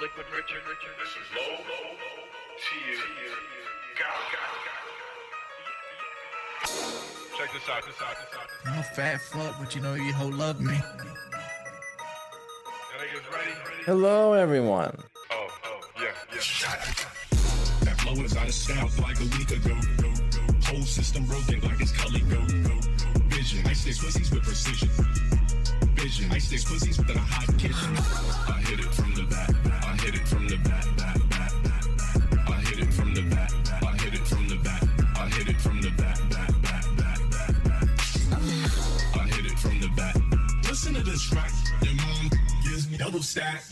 Liquid Richard, this is low. Check this out. I'm a fat fuck, but you know you hoe love me. Hello, everyone. Yeah. That flow is out of style like a week ago. Whole system broken like it's Cully go. Vision, I stick pussies with precision. Vision, I stick pussies with a hot kitchen. I hit it from the back. I hit it from the back. I hit it from the back. I hit it from the back. I hit it from the back. I hit it from the back. Listen to this track. Your mom gives me double stack.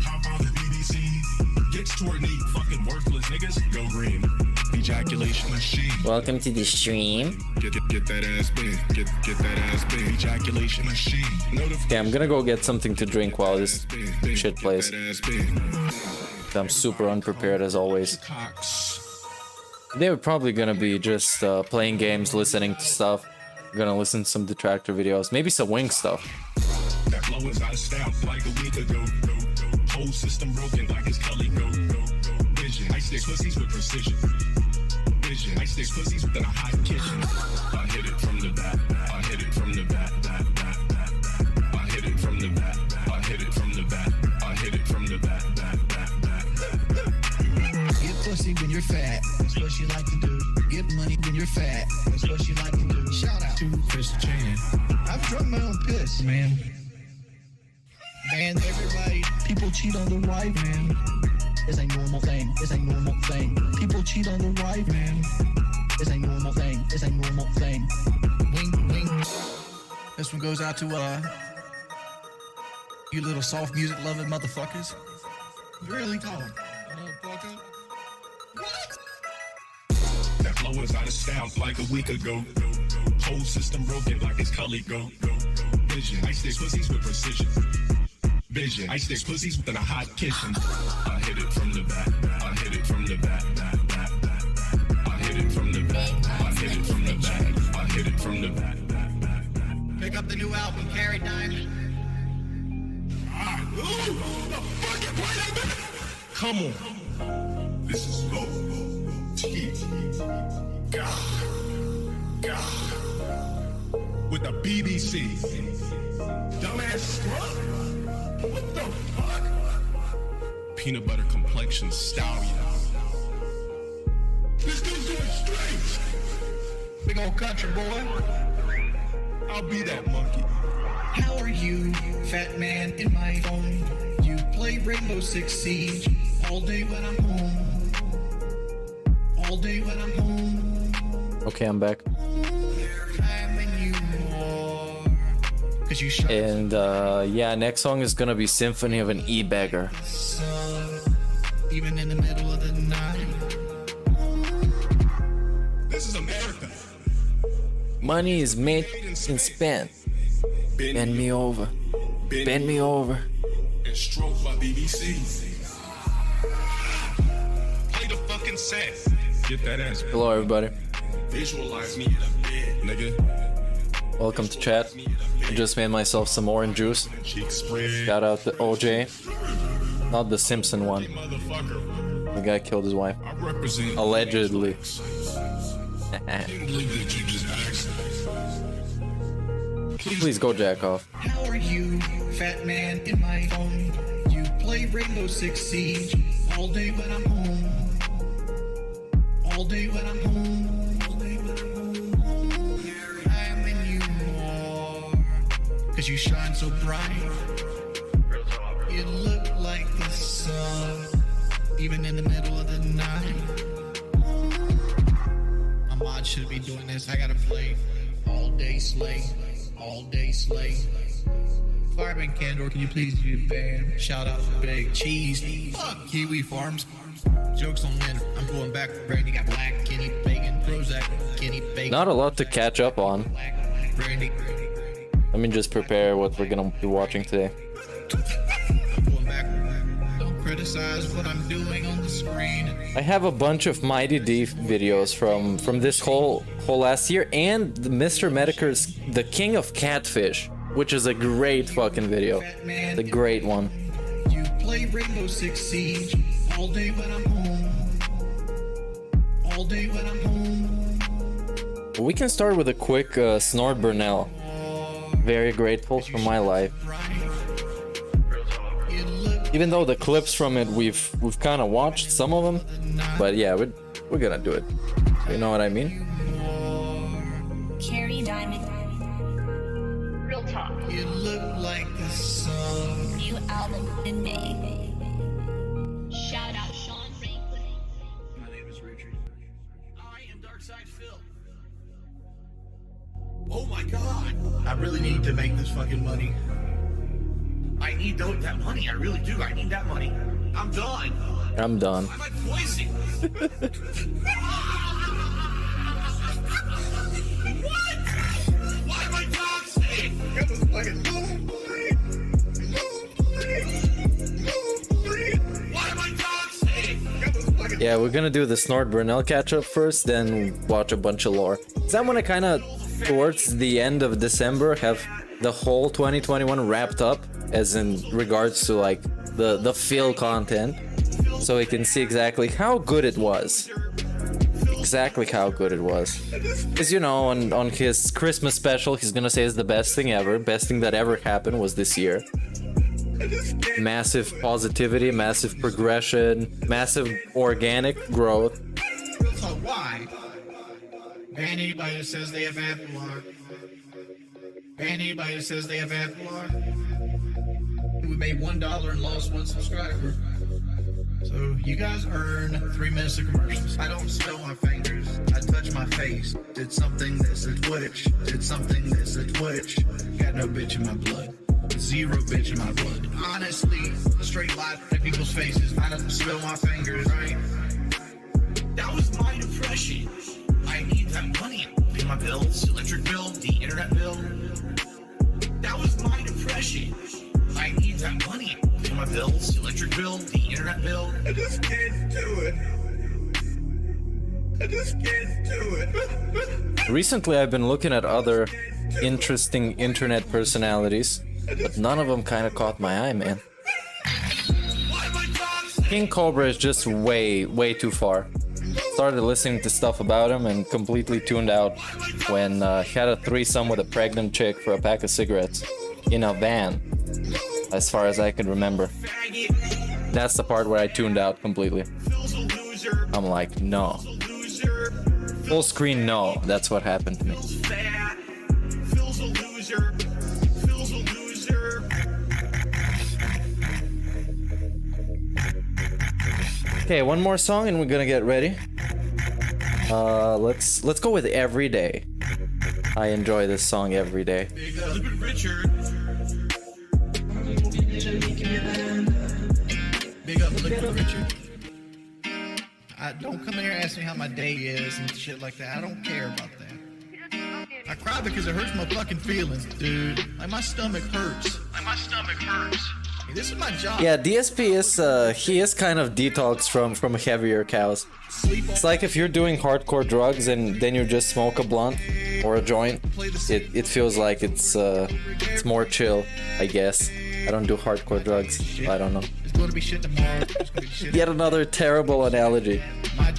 Hop on the BBC. Gets toward me, fucking worthless niggas. Go green. Ejaculation machine. Welcome to the stream. Get that ass big. Get that ass big. Ejaculation machine. Okay, I'm gonna go get something to drink while this shit plays. I'm super unprepared as always. They were probably gonna be just playing games, listening to stuff. I'm gonna listen to some Detractor videos, maybe some Wing stuff. That flow is out of style like a week ago. Whole system broken like it's Cully go. Vision, I stick pussies with precision. Vision, I stick pussies with a hot kitchen. I hit it from the back. I hit it from the back. I hit it from the back. I hit it from the back. I hit it from the back. Get pussy when you're fat. That's what she like to do. Get money when you're fat. That's what she like to do. Shout out to Prestream. I've drunk my own piss, man. Man, everybody, people cheat on the wife, man. It's a normal thing. It's a normal thing. People cheat on the wife, man. It's a normal thing. It's a normal thing. Wing, wing. This one goes out to you little soft music loving motherfuckers. Really tall, motherfucker. What? That flow is out of style like a week ago. Whole system broken like it's Cully go. Vision, I stick pussies with precision. Vision, I stick pussies within a hot kitchen. I hit it from the back. I hit it from the back. I hit it from the back. I hit it from the back. I hit it from the back. Pick up the new album, Carry Diamond. Come on. This is low. God. With the BBC. Dumbass scrub. What the fuck? Peanut butter complexion stallion. This dude's doing straight. Big old country boy. I'll be that monkey. How are you, fat man in my phone? You play Rainbow Six Siege all day when I'm home. All day when I'm home. Okay, I'm back. And yeah, next song is gonna be Symphony of an E-Beggar. Even in the middle of the night. This is America. Money is made and spent. Bend me over. Bend me over. And stroked by BBC. Play the fucking set. Get that ass. Hello, everybody. Visualize me in a bed, nigga. Welcome to chat. I just made myself some orange juice. Shout out to OJ. Not the Simpson one. The guy killed his wife. Allegedly. Please go jack off. How are you, fat man in my phone? You play Rainbow Six Siege all day when I'm home. All day when I'm home. I'm in you more. Cause you shine so bright. You look like the sun. Even in the middle of the night. My mod should be doing this. I gotta play all day slay. All day slay. Fireman Candor, can you please do the band? Shout out to Big Cheese. Fuck Kiwi Farms. Jokes on Lynn. I'm going back for Brandy. Got black Kenny Bacon. Prozac Kenny Bacon. Not a lot to catch up on. Brandy. Let me just prepare what we're gonna be watching today. I'm going back. Don't criticize what I'm doing on the screen. I have a bunch of Mighty D videos from this whole last year, and the Mr. Metokur's The King of Catfish which is a great fucking video. The great one. You play Rainbow Six Siege all day when I'm home. All day when I'm home. We can start with a quick Snort Burnell. Very grateful for my life. Even though the clips from it we've kind of watched some of them, but yeah, we're gonna do it. You know what I mean? Cherry Diamond. Real talk. You look like the sun. New album in May. Shout out Sean Franklin. My name is Richard. I am Darkside Phil. Oh my god! I really need to make this fucking money. I need that money. I really do. I need that money. I'm done. I'm done. Why am I poisoned? What? Why am I toxic? That was fucking Why am I toxic? That was fucking Yeah, we're gonna do the Snort Burnell catch up first, then watch a bunch of lore. Is that when I kind of towards the end of December have the whole 2021 wrapped up, as in regards to like the fill content, so we can see exactly how good it was. Exactly how good it was. Because you know, on his Christmas special, he's gonna say it's the best thing ever. Best thing that ever happened was this year. Massive positivity, massive progression, massive organic growth. So why? Anybody that says they have Apple Art. Anybody that says they have Apple Art. We made $1 and lost 1 subscriber. So you guys earn 3 minutes of commercials. I don't smell my fingers. I touch my face. Did something that's a twitch. Did something that's a twitch. Got no bitch in my blood. 0 bitch in my blood. Honestly, straight lie to people's faces. I don't smell my fingers, right? That was my depression. I need that money. Pay my bills, electric bill, the internet bill. That was my depression. I need that money. Pay my bills, electric bill, the internet bill. I just can't do it. I just can't do it. Recently, I've been looking at other interesting internet personalities, but none of them kind of caught my eye, man. King Cobra is just way too far. Started listening to stuff about him and completely tuned out when he had a threesome with a pregnant chick for a pack of cigarettes in a van, as far as I can remember. That's the part where I tuned out completely. I'm like, no. Full screen, no. That's what happened to me. Okay, one more song and we're gonna get ready. Let's go with Every Day. I enjoy this song every day. Big up Liquid Richard. Don't come in here and ask me how my day is and shit like that. I don't care about that. I cry because it hurts my fucking feelings, dude. Like my stomach hurts. Hey, this is my job. Yeah, DSP is he is kind of detoxed from heavier cows. It's like if you're doing hardcore drugs and then you just smoke a blunt or a joint, it feels like it's more chill, I guess. I don't do hardcore drugs. I don't know. It's gonna be shit tomorrow. It's gonna be shit. Yet another terrible analogy.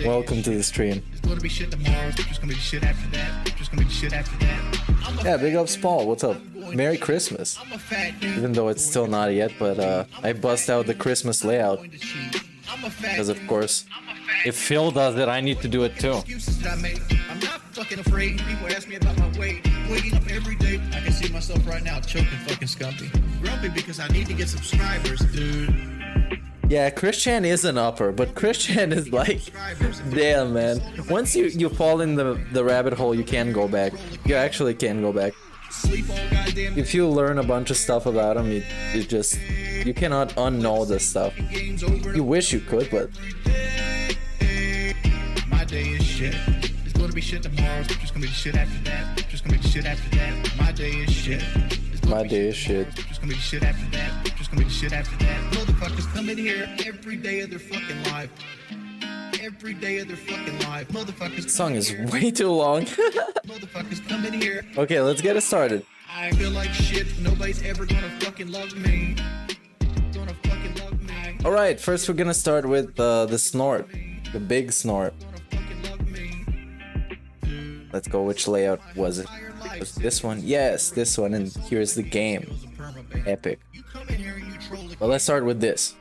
Welcome to the stream. It's gonna be shit tomorrow. It's just gonna be shit after that. Just gonna be shit after that. Yeah, big up Spall. What's up? Merry Christmas. I'm a fat dude. Even though it's still not yet, but I bust out the Christmas layout. I'm a fat Because of course, if Phil does it, I need to do it too. excuses that I make. I'm not fucking afraid. People ask me about my weight. Waking up every day. I can see myself right now choking fucking Scumpy. Grumpy because I need to get subscribers, dude. Yeah, Christian is an upper, but Christian is like, damn man. Once you fall in the rabbit hole, you can't go back. You actually can't go back. Sleep all goddamn If you learn a bunch of stuff about him, you cannot unknow this stuff. games over. You wish you could, but My day is shit. It's gonna be shit tomorrow. It's just gonna be shit after that. Just gonna be shit after that. My day is shit. It's gonna my be day is shit. Just gonna be shit after that. Just gonna be shit after that. Motherfuckers come in here every day of their fucking life. Every day of their fucking life. Motherfuckers. This song is way too long. Motherfuckers come in here. Okay, let's get it started. I feel like shit. Nobody's ever gonna fucking love me. Gonna fucking love me. All right, first we're gonna start with the Snort, the big Snort. Gonna fucking love me. Let's go. Which layout was it? Was this one? Yes, this one. And here's the game. Epic. Well, let's start with this.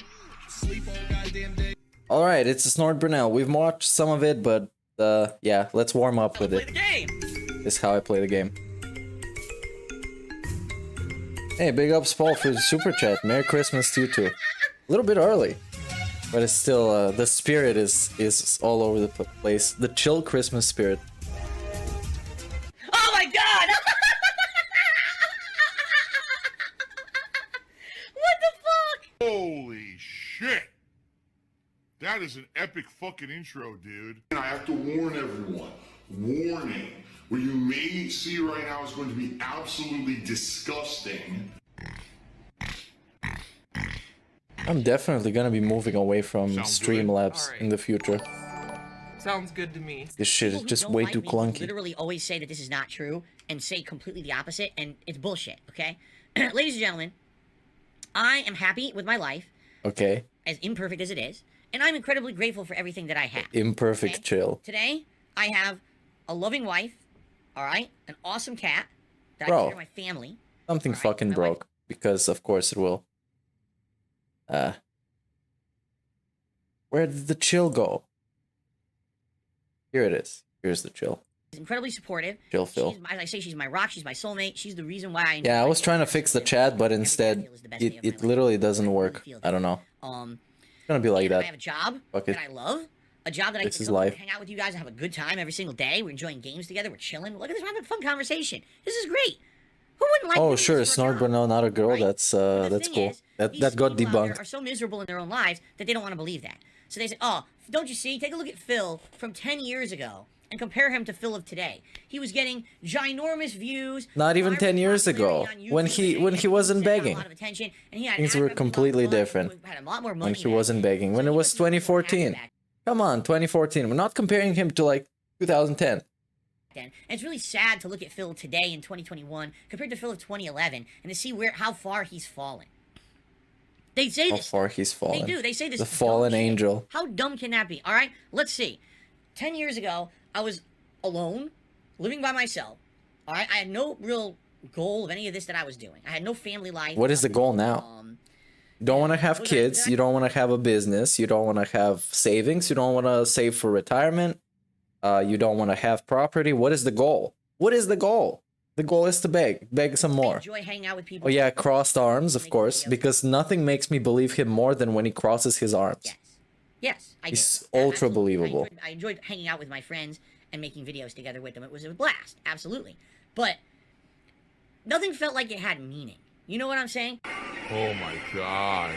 All right, it's a Snort Burnell. We've watched some of it, but yeah, let's warm up with it. This is how I play the game. Hey, big ups, Paul, for the super chat. Merry Christmas to you too. A little bit early, but it's still the spirit is all over the place. The chill Christmas spirit. Oh my god! What the fuck? Holy shit! That is an epic fucking intro, dude. I have to warn everyone. Warning. What you may see right now is going to be absolutely disgusting. I'm definitely gonna be moving away from Sounds Streamlabs Alright. in the future. Sounds good to me. This shit is People who just don't way like too me clunky. Literally always say that this is not true and say completely the opposite, and it's bullshit, okay? Ladies and gentlemen, I am happy with my life, Okay, as imperfect as it is, and I'm incredibly grateful for everything that I have. imperfect okay? chill. Today, I have a loving wife, alright? An awesome cat that Bro. I consider my family. Something Alright, fucking my broke, because of course it will. Where did the chill go? Here it is. Here's the chill. She's incredibly supportive. Chill Phil. She's, as I say, she's my rock, she's my soulmate, she's the reason why I... Yeah, I was trying to fix the chat, but instead, it literally doesn't work. I don't know. It's gonna be like I that. have a job Fuck it. that I love. A job that I This can is come over life. and hang out with you guys and have a good time every single day. We're enjoying games together. We're chilling. Look at this. We're having a fun conversation. This is great. Who wouldn't like Oh, doing sure, this for a Snort job? Burnell, not a girl. Right? That's But the that's thing cool. is, That these got people out there debunked. are so miserable in their own lives that they don't want to believe that. So they say, oh, don't you see? Take a look at Phil from 10 years ago and compare him to Phil of today. He was getting ginormous views. Not even 10 viral years ago, popularity on when YouTube, when he and wasn't got a begging. lot of attention, and he had Things ad were revenue completely on the different phone, had a lot more when money he then. wasn't begging. When So it he was got people more active 2014. back Come on, 2014. We're not comparing him to like 2010. then. And it's really sad to look at Phil today in 2021 compared to Phil of 2011 and to see how far he's fallen. They say How this. far he's fallen. They do. They say this. The dumb fallen shit. angel. How dumb can that be? All right, let's see. 10 years ago, I was alone, living by myself. All right, I had no real goal of any of this that I was doing. I had no family life. What is the goal now? You don't want to have was kids. that- You don't want to have a business. You don't want to have savings. You don't want to save for retirement. You don't want to have property. What is the goal? What is the goal? The goal is to beg. Beg some I more. enjoy hanging out with people. Oh yeah, crossed arms, of Making course, videos. because nothing makes me believe him more than when he crosses his arms. Yes. Yes, I He's did. ultra Absolutely. believable. I enjoyed hanging out with my friends and making videos together with them. It was a blast, absolutely. But nothing felt like it had meaning. You know what I'm saying? Oh my god.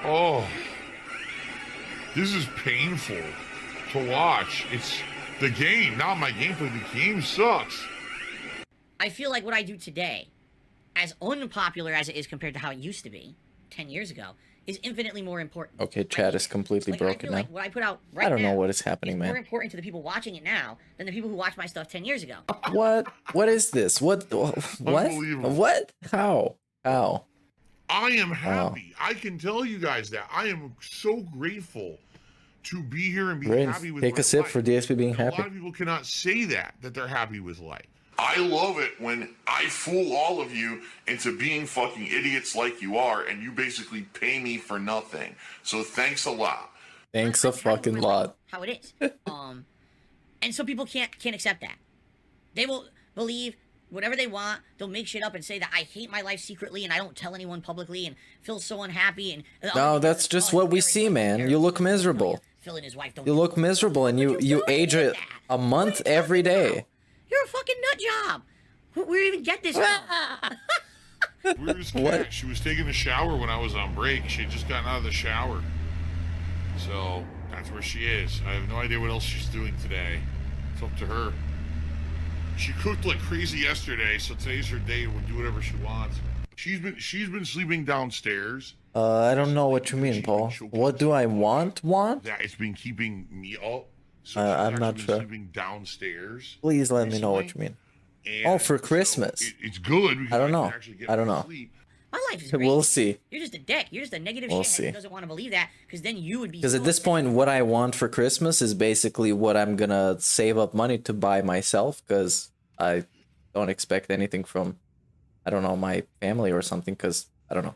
Oh. This is painful to watch. It's the game, not my gameplay. The game sucks. I feel like what I do today, as unpopular as it is compared to how it used to be 10 years ago, is infinitely more important. Okay, chat is completely I broken feel now. like what I put out right I don't know now what is happening, is more man. important to the people watching it now than the people who watched my stuff 10 years ago. What? What is this? What? Unbelievable. What? How? How? I am happy. I can tell you guys that. I am so grateful to be here and be Rain, happy with take my a sip life. for DSP being And a happy. lot of people cannot say that they're happy with life. I love it when I fool all of you into being fucking idiots like you are, and you basically pay me for nothing. So thanks a lot. Thanks a I'm happy with fucking my life, lot. How it is. And some people can't accept that. They will believe whatever they want. They'll make shit up and say that I hate my life secretly and I don't tell anyone publicly and feel so unhappy and No, that's just what we see, man. You look miserable. Phil and his wife don't. You look miserable, and you age it a month every day. You're a fucking nut job. Where do you even get this from? Where's What? Kat? She was taking a shower when I was on break. She had just gotten out of the shower. So that's where she is. I have no idea what else she's doing today. It's up to her. She cooked like crazy yesterday, so today's her day. We'll do whatever she wants. She's been sleeping downstairs. I don't know what you mean, Paul. What do I want? Want? That it's been keeping me up. So I'm she's not actually been sure. sleeping downstairs. Please let me know what you mean. Oh, for so Christmas. it's good. Because I don't can know. actually get I don't more know. sleep. My life is great. We'll see. You're just a dick. You're just a negative We'll shithead see. who doesn't want to believe that, because then you would be. Because so at this upset. point, what I want for Christmas is basically what I'm gonna save up money to buy myself, because I don't expect anything from, I don't know, my family or something, because I don't know.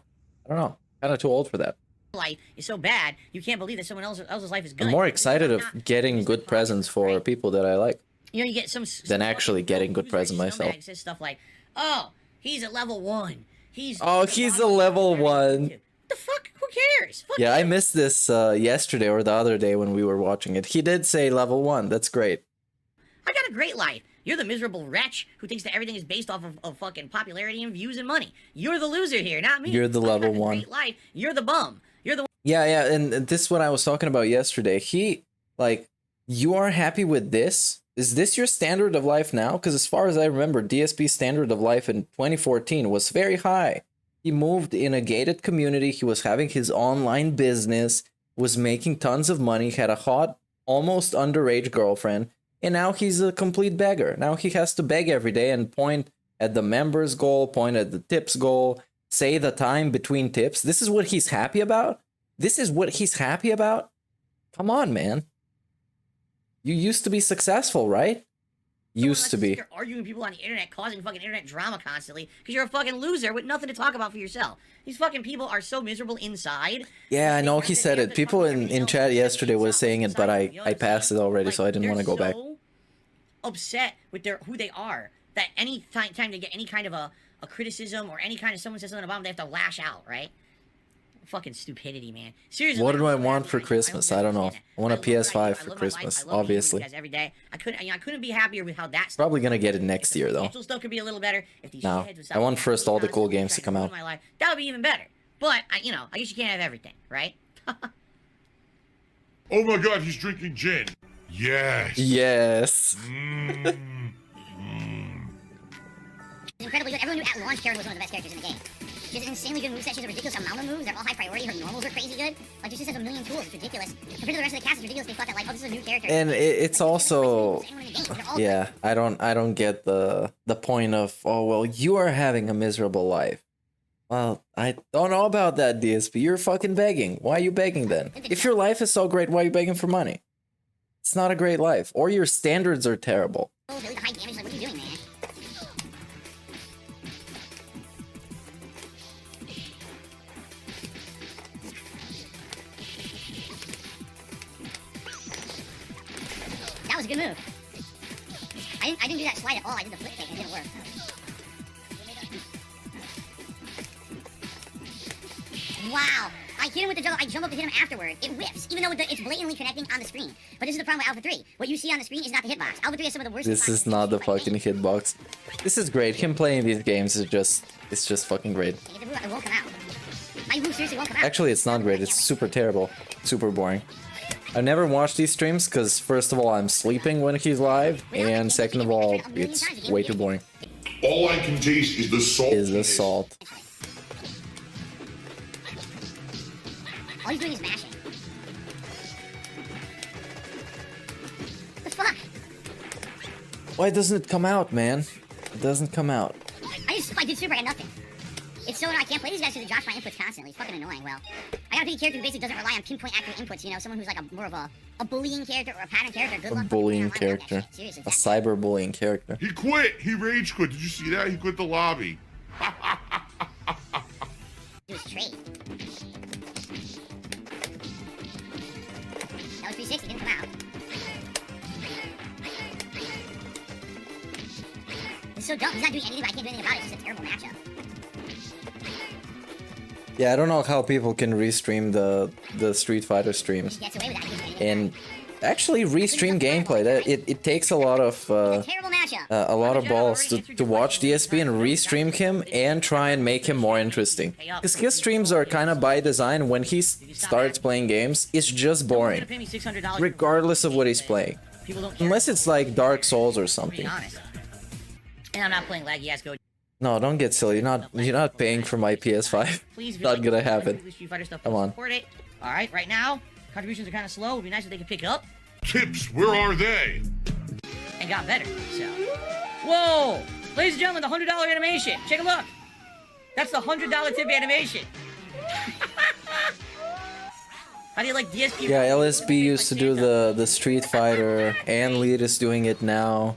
Kind of too old for that. Life is so bad, you can't believe that someone else's life is good. I'm more It's excited not- of getting it's good not presents for right? people that I like. You know, you get some Than actually getting good present myself. Says stuff like, "Oh, he's at level 1. He's a level 1. What the fuck? Who cares? Fuck Yeah, I you. missed this yesterday or the other day when we were watching it. He did say level 1. That's great. I got a great life. You're the miserable wretch who thinks that everything is based off of fucking popularity and views and money. You're the loser here, not me. You're the I got level a 1. Great life. You're the bum. You're the Yeah, and this is what I was talking about yesterday. He, like, you are happy with this? Is this your standard of life now? Because as far as I remember, DSP's standard of life in 2014 was very high. He moved in a gated community. He was having his online business, was making tons of money, had a hot, almost underage girlfriend, and now he's a complete beggar. Now he has to beg every day and point at the members goal, point at the tips goal, say the time between tips. This is what he's happy about? This is what he's happy about? Come on, man. You used to be successful, right? Used to be. You're arguing with people on the internet, causing fucking internet drama constantly, because you're a fucking loser with nothing to talk about for yourself. These fucking people are so miserable inside. Yeah, I know They he have said to it. People talk about in themselves chat and yesterday was themselves saying it, but inside, you know what I I'm passed it saying? already, Like, so I didn't want to go back. they're so upset with who they are that any time they get any kind of a criticism or any kind of someone says something about them, they have to lash out, right? Fucking stupidity, man. Seriously. What like, do I I'm so want happy for right now. Christmas? I don't know. I want a love what I do. PS5 I for love my life. Christmas, I love being with obviously. you guys every day. I couldn't be happier with how that's Probably gonna get it next year, though. financial stuff could be a little better. If these No, shitheads would I stop want being first all the constantly cool games to trying come out. ruin my life, that would be even better. But you guess you can't have everything, right? Oh my god, he's drinking gin. Yes. Yes. Incredibly good. Everyone knew at launch Karen was one of the best characters in the game. She has an insanely good moveset. She has a ridiculous amount of moves. They're all high priority. Her normals are crazy good. Like, she just has a million tools. It's ridiculous. Compared to the rest of the cast, it's ridiculous. They thought that, like, oh, this is a new character. And it's also, Anyone in the game. They're all yeah, I don't get the point of, oh well, you are having a miserable life. Well, I don't know about that, DSP. You're fucking begging. Why are you begging then? If your life is so great, why are you begging for money? It's not a great life, or your standards are terrible. really high damage. Like, what are you doing, man? That was a good move. I didn't do that slide at all. I did the flip fake and it didn't work. Wow. I hit him with the juggle. I jump up to hit him afterward. It whiffs, even though it's blatantly connecting on the screen. But this is the problem with Alpha 3. What you see on the screen is not the hitbox. Alpha 3 has some of the worst This hitboxes is in not the history. fucking hitbox. This is great. Him playing these games is just fucking great. If the move, it won't come out. My move seriously won't come out. Actually, it's not great. It's super terrible. Super boring. I've never watched these streams because, first of all, I'm sleeping when he's live, and second of all, it's way too boring. All I can taste is the salt. Is the salt. All he's doing is mashing. The fuck? Why doesn't it come out, man? It doesn't come out. I did super, I got nothing. It's so annoying. I can't play these guys because they drops my inputs constantly. It's fucking annoying. Well, I gotta pick a character who basically doesn't rely on pinpoint accurate inputs, you know, someone who's like more of a bullying character or a pattern character. Good A luck bullying fucking online with that character. shit. Seriously, A that's cyberbullying character. He quit. He rage quit. Did you see that? He quit the lobby. do is trade. That was 360, didn't come out. It's so dumb. He's not doing anything, but I can't do anything about it. It's just a terrible matchup. Yeah, I don't know how people can restream the Street Fighter streams. He gets away with that. He can't do anything And actually restream gameplay. That it takes a lot of about it. Terrible matchup. a lot of balls to watch DSP and restream him and try and make him more interesting. Because his streams are kind of by design. When he starts playing games, it's just boring, Pay me $600 regardless of what he's playing. People don't care. Unless it's like Dark Souls or Being something. honest. And I'm not playing laggy ass go. No, don't get silly. You're not paying for my PS5. Please, Not gonna happen. Street Fighter stuff. Come on. Support it. All right, right now contributions are kind of slow. It'd be nice if they could pick up Tips, where are they? and got better. So, whoa, Ladies and gentlemen, the $100 animation. Take a look. That's the $100 tip animation. How do you like DSP? Yeah, LSB used to do the Street Fighter, and Lead is doing it now.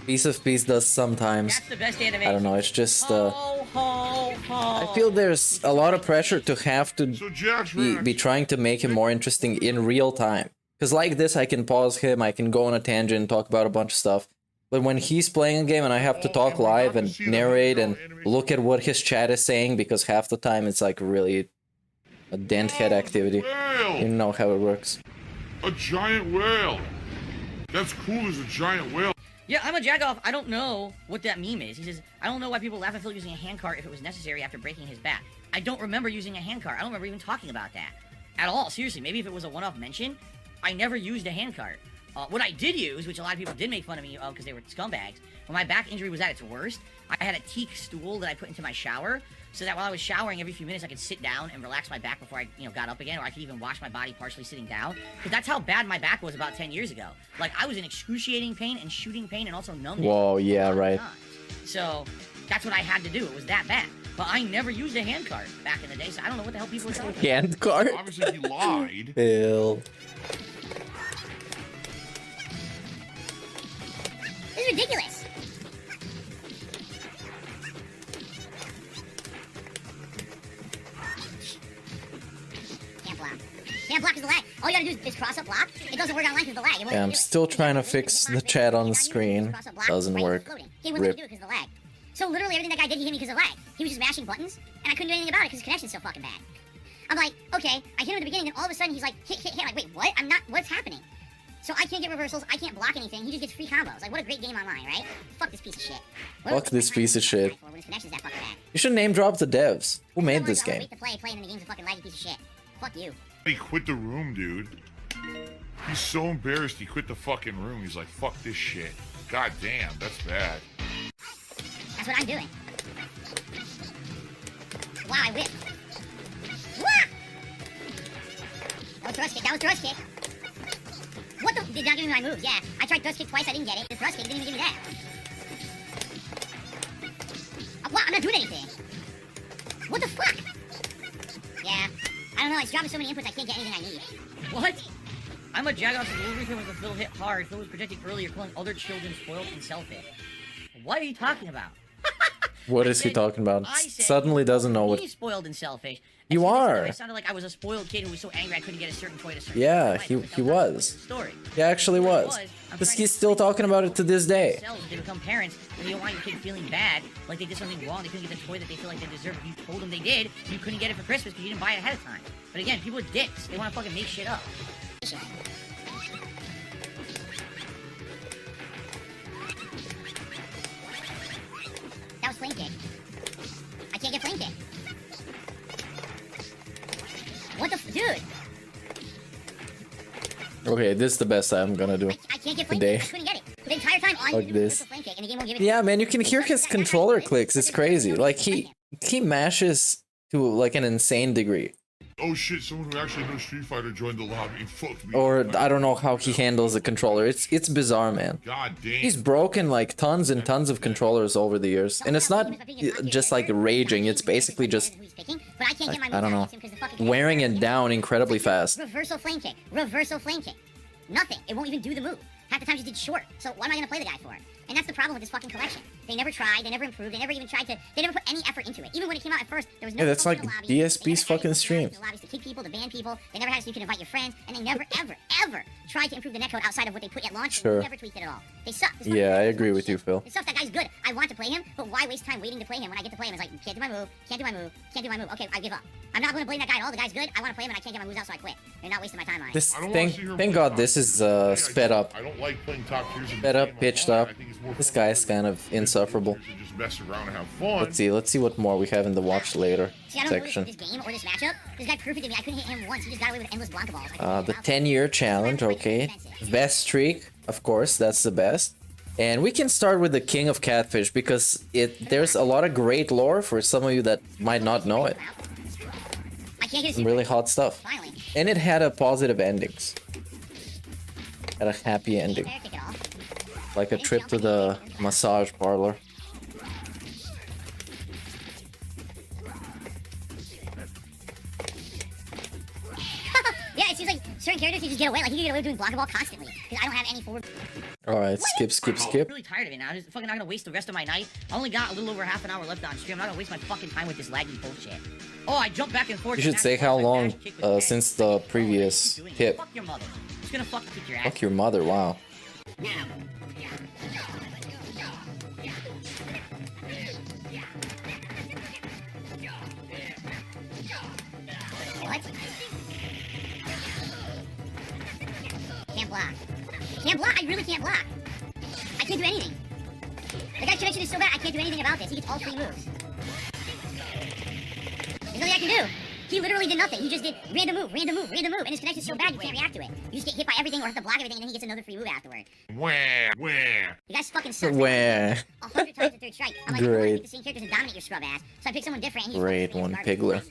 Piece of Peace does sometimes. That's the best animation. I don't know, it's just Ho, ho, ho. I feel there's a lot of pressure to have to So Jack's be trying to make him more interesting in real time. Because like this, I can pause him, I can go on a tangent, talk about a bunch of stuff. But when he's playing a game and I have to talk live and narrate and look at what his chat is saying, because half the time it's like really a dent head activity. You Whale! know how it works. A giant whale! That's cool, there's a giant whale. Yeah, I'm a jagoff. I don't know what that meme is. He says, I don't know why people laugh at Phil using a handcart if it was necessary after breaking his back. I don't remember using a handcart. I don't remember even talking about that. At all. Seriously, maybe if it was a one-off mention, I never used a handcart. What I did use, which a lot of people did make fun of me of because they were scumbags, when my back injury was at its worst, I had a teak stool that I put into my shower, so that while I was showering every few minutes I could sit down and relax my back before I, got up again, or I could even wash my body partially sitting down. Because that's how bad my back was about 10 years ago. Like, I was in excruciating pain and shooting pain and also numbness. Whoa, yeah, right. So, that's what I had to do. It was that bad. But I never used a handcart back in the day, so I don't know what the hell people were talking about. Handcart? Obviously he lied. Phil. This is ridiculous. Can't block. Can't block because the lag. All you gotta do is cross up block. It doesn't work online because of the lag. It won't Yeah, let I'm you do it. still trying to fix the chat on the screen. Doesn't work. He wouldn't let you do it because of the lag. So literally everything that guy did, he hit me because of lag. He was just mashing buttons, and I couldn't do anything about it because his connection's so fucking bad. I'm like, okay, I hit him at the beginning, and all of a sudden he's like, hit. I'm like, wait, what? I'm not, what's happening? So I can't get reversals, I can't block anything, he just gets free combos. Like, what a great game online, right? Fuck this piece of shit. Fuck this piece of shit. When his connection's that fucking bad. You should name drop the devs. Who made this game? Wait to play, and then the game's a fucking laggy piece of shit. Fuck you. He quit the room, dude. He's so embarrassed he quit the fucking room. He's like, fuck this shit. God damn, that's bad. That's what I'm doing. Wow, I whipped. Wah! That was thrust kick, that was thrust kick. What the? Did not give me my moves, yeah. I tried thrust kick twice, I didn't get it. The thrust kick didn't even give me that. What? I'm not doing anything. What the fuck? Yeah. I don't know, it's dropping so many inputs I can't get anything I need. What? I'm a jagoff who will refilm when Phil hit hard. Phil was projecting earlier, calling other children spoiled and selfish. What are you talking about? What is he talking about? I said, Suddenly doesn't know what. He's spoiled and selfish. You are. I sounded like I was a spoiled kid who was so angry I couldn't get a certain toy to certain Yeah, time. he was. Story. He actually was. Because he's still talking about it to this day. Themselves, they become parents when you don't want your kid feeling bad, like they did something wrong, they couldn't get the toy that they feel like they deserve. You told them they did, you couldn't get it for Christmas because you didn't buy it ahead of time. But again, people are dicks. They want to fucking make shit up. That was flame kick. I can't get flame kick. What the dude? Okay, this is the best I'm gonna do. I can't get flame Today. kick. I couldn't get it. The entire time, all I Fuck needed to do was this. the flame kick, and the game won't give it. Yeah, man, you can hear his controller clicks. It's crazy. Like he mashes to like an insane degree. Oh shit, someone who actually knows Street Fighter joined the lobby and fucked me. Or I don't know how he handles the controller. It's bizarre, man. God damn. He's broken like tons and tons of controllers over the years, and it's not just like raging. It's basically just like, I don't know, wearing it down incredibly fast. Reversal flame kick. Reversal flame kick. Nothing. It won't even do the move. Half the time just did short. So what am I gonna play the guy for? And that's the problem with this fucking collection. They never tried, they never improved, they never even tried to, they never put any effort into it. Even when it came out at first, there was no. Yeah, that's like lobby. DSP's fucking streams. The lobbies to kick people, to ban people. They never had it so you can invite your friends, and they never, ever tried to improve the netcode outside of what they put at launch. Sure. They never tweaked it at all. They suck. Yeah, I agree with you, Phil. It sucks. That guy's good. I want to play him, but why waste time waiting to play him when I get to play him? It's like, can't do my move, can't do my move, can't do my move. Okay, I give up. I'm not going to blame that guy at all. The guy's good. I want to play him, and I can't get my moves out, so I quit. They're not wasting my time on it. This I don't wanna thank see her thank play God top this is tiers. sped up. I don't like playing top tiers. Sped up, pitched up. This guy's kind of insufferable. Just mess around and have fun. Let's see what more we have in the watch later See, I don't know section. this game or this matchup. This guy perfected me. I couldn't hit him once. He just got away with endless Blanca balls. I couldn't The hit him. 10-year challenge, okay. Best streak, of course, that's the best. And we can start with the King of Catfish because there's a lot of great lore for some of you that might not know it. I can't get Some really hot stuff. Finally. And it had a positive endings. Had a happy ending. Fair kick it off. Like a trip to the massage parlor. certain characters you just get away. Like, you can get away with doing block the ball constantly. Because I don't have any forward... Alright, skip. I'm really tired of it now. I'm just fucking not gonna waste the rest of my night. I only got a little over half an hour left on stream. I'm not gonna waste my fucking time with this laggy bullshit. Oh, I jumped back and forth. You should say how long since the previous hit. Fuck your mother. I'm just gonna fucking kick your ass. Fuck your mother, wow. What? Can't block. Can't block? I really can't block. I can't do anything. The guy's connection is so bad, I can't do anything about this. He gets all 3 moves. There's nothing I can do. He literally did nothing. He just did random move, and his connection's so bad you can't react to it. You just get hit by everything or have to block everything, and then he gets another free move afterward. Where? The guy's fucking sucks. Where? 100 times the third strike. I'm like, I want to pick the same characters and dominate your scrub ass. So I pick someone different, and he's Great one, Pigler.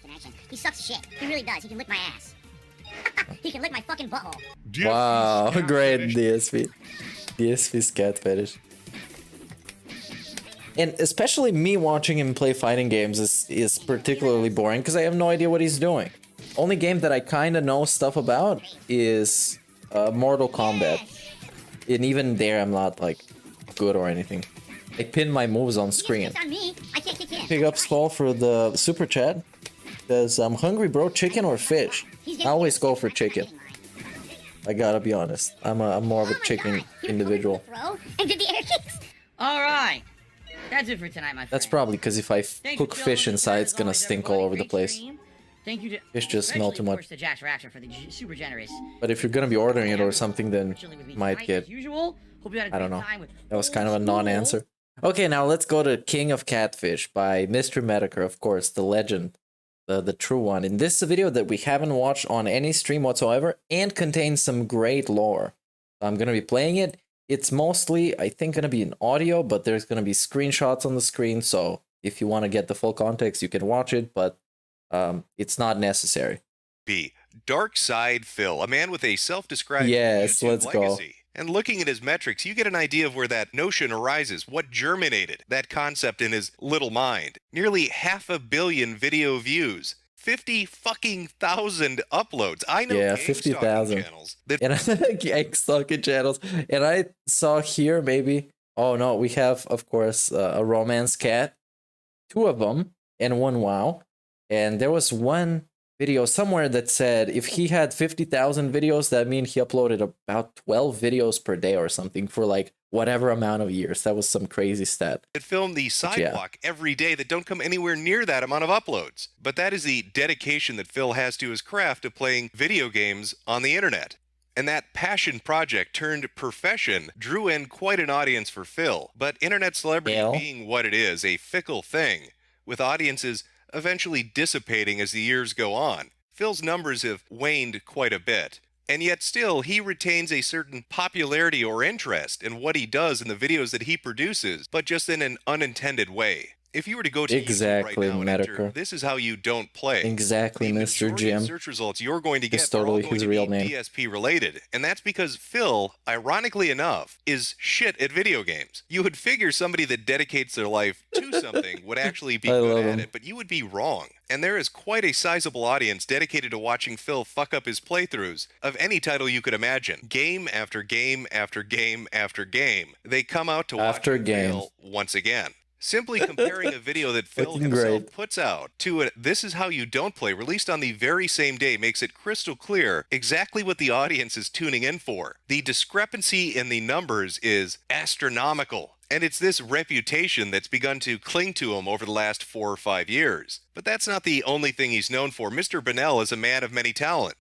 He sucks shit. He really does. He can lick my ass. He can lick my fucking butthole. Wow, great DSP. DSP's cat fetish. And especially me watching him play fighting games is particularly boring because I have no idea what he's doing. Only game that I kind of know stuff about is Mortal Kombat. And even there I'm not like good or anything. I pin my moves on screen. Pick up Skull for the super chat. Says, I'm hungry, bro. Chicken or fish? I always go for chicken. I gotta be honest. I'm more of a chicken individual. Alright. That's it for tonight, my friend. That's probably because if I cook fish inside, it's gonna stink all over the place. Thank you to fish just smell too much. to Jack's Reaction for the super generous. But if you're gonna be ordering it or something, then you might get... I don't know. That was kind of a non-answer. Okay, now let's go to King of Catfish by Mr. Metokur, of course, the legend. The true one. In this video that we haven't watched on any stream whatsoever and contains some great lore. I'm going to be playing it. It's mostly, I think, going to be in audio, but there's going to be screenshots on the screen. So if you want to get the full context, you can watch it, but it's not necessary. B. Dark Side Phil, a man with a self-described yes, YouTube let's legacy. Go. And looking at his metrics, you get an idea of where that notion arises, what germinated that concept in his little mind. Nearly 500 million video views, 50,000 uploads. I know, yeah, 50,000 channels. And gang stalking channels. And I saw here maybe. Oh no, we have of course a romance cat, 2 of them, and 1 WoW. And there was one video somewhere that said if he had 50,000 videos, that means he uploaded about 12 videos per day or something for like whatever amount of years. That was some crazy stat. That film the sidewalk every day that don't come anywhere near that amount of uploads. But that is the dedication that Phil has to his craft of playing video games on the internet. And that passion project turned profession drew in quite an audience for Phil. But internet celebrity being what it is, a fickle thing, with audiences eventually dissipating as the years go on. Phil's numbers have waned quite a bit, and yet still he retains a certain popularity or interest in what he does in the videos that he produces, but just in an unintended way. If you were to go to YouTube right now and enter, this is how you don't play. Exactly, Mr. Jim. Search results you're going to get is totally his real name. DSP related, and that's because Phil, ironically enough, is shit at video games. You would figure somebody that dedicates their life to something would actually be good at it, but you would be wrong. And there is quite a sizable audience dedicated to watching Phil fuck up his playthroughs of any title you could imagine. Game after game after game after game. They come out to watch Phil once again. Simply comparing a video that Phil himself puts out to a This Is How You Don't Play, released on the very same day, makes it crystal clear exactly what the audience is tuning in for. The discrepancy in the numbers is astronomical. And it's this reputation that's begun to cling to him over the last 4 or 5 years. But that's not the only thing he's known for. Mr. Burnell is a man of many talents.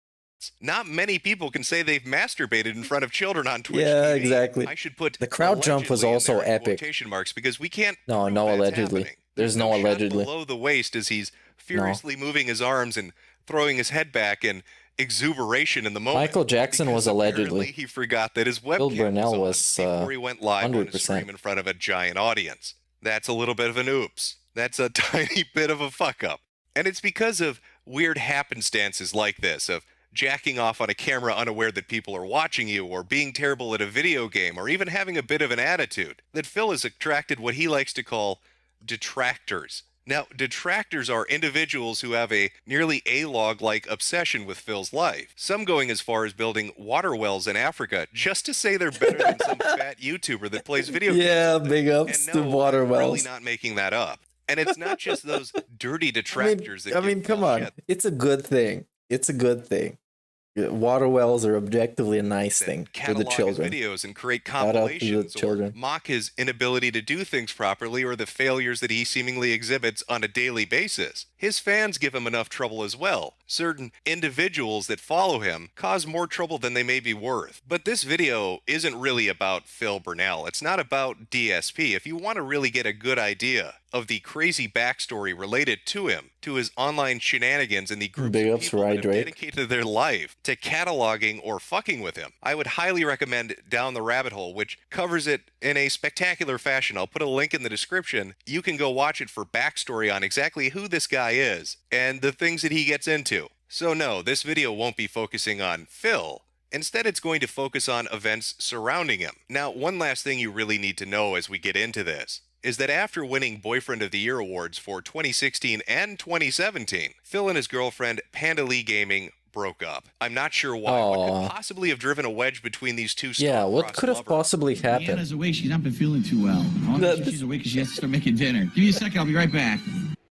Not many people can say they've masturbated in front of children on Twitch TV. Exactly. I should put the crowd jump was also epic. Quotation marks because we can't. No, allegedly. There's no allegedly. Below the waist as he's furiously moving his arms and throwing his head back in exuberation in the moment. Michael Jackson was allegedly. He forgot that his webcam Burnell was on before he went live 100%. On his stream in front of a giant audience. That's a little bit of an oops. That's a tiny bit of a fuck up. And it's because of weird happenstances like this, of jacking off on a camera unaware that people are watching you, or being terrible at a video game, or even having a bit of an attitude, that Phil has attracted what he likes to call detractors. Now, detractors are individuals who have a nearly A-log-like obsession with Phil's life. Some going as far as building water wells in Africa just to say they're better than some fat YouTuber that plays video games. Yeah, big ups And to no, water I'm wells. really not making that up. And it's not just those dirty detractors that I mean, give come Phil on. shit. It's a good thing. It's a good thing. Water wells are objectively a nice thing for the Catalog his children. videos and create Shout out to the compilations or children. mock his inability to do things properly or the failures that he seemingly exhibits on a daily basis. His fans give him enough trouble as well. Certain individuals that follow him cause more trouble than they may be worth. But this video isn't really about Phil Burnell. It's not about DSP. If you want to really get a good idea of the crazy backstory related to him, to his online shenanigans and the groups Big of ups, people that Rye have Drake. dedicated their life to cataloging or fucking with him, I would highly recommend Down the Rabbit Hole, which covers it in a spectacular fashion. I'll put a link in the description. You can go watch it for backstory on exactly who this guy is and the things that he gets into. So no, this video won't be focusing on Phil. Instead, it's going to focus on events surrounding him. Now, one last thing you really need to know as we get into this is that after winning Boyfriend of the Year awards for 2016 and 2017, Phil and his girlfriend, Panda Lee Gaming, broke up. I'm not sure why. What Aw. could possibly have driven a wedge between these two Yeah, what star-crossed could have lovers? possibly happened? Leanna's awake. She's not been feeling too well. I want to make sure she's awake because she has to start making dinner. Give me a second. I'll be right back.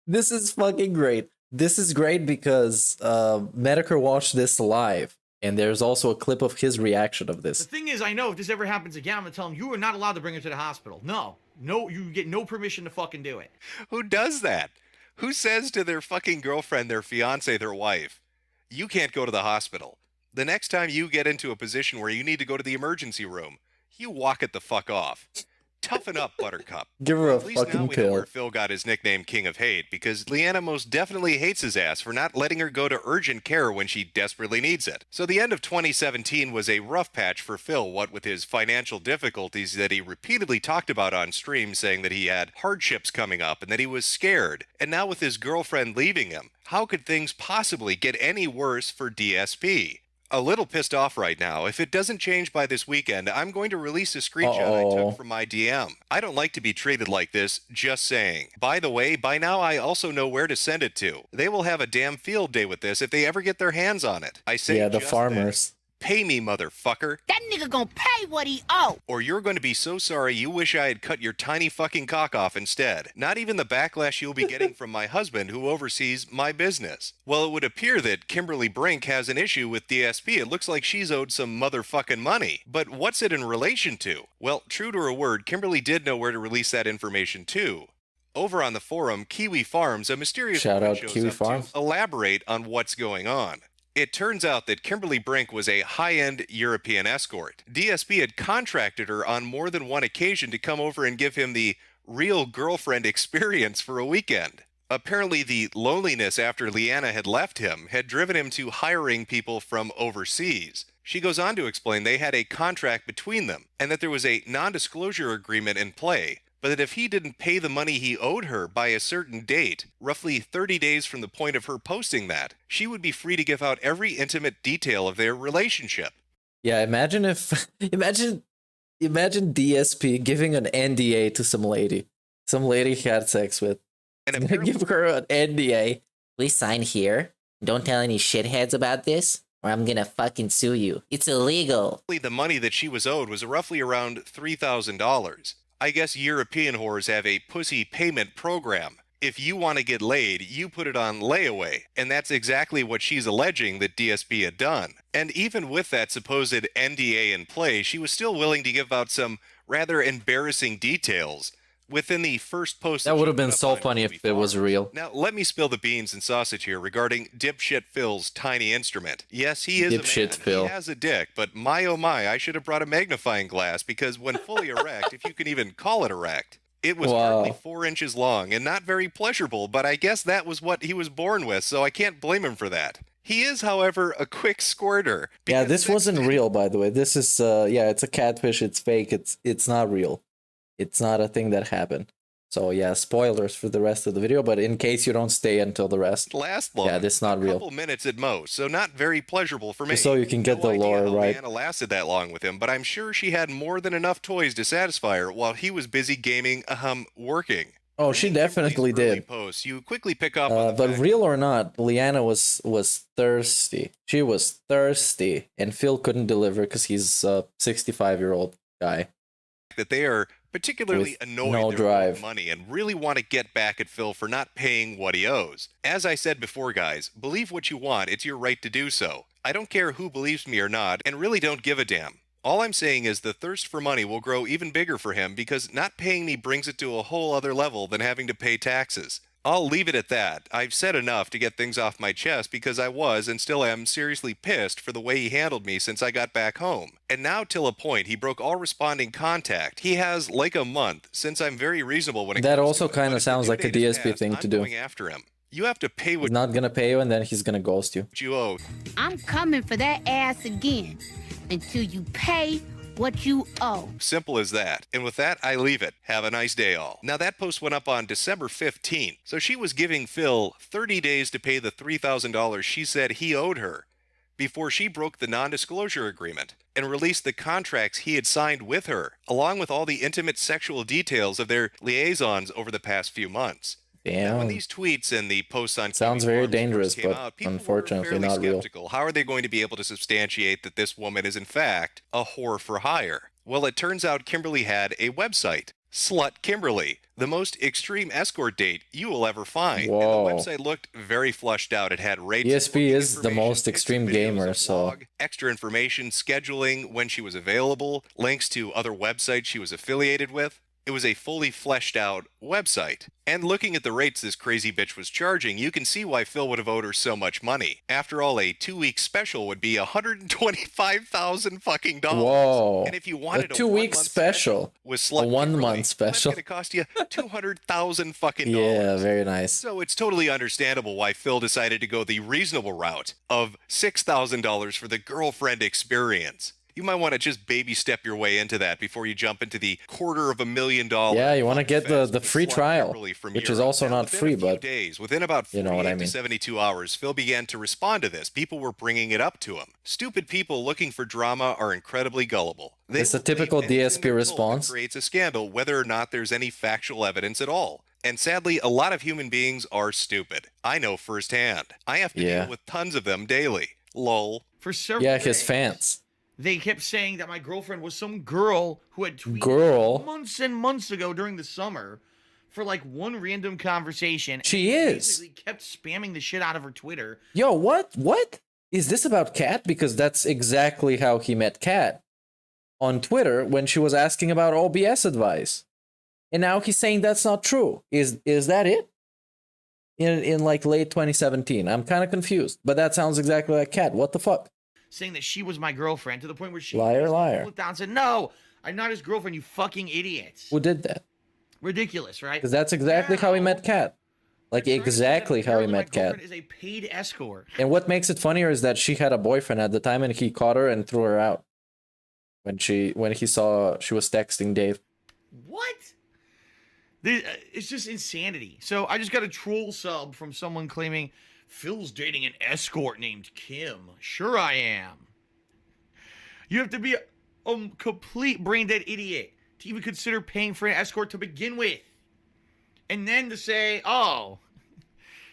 This is fucking great. This is great because Metokur watched this live, and there's also a clip of his reaction of The this. thing is, I know if this ever happens again, I'm gonna tell him you are not allowed to bring her to the hospital. No, you get no permission to fucking do it. Who does that? Who says to their fucking girlfriend, their fiance, their wife, you can't go to the hospital? The next time you get into a position where you need to go to the emergency room, you walk it the fuck off. Toughen up, Buttercup. Give her a At least now fucking we know where pill. Phil got his nickname King of Hate, because Leanna most definitely hates his ass for not letting her go to urgent care when she desperately needs it. So the end of 2017 was a rough patch for Phil, what with his financial difficulties that he repeatedly talked about on stream, saying that he had hardships coming up and that he was scared. And now with his girlfriend leaving him, how could things possibly get any worse for DSP? A little pissed off right now. If it doesn't change by this weekend, I'm going to release a screenshot I Uh-oh. took from my DM. I don't like to be treated like this, just saying. By the way, by now I also know where to send it to. They will have a damn field day with this if they ever get their hands on it. I say Yeah, the just farmers. this. Pay me, motherfucker. That nigga gonna pay what he owe. Or you're going to be so sorry you wish I had cut your tiny fucking cock off instead. Not even the backlash you'll be getting from my husband who oversees my business. Well, it would appear that Kimberly Brink has an issue with DSP. It looks like she's owed some motherfucking money. But what's it in relation to? Well, true to her word, Kimberly did know where to release that information to. Over on the forum, Kiwi Farms, a mysterious Shout woman out shows Kiwi up Farms. to elaborate on what's going on. It turns out that Kimberly Brink was a high-end European escort. DSP had contracted her on more than one occasion to come over and give him the real girlfriend experience for a weekend. Apparently, the loneliness after Leanna had left him had driven him to hiring people from overseas. She goes on to explain they had a contract between them and that there was a non-disclosure agreement in play, but that if he didn't pay the money he owed her by a certain date, roughly 30 days from the point of her posting that, she would be free to give out every intimate detail of their relationship. Yeah, imagine if imagine DSP giving an NDA to some lady he had sex with. And He's gonna give her an NDA. Please sign here. Don't tell any shitheads about this, or I'm gonna fucking sue you. It's illegal. The money that she was owed was roughly around $3,000. I guess European whores have a pussy payment program. If you want to get laid, you put it on layaway. And that's exactly what she's alleging that DSP had done. And even with that supposed NDA in play, she was still willing to give out some rather embarrassing details. Within the first post That would have she been put up so on funny Kiwi if it was Farms. real. Now, let me spill the beans and sausage here regarding dipshit Phil's tiny instrument. Yes, he is Dipshit a man. Phil. He has a dick, but my oh my, I should have brought a magnifying glass because when fully erect, if you can even call it erect, it was hardly 4 inches long and not very pleasurable, but I guess that was what he was born with, so I can't blame him for that. He is, however, a quick squirter. Yeah, this wasn't real, by the way. This is yeah, it's a catfish. It's fake. It's not real. It's not a thing that happened. So yeah, spoilers for the rest of the video, but in case you don't stay until the rest. Last long. Yeah, this is not a real. couple minutes at most, so not very pleasurable for me. Just so you can get No the idea lore how right. Leanna lasted that long with him, but I'm sure she had more than enough toys to satisfy her while he was busy gaming, working. Oh, she definitely did. Posts, you quickly pick up on the but fact real or not, Leanna was thirsty. She was thirsty, and Phil couldn't deliver because he's a 65-year-old guy. that they are particularly With annoyed no they're drive. owed money and really want to get back at Phil for not paying what he owes. As I said before, guys, believe what you want. It's your right to do so. I don't care who believes me or not, and really don't give a damn. All I'm saying is the thirst for money will grow even bigger for him because not paying me brings it to a whole other level than having to pay taxes. I'll leave it at that. I've said enough to get things off my chest because I was and still am seriously pissed for the way he handled me since I got back home. And now till a point he broke all responding contact. He has like a month since I'm very reasonable when it That comes also to it, kind but of if the sounds due like a date is DSP passed, thing I'm to do. going after him. You have to pay what He's not gonna pay you, and then he's gonna ghost you. you owe. I'm coming for that ass again until you pay what you owe. Simple as that. And with that, I leave it. Have a nice day, all. Now, that post went up on December 15th, so she was giving Phil 30 days to pay the $3,000 she said he owed her before she broke the non-disclosure agreement and released the contracts he had signed with her, along with all the intimate sexual details of their liaisons over the past few months. Now, when Damn. these tweets and the posts on Sounds TV very forums dangerous, first came but out, people unfortunately were fairly not real. skeptical. How are they going to be able to substantiate that this woman is in fact a whore for hire? Well, it turns out Kimberly had a website, Slut Kimberly, the most extreme escort date you will ever find. Whoa. And the website looked very flushed out. It had rates, DSP booking is the information, most tips and extreme videos, gamer, a so blog, extra information, scheduling, when she was available, links to other websites she was affiliated with. It was a fully fleshed out website. And looking at the rates this crazy bitch was charging, you can see why Phil would have owed her so much money. After all, a 2-week special would be $125,000 fucking dollars. whoa. And if you wanted a 2-week 1-month special, with a Slut 1 Kimberly, month special. that's gonna cost you $200,000 fucking Yeah, dollars. very nice. So it's totally understandable why Phil decided to go the reasonable route of $6,000 for the girlfriend experience. You might want to just baby step your way into that before you jump into the $250,000. Yeah, you want to get the with free Slut trial, Kimberly from which is Europe. also Now, not within free, a few but days, within about 48 you know what I to mean. 72 hours, Phil began to respond to this. People were bringing it up to him. Stupid people looking for drama are incredibly gullible. They It's a will believe typical anything DSP they're told that response. creates a scandal, whether or not there's any factual evidence at all. And sadly, a lot of human beings are stupid. I know firsthand. I have to Yeah. deal with tons of them daily. Lol. For several Yeah, his days, fans. they kept saying that my girlfriend was some girl who had tweeted Girl? months and months ago during the summer for like one random conversation. She and is. basically kept spamming the shit out of her Twitter. Yo, what? What? Is this about Kat? Because that's exactly how he met Kat on Twitter when she was asking about OBS advice. And now he's saying that's not true. Is that it? In like late 2017. I'm kind of confused. But that sounds exactly like Kat. What the fuck? Saying that she was my girlfriend to the point where she Liar, liar. flipped out and said, "No, I'm not his girlfriend, you fucking idiots." Who did that? Ridiculous, right? Because that's exactly how he met Kat. Like exactly how he Apparently my met Kat. girlfriend is a paid escort. And what makes it funnier is that she had a boyfriend at the time and he caught her and threw her out. When he saw she was texting Dave. What? It's just insanity. So I just got a troll sub from someone claiming Phil's dating an escort named Kim. Sure I am. You have to be a complete brain dead idiot to even consider paying for an escort to begin with. And then to say, oh,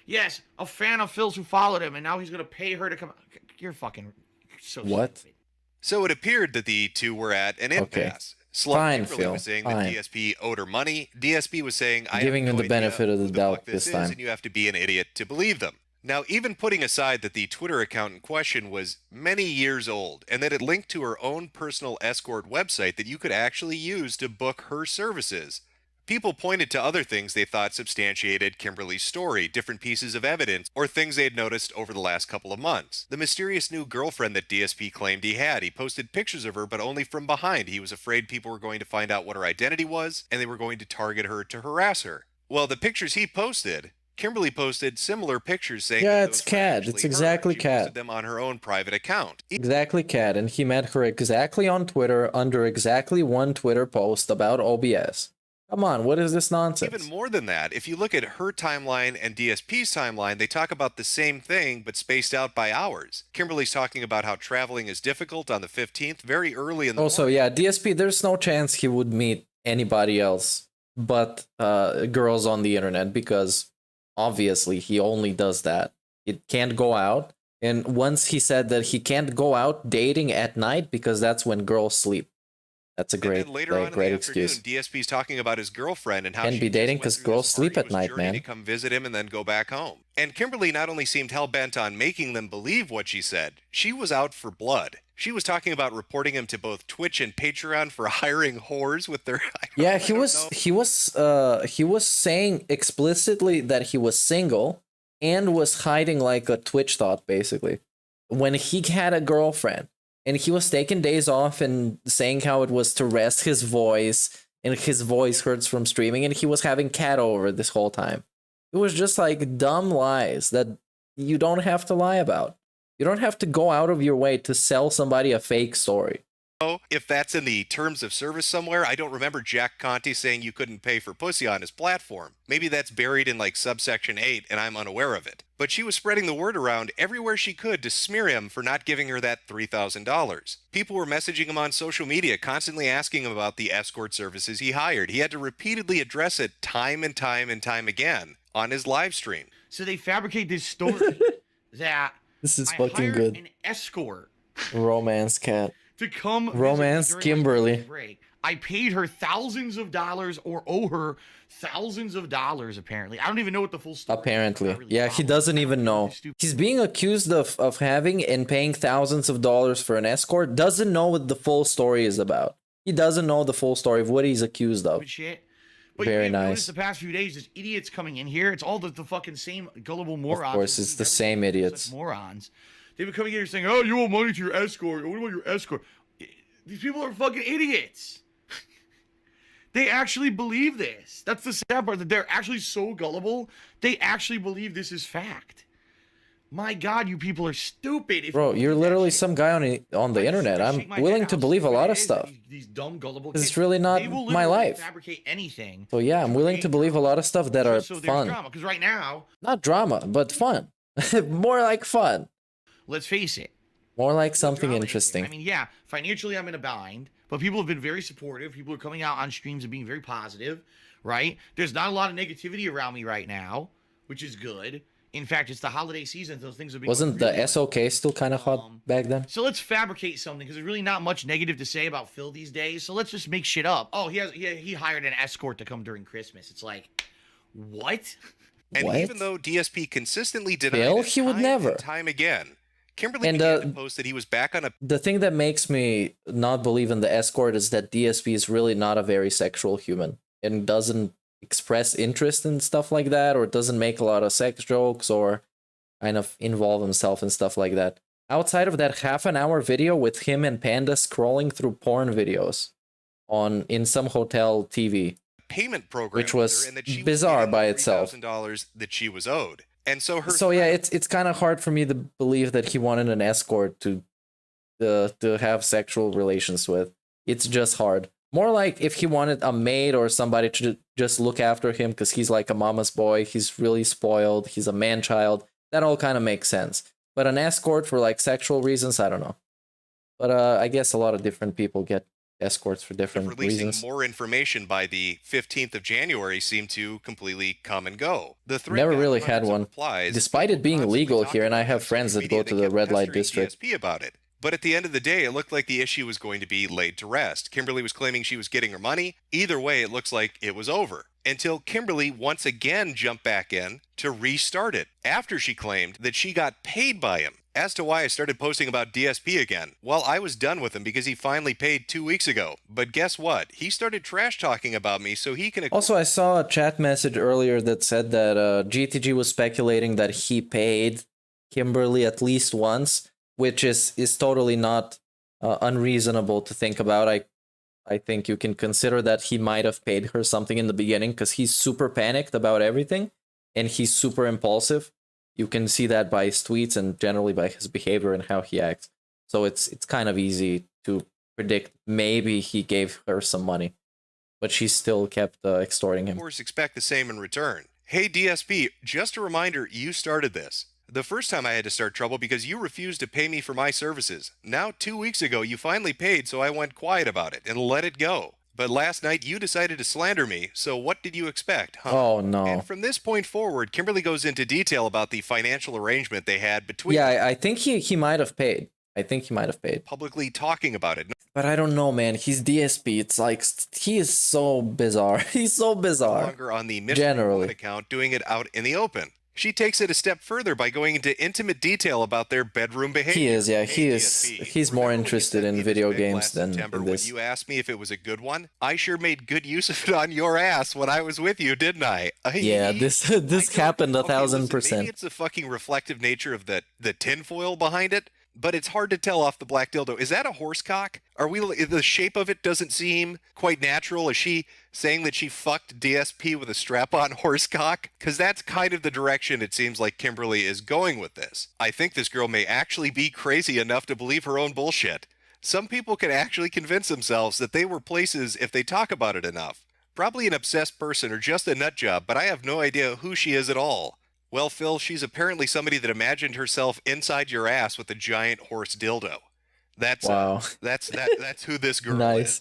yes, a fan of Phil's who followed him and now he's going to pay her to come. You're fucking so What? stupid. So it appeared that the two were at an impasse. Slut Fine, Kimberly Phil, was saying fine. that DSP owed her money. DSP was saying, I Giving have him no the benefit idea of the who doubt fuck this is, time. and you have to be an idiot to believe them. Now, even putting aside that the Twitter account in question was many years old and that it linked to her own personal escort website that you could actually use to book her services, people pointed to other things they thought substantiated Kimberly's story, different pieces of evidence, or things they had noticed over the last couple of months. The mysterious new girlfriend that DSP claimed he had. He posted pictures of her, but only from behind. He was afraid people were going to find out what her identity was, and they were going to target her to harass her. Well, the pictures he posted, Kimberly posted similar pictures saying Yeah, that it's those were Kat. actually It's her. exactly She posted Kat. them on her own private account. Exactly Kat. And he met her exactly on Twitter under exactly one Twitter post about OBS. Come on, what is this nonsense? Even more than that, if you look at her timeline and DSP's timeline, they talk about the same thing, but spaced out by hours. Kimberly's talking about how traveling is difficult on the 15th, very early in the Also, morning. yeah, DSP, there's no chance he would meet anybody else but girls on the internet, because obviously he only does that. It can't go out. And once he said that he can't go out dating at night because that's when girls sleep. That's a great, great excuse. DSP's talking about his girlfriend and how Can't she be dating because girls sleep at night, man. To come visit him and then go back home. And Kimberly not only seemed hell-bent on making them believe what she said, she was out for blood. She was talking about reporting him to both Twitch and Patreon for hiring whores with their... Yeah, he was saying explicitly that he was single and was hiding like a Twitch thought, basically. When he had a girlfriend, and he was taking days off and saying how it was to rest his voice, and his voice hurts from streaming, and he was having cat over this whole time. It was just like dumb lies that you don't have to lie about. You don't have to go out of your way to sell somebody a fake story. If that's in the terms of service somewhere, I don't remember Jack Conte saying you couldn't pay for pussy on his platform. Maybe that's buried in like subsection 8 and I'm unaware of it. But she was spreading the word around everywhere she could to smear him for not giving her that $3,000. People were messaging him on social media, constantly asking him about the escort services he hired. He had to repeatedly address it time and time and time again on his live stream. So they fabricate this story that this is I fucking hired good. An escort Romance cat. To come romance Kimberly. Break. I paid her thousands of dollars or owe her thousands of dollars, apparently. I don't even know what the full story Apparently. is. Really yeah, he doesn't even know. He's being accused of having and paying thousands of dollars for an escort, doesn't know what the full story is about. He doesn't know the full story of what he's accused of. Shit. But very nice. Noticed the past few days, there's idiots coming in here. It's all the fucking same gullible morons. Of course, it's the same idiots. Morons. They've been coming in here saying, oh, you owe money to your escort. What about your escort? These people are fucking idiots. They actually believe this. That's the sad part, that they're actually so gullible. They actually believe this is fact. My God, you people are stupid. Bro, you're literally some guy on the internet. I'm willing to believe a lot of stuff. These dumb, gullible kids. It's really not my life. Fabricate anything. So yeah, I'm willing to believe a lot of stuff that are fun. Because right now, not drama, but fun. More like fun. Let's face it. More like something interesting. I mean, yeah, financially I'm in a bind, but people have been very supportive. People are coming out on streams and being very positive, right? There's not a lot of negativity around me right now, which is good. In fact, it's the holiday season, so things are being... Wasn't the SOK still kind of hot back then? So let's fabricate something, because there's really not much negative to say about Phil these days, so let's just make shit up. Oh, he hired an escort to come during Christmas. It's like, what? And even though DSP consistently denied Phil, it he would never. Time again, Kimberly began to post that he was back on a... The thing that makes me not believe in the escort is that DSP is really not a very sexual human and doesn't express interest in stuff like that, or doesn't make a lot of sex jokes or kind of involve himself in stuff like that. Outside of that half-an-hour video with him and Panda scrolling through porn videos in some hotel TV, payment program, which was bizarre by itself. $3,000 that she was owed. And so yeah, it's kind of hard for me to believe that he wanted an escort to have sexual relations with. It's just hard. More like if he wanted a maid or somebody to just look after him because he's like a mama's boy, he's really spoiled, he's a man-child, that all kind of makes sense. But an escort for like sexual reasons, I don't know. But I guess a lot of different people get escorts for different reasons. More information by the 15th of January seemed to completely come and go. The never really had one, despite it being illegal here, and I have friends that go to the red light district. DSP about it. But at the end of the day, it looked like the issue was going to be laid to rest. Kimberly was claiming she was getting her money. Either way, it looks like it was over. Until Kimberly once again jumped back in to restart it, after she claimed that she got paid by him. As to why I started posting about DSP again, well, I was done with him because he finally paid 2 weeks ago. But guess what? He started trash talking about me so he can... Also, I saw a chat message earlier that said that GTG was speculating that he paid Kimberly at least once, which is totally not unreasonable to think about. I think you can consider that he might have paid her something in the beginning because he's super panicked about everything and he's super impulsive. You can see that by his tweets and generally by his behavior and how he acts. So it's kind of easy to predict maybe he gave her some money, but she still kept extorting him. Of course, expect the same in return. Hey, DSP, just a reminder, you started this. The first time I had to start trouble because you refused to pay me for my services. Now, 2 weeks ago, you finally paid, so I went quiet about it and let it go. But last night you decided to slander me, so what did you expect, huh? Oh, no. And from this point forward, Kimberly goes into detail about the financial arrangement they had between Yeah, I think he might have paid. I think he might have paid. publicly talking about it. But I don't know, man. He's DSP. It's like, he is so bizarre. He's so No bizarre. longer on the Mystery Generally. Woman account, doing it out in the open. She takes it a step further by going into intimate detail about their bedroom behavior. He is, yeah. Hey, He's more interested in video games than September in when this. you asked me if it was a good one. I sure made good use of it on your ass when I was with you, didn't I? Yeah, this happened 1000%. Maybe it's the fucking reflective nature of the tinfoil behind it, but it's hard to tell off the black dildo. Is that a horse cock? The shape of it doesn't seem quite natural. Is she saying that she fucked DSP with a strap-on horse cock? Because that's kind of the direction it seems like Kimberly is going with this. I think this girl may actually be crazy enough to believe her own bullshit. Some people can actually convince themselves that they were places if they talk about it enough. Probably an obsessed person or just a nut job, but I have no idea who she is at all. Well, Phil, she's apparently somebody that imagined herself inside your ass with a giant horse dildo. That's Wow. That's who this girl Nice. is.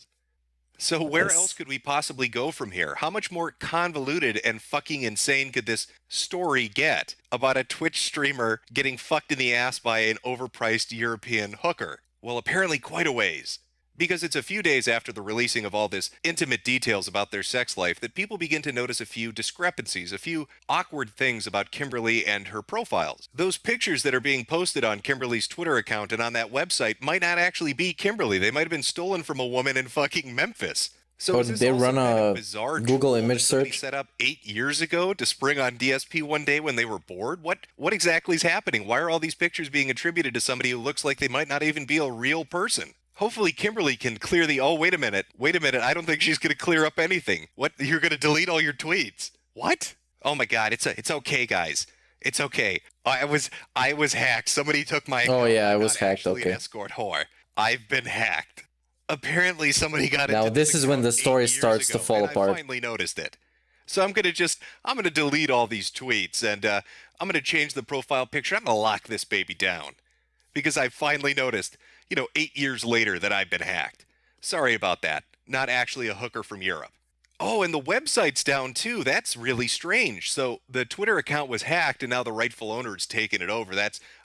So where Nice. else could we possibly go from here? How much more convoluted and fucking insane could this story get about a Twitch streamer getting fucked in the ass by an overpriced European hooker? Well, apparently quite a ways. Because it's a few days after the releasing of all this intimate details about their sex life that people begin to notice a few discrepancies, a few awkward things about Kimberly and her profiles. Those pictures that are being posted on Kimberly's Twitter account and on that website might not actually be Kimberly. They might have been stolen from a woman in fucking Memphis. So is this they also run kind of a bizarre Google tool image that somebody search? set up 8 years ago to spring on DSP one day when they were bored? What exactly is happening? Why are all these pictures being attributed to somebody who looks like they might not even be a real person? Hopefully Kimberly can clear the, oh, wait a minute, I don't think she's going to clear up anything. What, you're going to delete all your tweets? What? Oh my God, it's okay, guys. It's okay. I was hacked. Somebody took my account. Oh, yeah, I I'm was not hacked, actually an okay. escort whore. I've been hacked. Apparently somebody got Now, into this is when the account 8 story years starts to ago, fall and apart. I finally noticed it. So I'm going to delete all these tweets, and I'm going to change the profile picture. I'm going to lock this baby down. Because I finally noticed, 8 years later that I've been hacked. Sorry about that. Not actually a hooker from Europe. Oh, and the website's down too. That's really strange. So the Twitter account was hacked and now the rightful owner's taken it over.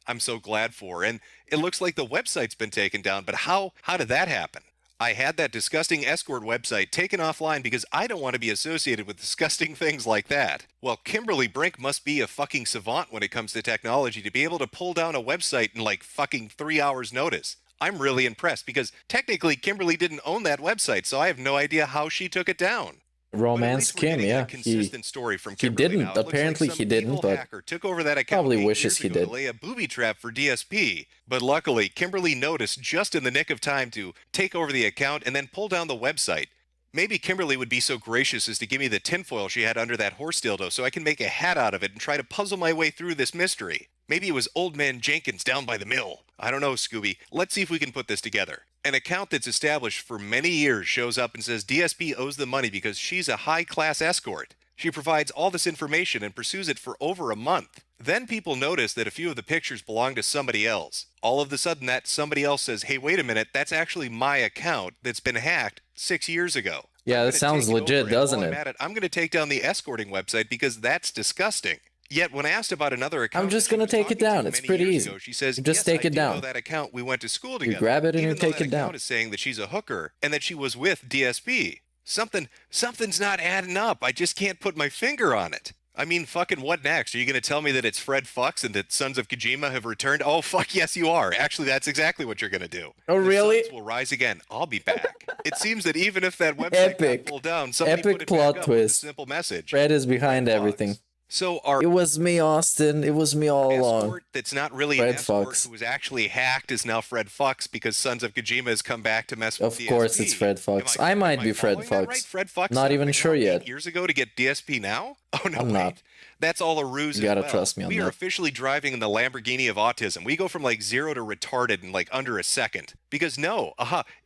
I'm so glad for. And it looks like the website's been taken down, but how did that happen? I had that disgusting escort website taken offline because I don't want to be associated with disgusting things like that. Well, Kimberly Brink must be a fucking savant when it comes to technology to be able to pull down a website in like fucking 3 hours notice. I'm really impressed because technically Kimberly didn't own that website, so I have no idea how she took it down. Romance Kim, yeah. Consistent story from He Kimberly didn't. now. It looks Apparently like he some didn't, evil but hacker took over that account probably 8 wishes years he ago did. to lay a booby trap for DSP. But luckily, Kimberly noticed just in the nick of time to take over the account and then pull down the website. Maybe Kimberly would be so gracious as to give me the tinfoil she had under that horse dildo so I can make a hat out of it and try to puzzle my way through this mystery. Maybe it was Old Man Jenkins down by the mill. I don't know, Scooby. Let's see if we can put this together. An account that's established for many years shows up and says DSP owes the money because she's a high-class escort. She provides all this information and pursues it for over a month. Then people notice that a few of the pictures belong to somebody else. All of a sudden, that somebody else says, hey, wait a minute, that's actually my account that's been hacked 6 years ago. Yeah, that sounds legit, doesn't it? I'm going to take down the escorting website because that's disgusting. Yet when asked about another account, I'm just going to take it down. It's pretty easy. She says, You just yes, take I it do down. know that account. We went to school together. You grab it and you Even though take that it down. account is saying that she's a hooker and that she was with DSP. Something's not adding up. I just can't put my finger on it. I mean, fucking what next? Are you going to tell me that it's Fred Fucks and that Sons of Kojima have returned? Oh, fuck yes, you are. Actually, that's exactly what you're going to do. Oh, really? The suns will rise again. I'll be back. It seems that even if that website got pulled down, somebody put Epic it plot back up with a twist. simple message. Fred is behind everything. So our It was me, Austin. It was me all along. escort that's not really Fred an escort Fox. who was actually hacked is now Fred Fox because Sons of Kojima has come back to mess with Of DSP. course, it's Fred Fox. I might be Fred Following that Fox. right? Fred Fox Not set up even an sure account yet. 8 years ago to get DSP now? Oh no, I'm wait. not. That's all a ruse You gotta as well. trust me on We are that. officially driving in the Lamborghini of autism. We go from like 0 to retarded in like under a second. Because no,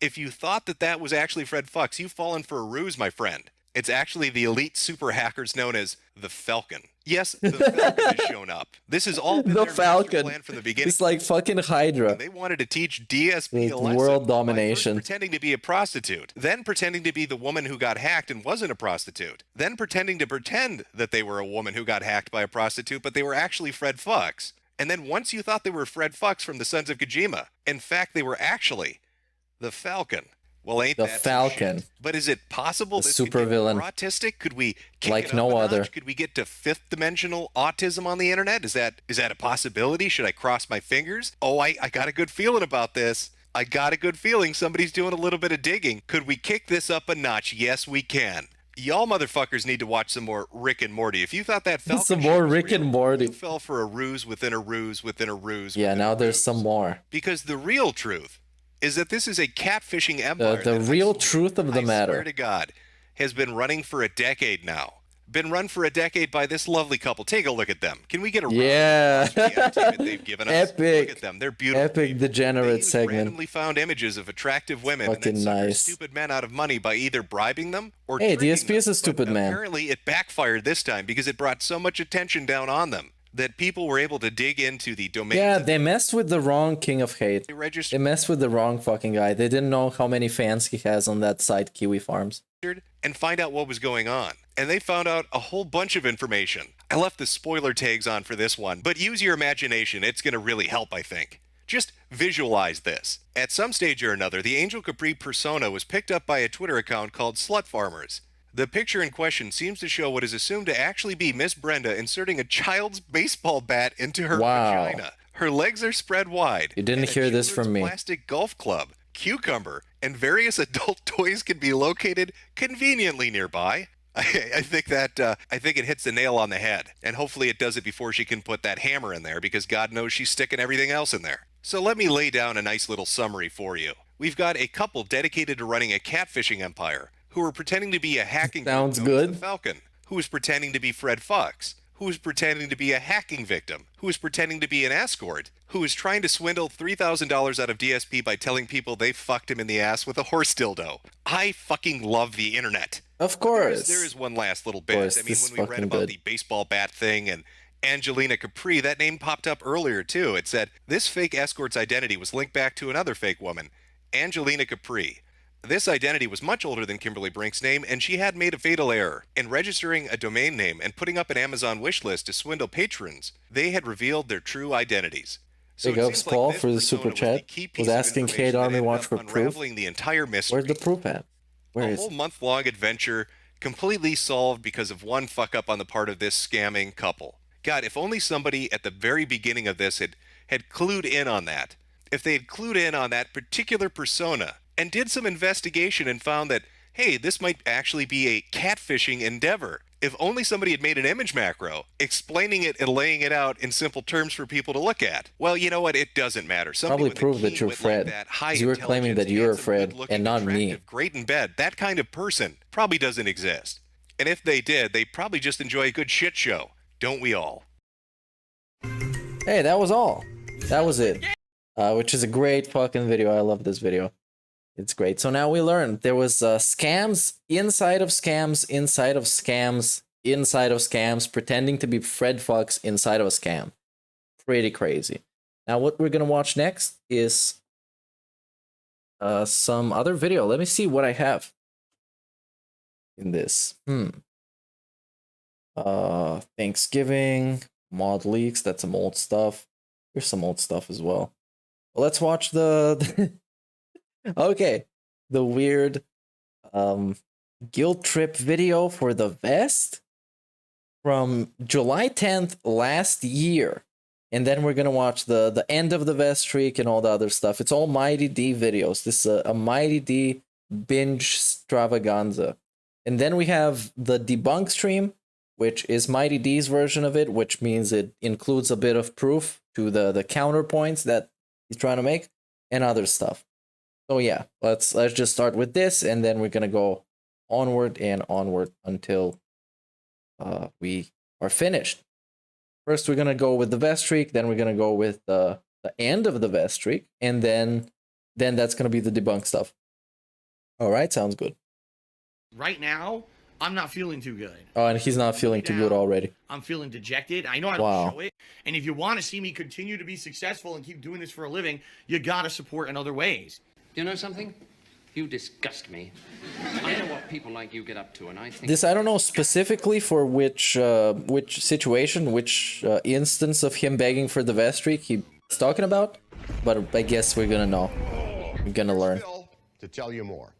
if you thought that was actually Fred Fox, you've fallen for a ruse, my friend. It's actually the elite super hackers known as the Falcon. Yes, the Falcon has shown up. This is all been The their Falcon. master plan from the beginning. It's like fucking Hydra. They wanted to teach DSP a lesson World by domination. first pretending to be a prostitute, then pretending to be the woman who got hacked and wasn't a prostitute, then pretending to pretend that they were a woman who got hacked by a prostitute, but they were actually Fred Fucks. And then once you thought they were Fred Fucks from the Sons of Kojima, in fact, they were actually the Falcon. Well, ain't The that Falcon. shit? But is it possible The this could get supervillain. more autistic? Could we kick Like it up no a notch? other. Could we get to fifth dimensional autism on the internet? Is that a possibility? Should I cross my fingers? Oh, I got a good feeling about this. I got a good feeling somebody's doing a little bit of digging. Could we kick this up a notch? Yes, we can. Y'all motherfuckers need to watch some more Rick and Morty. If you thought that Falcon Some shit more was Rick real, and Morty. you fell for a ruse within a ruse within a ruse. Yeah, within now a there's ruse. some more. Because the real truth is that this is a catfishing empire. The that real truth of the I matter. swear to God, has been running for a decade now. Been run for a decade by this lovely couple. Take a look at them. Can we get a round of Yeah. applause for the entertainment they've given us? Epic. Look at them. They're beautiful. Epic people. degenerate They use segment. randomly found images of attractive women and Fucking then sucker nice. stupid men out of money by either bribing them or Hey, tricking DSP is them. a stupid But man. apparently it backfired this time because it brought so much attention down on them that people were able to dig into the domain. Yeah, they messed with the wrong King of Hate. They registered They messed with the wrong fucking guy. They didn't know how many fans he has on that site, Kiwi Farms. and find out what was going on. And they found out a whole bunch of information. I left the spoiler tags on for this one, but use your imagination. It's going to really help, I think. Just visualize this. At some stage or another, the Angel Capri persona was picked up by a Twitter account called Slut Farmers. The picture in question seems to show what is assumed to actually be Miss Brenda inserting a child's baseball bat into her Wow. vagina. Her legs are spread wide. You didn't and a hear this children's from me. Plastic golf club, cucumber, and various adult toys can be located conveniently nearby. I think it hits the nail on the head, and hopefully it does it before she can put that hammer in there, because God knows she's sticking everything else in there. So let me lay down a nice little summary for you. We've got a couple dedicated to running a catfishing empire, who are pretending to be a hacking Sounds victim of good. the Falcon, who is pretending to be Fred Fox, who is pretending to be a hacking victim, who is pretending to be an escort, who is trying to swindle $3,000 out of DSP by telling people they fucked him in the ass with a horse dildo. I fucking love the internet. Of course. There is one last little bit. course, I mean, this is when we read fucking about good. the baseball bat thing and Angelina Capri, that name popped up earlier too. It said, this fake escort's identity was linked back to another fake woman, Angelina Capri. This identity was much older than Kimberly Brink's name, and she had made a fatal error. In registering a domain name and putting up an Amazon wish list to swindle patrons, they had revealed their true identities. So Big it ups, seems like Paul, this for the persona super was chat. key Was piece of asking information Kate that Army ended Watch up for proof. unraveling the entire mystery. Where's the proof at? Where A is whole it? month-long adventure completely solved because of one fuck-up on the part of this scamming couple. God, if only somebody at the very beginning of this had clued in on that. If they had clued in on that particular persona and did some investigation and found that, hey, this might actually be a catfishing endeavor. If only somebody had made an image macro, explaining it and laying it out in simple terms for people to look at. Well, you know what? It doesn't matter. Somebody Probably with a prove that keen you're wit Fred. Like that, high 'Cause you were claiming intelligence, that you're handsome, Fred good-looking, and not me. attractive, great in bed, that kind of person probably doesn't exist. And if they did, they probably just enjoy a good shit show. Don't we all? Hey, that was all. That was it. Which is a great fucking video. I love this video. It's great. So now we learned there was scams inside of scams, inside of scams, inside of scams, pretending to be Fred Fox inside of a scam. Pretty crazy. Now what we're gonna watch next is some other video. Let me see what I have in this. Thanksgiving, mod leaks, that's some old stuff. Here's some old stuff as well. Let's watch the okay, the weird guilt trip video for the vest from July 10th last year. And then we're gonna watch the end of the vest streak and all the other stuff. It's all Mighty D videos. This is a Mighty D binge extravaganza. And then we have the Debunk stream, which is Mighty D's version of it, which means it includes a bit of proof to the counterpoints that he's trying to make and other stuff. So yeah, let's just start with this, and then we're gonna go onward and onward until we are finished. First, we're gonna go with the vest streak, then we're gonna go with the end of the vest streak, and then that's gonna be the debunk stuff. All right, sounds good. Right now, I'm not feeling too good. Oh, and he's not feeling too good already. I'm feeling dejected. I know I don't show it. And if you want to see me continue to be successful and keep doing this for a living, you gotta support in other ways. You know something? You disgust me. I know what people like you get up to, and I think... This, I don't know specifically for which situation, which instance of him begging for the vestry he's talking about, but I guess we're gonna know. We're gonna learn. To tell you more.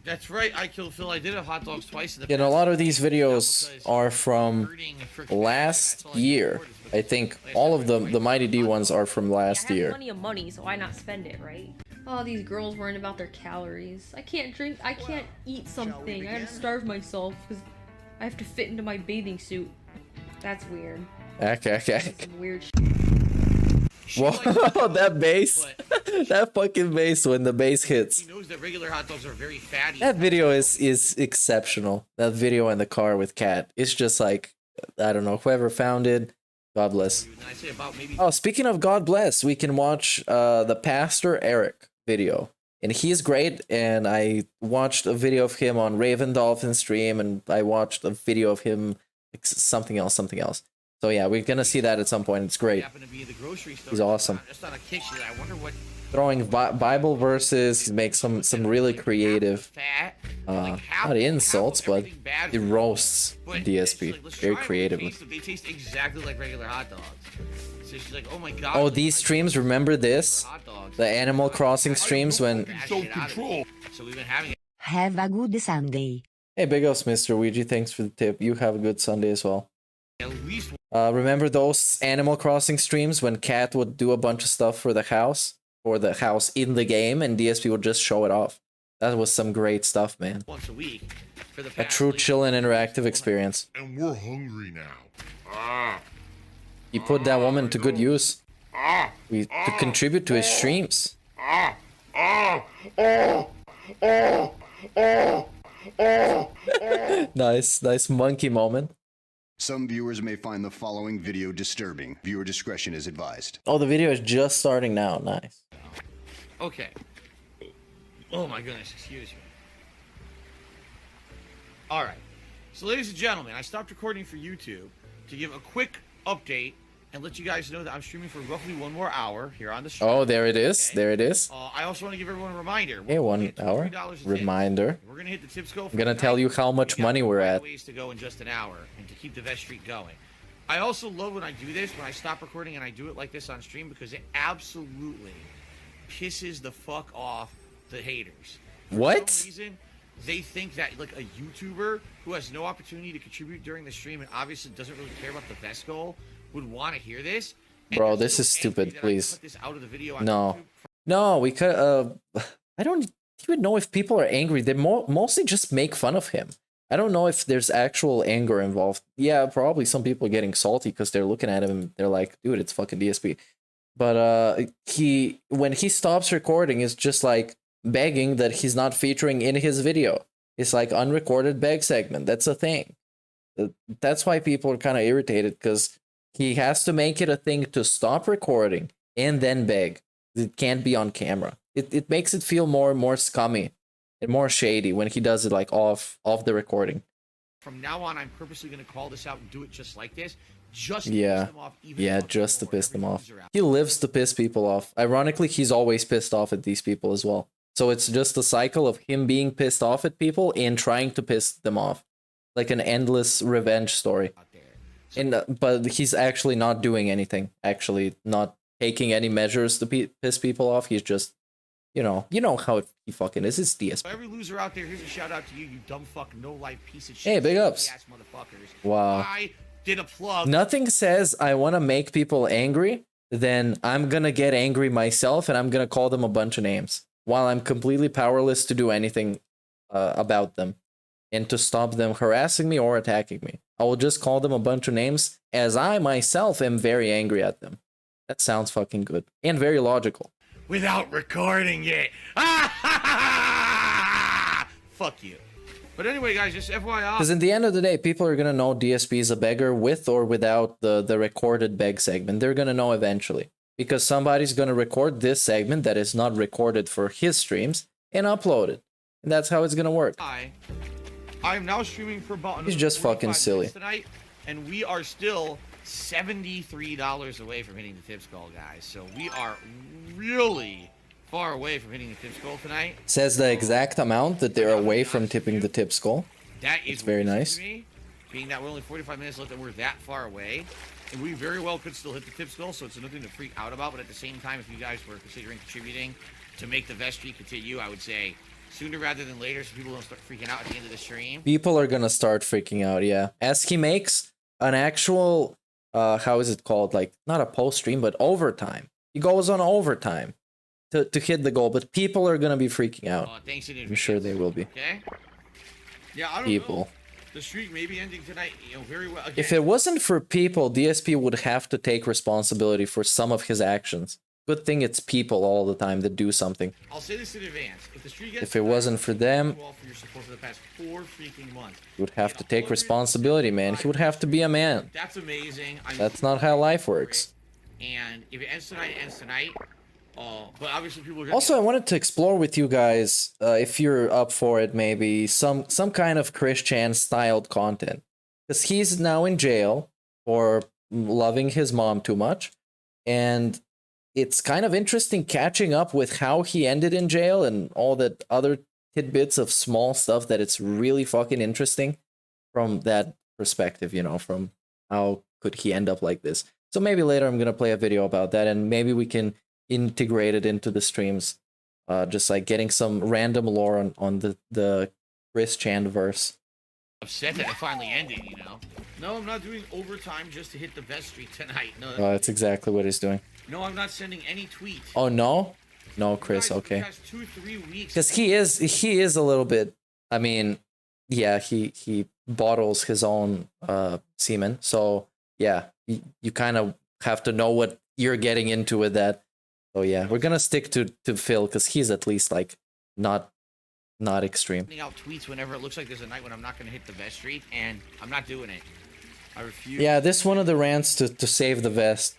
That's right, I killed Phil. I did have hot dogs twice in the You know, a lot of these videos are from last year. I think all of the Mighty D ones are from last year. I have plenty of money, so why not spend it, right? Oh, these girls worrying about their calories. I can't drink, I can't eat something. I gotta starve myself because I have to fit into my bathing suit. That's weird. Okay. Some weird Whoa, that bass. That fucking bass when the bass hits. He knows that regular hot dogs are very fatty. That video is exceptional. That video in the car with Cat. It's just like, I don't know, whoever found it, God bless. Oh, speaking of God bless, we can watch the Pastor Eric video. And he's great, and I watched a video of him on Raven Dolphin stream, and I watched a video of him, like, something else. So yeah, we're gonna see that at some point. It's great. He's awesome. Throwing Bible verses, he makes some really creative, not insults, but he roasts DSP very creatively. They taste exactly like regular hot dogs. So she's like, oh my god. Oh, these streams, remember this? The Animal Crossing streams when... So we've been having it. Have a good Sunday. Hey, big ups, Mr. Ouija. Thanks for the tip. You have a good Sunday as well. Remember those Animal Crossing streams when Cat would do a bunch of stuff for the house? Or the house in the game, and DSP would just show it off. That was some great stuff, man. Once a week for the A true chill and interactive experience. And we're hungry now. He put that woman to good use. To contribute to his streams. Nice monkey moment. Some viewers may find the following video disturbing. Viewer discretion is advised. Oh, the video is just starting now. Nice. Okay. Oh my goodness, excuse me. Alright. So ladies and gentlemen, I stopped recording for YouTube to give a quick update and let you guys know that I'm streaming for roughly 1 more hour here on the stream. Oh, there it is. Okay? There it is. I also want to give everyone a reminder. Hey, 1 hour. Reminder. We're going to hit the tips goal. I'm going to tell you how much money we're at. Ways to go in just an hour and to keep the vest streak going. I also love when I do this, when I stop recording and I do it like this on stream, because it absolutely pisses the fuck off the haters. What? For some reason, they think that like a YouTuber who has no opportunity to contribute during the stream and obviously doesn't really care about the vest goal would want to hear this. Bro, this is stupid, please. No, we could, I don't even know if people are angry. They mostly just make fun of him. I don't know if there's actual anger involved. Yeah, probably some people are getting salty because they're looking at him and they're like, dude, it's fucking DSP. But when he stops recording, it's just like begging that he's not featuring in his video. It's like unrecorded beg segment. That's a thing. That's why people are kind of irritated, because he has to make it a thing to stop recording and then beg. It can't be on camera. It makes it feel more scummy and more shady when he does it like off the recording. From now on, I'm purposely going to call this out and do it just like this. Just to yeah, piss them off, even yeah, just to piss them off. He lives to piss people off. Ironically, he's always pissed off at these people as well. So it's just a cycle of him being pissed off at people and trying to piss them off. Like an endless revenge story. And but he's actually not doing anything. Actually not taking any measures to piss people off. He's just, you know how he fucking is. It's DSP. For every loser out there, here's a shout out to you, you dumb fuck, no life piece of shit. Hey, big ups. Wow. I did a plug. Nothing says I want to make people angry, then I'm gonna get angry myself and I'm gonna call them a bunch of names while I'm completely powerless to do anything about them and to stop them harassing me or attacking me. I will just call them a bunch of names as I myself am very angry at them. That sounds fucking good and very logical. Without recording it. Fuck you. But anyway, guys, just FYI. Because in the end of the day, people are going to know DSP is a beggar with or without the recorded beg segment. They're going to know eventually. Because somebody's going to record this segment that is not recorded for his streams and upload it. And that's how it's going to work. I'm now streaming for about He's just fucking 45 silly. minutes tonight, and we are still $73 away from hitting the tips goal, guys. So we are really far away from hitting the tips goal tonight. Says the exact amount that they're away from tipping the tips goal. That is It's very nice. to me, being that we're only 45 minutes left and we're that far away. And we very well could still hit the tips goal, so it's nothing to freak out about. But at the same time, if you guys were considering contributing to make the vest streak continue, I would say sooner rather than later, so people don't start freaking out at the end of the stream. People are gonna start freaking out, yeah. As he makes an actual, how is it called? Like, not a post stream, but overtime. He goes on overtime to hit the goal, but people are gonna be freaking out. Thanks in I'm advance. sure they will be. Okay. Yeah, I don't People. know. The streak may be ending tonight, very well. Again, If it wasn't for people, DSP would have to take responsibility for some of his actions. Good thing it's people all the time that do something. I'll say this in advance. If the streak ends If it wasn't for them, thank you all for your support for the past 4 freaking months. he would have to take responsibility, man. He would have to be a man. That's amazing. That's not how life works. And if it ends tonight, it ends tonight. But obviously people are gonna Also, I wanted to explore with you guys, if you're up for it, maybe some kind of Christian-styled content. Because he's now in jail for loving his mom too much. And it's kind of interesting catching up with how he ended in jail and all that other tidbits of small stuff that it's really fucking interesting from that perspective, you know, from how could he end up like this. So maybe later I'm going to play a video about that, and maybe we can integrate it into the streams. Just like getting some random lore on the Chris Chan verse. upset that it finally ended, you know? No, I'm not doing overtime just to hit the vest streak tonight. No, That's exactly what he's doing. no, I'm not sending any tweets. Oh, no? No, Chris, okay. Past 2-3 weeks. Because he is a little bit, I mean, yeah, he bottles his own semen. So, yeah, you kind of have to know what you're getting into with that. So, yeah, we're going to stick to Phil because he's at least, like, not extreme. Sending out tweets whenever it looks like there's a night when I'm not going to hit the vest streak, and I'm not doing it. I refuse. Yeah, this one of the rants to save the vest.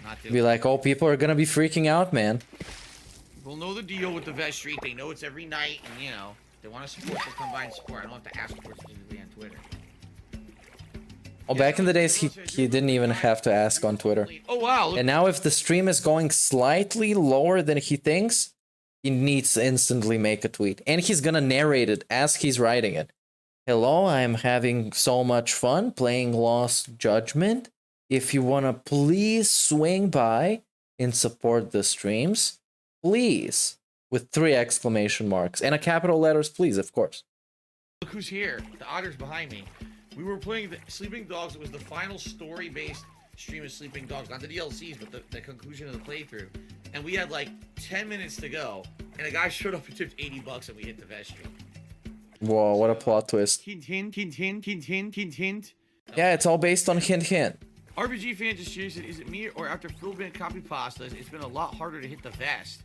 Not doing Be it. like, oh, people are going to be freaking out, man. People know the deal with the vest streak. They know it's every night, and, you know, they want to support the combined support. I don't have to ask for it specifically on Twitter. Oh, back in the days, he didn't even have to ask on Twitter. Oh, wow. Look. And now if the stream is going slightly lower than he thinks, he needs to instantly make a tweet. And he's gonna narrate it as he's writing it. Hello, I'm having so much fun playing Lost Judgment. If you wanna please swing by and support the streams, please. With 3 exclamation marks. And a capital letters, please, of course. Look who's here. The otter's behind me. We were playing the Sleeping Dogs. It was the final story-based stream of Sleeping Dogs. Not the DLCs, but the conclusion of the playthrough. And we had like 10 minutes to go. And a guy showed up and tipped $80 and we hit the vest stream. Whoa, what a plot twist. Hint, hint, hint, hint, hint, hint, hint, hint. Yeah, it's all based on hint hint. RBG fan just curious, is it me or after Phil banned copy pastas, it's been a lot harder to hit the vest?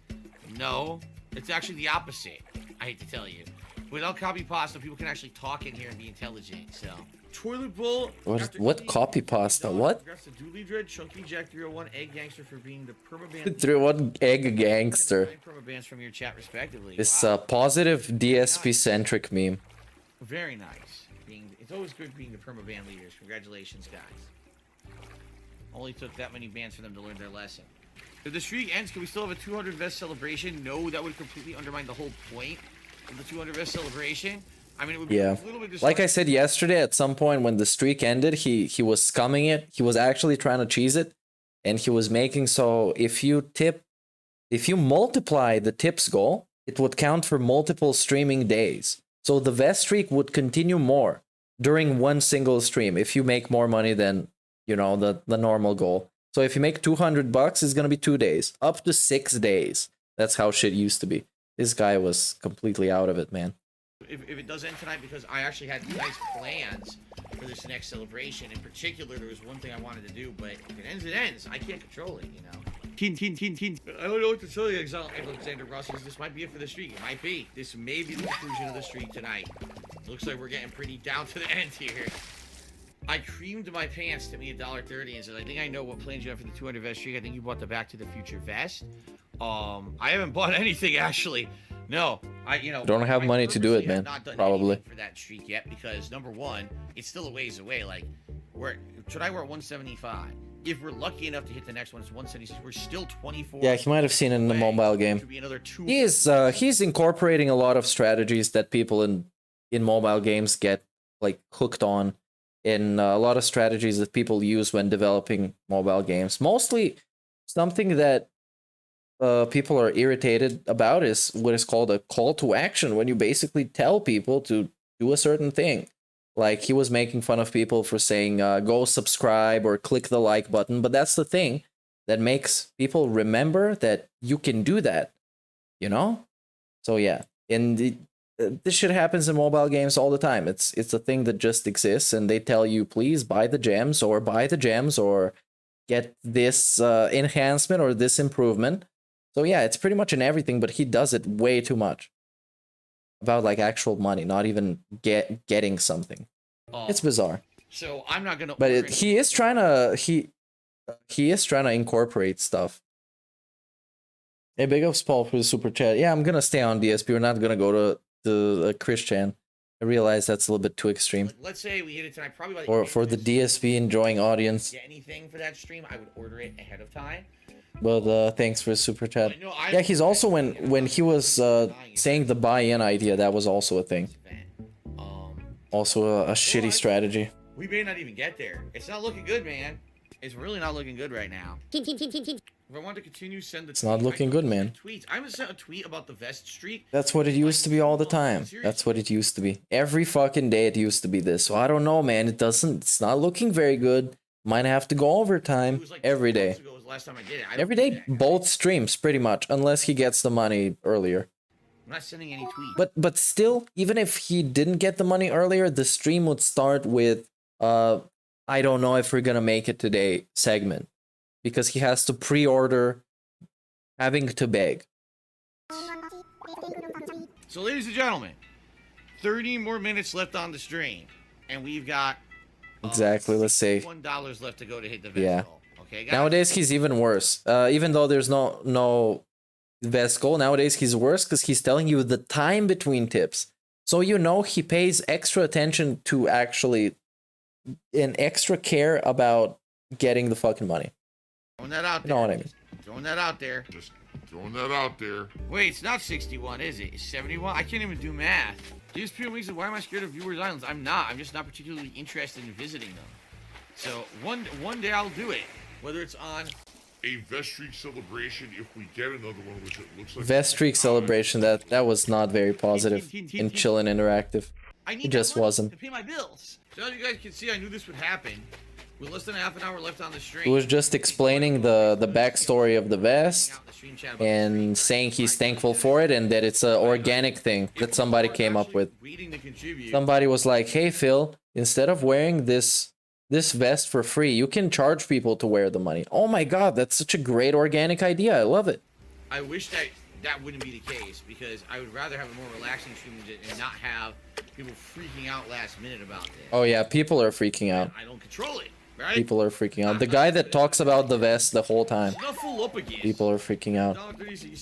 No, it's actually the opposite. I hate to tell you. Without copy pasta, people can actually talk in here and be intelligent, so. Toilet bowl. What copy pasta? What? Congrats to Dooley Dread, Chunky Jack 301, Egg Gangster for being the permaban. 3-1 egg gangster. Permabans from your chat, respectively. This Wow. positive DSP-centric meme. Very nice. It's always good being the permaban leaders. Congratulations, guys. Only took that many bans for them to learn their lesson. If the streak ends, can we still have a 200 vest celebration? No, that would completely undermine the whole point of the 200 vest celebration. I mean, it would be a little bit Like I said yesterday, at some point when the streak ended, he was scumming it. He was actually trying to cheese it. And he was making so if you multiply the tips goal, it would count for multiple streaming days. So the vest streak would continue more during one single stream if you make more money than, you know, the normal goal. So if you make $200, it's going to be 2 days, up to 6 days. That's how shit used to be. This guy was completely out of it, man. If it does end tonight, because I actually had nice plans for this next celebration. In particular, there was one thing I wanted to do, but if it ends, it ends. I can't control it, you know. I don't know what to tell you, Alexander Ross. This might be it for the streak. It might be. This may be the conclusion of the streak tonight. It looks like we're getting pretty down to the end here. I creamed my pants to me $1.30 and said, I think I know what plans you have for the 200 vest streak. I think you bought the Back to the Future vest. I haven't bought anything, actually. No, Don't have money to do it, purposely have man. not done Probably. anything for that streak yet because number one, it's still a ways away. Like, today we're at 175. If we're lucky enough to hit the next one, it's 176. We're still 24. Yeah, he might have seen it in the mobile game. Could be another 2. He's incorporating a lot of strategies that people in mobile games get like hooked on, in a lot of strategies that people use when developing mobile games. Mostly something that people are irritated about is what is called a call to action, when you basically tell people to do a certain thing. Like, he was making fun of people for saying, go subscribe or click the like button. But that's the thing that makes people remember that you can do that, you know? So, yeah. And this shit happens in mobile games all the time. It's a thing that just exists. And they tell you, please buy the gems or get this enhancement or this improvement. So, yeah, it's pretty much in everything. But he does it way too much. About like actual money, not even getting something. It's bizarre. So I'm not gonna. But he is trying to incorporate stuff. Hey, big ups Paul for the super chat. Yeah, I'm gonna stay on DSP. We're not gonna go to Christian. I realize that's a little bit too extreme. Let's say we hit it tonight, probably by the Or for the DSP enjoying audience. Get anything for that stream, I would order it ahead of time. But thanks for the super chat. Yeah, he's also when he was saying the buy-in idea, that was also a thing. Also a shitty strategy. We may not even get there. It's not looking good, man. It's really not looking good right now. If I want to continue, send the. It's not looking good, man. Tweets. I'm gonna send a tweet about the vest streak. That's what it used to be all the time. That's what it used to be. Every fucking day it used to be this. So I don't know, man. It's not looking very good. Might have to go overtime every day. Last time I did it. Every day, both streams, pretty much, unless he gets the money earlier. I'm not sending any tweets. But still, even if he didn't get the money earlier, the stream would start with, I don't know if we're gonna make it today segment. Because he has to pre-order, having to beg. So, ladies and gentlemen, 30 more minutes left on the stream. And we've got... Exactly, let's say. $1 left to go to hit the vest Yeah. goal. Okay, guys? Nowadays he's even worse. Even though there's no vest goal, nowadays he's worse because he's telling you the time between tips. So you know he pays extra attention to actually an extra care about getting the fucking money. Throwing that out there. You know what I mean? Throwing that out there. Just throwing that out there. Wait, it's not 61, is it? It's 71? I can't even do math. DSP Weeks, why am I scared of Viewers Islands? I'm not. I'm just not particularly interested in visiting them. So one day I'll do it. Whether it's on a Vest Streak celebration, if we get another one, which it looks like Vest Streak celebration, that was not very positive in Chill and Interactive. It just wasn't. to pay my bills. So as you guys can see, I knew this would happen. With less than half an hour left on the stream. He was just explaining the backstory of the vest and saying he's thankful for it and that it's an organic thing that somebody came up with. Somebody was like, hey Phil, instead of wearing this vest for free, you can charge people to wear the money. Oh my god, that's such a great organic idea. I love it. I wish that wouldn't be the case because I would rather have a more relaxing stream and not have people freaking out last minute about this. Oh yeah, people are freaking out. I don't control it. Right? People are freaking out. The guy that talks about the vest the whole time. People are freaking out.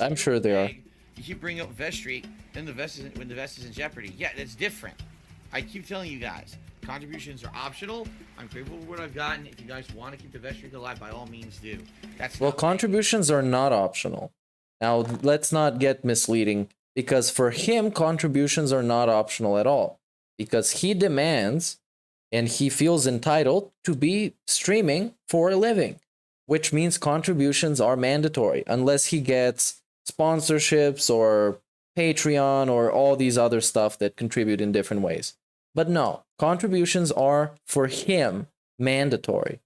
I'm sure they are. You keep bringing up Vest Streak, then when the vest is in jeopardy. Yeah, that's different. I keep telling you guys, contributions are optional. I'm grateful for what I've gotten. If you guys want to keep the Vest Streak alive, by all means do. Well, contributions are not optional. Now, let's not get misleading, because for him, contributions are not optional at all. Because he demands and he feels entitled to be streaming for a living, which means contributions are mandatory unless he gets sponsorships or Patreon or all these other stuff that contribute in different ways. But no, contributions are for him mandatory.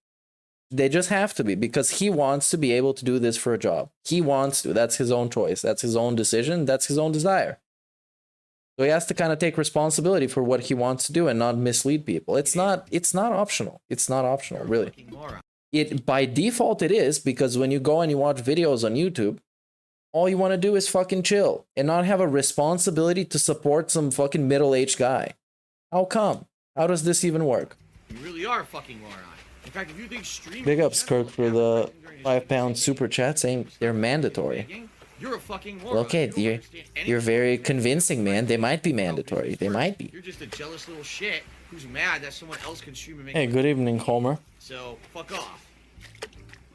They just have to be because he wants to be able to do this for a job. He wants to. That's his own choice. That's his own decision. That's his own desire. So he has to kind of take responsibility for what he wants to do and not mislead people. It's not optional. It's not optional, really. It by default it is, because when you go and you watch videos on YouTube, all you want to do is fucking chill and not have a responsibility to support some fucking middle-aged guy. How come? How does this even work? You really are a fucking moron. In fact, if you think streaming... Big ups, Kirk, for the £5 super chat saying they're mandatory. You're a fucking moron. Okay, you're very convincing, man. They might be mandatory. They might be. You're just a jealous little shit who's mad that someone else can stream and make. Hey, good evening, Homer. So fuck off.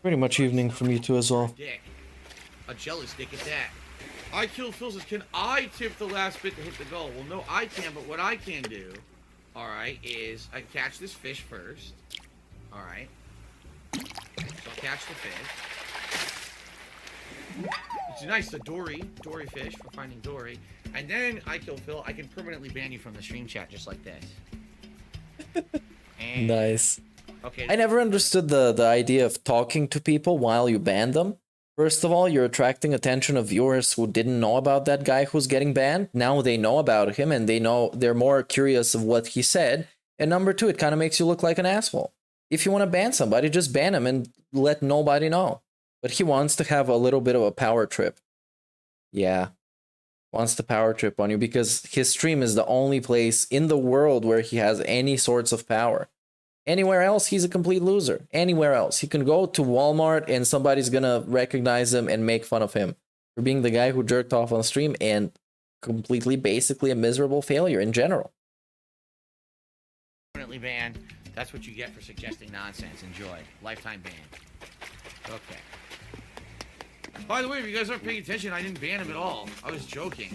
Pretty much evening from you too as well. Dick. A jealous dick at that. I kill Phil says, can I tip the last bit to hit the goal? Well, no, I can, but what I can do, all right, is I catch this fish first. All right. So I'll catch the fish. It's nice, the dory fish for finding dory. And then I kill Phil. I can permanently ban you from the stream chat just like this. And, nice. Okay. I never understood the idea of talking to people while you ban them. First of all, you're attracting attention of viewers who didn't know about that guy who's getting banned. Now they know about him and they're more curious of what he said. And number two, it kind of makes you look like an asshole. If you want to ban somebody, just ban him and let nobody know. But he wants to have a little bit of a power trip. Yeah. Wants to power trip on you because his stream is the only place in the world where he has any sorts of power. Anywhere else, he's a complete loser. Anywhere else. He can go to Walmart and somebody's gonna recognize him and make fun of him for being the guy who jerked off on stream and completely, basically a miserable failure in general. Permanently banned. That's what you get for suggesting nonsense. Enjoy. Lifetime ban. Okay. By the way, if you guys aren't paying attention, I didn't ban him at all. I was joking.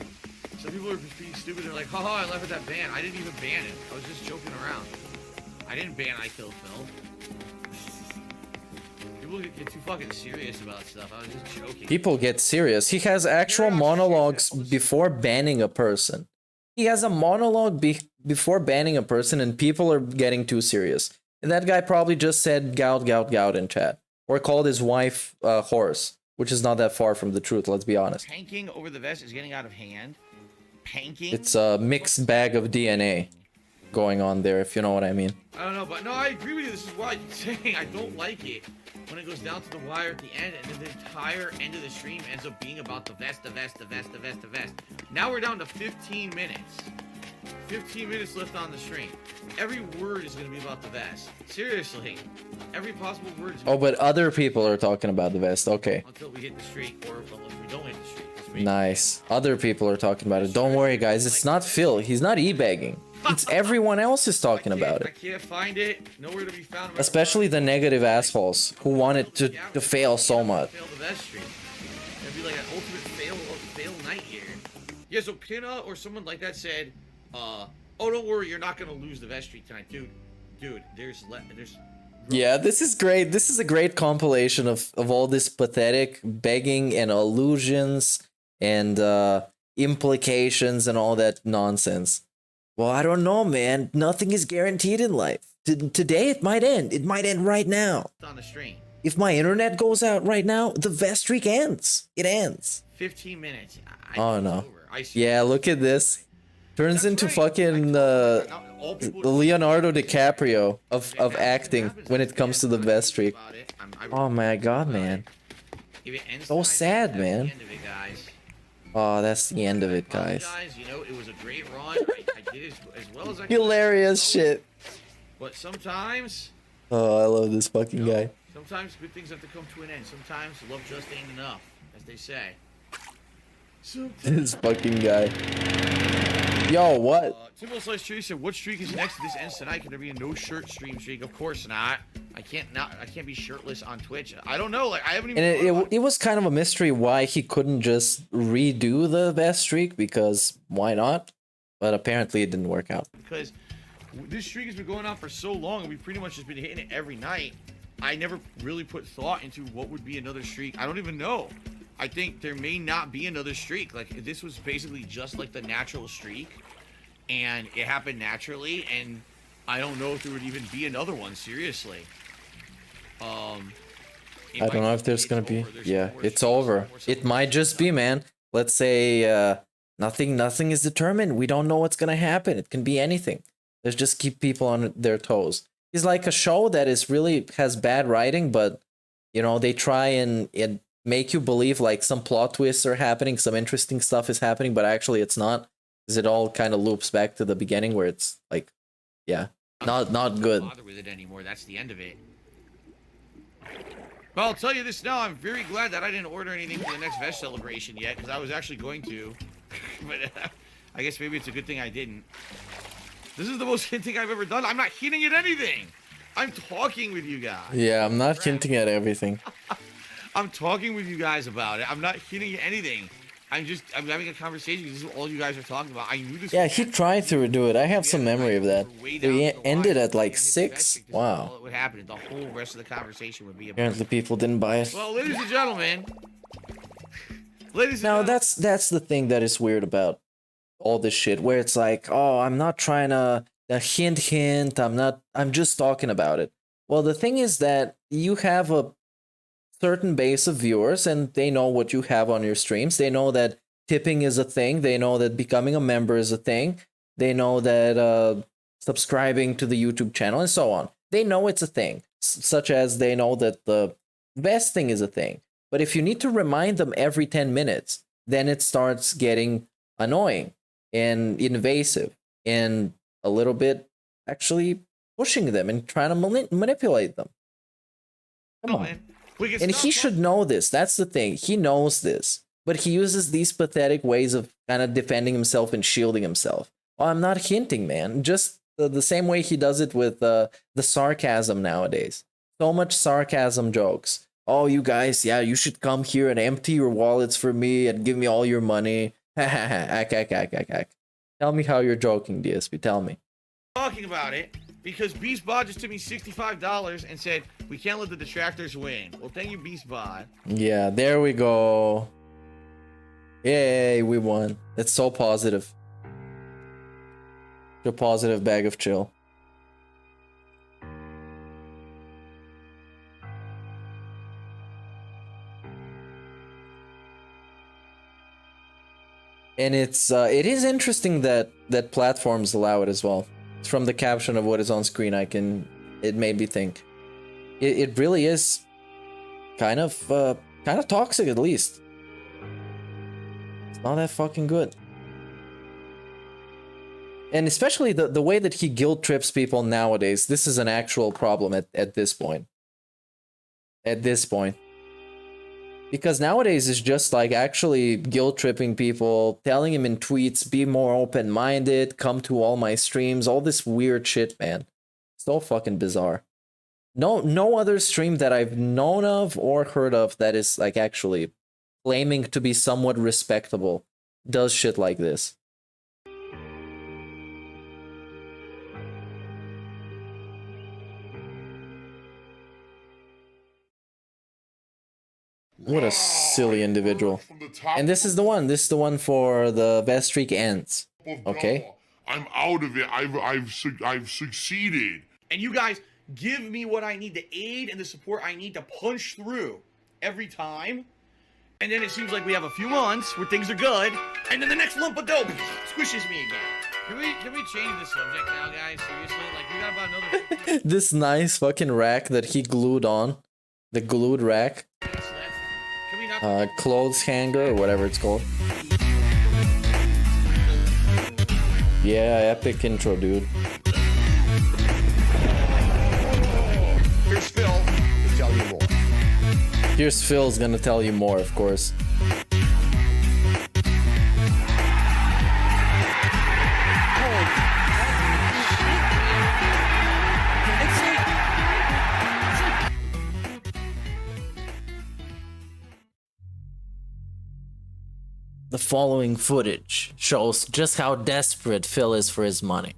Some people are being stupid. They're like, haha, I left with that ban. I didn't even ban him. I was just joking around. I didn't ban I Killed Phil. People get too fucking serious about stuff. I was just joking. People get serious. He has actual monologues before banning a person. He has a monologue before banning a person and people are getting too serious. And that guy probably just said gout, gout, gout in chat. Or called his wife horse. Which is not that far from the truth, let's be honest. Panking over the vest is getting out of hand. Panking? It's a mixed bag of DNA going on there, if you know what I mean. I don't know, but no, I agree with you. This is why I'm saying I don't like it when it goes down to the wire at the end and then the entire end of the stream ends up being about the vest, the vest, the vest, the vest, the vest. Now we're down to 15 minutes. 15 minutes left on the stream. Every word is going to be about the vest. Seriously. Every possible word is Oh, but other people are talking about the vest. Okay. until we hit the streak, or if we don't hit the streak. Nice. Other people are talking about it. Don't worry, guys. It's not Phil. He's not e-begging. It's everyone else is talking about I it. can't find it. Nowhere to be found. Especially the negative assholes who want it to fail so much. Fail the vest streak. It'd be like an ultimate fail night here. Yeah, so Pinna or someone like that said, oh, don't worry, you're not gonna lose the vest streak tonight, dude. There's. Yeah, this is great. This is a great compilation of all this pathetic begging and allusions and implications and all that nonsense. Well, I don't know, man. Nothing is guaranteed in life. Today it might end. It might end right now. On the stream. If my internet goes out right now, the vest streak ends. It ends. 15 minutes. Oh no. Yeah, look at this. Turns into fucking Leonardo DiCaprio of acting when it comes to the vest streak. Oh my god, man. So sad, man. Oh, that's the end of it, guys. You know, it was a great run. I did as well as I could. Hilarious shit. But sometimes... Oh, I love this fucking guy. Sometimes good things have to come to an end. Sometimes love just ain't enough, as they say. This fucking guy. Yo, what? Simple Slice Tree said, what streak is next? This ends tonight. Can there be a no shirt stream streak? Of course not. I can't be shirtless on Twitch. I don't know. Like I haven't even. And it was kind of a mystery why he couldn't just redo the vest streak, because why not? But apparently it didn't work out. Because this streak has been going on for so long, and we've pretty much just been hitting it every night. I never really put thought into what would be another streak. I don't even know. I think there may not be another streak. Like this was basically just like the natural streak, and it happened naturally, and I don't know if there would even be another one. Seriously. I don't know if there's gonna be. Yeah, it's over. It might just be, man. Let's say nothing is determined. We don't know what's gonna happen. It can be anything. Let's just keep people on their toes. It's like a show that is really has bad writing, but you know they try and make you believe like some plot twists are happening, some interesting stuff is happening, but actually it's not. Because it all kind of loops back to the beginning where it's like, yeah, not good. Bother with it anymore. That's the end of it. Well, I'll tell you this now. I'm very glad that I didn't order anything for the next Vest celebration yet, because I was actually going to. But I guess maybe it's a good thing I didn't. This is the most hinting I've ever done. I'm not hinting at anything. I'm talking with you guys. Yeah, I'm not hinting at everything. I'm talking with you guys about it. I'm not hinting at anything. I'm having a conversation because this is all you guys are talking about. I knew this. Yeah, he tried to redo it. I have some memory of that. We ended at like 6. Wow. What would happen? The whole rest of the conversation would be about. Apparently people didn't buy it. Well, ladies and gentlemen. Now that's the thing that is weird about all this shit, where it's like, oh, I'm not trying to hint. I'm just talking about it. Well, the thing is that you have a certain base of viewers and they know what you have on your streams. They know that tipping is a thing. They know that becoming a member is a thing. They know that subscribing to the YouTube channel and so on. They know it's a thing, such as they know that the vesting is a thing. But if you need to remind them every 10 minutes, then it starts getting annoying and invasive and a little bit actually pushing them and trying to manipulate them. Come on. And he should know this. That's the thing. He knows this. But he uses these pathetic ways of kind of defending himself and shielding himself. Oh, I'm not hinting, man. Just the same way he does it with the sarcasm nowadays. So much sarcasm jokes. Oh, you guys, yeah, you should come here and empty your wallets for me and give me all your money. Ack. Tell me how you're joking, DSP. Tell me. Talking about it because BeastBot just took me $65 and said we can't let the detractors win. Well, thank you, BeastBot. Yeah, there we go. Yay, we won. It's so positive. A positive bag of chill. And it is interesting that platforms allow it as well. From the caption of what is on screen, it made me think. It really is kind of toxic, at least. It's not that fucking good. And especially the way that he guilt trips people nowadays, this is an actual problem at this point. At this point. Because nowadays it's just like actually guilt tripping people, telling him in tweets, be more open-minded, come to all my streams, all this weird shit, man. So fucking bizarre. No other stream that I've known of or heard of that is like actually claiming to be somewhat respectable does shit like this. What a silly individual. And this is the one. This is the one for the best streak ends. Okay? I'm out of it. I've succeeded. And you guys give me what I need, the aid and the support I need to punch through every time. And then it seems like we have a few months where things are good, and then the next lump of dope squishes me again. Can we change the subject now, guys? Seriously? Like, we got about another... This nice fucking rack that he glued on. The glued rack. Clothes hanger or whatever it's called. Yeah, epic intro, dude. Here's Phil to tell you more. Here's Phil's gonna tell you more, of course. The following footage shows just how desperate Phil is for his money.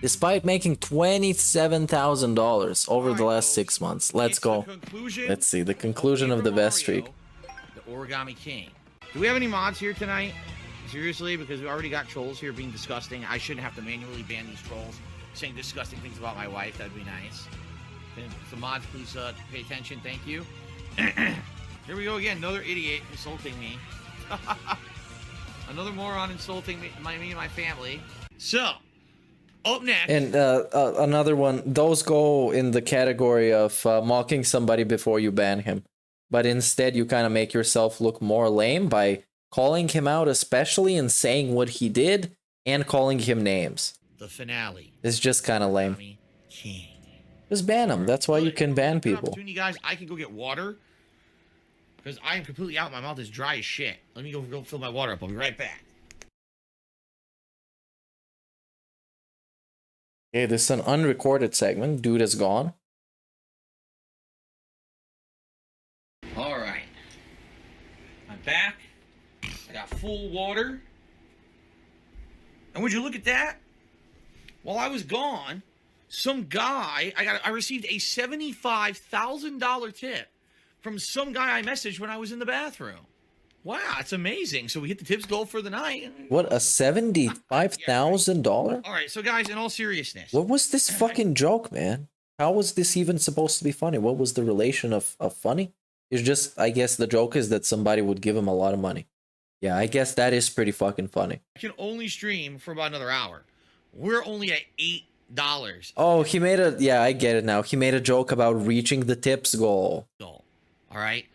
Despite making $27,000 over the last 6 months. Let's go. Let's see, the conclusion of the best streak. The Origami King. Do we have any mods here tonight? Seriously, because we already got trolls here being disgusting. I shouldn't have to manually ban these trolls saying disgusting things about my wife. That'd be nice. Can the mods please pay attention? Thank you. Here we go again. Another idiot insulting me. Another moron insulting me and my family. So, up next. And another one. Those go in the category of mocking somebody before you ban him. But instead, you kind of make yourself look more lame by calling him out, especially and saying what he did and calling him names. The finale. It's just kind of lame. King. Just ban him. That's why you can ban people. Opportunity, guys. I can go get water. because I am completely out. My mouth is dry as shit. Let me go fill my water up. I'll be right back. Okay, this is an unrecorded segment. Dude is gone. All right. I'm back. I got full water. And would you look at that? While I was gone, some guy, I received a $75,000 tip from some guy I messaged when I was in the bathroom. Wow, it's amazing. So we hit the tips goal for the night. What, a $75,000? All right, so guys, in all seriousness. What was this fucking joke, man? How was this even supposed to be funny? What was the relation of funny? It's just, I guess the joke is that somebody would give him a lot of money. Yeah, I guess that is pretty fucking funny. I can only stream for about another hour. We're only at $8. Oh, he made a... Yeah, I get it now. He made a joke about reaching the tips goal. All right?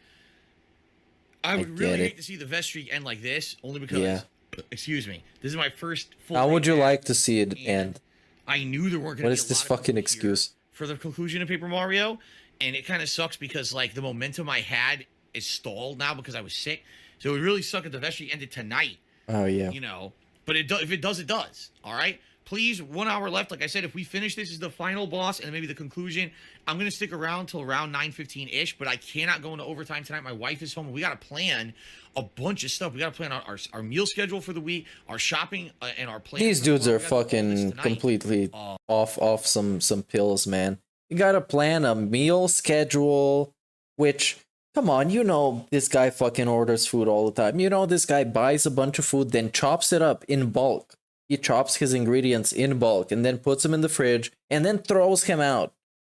I would really hate to see the vest streak end like this, only because, excuse me, this is my first full... How would you like to see it end? I knew there weren't going to be What is this fucking excuse? For the conclusion of Paper Mario, and it kind of sucks because, like, the momentum I had is stalled now because I was sick. So it would really suck if the vest streak ended tonight. Oh, yeah. You know, but if it does, it does. All right? Please, 1 hour left. Like I said, if we finish this is the final boss and maybe the conclusion, I'm going to stick around till around 9:15-ish, but I cannot go into overtime tonight. My wife is home. We got to plan a bunch of stuff. We got to plan our meal schedule for the week, our shopping, and our plans. These dudes are fucking completely off some pills, man. You got to plan a meal schedule, which... Come on, you know this guy fucking orders food all the time. You know this guy buys a bunch of food, then chops it up in bulk. He chops his ingredients in bulk and then puts them in the fridge and then throws him out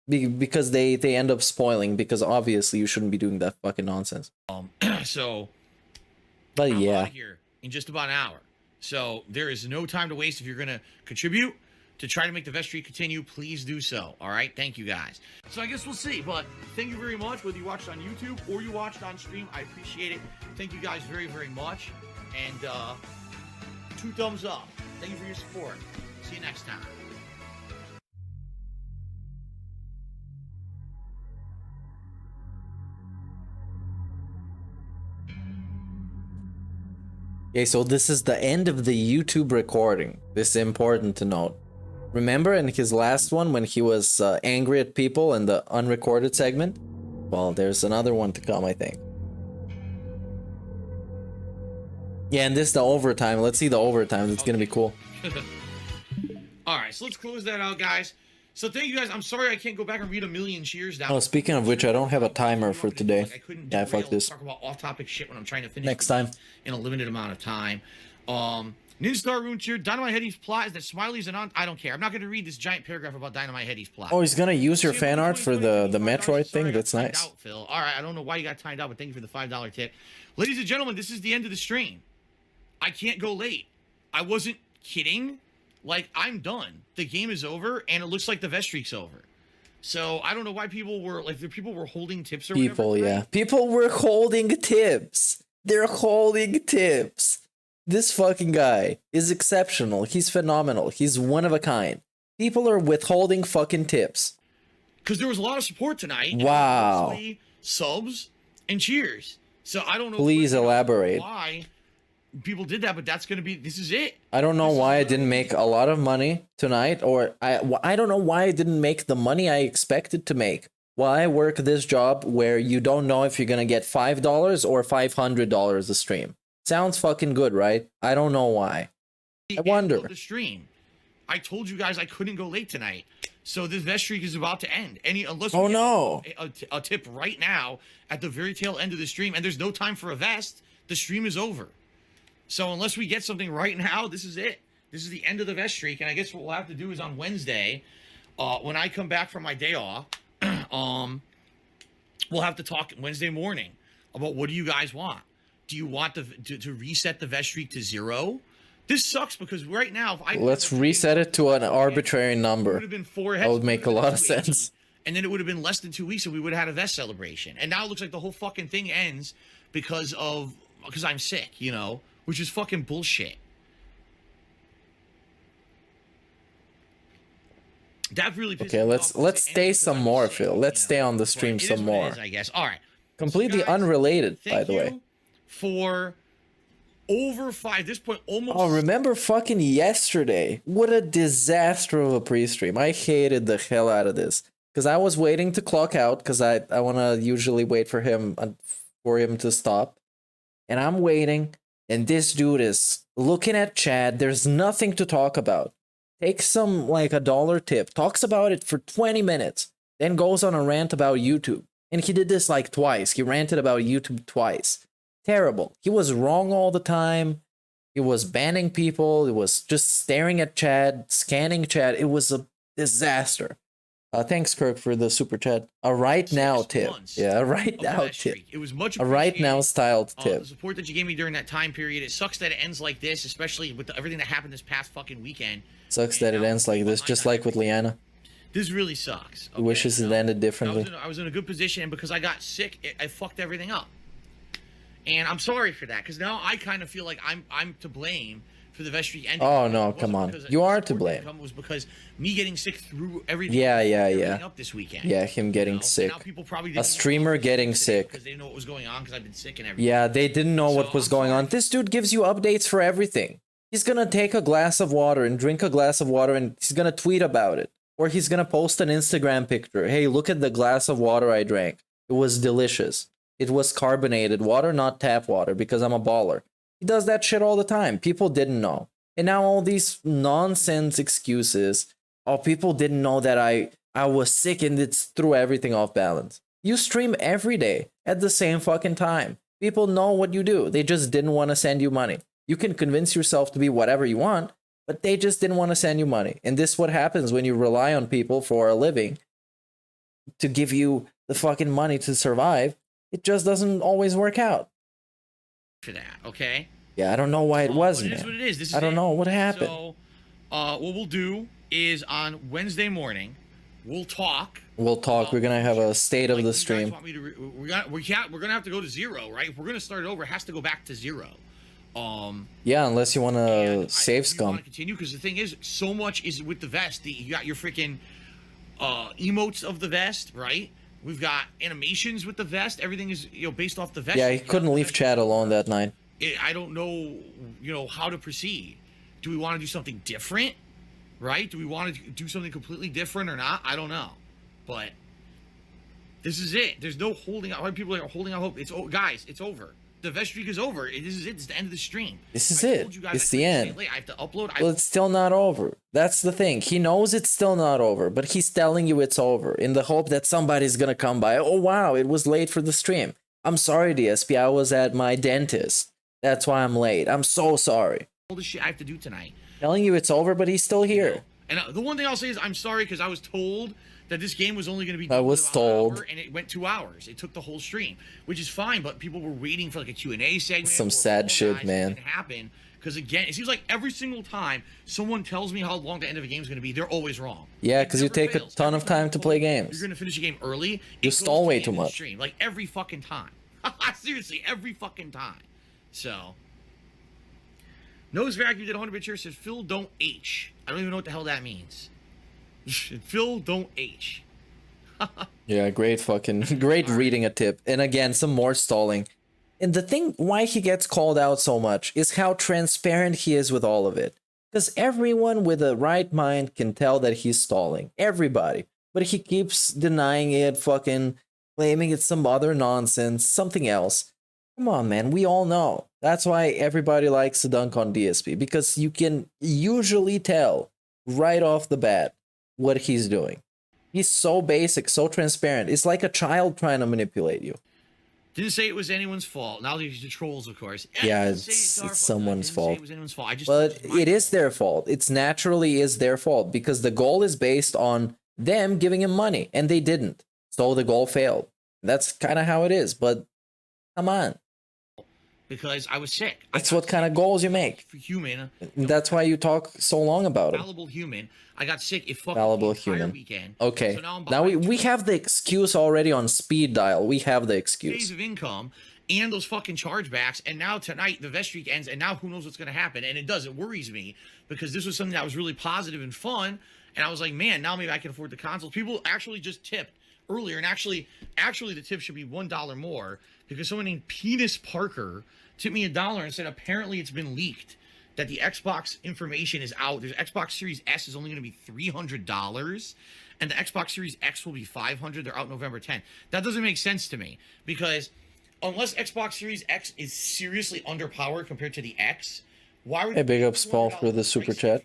because they end up spoiling, because obviously you shouldn't be doing that fucking nonsense. So, but I'm yeah, out of here in just about an hour. So there is no time to waste. If you're gonna contribute to try to make the vest streak continue, please do so. All right, thank you guys. So I guess we'll see, but thank you very much. Whether you watched on YouTube or you watched on stream, I appreciate it. Thank you guys very, very much. And 2 thumbs up. Thank you for your support. See you next time. Okay, so this is the end of the YouTube recording. This is important to note. Remember in his last one when he was angry at people in the unrecorded segment? Well, there's another one to come, I think. Yeah, and this is the overtime. Let's see the overtime. It's gonna be cool. All right, so let's close that out, guys. So thank you guys. I'm sorry I can't go back and read a million cheers down. Oh, speaking of which, I don't have a timer for today. Yeah, fuck this. Talk about off-topic shit when I'm trying to finish next time in a limited amount of time. Ninstar Rune cheer. Dynamite Heady's plot is that Smiley's an on. I don't care. I'm not going to read this giant paragraph about Dynamite Heady's plot. Oh, he's gonna use your fan art for the Metroid thing. That's nice. Out, Phil. All right, I don't know why you got timed out, but thank you for the $5 tip, ladies and gentlemen. This is the end of the stream. I can't go late. I wasn't kidding. Like, I'm done. The game is over, and it looks like the vest streak's over. So I don't know why people were like, people were holding tips or people, whatever. Yeah, people were holding tips. They're holding tips. This fucking guy is exceptional. He's phenomenal. He's one of a kind. People are withholding fucking tips. Because there was a lot of support tonight. Wow. Subs and cheers. So I don't know. Please elaborate. Why people did that, but that's going to be, this is it. I don't know why I didn't make a lot of money tonight, or I don't know why I didn't make the money I expected to make. Well, I work this job where you don't know if you're going to get $5 or $500 a stream. Sounds fucking good, right? I don't know why. I wonder. The stream. I told you guys I couldn't go late tonight. So this vest streak is about to end. Unless we get a tip right now at the very tail end of the stream, and there's no time for a vest, the stream is over. So unless we get something right now, this is it. This is the end of the vest streak, and I guess what we'll have to do is on Wednesday, when I come back from my day off, we'll have to talk Wednesday morning about what do you guys want. Do you want to reset the vest streak to 0? This sucks because right now, if I let's reset it to an arbitrary number. It would have been 4 heads. That would make a lot of sense. And then it would have been less than 2 weeks, and we would have had a vest celebration. And now it looks like the whole fucking thing ends because I'm sick, you know, which is fucking bullshit. That really pisses me off. Let's stay some more, Phil. Let's stay on the stream some more. I guess. All right. Completely unrelated, by the way. For over 5, this point, almost. Oh, remember fucking yesterday? What a disaster of a pre-stream. I hated the hell out of this. Because I was waiting to clock out, because I want to usually wait for him to stop. And I'm waiting, and this dude is looking at chat. There's nothing to talk about. Takes some, like, $1 tip. Talks about it for 20 minutes. Then goes on a rant about YouTube. And he did this, like, twice. He ranted about YouTube twice. Terrible. He was wrong all the time. He was banning people. He was just staring at chat, scanning chat. It was a disaster. Thanks, Kirk, for the super chat. A right now tip. Yeah, a right now tip. It was much a right now styled tip. The support that you gave me during that time period. It sucks that it ends like this, especially with everything that happened this past fucking weekend. Sucks that it ends like this, just like with Liana. This really sucks. Okay? Wishes it ended differently. I was in a good position, and because I got sick, I fucked everything up. And I'm sorry for that, because now I kind of feel like I'm to blame for the vestry ending. Oh no, come on. You are to blame. It was because me getting sick through everything. Yeah. Up this weekend. Yeah, him getting sick. A streamer getting sick. Because they didn't know what was going on, because I've been sick and everything. Yeah, they didn't know what was going on. This dude gives you updates for everything. He's gonna take a glass of water and drink a glass of water, and he's gonna tweet about it. Or he's gonna post an Instagram picture. Hey, look at the glass of water I drank. It was delicious. It was carbonated water, not tap water, because I'm a baller. He does that shit all the time. People didn't know. And now all these nonsense excuses. Oh, people didn't know that I was sick and it threw everything off balance. You stream every day at the same fucking time. People know what you do. They just didn't want to send you money. You can convince yourself to be whatever you want, but they just didn't want to send you money. And this is what happens when you rely on people for a living to give you the fucking money to survive. It just doesn't always work out. For that, okay? Yeah, I don't know why it wasn't. It is what it is. This is I don't know what happened. So, what we'll do is on Wednesday morning, we'll talk. We're gonna have a state of the stream. We're gonna have to go to 0, right? If we're gonna start it over, it has to go back to 0. Yeah, unless you want to save scum. Continue, because the thing is, so much is with the vest. You got your freaking emotes of the vest, right? We've got animations with the vest. Everything is based off the vest. Yeah, he couldn't leave chat alone that night. I don't know, how to proceed. Do we want to do something different, right? Do we want to do something completely different or not? I don't know, but this is it. There's no holding out. People are holding out hope. Guys, it's over. The vest streak is over. This is it. It's the end of the stream. This is it. It's the end. I have to upload. Well, it's still not over. That's the thing. He knows it's still not over, but he's telling you it's over in the hope that somebody's gonna come by. Oh wow, it was late for the stream. I'm sorry, DSP. I was at my dentist. That's why I'm late. I'm so sorry. All the shit I have to do tonight. Telling you it's over, but he's still here. And the one thing I'll say is I'm sorry, because I was told that this game was only going to be I was told. An hour, and it went 2 hours. It took the whole stream, which is fine, but people were waiting for like a Q&A segment. Some sad shit, man. It didn't happen, because again, it seems like every single time someone tells me how long the end of a game is going to be, they're always wrong. Yeah, because you take a ton of time to play games. You're going to finish a game early. You stall way too much. Stream, like every fucking time. Seriously, every fucking time. So... Nose Vacuum did 100-bit cheer, said, Phil, don't H. I don't even know what the hell that means. Phil, don't H. Yeah, great reading a tip. And again, some more stalling. And the thing why he gets called out so much is how transparent he is with all of it. Because everyone with a right mind can tell that he's stalling. Everybody. But he keeps denying it, fucking claiming it's some other nonsense, something else. Come on, man. We all know. That's why everybody likes to dunk on DSP. Because you can usually tell right off the bat what he's doing. He's so basic, so transparent. It's like a child trying to manipulate you. Didn't say it was anyone's fault. Now there's the trolls, of course. Yeah, it's someone's fault. It was anyone's fault. But it is their fault. It's naturally is their fault because the goal is based on them giving him money, and they didn't. So the goal failed. That's kind of how it is. But come on. Because I was sick. That's what kind of goals you make. Human. That's why you talk so long about it. Fallible human. I got sick. It fucked Fallible the entire human. Weekend. Okay. So now we have the excuse already on speed dial. We have the excuse. Days of income and those fucking chargebacks. And now tonight the vest streak ends. And now who knows what's going to happen. And it does. It worries me because this was something that was really positive and fun. And I was like, man, now maybe I can afford the consoles. People actually just tipped earlier, and actually the tip should be $1 more because someone named Penis Parker tipped me $1 and said apparently it's been leaked that the Xbox information is out. The Xbox Series S is only going to be $300, and the Xbox Series X will be $500. They're out November 10th. That doesn't make sense to me because unless Xbox Series X is seriously underpowered compared to the X, why would Hey, big ups, Paul, for the super chat.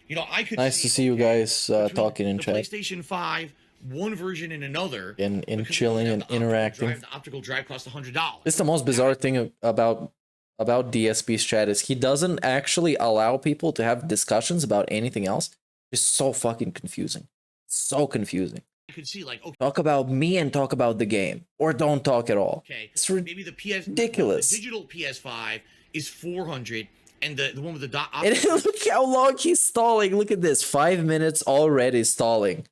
You know, I could nice to see you guys talking in chat. PlayStation 5, one version and another, and chilling and interacting. The optical drive costs $100. It's the most bizarre thing about DSP's chat is he doesn't actually allow people to have discussions about anything else. It's so fucking confusing. So confusing. I could see like, okay, talk about me and talk about the game, or don't talk at all. Okay, it's maybe the ridiculous. The digital PS5 is $400, and the one with the dot. And look how long he's stalling. Look at this, 5 minutes already stalling.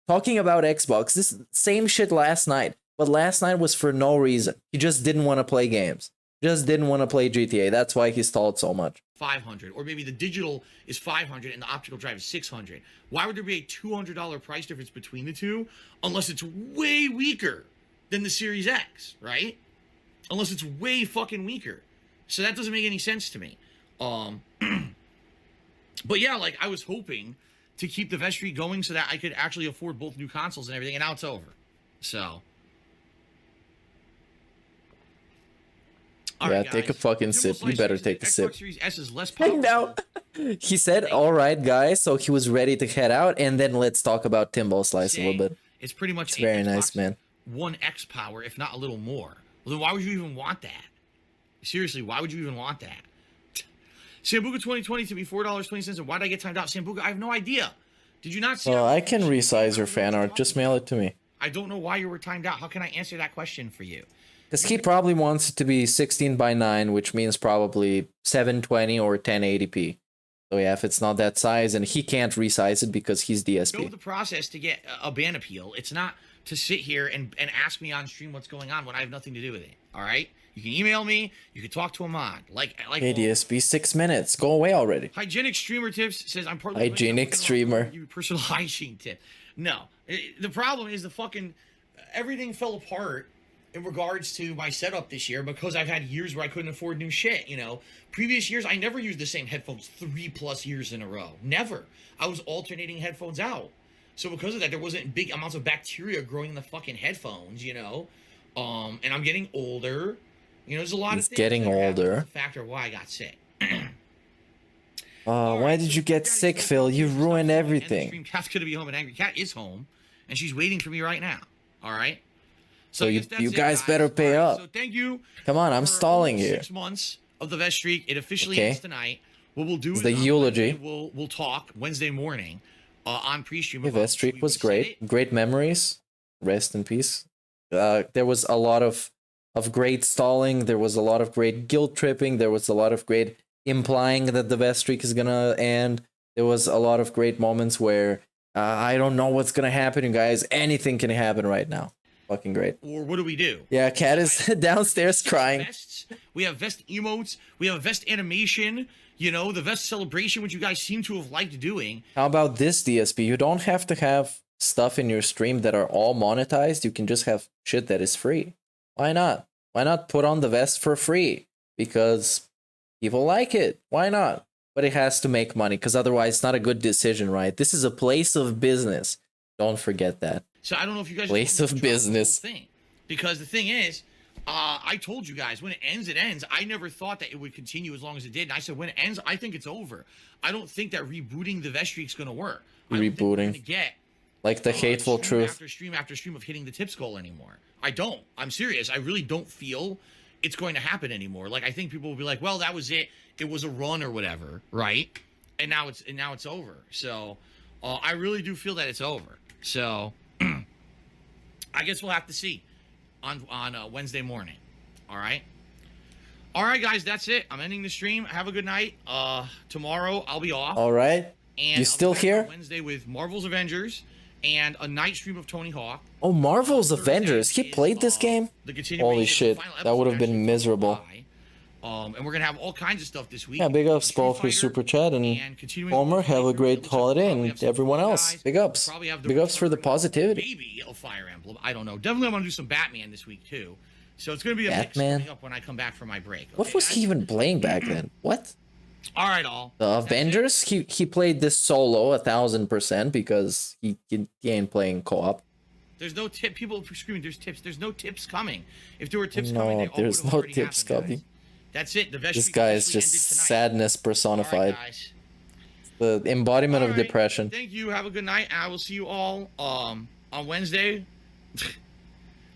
Talking about Xbox, this same shit last night, but last night was for no reason. He just didn't want to play games. Just didn't want to play GTA. That's why he stalled so much. $500, or maybe the digital is $500 and the optical drive is $600. Why would there be a $200 price difference between the two unless it's way weaker than the Series X, right? Unless it's way fucking weaker. So that doesn't make any sense to me. But yeah, like I was hoping to keep the Vest Streak going so that I could actually afford both new consoles and everything, and now it's over. So yeah, right, take a fucking sip. You better take a sip. Series S is less powerful. Now, he said, all right, guys. So he was ready to head out. And then let's talk about Timbo Slice a little bit. It's pretty much very nice, man. 1X power, if not a little more. Well, then why would you even want that? Seriously, why would you even want that? Sambuca 2020 to be $4.20. And why did I get timed out? Sambuca, I have no idea. Did you not see? Well, I can resize your fan art. Just mail it to me. I don't know why you were timed out. How can I answer that question for you? Because he probably wants it to be 16:9, which means probably 720 or 1080p. So yeah, if it's not that size, and he can't resize it because he's DSP. Know the process to get a ban appeal. It's not to sit here and ask me on stream what's going on when I have nothing to do with it. All right? You can email me. You can talk to a mod. Hey, DSP, 6 minutes. Go away already. Hygienic Streamer Tips says I'm partly Hygienic Streamer. You personal hygiene tip. No, the problem is the fucking everything fell apart in regards to my setup this year because I've had years where I couldn't afford new shit, you know. Previous years, I never used the same headphones 3+ years in a row. Never. I was alternating headphones out. So because of that, there wasn't big amounts of bacteria growing in the fucking headphones, you know. And I'm getting older. You know, there's a lot of things. He's getting older. The factor why I got sick. Why did you get sick, Phil? You ruined everything. Cat's gonna be home, and Angry Cat is home, and she's waiting for me right now. All right. So you guys better pay up. So thank you. Come on, I'm stalling you. 6 months of the Vest Streak. It officially ends tonight. What we'll do is the eulogy. We'll talk Wednesday morning on Prestream. The Vest Streak was great. Great memories. Rest in peace. There was a lot of great stalling. There was a lot of great guilt tripping. There was a lot of great implying that the Vest Streak is gonna end. There was a lot of great moments where I don't know what's gonna happen, you guys. Anything can happen right now. Fucking great. Or what do we do? Yeah, Cat is downstairs crying. Vests. We have Vest emotes. We have a Vest animation. You know, the Vest celebration, which you guys seem to have liked doing. How about this, DSP? You don't have to have stuff in your stream that are all monetized. You can just have shit that is free. Why not? Why not put on the Vest for free? Because people like it. Why not? But it has to make money, because otherwise it's not a good decision, right? This is a place of business. Don't forget that. So I don't know if you guys place of business thing, because the thing is, I told you guys when it ends, it ends. I never thought that it would continue as long as it did. And I said when it ends, I think it's over. I don't think that rebooting the Vest Streak's going to work. Rebooting, get like the hateful truth stream after stream of hitting the tips goal anymore. I don't. I'm serious. I really don't feel it's going to happen anymore. Like I think people will be like, well, that was it. It was a run or whatever, right? And now it's over. So I really do feel that it's over. So I guess we'll have to see on Wednesday morning. All right, guys, that's it. I'm ending the stream. Have a good night. Tomorrow I'll be off. All right. And you still here? Wednesday with Marvel's Avengers and a night stream of Tony Hawk. Oh, Marvel's Avengers. He played this game? Holy shit, that would have been miserable. And we're gonna have all kinds of stuff this week. Yeah, big ups, Paul, for super chat, and Homer, have a great holiday, and everyone else, big ups. Big ups for the positivity. Maybe a Fire Emblem. I don't know. Definitely, I'm gonna do some Batman this week too. So it's gonna be a mix Batman? coming up when I come back from my break. What was he even playing back then? What? All right, all. The Avengers? He played this solo 1000% because he ain't playing co-op. There's no tip. People are screaming. There's tips. There's no tips coming. If there were tips No, coming, they all there's would've no already tips happened, coming. guys. That's it. The This guy is just sadness personified. The embodiment of depression. Thank you. Have a good night. I will see you all on Wednesday.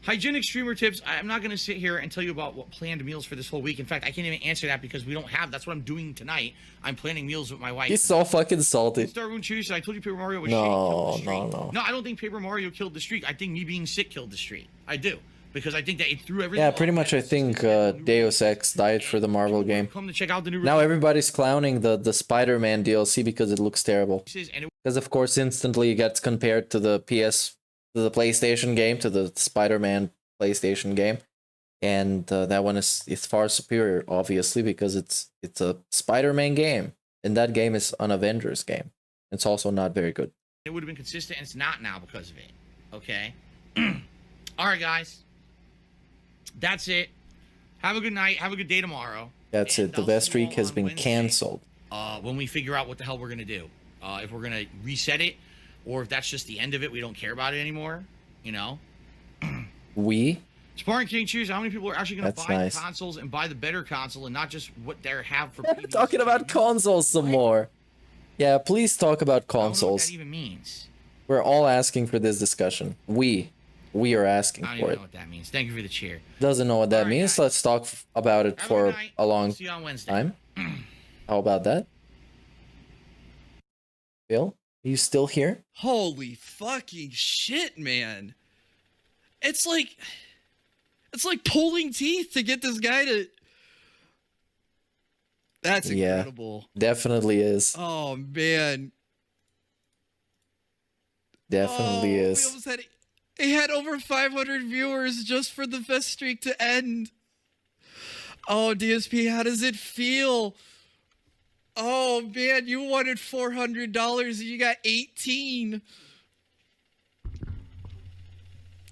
Hygienic streamer tips. I'm not going to sit here and tell you about what planned meals for this whole week. In fact, I can't even answer that because we don't have. That's what I'm doing tonight. I'm planning meals with my wife. He's so fucking salty. Star Moon Cheese. I told you Paper Mario was No, shit, killed the streak. No, I don't think Paper Mario killed the streak. I think me being sick killed the streak. I do. Because I think that it threw everything. Yeah, pretty much. I think Deus Ex died for the Marvel game. Come to check out the new. Now everybody's clowning the Spider-Man DLC because it looks terrible. Because of course, instantly it gets compared to the PlayStation game, to the Spider-Man PlayStation game, and that one is far superior, obviously, because it's a Spider-Man game, and that game is an Avengers game. It's also not very good. It would have been consistent, and it's not now because of it. Okay. All right, guys. That's it. Have a good night. Have a good day tomorrow. That's it. The best streak has been canceled. When we figure out what the hell we're gonna do, if we're gonna reset it, or if that's just the end of it, we don't care about it anymore. You know. Sparring King Cheers. How many people are actually gonna buy the consoles and buy the better console and not just what they have for? Talking about consoles some more. Yeah, please talk about consoles. I don't know what that even means. We're all asking for this discussion. We are asking I don't for even it. know what that means. Thank you for the cheer. Doesn't know what that means. Let's talk about it for a long See you on Wednesday. time. How about that? Bill, are you still here? Holy fucking shit, man. It's like pulling teeth to get this guy to. That's incredible. Yeah, definitely is. Oh man. Definitely is. We almost had he had over 500 viewers just for the best streak to end. Oh, DSP, how does it feel? Oh man, you wanted $400 and you got 18.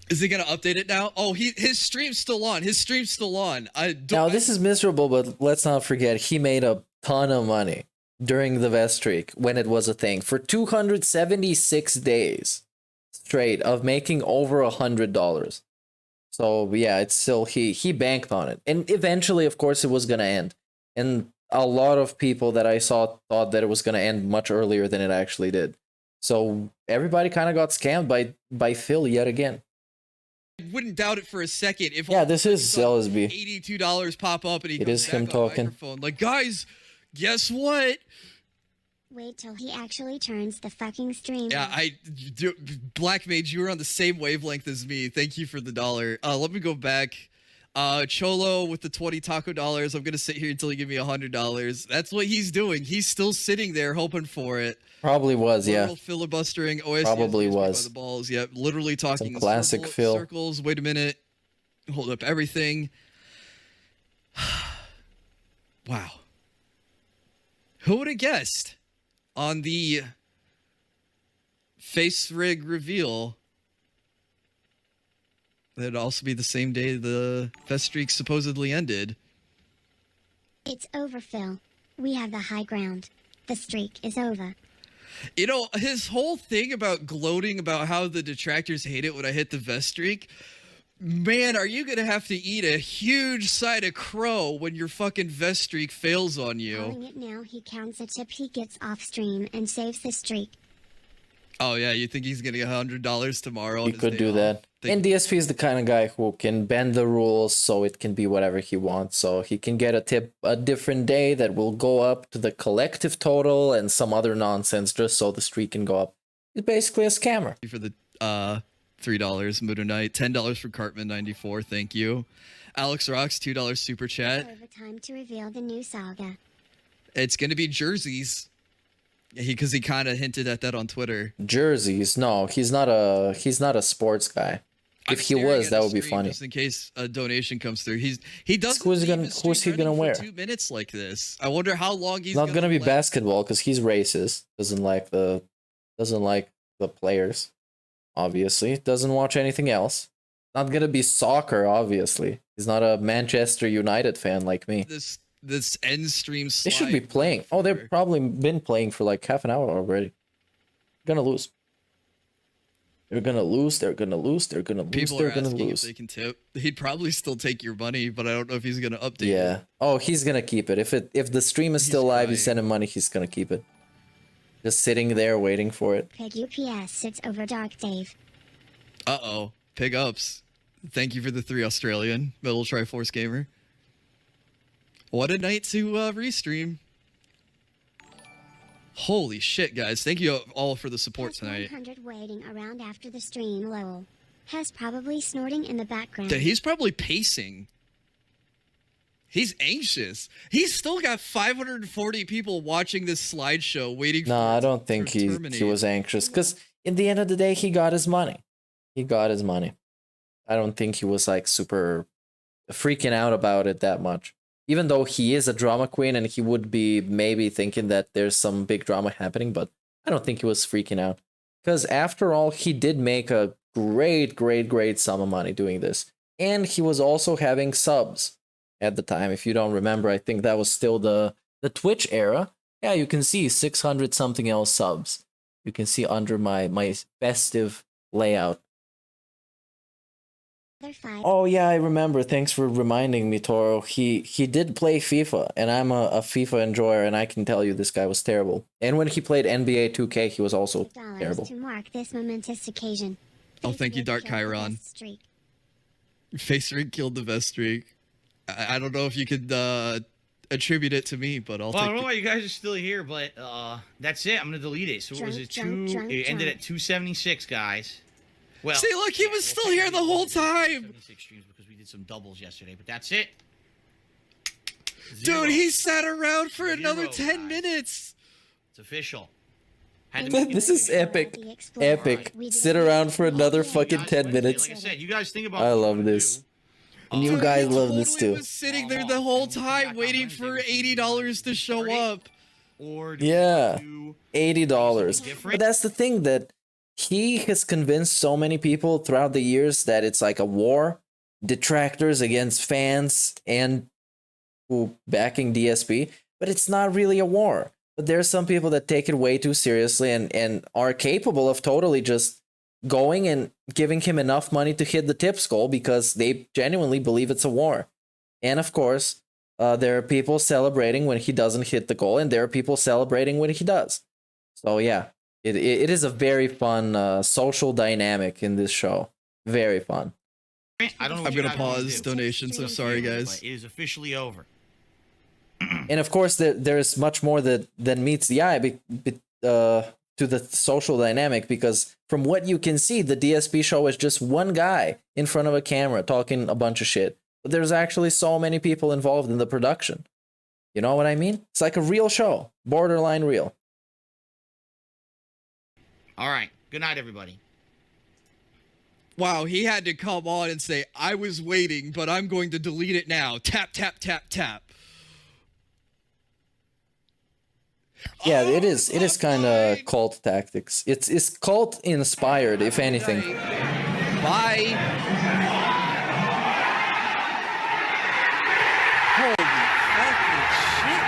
Is he gonna update it now? Oh, his stream's still on. His stream's still on. Now this is miserable, but let's not forget he made a ton of money during the vest streak when it was a thing for 276 days straight of making over $100. So yeah, it's still he banked on it, and eventually, of course, it was gonna end. And a lot of people that I saw thought that it was gonna end much earlier than it actually did. So everybody kind of got scammed by Phil yet again. I wouldn't doubt it for a second. If This is LSB. $82 pop up and he It comes is him back on talking. microphone. Like, guys, guess what? Wait till he actually turns the fucking stream. Yeah, Black Mage, you were on the same wavelength as me. Thank you for the $1. Let me go back. Cholo with the 20 taco dollars. I'm gonna sit here until you give me $100. That's what he's doing. He's still sitting there hoping for it. Probably was, yeah. Literal filibustering. OSC Probably was. by the balls. Yep, literally talking Some classic Phil. circles. Wait a minute. Hold up everything. Wow. Who would have guessed on the face rig reveal that it'd also be the same day the fest streak supposedly ended? It's over, Phil. We have the high ground. The streak is over. You know, his whole thing about gloating about how the detractors hate it when I hit the vest streak. Man, are you going to have to eat a huge side of crow when your fucking vest streak fails on you? Calling it now, he counts a tip he gets off stream and saves the streak. Oh, yeah, you think he's going to get $100 tomorrow? He could do that. And DSP is the kind of guy who can bend the rules so it can be whatever he wants. So he can get a tip a different day that will go up to the collective total and some other nonsense just so the streak can go up. He's basically a scammer. For the $3 Moon Knight, $10 for Cartman94, thank you. Alex Rocks, $2 super chat. Over time to reveal the new saga. It's going to be jerseys. Because he kind of hinted at that on Twitter. Jerseys? No, he's not a sports guy. If he was, that would be funny. Just in case a donation comes through. He doesn't Who's leave his he stream gonna running wear? for 2 minutes like this. I wonder how long he's Not gonna be let- basketball because he's racist. Doesn't like the players. Obviously, doesn't watch anything else. Not gonna be soccer. Obviously, he's not a Manchester United fan like me. This end stream They should be playing. Oh, they've probably been playing for like half an hour already. Gonna lose. They're gonna lose. They're gonna lose. They're gonna lose. People They're are gonna asking lose. if they can tip. He'd probably still take your money, but I don't know if he's gonna update. Yeah. Oh, he's gonna keep it. If the stream is still live, you send him money. He's gonna keep it. Just sitting there waiting for it. Peg UPS sits over Dark Dave. Uh-oh. Pig ups. Thank you for the 3 Australian. Middle Triforce Gamer. What a night to restream. Holy shit, guys. Thank you all for the support tonight. 100 waiting around after the stream, lol. Has probably snorting in the background. He's probably pacing. He's anxious. He's still got 540 people watching this slideshow waiting No, for I don't think he was anxious. Because in the end of the day, he got his money. He got his money. I don't think he was like super freaking out about it that much. Even though he is a drama queen and he would be maybe thinking that there's some big drama happening, but I don't think he was freaking out. Because after all, he did make a great sum of money doing this. And he was also having subs at the time. If you don't remember, I think that was still the Twitch era. Yeah, you can see 600 something else subs. You can see under my festive layout. Oh yeah, I remember. Thanks for reminding me, Toro. He did play FIFA, and I'm a FIFA enjoyer, and I can tell you this guy was terrible. And when he played NBA 2K, he was also terrible. To mark this momentous occasion. Oh, thank you, Dark Chiron. Face rig killed the best streak. I don't know if you could attribute it to me, but I'll Well, I take don't know why you guys are still here, but that's it. I'm gonna delete it. So what was it? It ended at 276, guys. Well, see, look, he was still here the whole time. 76 streams because we did some doubles yesterday, but that's it. Dude, he sat around for another 10 minutes. It's official. This is epic. Epic. Sit around for another fucking 10 minutes. Like I said, you guys think about I love this. And you guys love this too. Was sitting there the whole time waiting for $80 to show up. Yeah, $80. But that's the thing, that he has convinced so many people throughout the years that it's like a war, detractors against fans and who backing DSP, but it's not really a war. But there's some people that take it way too seriously and are capable of totally just going and giving him enough money to hit the tips goal because they genuinely believe it's a war. And of course, there are people celebrating when he doesn't hit the goal, and there are people celebrating when he does. So yeah, it is a very fun social dynamic in this show. Very fun. I don't know. I'm gonna pause donations. I'm sorry, guys. It is officially over. And of course, there's much more than meets the eye to the social dynamic, because from what you can see, the DSP show is just one guy in front of a camera talking a bunch of shit. But there's actually so many people involved in the production. You know what I mean? It's like a real show, borderline real. All right. Good night, everybody. Wow, he had to come on and say, I was waiting, but I'm going to delete it now. Tap, tap, tap, tap. Yeah, it is kind of cult tactics. It's cult inspired, if anything. Bye. Holy fucking shit,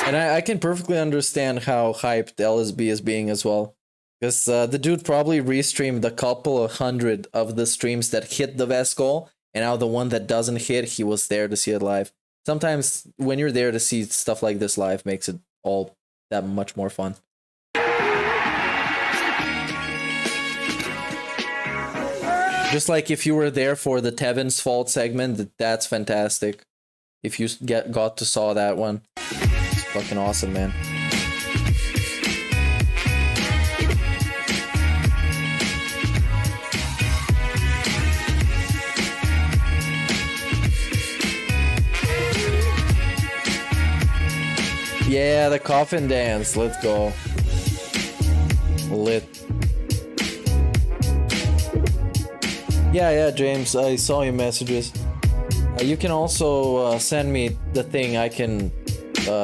man. And I can perfectly understand how hyped LSB is being as well. Because the dude probably restreamed a couple of hundred of the streams that hit the Vest goal, and now the one that doesn't hit, he was there to see it live. Sometimes when you're there to see stuff like this live, makes it all that much more fun. Just like if you were there for the Tevin's Fault segment, that's fantastic. If you got to saw that one, it's fucking awesome, man. Yeah, the coffin dance. Let's go. Lit. Yeah, James, I saw your messages. You can also send me the thing. I can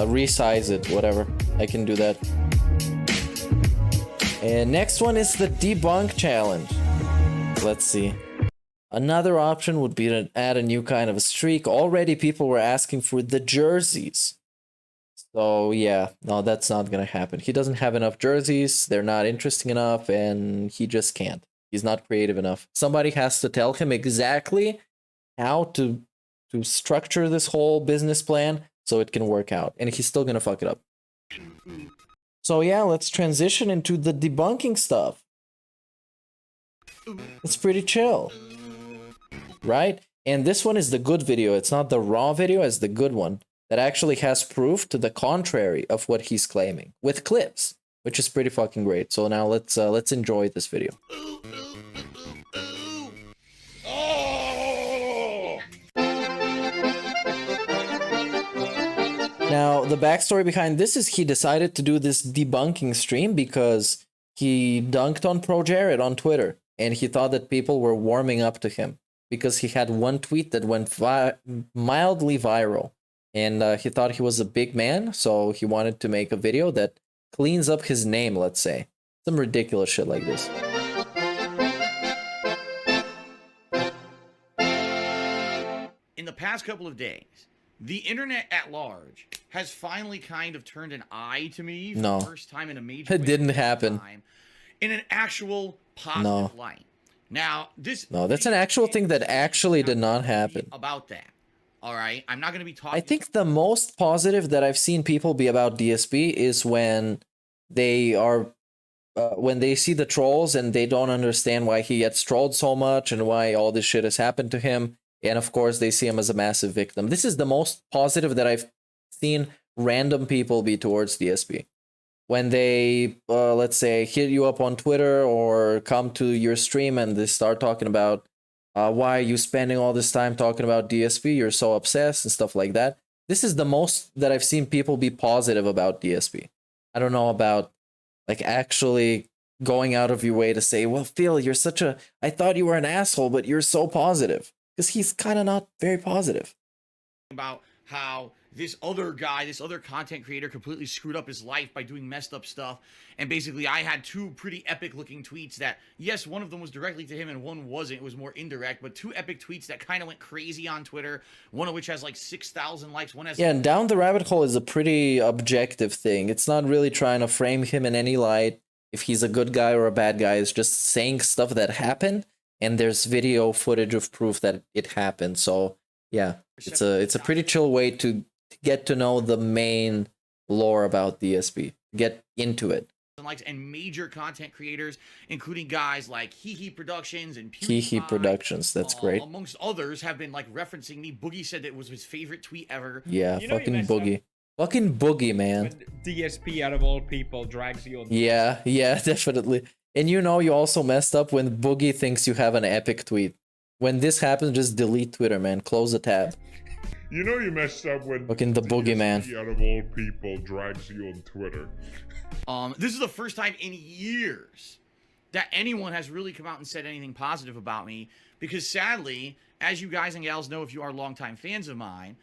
resize it, whatever. I can do that. And next one is the debunk challenge. Let's see. Another option would be to add a new kind of a streak. Already people were asking for the jerseys. So yeah, no, that's not gonna happen. He doesn't have enough jerseys, they're not interesting enough, and he just can't. He's not creative enough. Somebody has to tell him exactly how to structure this whole business plan so it can work out, and he's still gonna fuck it up. So yeah, let's transition into the debunking stuff. It's pretty chill, right? And this one is the good video. It's not the raw video, it's the good one that actually has proof to the contrary of what he's claiming with clips, which is pretty fucking great. So now let's enjoy this video. Now, the backstory behind this is he decided to do this debunking stream because he dunked on Pro Jared on Twitter, and he thought that people were warming up to him because he had one tweet that went mildly viral, and he thought he was a big man, so he wanted to make a video that cleans up his name, let's say. Some ridiculous shit like this. In the past couple of days, the internet at large has finally kind of turned an eye to me for the first time in a major way. It didn't happen. In an actual positive light. Now, that's an actual thing that actually did not happen. About that. All right, I'm not going to be talking. I think the most positive that I've seen people be about DSP is when they are, when they see the trolls and they don't understand why he gets trolled so much and why all this shit has happened to him. And of course, they see him as a massive victim. This is the most positive that I've seen random people be towards DSP. When they, let's say, hit you up on Twitter or come to your stream and they start talking about why are you spending all this time talking about DSP? You're so obsessed and stuff like that. This is the most that I've seen people be positive about DSP. I don't know about like actually going out of your way to say, well, Phil, you're such a, I thought you were an asshole, but you're so positive. Because he's kind of not very positive. About how this other guy, this other content creator completely screwed up his life by doing messed up stuff. And basically I had two pretty epic looking tweets that, yes, one of them was directly to him and one wasn't. It was more indirect, but two epic tweets that kind of went crazy on Twitter. One of which has like 6,000 likes. One has... Yeah, and Down the Rabbit Hole is a pretty objective thing. It's not really trying to frame him in any light. If he's a good guy or a bad guy, it's just saying stuff that happened. And there's video footage of proof that it happened. So yeah, it's a pretty chill way to get to know the main lore about DSP. Get into it. And major content creators, including guys like Hee Productions and Hee Productions, that's great. Amongst others, have been like referencing me. Boogie said that it was his favorite tweet ever. Yeah, fucking Boogie. Fucking Boogie, man. DSP out of all people drags you on. Yeah, definitely. And you know you also messed up when Boogie thinks you have an epic tweet. When this happens, just delete Twitter, man. Close the tab. You know you messed up when fucking the Boogie man out of all people drags you on Twitter. This is the first time in years that anyone has really come out and said anything positive about me. Because sadly, as you guys and gals know, if you are longtime fans of mine,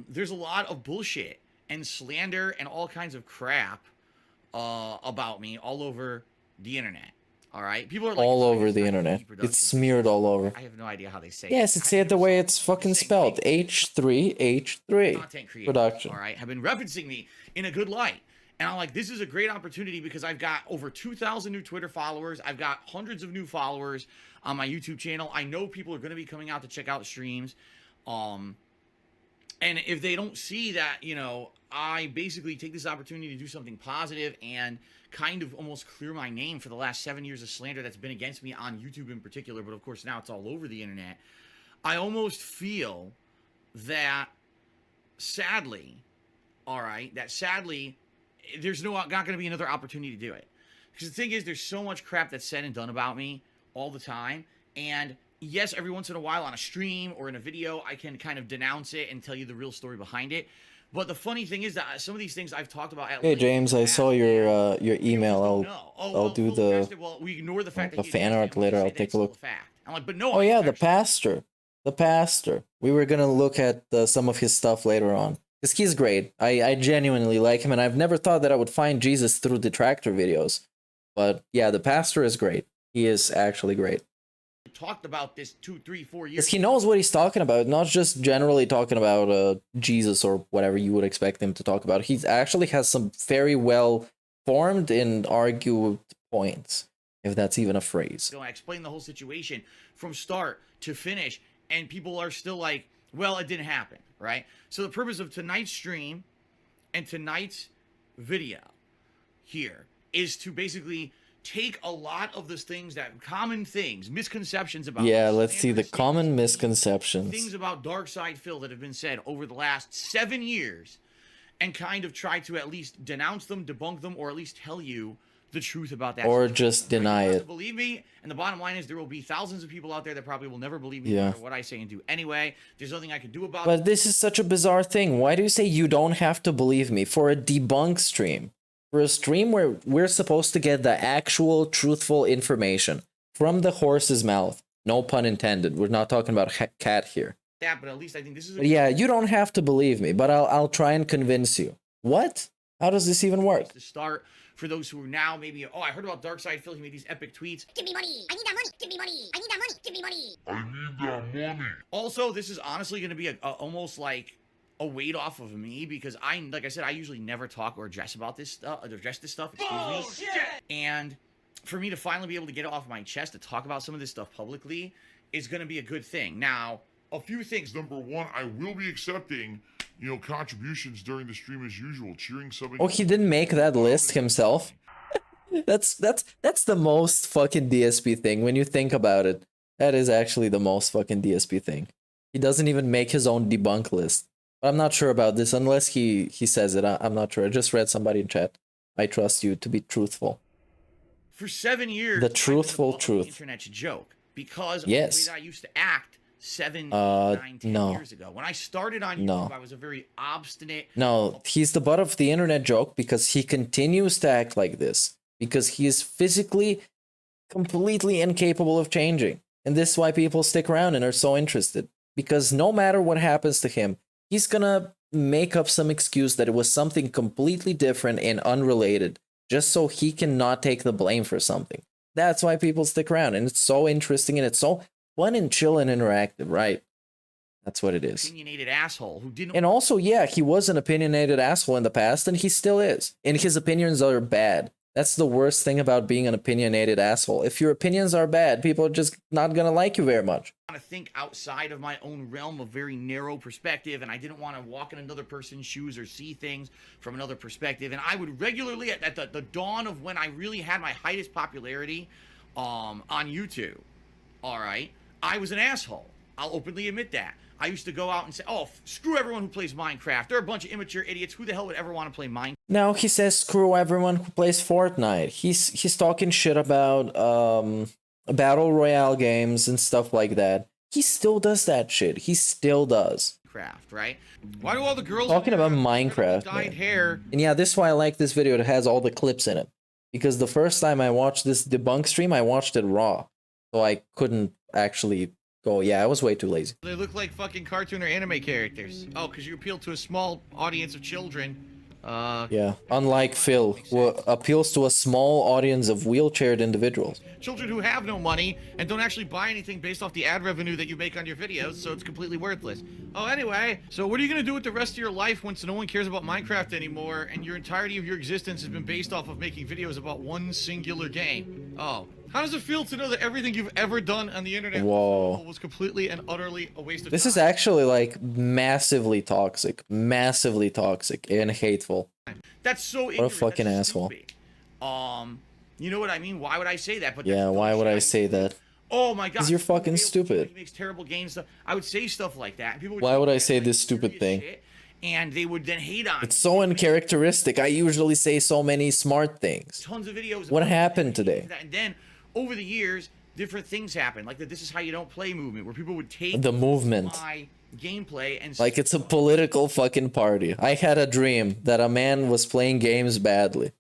there's a lot of bullshit and slander and all kinds of crap about me all over the internet. All right, people are like all over the internet. It's smeared all over. I have no idea how they say yes, it's said the way it's fucking spelled. H3 content creators, production. All right, have been referencing me in a good light, and I'm like, this is a great opportunity because I've got over 2,000 new Twitter followers. I've got hundreds of new followers on my YouTube channel. I know people are going to be coming out to check out the streams, and if they don't see that, you know, I basically take this opportunity to do something positive and kind of almost clear my name for the last 7 years of slander that's been against me on YouTube in particular, but of course now it's all over the internet. I almost feel that sadly, there's not going to be another opportunity to do it. Because the thing is, there's so much crap that's said and done about me all the time, and yes, every once in a while on a stream or in a video, I can kind of denounce it and tell you the real story behind it. But the funny thing is that some of these things I've talked about. Hey James, I saw your email. I'll do the well, we ignore the fact fan art later. I'll take a look. I'm like, but no. Oh yeah, the pastor. The pastor. We were gonna look at some of his stuff later on. Because he's great. I genuinely like him, and I've never thought that I would find Jesus through Detractor videos. But yeah, the pastor is great. He is actually great. Talked about this 2, 3, 4 years. Because he knows what he's talking about, not just generally talking about Jesus or whatever you would expect him to talk about. He actually has some very well formed and argued points, if that's even a phrase. So I explained the whole situation from start to finish, and people are still like, well, it didn't happen, right? So the purpose of tonight's stream and tonight's video here is to basically take a lot of those things, that common things, misconceptions about. Yeah, let's see the common misconceptions. Things about Dark Side Phil that have been said over the last 7 years, and kind of try to at least denounce them, debunk them, or at least tell you the truth about that. Or just deny it. Believe me, and the bottom line is there will be thousands of people out there that probably will never believe me Yeah. no matter what I say and do anyway. There's nothing I can do about it. But this is such a bizarre thing. Why do you say you don't have to believe me for a debunk stream? For a stream where we're supposed to get the actual truthful information from the horse's mouth. No pun intended. We're not talking about cat here. That, but at least I think this is But yeah, you don't have to believe me, but I'll try and convince you. What? How does this even work? to start for those who are now maybe, oh, I heard about Dark Side Phil. He made these epic tweets. Give me money. I need that money. Give me money. I need that money. Give me money. I need that money. Also, this is honestly going to be almost like a weight off of me, because like I said, I usually never talk or address about this stuff, excuse me. And for me to finally be able to get it off my chest to talk about some of this stuff publicly is going to be a good thing. Now, a few things. Number one, I will be accepting, contributions during the stream as usual, cheering somebody. Oh, he didn't make that list himself? That's the most fucking DSP thing when you think about it. That is actually the most fucking DSP thing. He doesn't even make his own debunk list. But I'm not sure about this unless he says it. I'm not sure. I just read somebody in chat. I trust you to be truthful. For 7 years, The truthful the truth. internet's a joke because Yes. of the way that I used to act 7, 9, 10 no. years ago. When I started on YouTube, No. I was a very obstinate. No, he's the butt of the internet joke because he continues to act like this. Because he is physically completely incapable of changing. And this is why people stick around and are so interested. Because no matter what happens to him, he's gonna make up some excuse that it was something completely different and unrelated, just so he cannot take the blame for something. That's why people stick around, and it's so interesting and it's so fun and chill and interactive, right? That's what it is. Opinionated asshole who didn't. And also, yeah, he was an opinionated asshole in the past, and he still is. And his opinions are bad. That's the worst thing about being an opinionated asshole. If your opinions are bad, people are just not gonna like you very much. want to think outside of my own realm of very narrow perspective, and I didn't want to walk in another person's shoes or see things from another perspective. And I would regularly, at the dawn of when I really had my highest popularity on YouTube, all right, I was an asshole. I'll openly admit that. I used to go out and say, oh, screw everyone who plays Minecraft. They're a bunch of immature idiots. Who the hell would ever want to play Minecraft? Now he says screw everyone who plays Fortnite. He's talking shit about battle royale games and stuff like that. He still does that shit. He still does. Right? Why do all the girls Talking about Minecraft, dyed man. hair? And yeah, this is why I like this video. It has all the clips in it. Because the first time I watched this debunk stream, I watched it raw. So I couldn't actually go, yeah, I was way too lazy. They look like fucking cartoon or anime characters. Oh, because you appeal to a small audience of children. Yeah, unlike Phil, who appeals to a small audience of wheelchaired individuals. Children who have no money and don't actually buy anything based off the ad revenue that you make on your videos, so it's completely worthless. Oh, anyway, so what are you going to do with the rest of your life once no one cares about Minecraft anymore and your entirety of your existence has been based off of making videos about one singular game? Oh. How does it feel to know that everything you've ever done on the internet was completely and utterly a waste of time? This is actually like massively toxic and hateful. That's so What a fucking asshole. You know what I mean? Why would I say that? But Yeah, why would I say that? oh my god, Because you're fucking stupid. He makes terrible games. I would say stuff like that. People would Why would I say this stupid thing? and they would then hate on It's so uncharacteristic. I usually say so many smart things. tons of videos. What about happened today? that. And then over the years, different things happen, like the "This Is How You Don't Play" movement, where people would take The movement. my gameplay and Like it's a political fucking party. I had a dream that a man was playing games badly.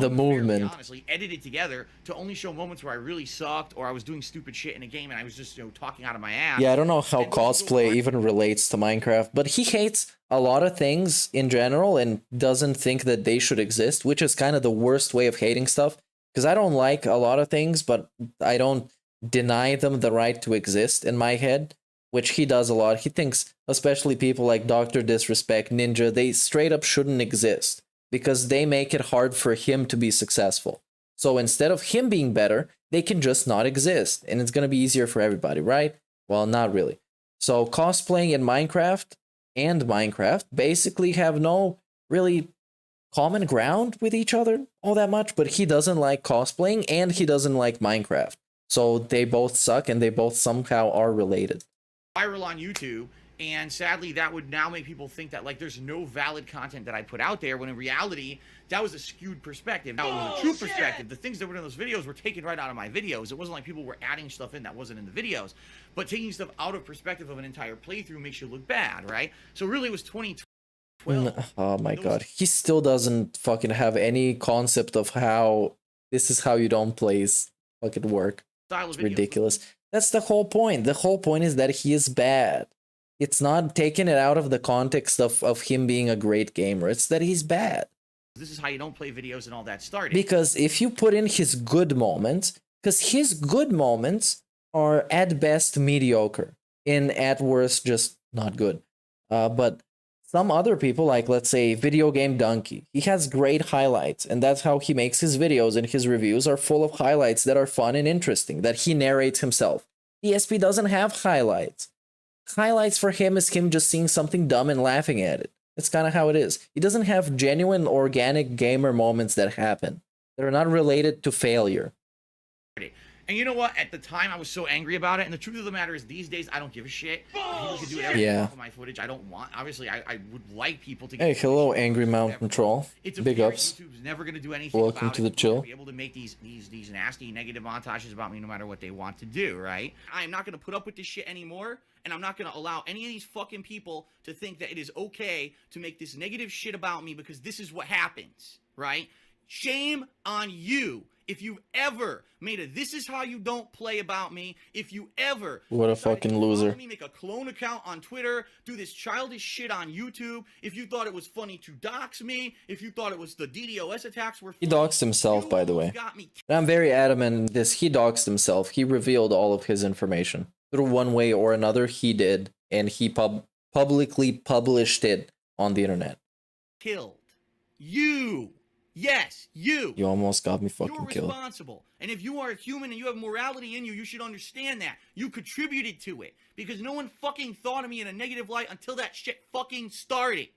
the movement. Honestly, edited together to only show moments where I really sucked or I was doing stupid shit in a game and I was just, talking out of my ass. Yeah, I don't know how cosplay even relates to Minecraft, but he hates a lot of things in general and doesn't think that they should exist, which is kind of the worst way of hating stuff. Because I don't like a lot of things, but I don't deny them the right to exist in my head, which he does a lot. He thinks, especially people like Dr. Disrespect, Ninja, they straight up shouldn't exist because they make it hard for him to be successful. So instead of him being better, they can just not exist, and it's going to be easier for everybody, right? Well, not really. So cosplaying in Minecraft and Minecraft basically have no really common ground with each other all that much, but he doesn't like cosplaying and he doesn't like Minecraft. So they both suck and they both somehow are related. Viral on YouTube, and sadly that would now make people think that like there's no valid content that I put out there, when in reality that was a skewed perspective. Now it was a true perspective. The things that were in those videos were taken right out of my videos. It wasn't like people were adding stuff in that wasn't in the videos, but taking stuff out of perspective of an entire playthrough makes you look bad, right? So really it was 2012. Oh my god, he still doesn't fucking have any concept of how this is how you don't plays fucking work. It's ridiculous. That's the whole point. The whole point is that he is bad. It's not taking it out of the context of him being a great gamer. It's that he's bad. This is how you don't play videos and all that started. Because if you put in his good moments, because his good moments are at best mediocre, and at worst just not good. But some other people, like let's say Video Game Donkey, he has great highlights, and that's how he makes his videos, and his reviews are full of highlights that are fun and interesting, that he narrates himself. DSP doesn't have highlights. Highlights for him is him just seeing something dumb and laughing at it. That's kind of how it is. He doesn't have genuine, organic gamer moments that happen. They're not related to failure. And you know what? At the time, I was so angry about it. And the truth of the matter is, these days, I don't give a shit. People can do whatever off of my footage. I don't want. Obviously, I would like people to. Hey, hello, Angry Mount Control. Big ups. YouTube's never going to do anything. Welcome to the chill. Be able to make these nasty negative montages about me, no matter what they want to do. Right? I am not going to put up with this shit anymore. And I'm not going to allow any of these fucking people to think that it is okay to make this negative shit about me, because this is what happens. Right? Shame on you. If you ever made a "this is how you don't play" about me, if you ever what a fucking loser, me, make a clone account on Twitter, do this childish shit on YouTube, if you thought it was funny to dox me, if you thought it was the DDoS attacks were funny, he doxed himself, by the way. And I'm very adamant in this. He doxed himself. He revealed all of his information through one way or another. He did, and he publicly published it on the internet. Killed you. Yes, you. You almost got me fucking You're killed. Responsible. And if you are a human and you have morality in you, you should understand that. You contributed to it. Because no one fucking thought of me in a negative light until that shit fucking started.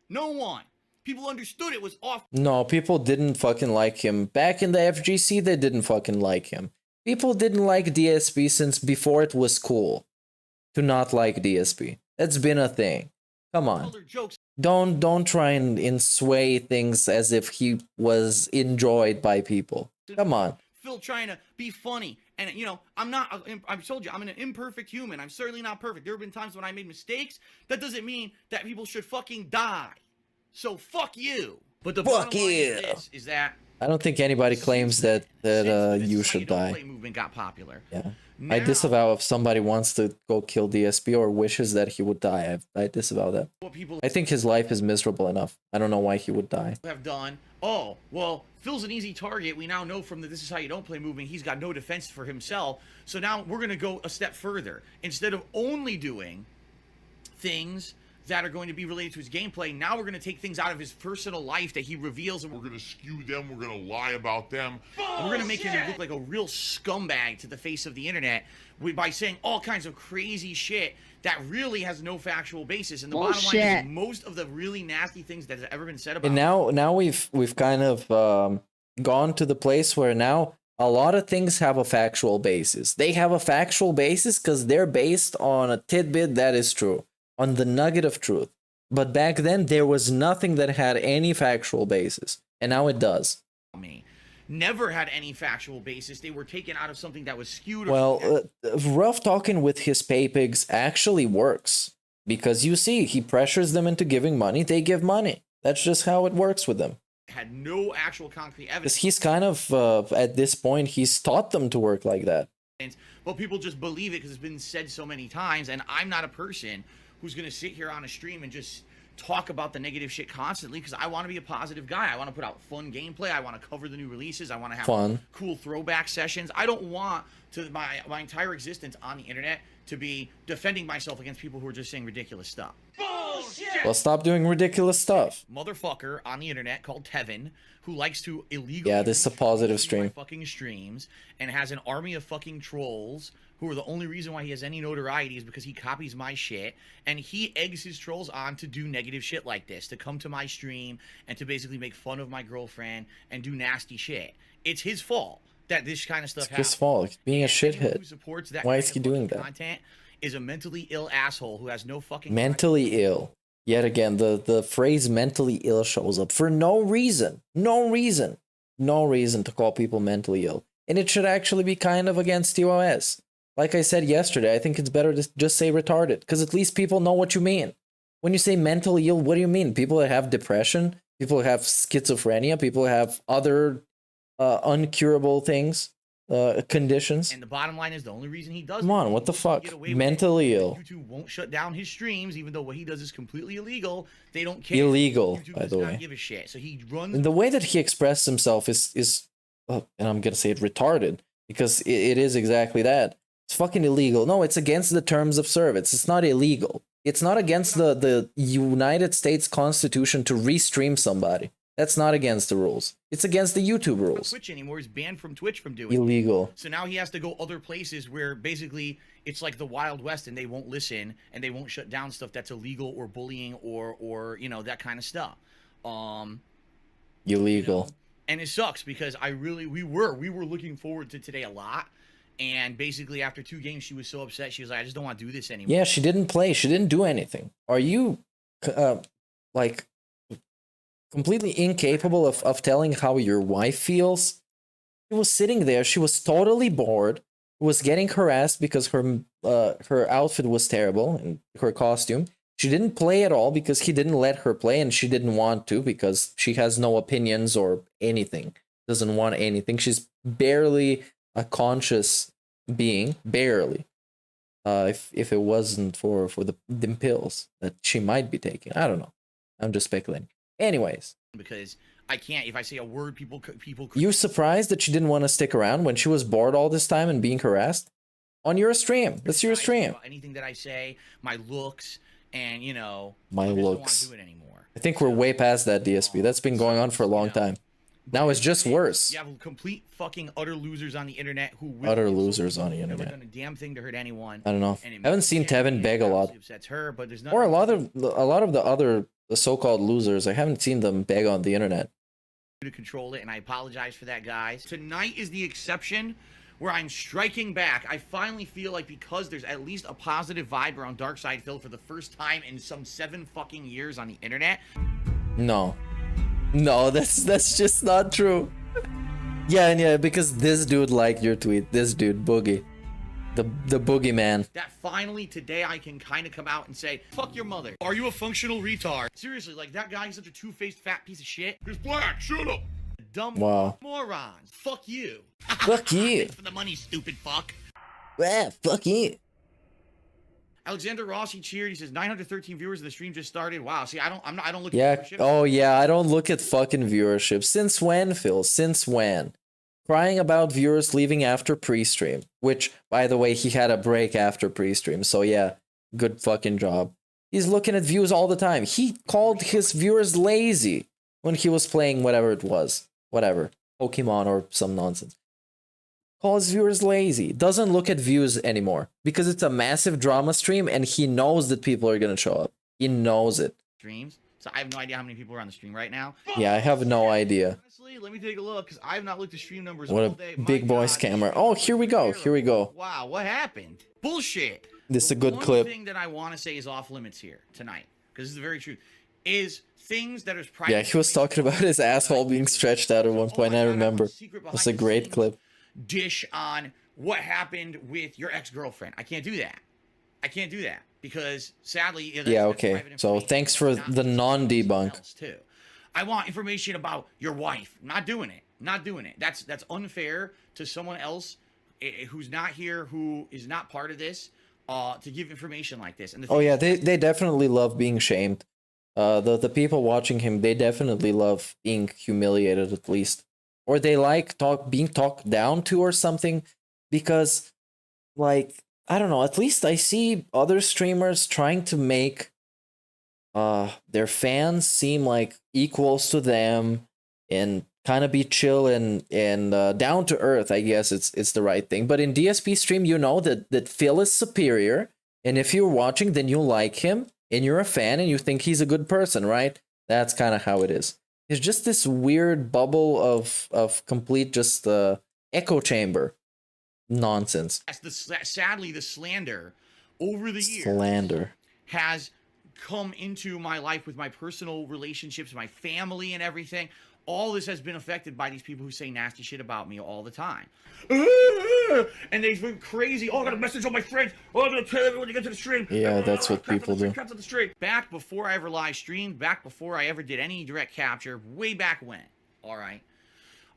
No one. People understood it was off. No, people didn't fucking like him. Back in the FGC, they didn't fucking like him. People didn't like DSP since before it was cool to not like DSP. That's been a thing. Come on. Don't try and sway things as if he was enjoyed by people. Come on. Phil trying to be funny. And, you know, I've told you, I'm an imperfect human. I'm certainly not perfect. There have been times when I made mistakes. That doesn't mean that people should fucking die. So fuck you. But the bottom line is that I don't think anybody claims that you should die. Movement got popular. Yeah. Now, I disavow if somebody wants to go kill DSP or wishes that he would die. I disavow that. I think his life is miserable enough. I don't know why he would die. Have done. Oh, well, Phil's an easy target. We now know from the "This Is How You Don't Play" movement, he's got no defense for himself. So now we're going to go a step further. Instead of only doing things that are going to be related to his gameplay, now we're going to take things out of his personal life that he reveals, and we're going to skew them, we're going to lie about them, and we're going to make him look like a real scumbag to the face of the internet by saying all kinds of crazy shit that really has no factual basis. And the bottom line is most of the really nasty things that have ever been said about and now we've kind of gone to the place where now a lot of things have a factual basis. They have a factual basis because they're based on a tidbit that is true, on the nugget of truth. But back then, there was nothing that had any factual basis. And now it does. Never had any factual basis. They were taken out of something that was skewed. Well, rough talking with his pay pigs actually works. Because you see, he pressures them into giving money. They give money. That's just how it works with them. had no actual concrete Because evidence. he's kind of, at this point, he's taught them to work like that. But people just believe it because it's been said so many times, and I'm not a person who's going to sit here on a stream and just talk about the negative shit constantly, because I want to be a positive guy. I want to put out fun gameplay. I want to cover the new releases. I want to have Fun. cool throwback sessions. I don't want to my entire existence on the internet to be defending myself against people who are just saying ridiculous stuff. Bullshit! Well, stop doing ridiculous stuff. Motherfucker on the internet called Tevin, who likes to illegally Yeah, this is a positive stream. fucking streams and has an army of fucking trolls who are the only reason why he has any notoriety is because he copies my shit, and he eggs his trolls on to do negative shit like this, to come to my stream and to basically make fun of my girlfriend and do nasty shit. It's his fault that this kind of stuff happens. His fault. He's being a shithead. Who supports that Why kind is of he doing fucking that? content is a mentally ill asshole who has no fucking Mentally ill. Yet again, the phrase mentally ill shows up for no reason. No reason. No reason to call people mentally ill. And it should actually be kind of against TOS. Like I said yesterday, I think it's better to just say retarded, because at least people know what you mean. When you say mentally ill, what do you mean? People that have depression, people who have schizophrenia, people who have other uncurable things, conditions. And the bottom line is the only reason he does Come on, what the fuck? Mentally ill. YouTube won't shut down his streams, even though what he does is completely illegal. They don't care. Illegal, YouTube by does the not way. give a shit. So he runs. And the way that he expressed himself is and I'm gonna say it retarded, because it is exactly that. It's fucking illegal. No, it's against the terms of service. It's not illegal. It's not against the United States Constitution to restream somebody. That's not against the rules. It's against the YouTube rules. Twitch anymore. He's banned from Twitch from doing it. Illegal. So now he has to go other places where basically it's like the Wild West, and they won't listen and they won't shut down stuff that's illegal or bullying or you know, that kind of stuff. Illegal. And it sucks because we were looking forward to today a lot. And basically after 2 games, she was so upset. She was like, I just don't want to do this anymore. Yeah, she didn't play. She didn't do anything. Are you like completely incapable of telling how your wife feels? She was sitting there. She was totally bored. Was getting harassed because her outfit was terrible and her costume. She didn't play at all because he didn't let her play, and she didn't want to because she has no opinions or anything. Doesn't want anything. She's barely a conscious being, barely. If it wasn't for the pills that she might be taking, I don't know. I'm just speculating. Anyways, because I can't. If I say a word, people. You surprised that she didn't want to stick around when she was bored all this time and being harassed on your stream? That's your stream. Anything that I say, my looks, and you know, My I just don't want looks. to do it anymore. I think we're way past that, DSP. That's been going on for a long time. Now it's just worse. You have complete fucking utter losers on the internet who will Utter losers on the never internet. done a damn thing to hurt anyone. I don't know. And it I haven't seen Tevin beg a lot. upsets her, but there's Or a lot of the other so-called losers. I haven't seen them beg on the internet. to control it, and I apologize for that, guys. Tonight is the exception where I'm striking back. I finally feel like because there's at least a positive vibe around Darkside Phil for the first time in some 7 fucking years on the internet. No, that's just not true. Yeah, because this dude liked your tweet. This dude, Boogie, the boogeyman. That finally today I can kind of come out and say, fuck your mother. Are you a functional retard? Seriously, like that guy is such a two-faced fat piece of shit. He's black, shut up. Dumb Wow. morons. Fuck you. Fuck you. Thanks for the money, stupid fuck. Yeah, fuck you. Alexander Rossi cheered. He says 913 viewers of the stream just started. Wow. See, I don't look Yeah. at viewership. Oh yeah, I don't look at fucking viewership. Since when, Phil? Since when? Crying about viewers leaving after pre-stream. Which, by the way, he had a break after pre-stream. So yeah, good fucking job. He's looking at views all the time. He called his viewers lazy when he was playing whatever it was. Whatever. Pokemon or some nonsense. Calls viewers lazy. Doesn't look at views anymore. Because it's a massive drama stream and he knows that people are going to show up. He knows it. Streams. So I have no idea how many people are on the stream right now. Yeah, I have no idea. Honestly, let me take a look because I have not looked at stream numbers What all a day. big boy scammer. Oh, here we go. Here we go. Wow, what happened? Bullshit. This is a good One clip. thing that I want to say is off limits here tonight, because this is the very truth, is things that are private. Yeah, he was talking about his asshole being stretched out at one point. I remember. It's a great clip. Dish on what happened with your ex-girlfriend. I can't do that. I can't do that because sadly. Yeah, okay. So thanks for the non-debunk. Too. I want information about your wife. Not doing it. Not doing it. That's unfair to someone else who's not here, who is not part of this, to give information like this. And oh yeah, they definitely love being shamed. The people watching him, they definitely love being humiliated at least, or they like being talked down to or something, because like I don't know. At least I see other streamers trying to make their fans seem like equals to them and kind of be chill and down to earth. I guess it's the right thing. But in DSP stream, you know that Phil is superior, and if you're watching, then you like him and you're a fan and you think he's a good person, right? That's kind of how it is. It's just this weird bubble of complete just echo chamber nonsense. Sadly, the slander over the years has come into my life with my personal relationships, my family and everything. All this has been affected by these people who say nasty shit about me all the time. And they've been crazy. Oh, I got a message on my friends. Oh, I'm going to tell everyone to get to the stream. Yeah, that's what people do. Back before I ever live streamed, back before I ever did any direct capture, way back when, all right,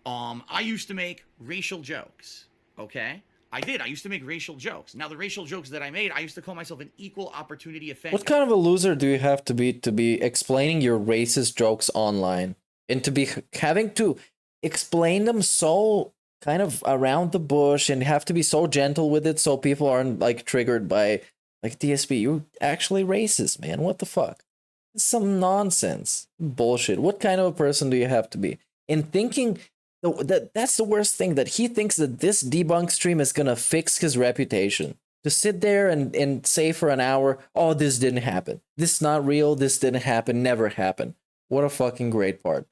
I used to make racial jokes, okay? I used to make racial jokes. Now, the racial jokes that I made, I used to call myself an equal opportunity offender. What kind of a loser do you have to be explaining your racist jokes online? And to be having to explain them so kind of around the bush and have to be so gentle with it so people aren't like triggered by like DSP, you're actually racist, man. What the fuck? It's some nonsense. Bullshit. What kind of a person do you have to be? And thinking that's the worst thing, that he thinks that this Debunk stream is gonna fix his reputation. To sit there and say for an hour, oh, this didn't happen. This is not real. This didn't happen. Never happened. What a fucking great part.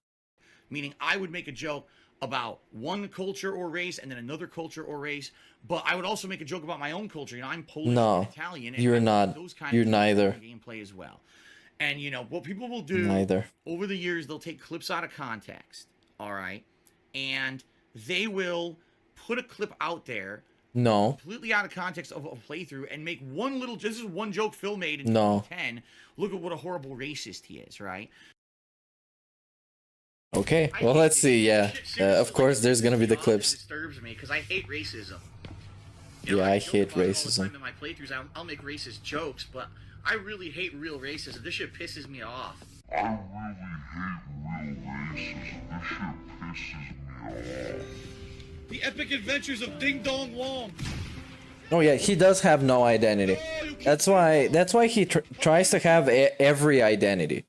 Meaning I would make a joke about one culture or race and then another culture or race, but I would also make a joke about my own culture. You know, I'm Polish and Italian. And you're not. You're neither. Gameplay as well. And you know, what people will do over the years, they'll take clips out of context, all right? And they will put a clip out there completely out of context of a playthrough and make one little, this is one joke Phil made in 2010. Look at what a horrible racist he is, right? Okay, well, let's see. Yeah, of course, there's gonna be the clips. It disturbs me because I hate racism. Yeah, I hate racism. All the time in my playthroughs, I'll make racist jokes, but I really hate real racism. This shit pisses me off. I really hate real racism. This shit pisses me off. The epic adventures of Ding Dong Wong. Oh yeah, he does have no identity. That's why he tries to have every identity.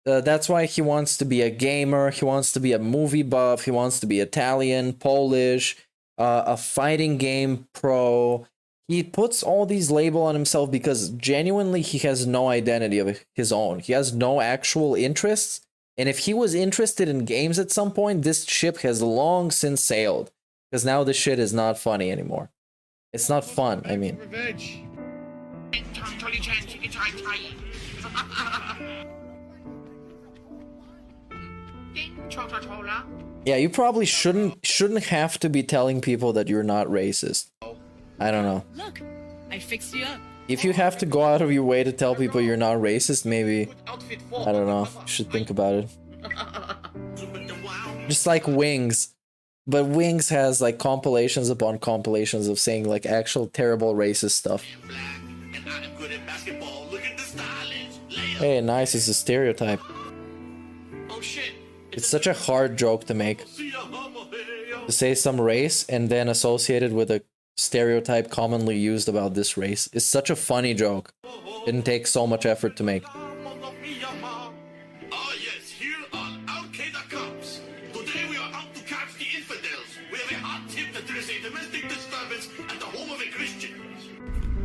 That's why he wants to be a gamer, he wants to be a movie buff, he wants to be Italian, Polish, a fighting game pro. He puts all these labels on himself because genuinely he has no identity of his own. He has no actual interests. And if he was interested in games at some point, this ship has long since sailed. Because now this shit is not funny anymore. It's not fun, I mean. Revenge. Yeah, you probably shouldn't have to be telling people that you're not racist. I don't know. Look, I fixed you up. If you have to go out of your way to tell people you're not racist, maybe, I don't know, you should think about it. Just like Wings. But Wings has like compilations upon compilations of saying like actual terrible racist stuff. Hey, nice is a stereotype. It's such a hard joke to make. To say some race and then associate it with a stereotype commonly used about this race is such a funny joke. Didn't take so much effort to make.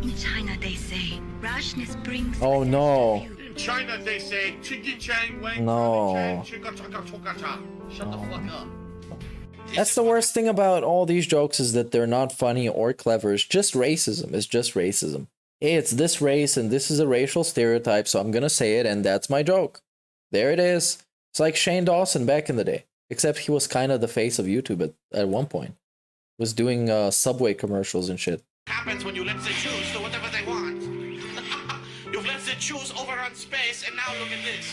In China, they say rashness brings. Oh no. In China, they say chang wang. No. Shut the fuck up. That's the worst thing about all these jokes, is that they're not funny or clever. It's just racism. It's just racism. Hey, it's this race and this is a racial stereotype, so I'm gonna say it and that's my joke. There it is. It's like Shane Dawson back in the day. Except he was kind of the face of YouTube at one point. Was doing Subway commercials and shit. Happens when you let them choose to whatever they want. You've let them choose overrun space, and now look at this.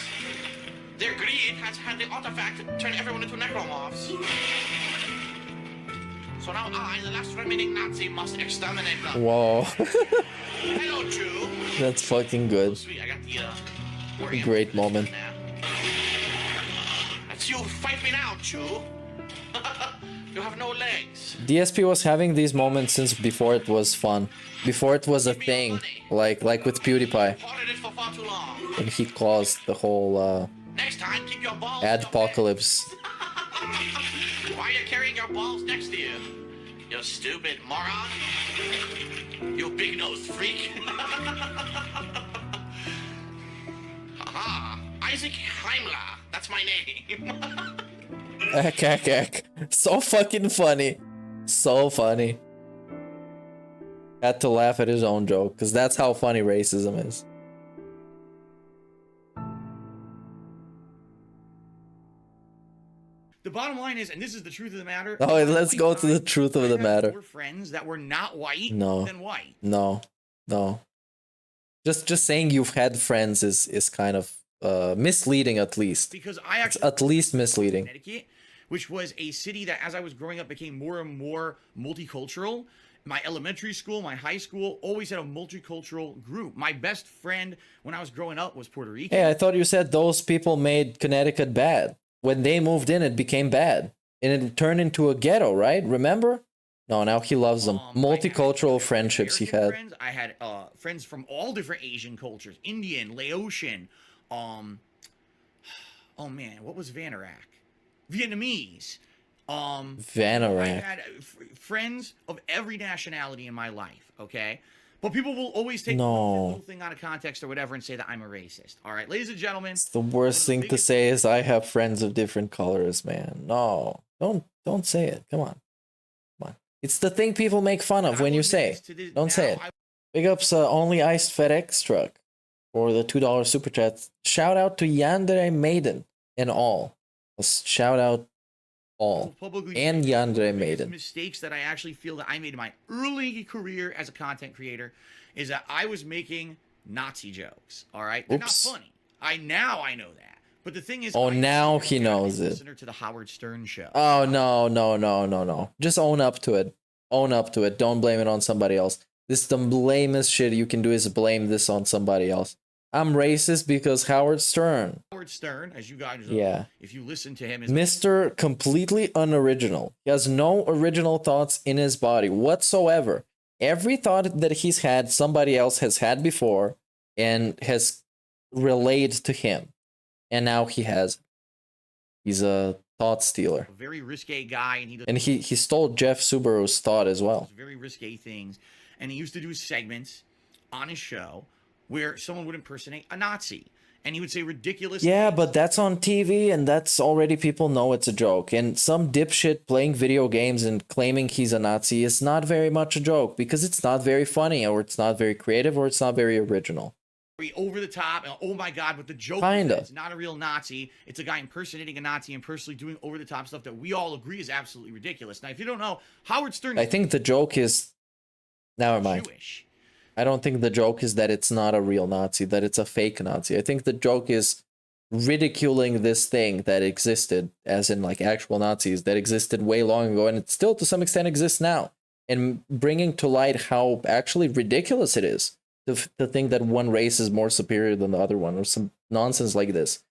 Their greed has had the artifact turn everyone into necromorphs. So now I, the last remaining Nazi, must exterminate them. Whoa. Hello, Jew. That's fucking good. Sweet, I got the, Great moment. That's you. Fight me now, Jew. You have no legs. DSP was having these moments since before it was fun. Before it was a thing. Like with PewDiePie. And he caused the whole Next time, keep your balls adpocalypse. Why are you carrying your balls next to you? You stupid moron. You big-nosed freak. Haha. Isaac Heimler. That's my name. Ek. So fucking funny. So funny. Had to laugh at his own joke, because that's how funny racism is. The bottom line is, and this is the truth of the matter. Oh, let's go to the truth of the matter. More friends that were not white No. than white. No. Just saying you've had friends is kind of misleading, at least. Because I It's actually at least misleading. Connecticut, which was a city that, as I was growing up, became more and more multicultural. My elementary school, my high school, always had a multicultural group. My best friend when I was growing up was Puerto Rican. Hey, I thought you said those people made Connecticut bad. When they moved in, it became bad. And it turned into a ghetto, right? Remember? No, now he loves them. Multicultural friendships he had. Friends. I had friends from all different Asian cultures. Indian, Laotian, oh man, what was Vanarak? Vietnamese. Vanarak. I had friends of every nationality in my life, okay? But people will always take one little thing out of context or whatever and say that I'm a racist. All right, ladies and gentlemen. The worst thing to say is I have friends of different colors, man. No, don't say it. Come on. It's the thing people make fun of when you say. Don't say it. Big ups Only Iced FedEx truck for the $2 super chat. Shout out to Yandere Maiden and all. Shout out all. And Yandere Maiden. Mistakes that I actually feel that I made in my early career as a content creator is that I was making Nazi jokes. All right? They're not funny. I know that. But the thing is, oh, now he knows it. Listener to the Howard Stern show. Oh, no. Just own up to it. Own up to it. Don't blame it on somebody else. This is the lamest shit you can do is blame this on somebody else. I'm racist because Howard Stern. Howard Stern, as you guys know, yeah. If you listen to him, is Mr. Completely unoriginal. He has no original thoughts in his body whatsoever. Every thought that he's had, somebody else has had before and has relayed to him. And now he has. He's a thought stealer. A very risque guy, and he stole Jeff Subaru's thought as well. Very risque things, and he used to do segments on his show where someone would impersonate a Nazi, and he would say ridiculous. Yeah, but that's on TV, and that's already people know it's a joke. And some dipshit playing video games and claiming he's a Nazi is not very much a joke because it's not very funny, or it's not very creative, or it's not very original. Over the top, and oh my god, but the joke Kinda. is it's not a real Nazi. It's a guy impersonating a Nazi and personally doing over the top stuff that we all agree is absolutely ridiculous. Now, if you don't know, Howard Stern. I think the joke is. Never mind. Jewish. I don't think the joke is that it's not a real Nazi, that it's a fake Nazi. I think the joke is ridiculing this thing that existed, as in like actual Nazis that existed way long ago, and it still to some extent exists now, and bringing to light how actually ridiculous it is. To think that one race is more superior than the other one, or some nonsense like this.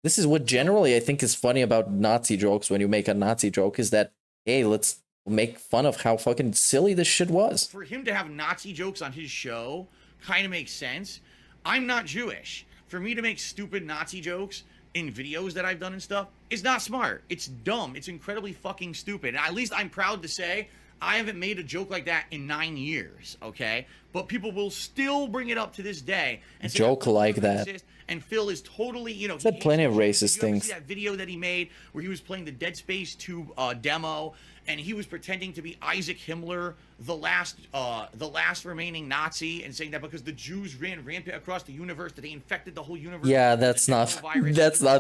This is what generally I think is funny about Nazi jokes when you make a Nazi joke, is that, hey, let's make fun of how fucking silly this shit was. For him to have Nazi jokes on his show kind of makes sense. I'm not Jewish. For me to make stupid Nazi jokes in videos that I've done and stuff is not smart. It's dumb. It's incredibly fucking stupid. And at least I'm proud to say I haven't made a joke like that in 9 years, okay? But people will still bring it up to this day. And say, joke like that. And Phil is totally, you know... Said plenty of racist things. See that video that he made where he was playing the Dead Space 2 demo, and he was pretending to be Isaac Himmler, the last remaining Nazi, and saying that because the Jews ran rampant across the universe, that they infected the whole universe. Yeah, that's not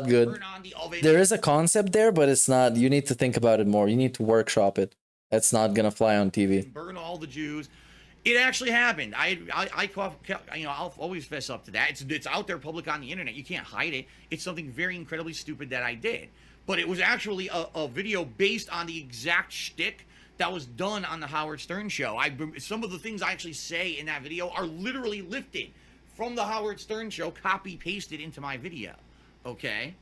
good. There is a concept there, but it's not. You need to think about it more. You need to workshop it. That's not gonna fly on TV. Burn all the Jews. It actually happened. I'll always fess up to that. It's out there, public on the internet. You can't hide it. It's something very incredibly stupid that I did. But it was actually a video based on the exact shtick that was done on the Howard Stern show. Some of the things I actually say in that video are literally lifted from the Howard Stern show, copy pasted into my video. Okay.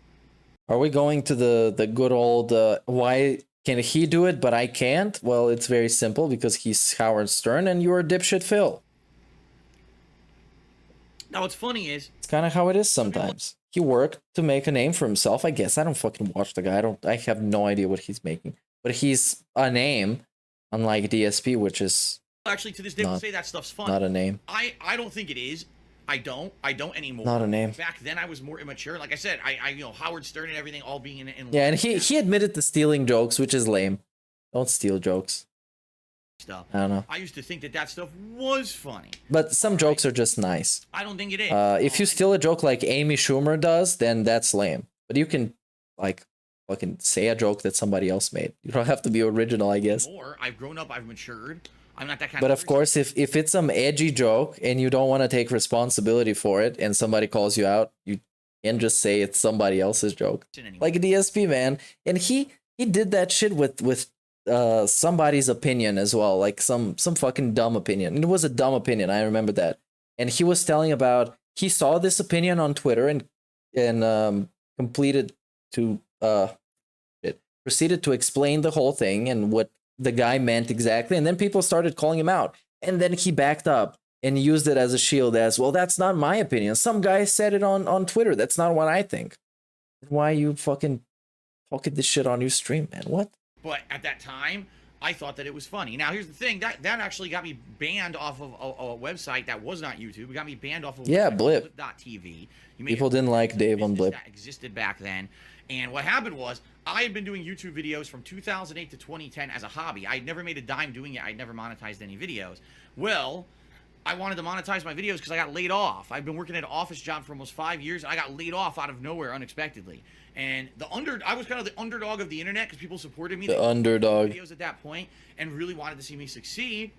Are we going to the good old why can he do it but I can't? Well, it's very simple because he's Howard Stern and you're dipshit Phil. Now what's funny is it's kind of how it is sometimes. He worked to make a name for himself, I guess. I don't fucking watch the guy. I have no idea what he's making. But he's a name, unlike DSP, which is actually to this day we'll say that stuff's fun. Not a name. I don't think it is. I don't anymore. Not a name. Back then I was more immature. Like I said, I Howard Stern and everything all being in yeah, and he admitted to stealing jokes, which is lame. Don't steal jokes. Stuff. I don't know. I used to think that stuff was funny. But some jokes are just nice. I don't think it is. If you steal a joke like Amy Schumer does, then that's lame. But you can like fucking say a joke that somebody else made. You don't have to be original, I guess. I've grown up, I've matured. I'm not that kind but of of course, if it's some edgy joke and you don't want to take responsibility for it and somebody calls you out, you can just say it's somebody else's joke. Like a DSP, man. And he did that shit with somebody's opinion as well, like some fucking dumb opinion. And it was a dumb opinion, I remember that. And he was telling about he saw this opinion on Twitter and proceeded to explain the whole thing and what the guy meant exactly, and then people started calling him out, and then he backed up and used it as a shield as well. That's not my opinion. Some guy said it on Twitter. That's not what I think. Why you fucking talking this shit on your stream, man? What? But at that time, I thought that it was funny. Now here's the thing, that actually got me banned off of a website that was not YouTube. It got me banned off of Blip.tv. People didn't like Dave on Blip. That existed back then. And what happened was, I had been doing YouTube videos from 2008 to 2010 as a hobby. I'd never made a dime doing it. I'd never monetized any videos. Well, I wanted to monetize my videos because I got laid off. I've been working at an office job for almost 5 years. And I got laid off out of nowhere unexpectedly. And I was kind of the underdog of the internet because people supported me. The underdog. Videos at that point and really wanted to see me succeed.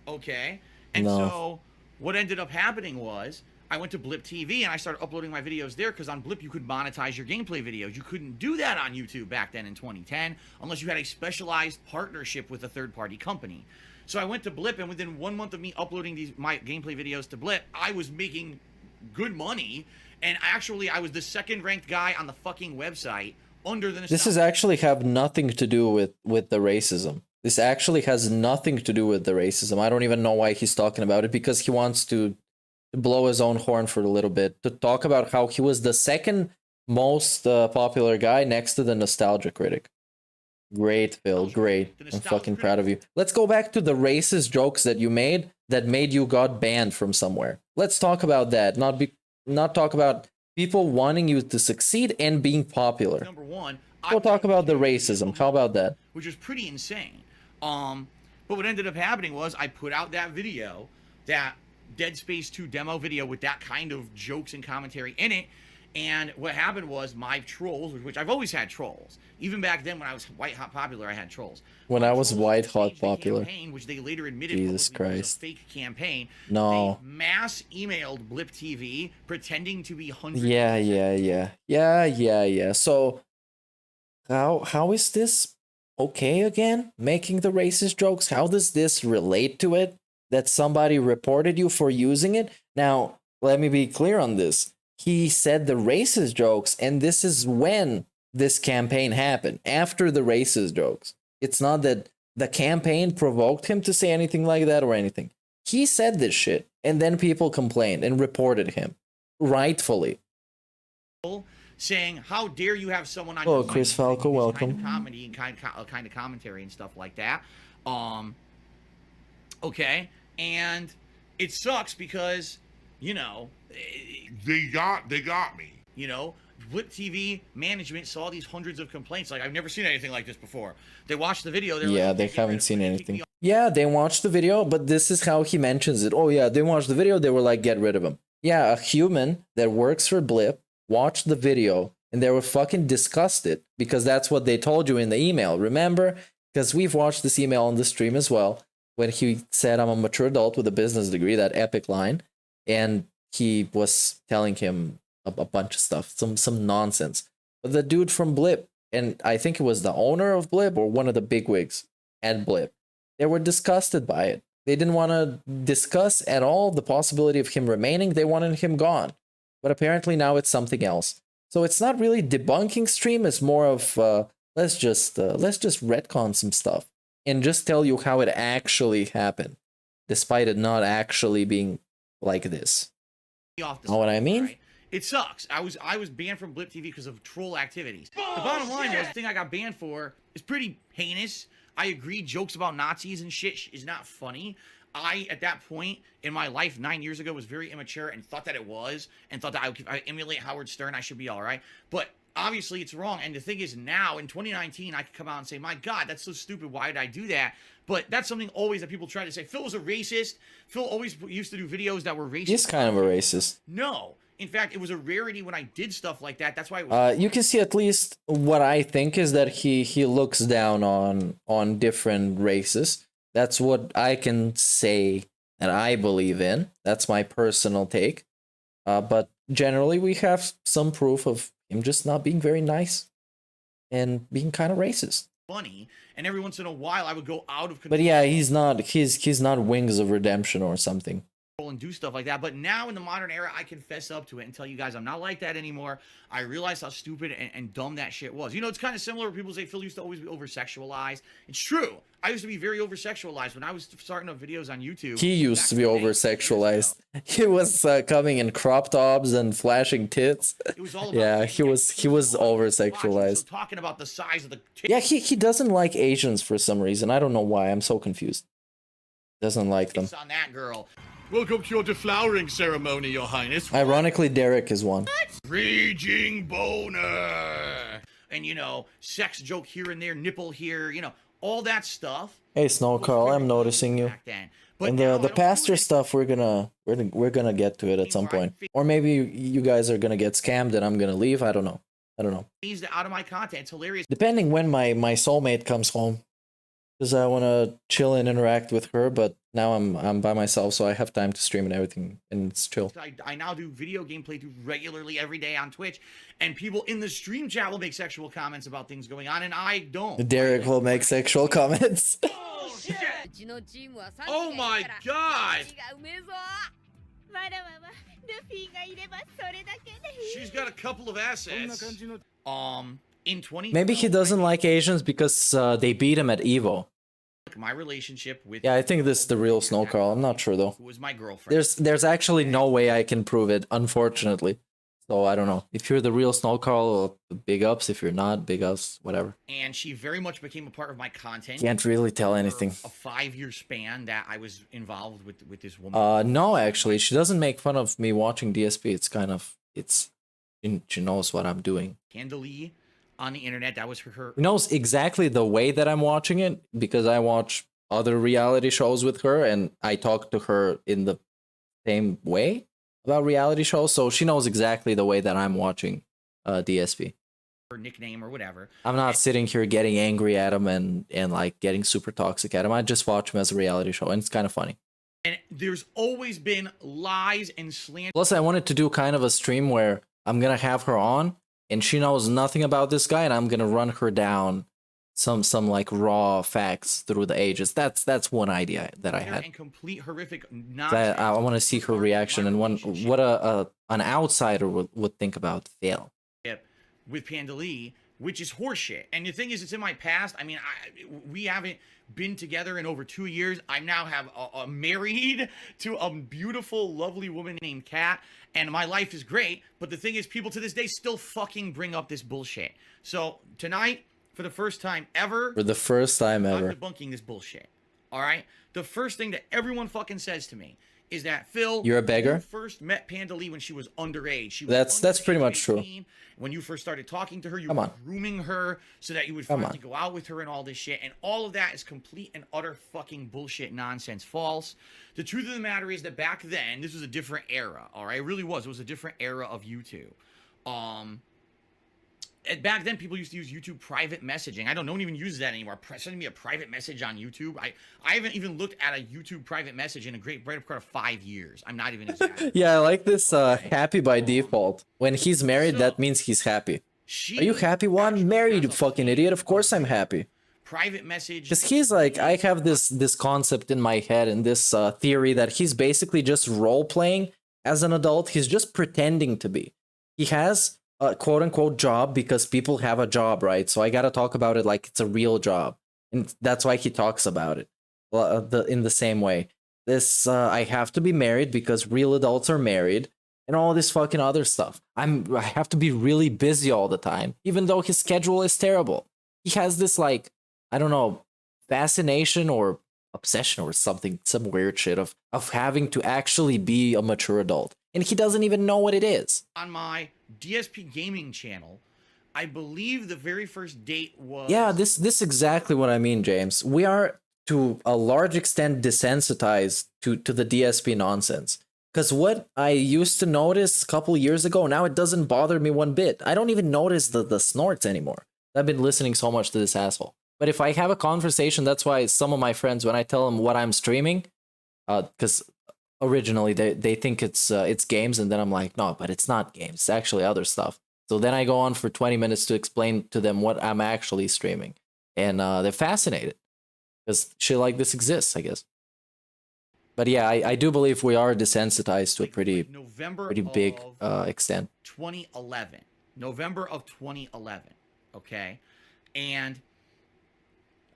Okay. And so what ended up happening was I went to Blip TV and I started uploading my videos there because on Blip you could monetize your gameplay videos. You couldn't do that on YouTube back then in 2010 unless you had a specialized partnership with a third-party company. So I went to Blip, and within 1 month of me uploading my gameplay videos to Blip, I was making good money. And actually, I was the second-ranked guy on the fucking website under the... This is actually have nothing to do with the racism. This actually has nothing to do with the racism. I don't even know why he's talking about it, because he wants to blow his own horn for a little bit, to talk about how he was the second most popular guy next to the Nostalgia Critic. Great, Phil. Great. I'm fucking proud of you. Let's go back to the racist jokes that you made that made you got banned from somewhere. Let's talk about that. Not talk about people wanting you to succeed and being popular. Number one, we'll talk about the racism. How about that? Which is pretty insane. But what ended up happening was I put out that video, that Dead Space 2 demo video with that kind of jokes and commentary in it. And what happened was my trolls, which I've always had trolls. Even back then when I was white hot popular, I had trolls. When I was white hot popular. Campaign, which they later admitted Jesus Christ. was a fake campaign. No. They mass emailed Blip TV pretending to be hundreds. Yeah. So how is this okay again? Making the racist jokes? How does this relate to it? That somebody reported you for using it? Now, let me be clear on this. He said the racist jokes, and this is when this campaign happened, after the racist jokes. It's not that the campaign provoked him to say anything like that or anything. He said this shit, and then people complained and reported him, rightfully. Saying, how dare you have someone on your Chris Falco, welcome. Kind of comedy and kind of commentary and stuff like that. Okay, and it sucks because, you know, they got me. You know, Blip TV management saw these hundreds of complaints. Like, I've never seen anything like this before. They watched the video. They haven't seen anything. Yeah, they watched the video, but this is how he mentions it. Oh yeah, they watched the video. They were like, get rid of him. Yeah, a human that works for Blip watched the video and they were fucking disgusted because that's what they told you in the email. Remember? Because we've watched this email on the stream as well. when he said, I'm a mature adult with a business degree, that epic line, and he was telling him a bunch of stuff, some nonsense. But the dude from Blip, and I think it was the owner of Blip or one of the bigwigs at Blip, they were disgusted by it. They didn't want to discuss at all the possibility of him remaining. They wanted him gone. But apparently now it's something else. So it's not really debunking stream. It's more of let's just retcon some stuff and just tell you how it actually happened, despite it not actually being like this. Know what I mean? Right? It sucks. I was banned from Blip TV because of troll activities. The bottom line was the thing I got banned for is pretty heinous. I agree, jokes about Nazis and shit is not funny. I, at that point in my life 9 years ago, was very immature and thought that it was, and thought that I emulate Howard Stern, I should be all right. But obviously it's wrong. And the thing is, now in 2019, I could come out and say, my God, that's so stupid. Why did I do that? But that's something always that people try to say. Phil was a racist. Phil always used to do videos that were racist. He's kind of a racist. No. In fact, it was a rarity when I did stuff like that. That's why it was. You can see at least what I think is that he looks down on different races. That's what I can say and I believe in. That's my personal take. But generally, we have some proof of him just not being very nice and being kind of racist. Funny, and every once in a while, I would go out of control. But yeah, he's not Wings of Redemption or something. And do stuff like that. But now in the modern era, I confess up to it and tell you guys I'm not like that anymore. I realize how stupid and dumb that shit was. You know, it's kind of similar when people say Phil used to always be over-sexualized. It's true. I used to be very over-sexualized when I was starting up videos on YouTube. He used to be over-sexualized. He was coming in crop tops and flashing tits. It was all about yeah, he was over-sexualized. Talking about the size of the tits. Yeah, he doesn't like Asians for some reason. I don't know why. I'm so confused. Doesn't like them. On that girl. Welcome to your deflowering ceremony, Your Highness. Ironically, Derek is one. Raging boner. And, you know, sex joke here and there, nipple here, you know, all that stuff. Hey, Snow Carl, I'm noticing you. And the pastor stuff, we're gonna get to it at some point. Or maybe you guys are gonna get scammed and I'm gonna leave. I don't know. Out of my content. It's hilarious. Depending when my soulmate comes home. Because I want to chill and interact with her, but now I'm by myself, so I have time to stream and everything, and it's chill. I now do video gameplay regularly every day on Twitch, and people in the stream chat will make sexual comments about things going on, and I don't. Derek will make sexual comments. Oh my God! She's got a couple of assets. In 20. Maybe he doesn't like Asians because they beat him at Evo. My relationship with. Yeah, I think this is the real Snow Carl. I'm not sure though. Who was my girlfriend? There's actually no way I can prove it, unfortunately. So I don't know. If you're the real Snow Carl, big ups. If you're not, big ups. Whatever. And she very much became a part of my content. Can't really tell anything. A 5-year span that I was involved with this woman. No, actually, she doesn't make fun of me watching DSP. She knows what I'm doing. Candely. On the internet, that was her. She knows exactly the way that I'm watching it because I watch other reality shows with her and I talk to her in the same way about reality shows, so she knows exactly the way that I'm watching DSP. Her nickname or whatever. I'm not sitting here getting angry at him and like getting super toxic at him. I just watch him as a reality show, and it's kind of funny. And there's always been lies and slander. Plus, I wanted to do kind of a stream where I'm gonna have her on. And she knows nothing about this guy, and I'm gonna run her down some like raw facts through the ages. That's one idea that I had. And complete horrific I want to see her reaction and what an outsider would think about Phil. With Pandali, which is horseshit. And the thing is, it's in my past. I mean, we haven't been together in over 2 years. I now have married to a beautiful, lovely woman named Kat, and my life is great. But the thing is, people to this day still fucking bring up this bullshit. So tonight, for the first time ever, I'm debunking this bullshit. All right? The first thing that everyone fucking says to me is that, Phil, you're a beggar. You first met Pandali when she was underage. That's pretty much true. When you first started talking to her, you were grooming her so that you would finally go out with her and all this shit. And all of that is complete and utter fucking bullshit, nonsense, false. The truth of the matter is that back then, this was a different era, all right? It really was. It was a different era of YouTube. back then people used to use YouTube private messaging. I don't. No one even uses that anymore. Sending me a private message on YouTube. I haven't even looked at a YouTube private message in a great part of 5 years. I'm not even exaggerating. Yeah, I like this happy by default. When he's married, that means he's happy. Are you happy? Well, I'm married, you fucking idiot. Of course I'm happy. Private message. Because he's like, I have this concept in my head and this theory that he's basically just role-playing as an adult. He's just pretending to be. He has a quote-unquote job because people have a job, right? So I gotta talk about it like it's a real job. And that's why he talks about it in the same way. This, I have to be married because real adults are married. And all this fucking other stuff. I have to be really busy all the time, even though his schedule is terrible. He has this, like, I don't know, fascination or obsession or something, some weird shit of having to actually be a mature adult. And he doesn't even know what it is. On my DSP gaming channel, I believe the very first date was... Yeah, this exactly what I mean, James. We are, to a large extent, desensitized to the DSP nonsense. Because what I used to notice a couple years ago, now it doesn't bother me one bit. I don't even notice the snorts anymore. I've been listening so much to this asshole. But if I have a conversation, that's why some of my friends, when I tell them what I'm streaming, because originally they think it's games, and then I'm like, no, but it's not games. It's actually other stuff. So then I go on for 20 minutes to explain to them what I'm actually streaming. And they're fascinated. Because shit like this exists, I guess. But yeah, I do believe we are desensitized to a pretty big extent. 2011. November of 2011. Okay? And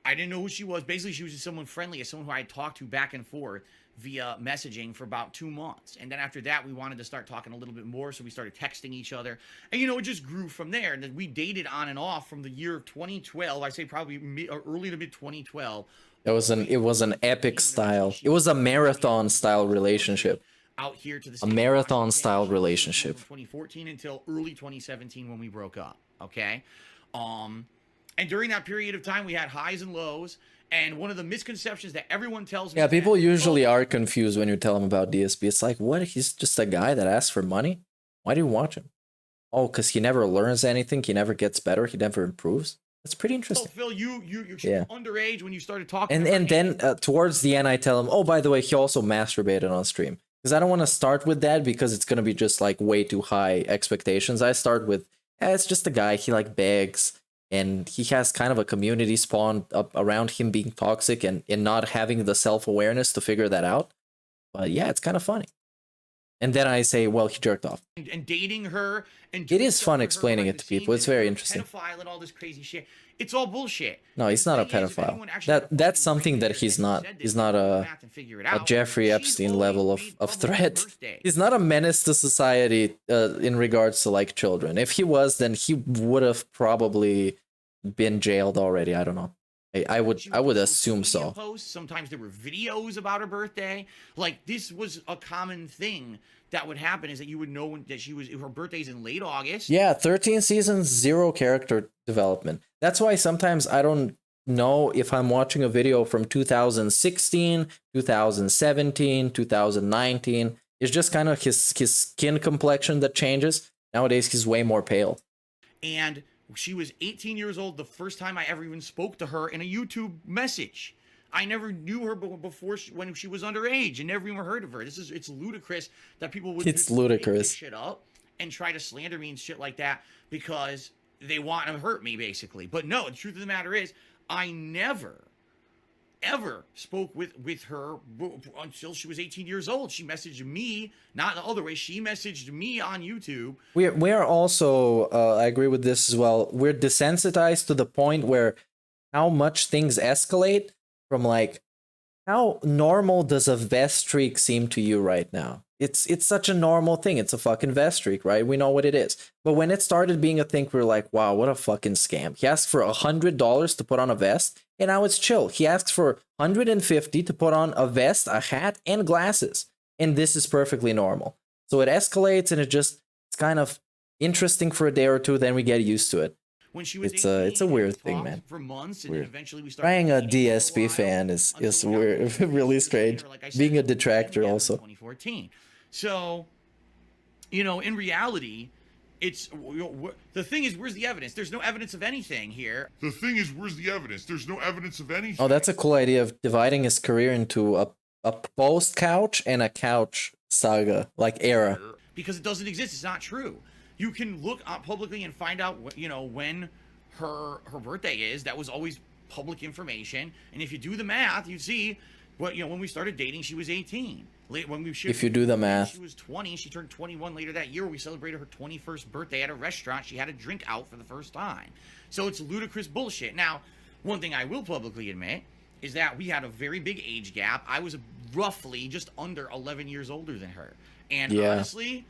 I didn't know who she was. Basically, she was just someone friendly, as someone who I had talked to back and forth via messaging for about 2 months. And then after that, we wanted to start talking a little bit more, so we started texting each other. And, you know, it just grew from there. And then we dated on and off from the year of 2012. I say probably early to mid 2012. It was an epic style. It was a marathon style relationship. Out here to the a marathon style relationship. 2014 until early 2017 when we broke up. Okay, and during that period of time, we had highs and lows. And one of the misconceptions that everyone tells me, yeah, people usually are confused when you tell them about DSP. It's like, what? He's just a guy that asks for money. Why do you watch him? Oh, because he never learns anything. He never gets better. He never improves. That's pretty interesting. Phil, you're underage when you started talking. And then towards the end, I tell him, oh, by the way, he also masturbated on stream. Because I don't want to start with that because it's going to be just like way too high expectations. I start with, it's just a guy. He like begs. And he has kind of a community spawned up around him being toxic and not having the self-awareness to figure that out. But yeah, it's kind of funny. And then I say, well, he jerked off. And dating her. And it is fun explaining it to people. It's very interesting. Pedophile and all this crazy shit. It's all bullshit. No, he's not a pedophile. That's something that he's not. He's not a Jeffrey Epstein level of threat. He's not a menace to society in regards to like children. If he was, then he would have probably been jailed already. I don't know. I would assume so. Posts. Sometimes there were videos about her birthday. Like this was a common thing that would happen, is that you would know that her birthday's in late August. Yeah, 13 seasons, 0 character development. That's why sometimes I don't know if I'm watching a video from 2016, 2017, 2019. It's just kind of his skin complexion that changes. Nowadays, he's way more pale. And she was 18 years old the first time I ever even spoke to her in a YouTube message. I never knew her before when she was underage and never even heard of her. It's ludicrous that people would just make this shit up and try to slander me and shit like that because they want to hurt me, basically. But no, the truth of the matter is, I never, ever spoke with her until she was 18 years old. She messaged me, not the other way. She messaged me on YouTube. We are also, I agree with this as well. We're desensitized to the point where how much things escalate from like, how normal does a vest streak seem to you right now? It's such a normal thing. It's a fucking vest streak, right? We know what it is. But when it started being a thing, we were like, wow, what a fucking scam. He asked for $100 to put on a vest, and now it's chill. He asks for $150 to put on a vest, a hat, and glasses. And this is perfectly normal. So it escalates, and it's kind of interesting for a day or two, then we get used to it. When she was it's a weird thing, man. For months, and then eventually we started being a DSP fan is weird, really strange. Being a detractor also. 2014. So, you know, in reality, It's the thing is, where's the evidence? There's no evidence of anything here. The thing is, where's the evidence? There's no evidence of anything. Oh, that's a cool idea of dividing his career into a post couch and a couch saga like era. Because it doesn't exist. It's not true. You can look up publicly and find out, when her birthday is. That was always public information. And if you do the math, you see, when we started dating, she was 18. If you do the math, she was 20. She turned 21 later that year. We celebrated her 21st birthday at a restaurant. She had a drink out for the first time. So it's ludicrous bullshit. Now, one thing I will publicly admit is that we had a very big age gap. I was roughly just under 11 years older than her. And honestly,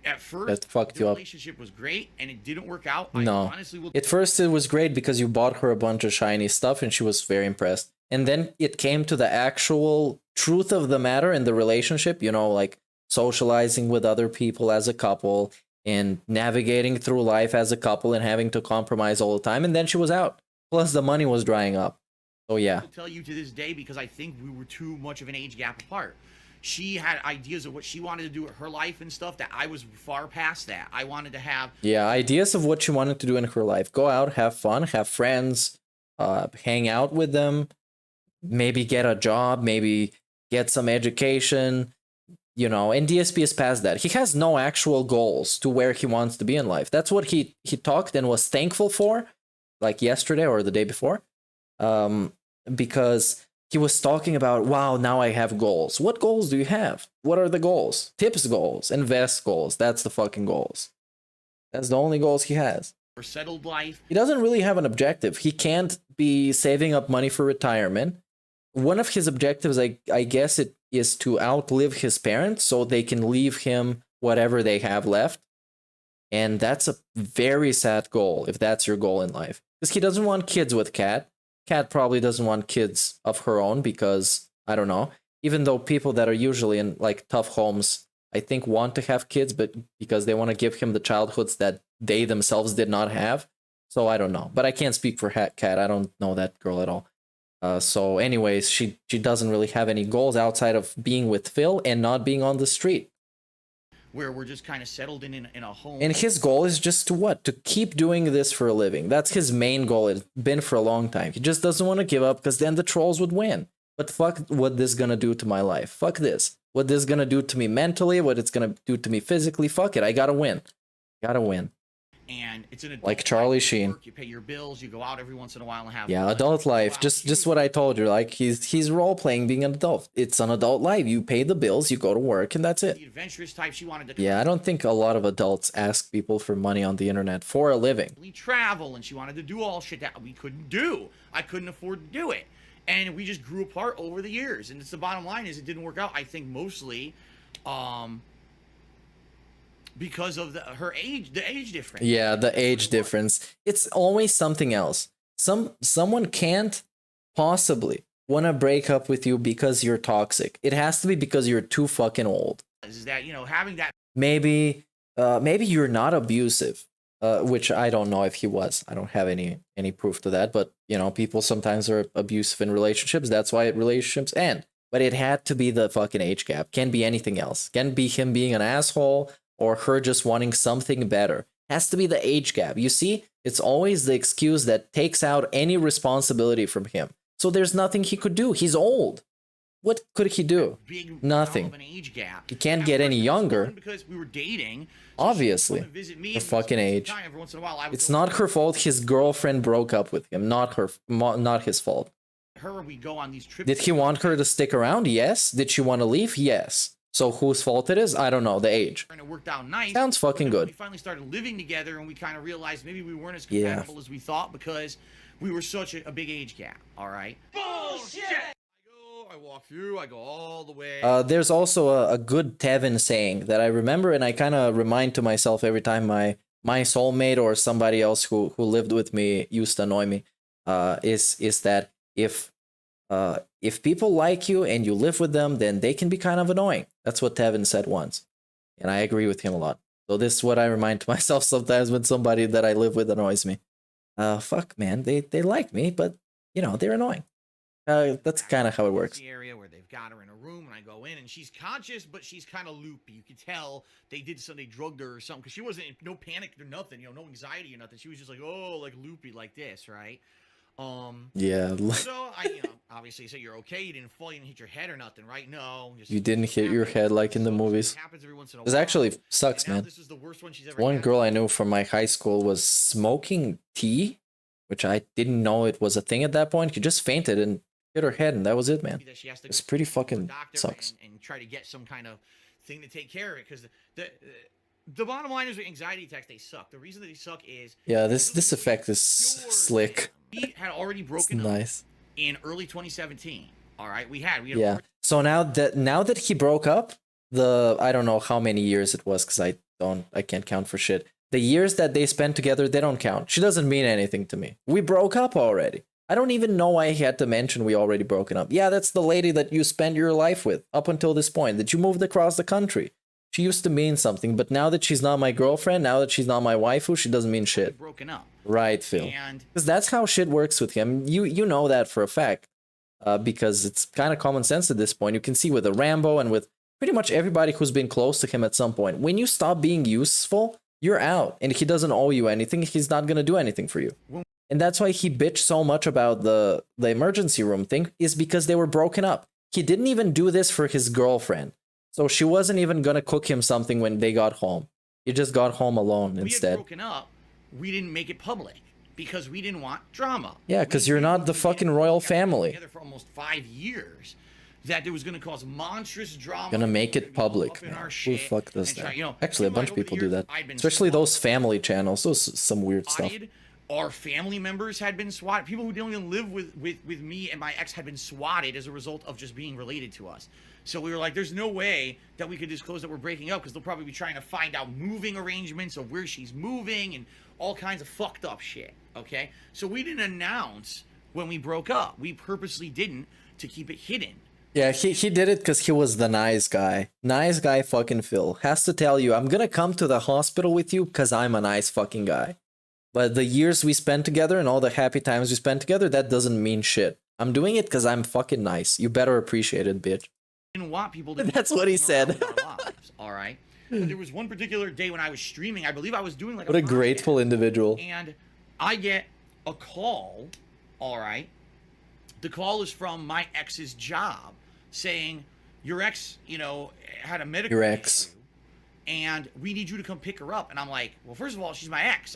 at first, the relationship was great, and it didn't work out. No. At first, it was great because you bought her a bunch of shiny stuff, and she was very impressed. And then it came to the actual truth of the matter in the relationship, like socializing with other people as a couple and navigating through life as a couple and having to compromise all the time. And then she was out. Plus, the money was drying up. So, yeah. I'll tell you to this day because I think we were too much of an age gap apart. She had ideas of what she wanted to do with her life and stuff that I was far past that. I wanted to have... Yeah, ideas of what she wanted to do in her life. Go out, have fun, have friends, hang out with them, maybe get a job, maybe get some education, and DSP is past that. He has no actual goals to where he wants to be in life. That's what he talked and was thankful for, like yesterday or the day before, because he was talking about, wow, now I have goals. What goals do you have? What are the goals? Tips goals, invest goals. That's the fucking goals. That's the only goals he has. For settled life. He doesn't really have an objective. He can't be saving up money for retirement. One of his objectives, I guess, it is to outlive his parents so they can leave him whatever they have left. And that's a very sad goal if that's your goal in life. Because he doesn't want kids with Kat. Kat probably doesn't want kids of her own because, I don't know, even though people that are usually in like tough homes, I think want to have kids, but because they want to give him the childhoods that they themselves did not have. So I don't know. But I can't speak for Kat. I don't know that girl at all. So anyways, she doesn't really have any goals outside of being with Phil and not being on the street. Where we're just kind of settled in a home. And his goal is just to keep doing this for a living. That's his main goal. It's been for a long time. He just doesn't want to give up because then the trolls would win. But fuck what this is going to do to my life. Fuck this. What this is going to do to me mentally, what it's going to do to me physically. Fuck it. I got to win. Got to win. And it's an adult like Charlie life. Sheen. You pay your bills, you go out every once in a while and have fun. Adult life. Just what I told you. Like he's role playing being an adult. It's an adult life. You pay the bills, you go to work, and that's it. The adventurous type she wanted to. Yeah, I don't think a lot of adults ask people for money on the internet for a living. Travel, and she wanted to do all shit that we couldn't do. I couldn't afford to do it, and we just grew apart over the years. And it's the bottom line is it didn't work out. I think mostly, because of the age difference. Yeah, the age difference. It's always something else. Someone can't possibly want to break up with you because you're toxic. It has to be because you're too fucking old. Is that, having that... Maybe you're not abusive, which I don't know if he was. I don't have any proof to that, but, people sometimes are abusive in relationships. That's why relationships end. But it had to be the fucking age gap. Can't be anything else. Can't be him being an asshole or her just wanting something better. Has to be the age gap. You see, it's always the excuse that takes out any responsibility from him. So there's nothing he could do. He's old. What could he do? Nothing. He can't get any younger. Because we were dating. Obviously. The fucking age. It's not her fault his girlfriend broke up with him. Not his fault. We go on these trips. Did he want her to stick around? Yes. Did she want to leave? Yes. So whose fault it is? I don't know. The age. And it worked out nice. Sounds fucking good. We finally started living together, and we kind of realized maybe we weren't as compatible as we thought because we were such a big age gap. All right. Bullshit. I walk through. I go all the way. There's also a good Tevin saying that I remember, and I kind of remind to myself every time my soulmate or somebody else who lived with me used to annoy me. Is that if people like you and you live with them, then they can be kind of annoying. That's what Tevin said once. And I agree with him a lot. So this is what I remind to myself sometimes when somebody that I live with annoys me. Fuck, man. They like me, but, they're annoying. That's kind of how it works. The area where they've got her in a room, and I go in, and she's conscious, but she's kind of loopy. You can tell they drugged her or something, because she wasn't no panic or nothing, no anxiety or nothing. She was just like, oh, like loopy like this, right? Yeah. So I, obviously say you're okay. You didn't fall, you didn't hit your head or nothing, right? No. You didn't hit your head like in the movies. This actually sucks, man. This is the worst one she's ever One had. girl I knew from my high school was smoking tea, which I didn't know it was a thing at that point. She just fainted and hit her head, and that was it, man. It's pretty fucking sucks. And try to get some kind of thing to take care of it, because the bottom line is with anxiety attacks, they suck. The reason that they suck is this effect is slick. we had already broken up in early 2017. All right, we had yeah. So now that he broke up, I don't know how many years it was, because I can't count for shit. The years that they spent together, they don't count. She doesn't mean anything to me. We broke up already. I don't even know why he had to mention we already broken up. Yeah, that's the lady that you spent your life with up until this point, that you moved across the country. She used to mean something, but now that she's not my girlfriend, now that she's not my waifu, she doesn't mean shit. Broken up. Right, Phil. Because that's how shit works with him. You know that for a fact. Because it's kind of common sense at this point. You can see with the Rambo and with pretty much everybody who's been close to him at some point. When you stop being useful, you're out. And he doesn't owe you anything. He's not going to do anything for you. And that's why he bitched so much about the emergency room thing, is because they were broken up. He didn't even do this for his girlfriend. So she wasn't even going to cook him something when they got home. He just got home alone instead. We had broken up. We didn't make it public because we didn't want drama. Yeah, because you're not the fucking royal family. Together for almost 5 years, that it was going to cause monstrous drama. Gonna make it public, man. Who the fuck does that? Actually, a bunch of people do that. Especially those family channels. Those some weird stuff. Our family members had been swatted. People who don't even live with me and my ex had been swatted as a result of just being related to us. So we were like, there's no way that we could disclose that we're breaking up, because they'll probably be trying to find out moving arrangements of where she's moving and all kinds of fucked up shit, okay? So we didn't announce when we broke up. We purposely didn't, to keep it hidden. Yeah, he did it because he was the nice guy. Nice guy fucking Phil. Has to tell you, I'm gonna come to the hospital with you because I'm a nice fucking guy. But the years we spent together and all the happy times we spent together, that doesn't mean shit. I'm doing it because I'm fucking nice. You better appreciate it, bitch. Didn't want people to That's what he said. All right. But there was one particular day when I was streaming. I believe I was doing like what a grateful individual. And I get a call. All right. The call is from my ex's job saying, your ex, had a medical Your ex. And we need you to come pick her up. And I'm like, well, first of all, she's my ex.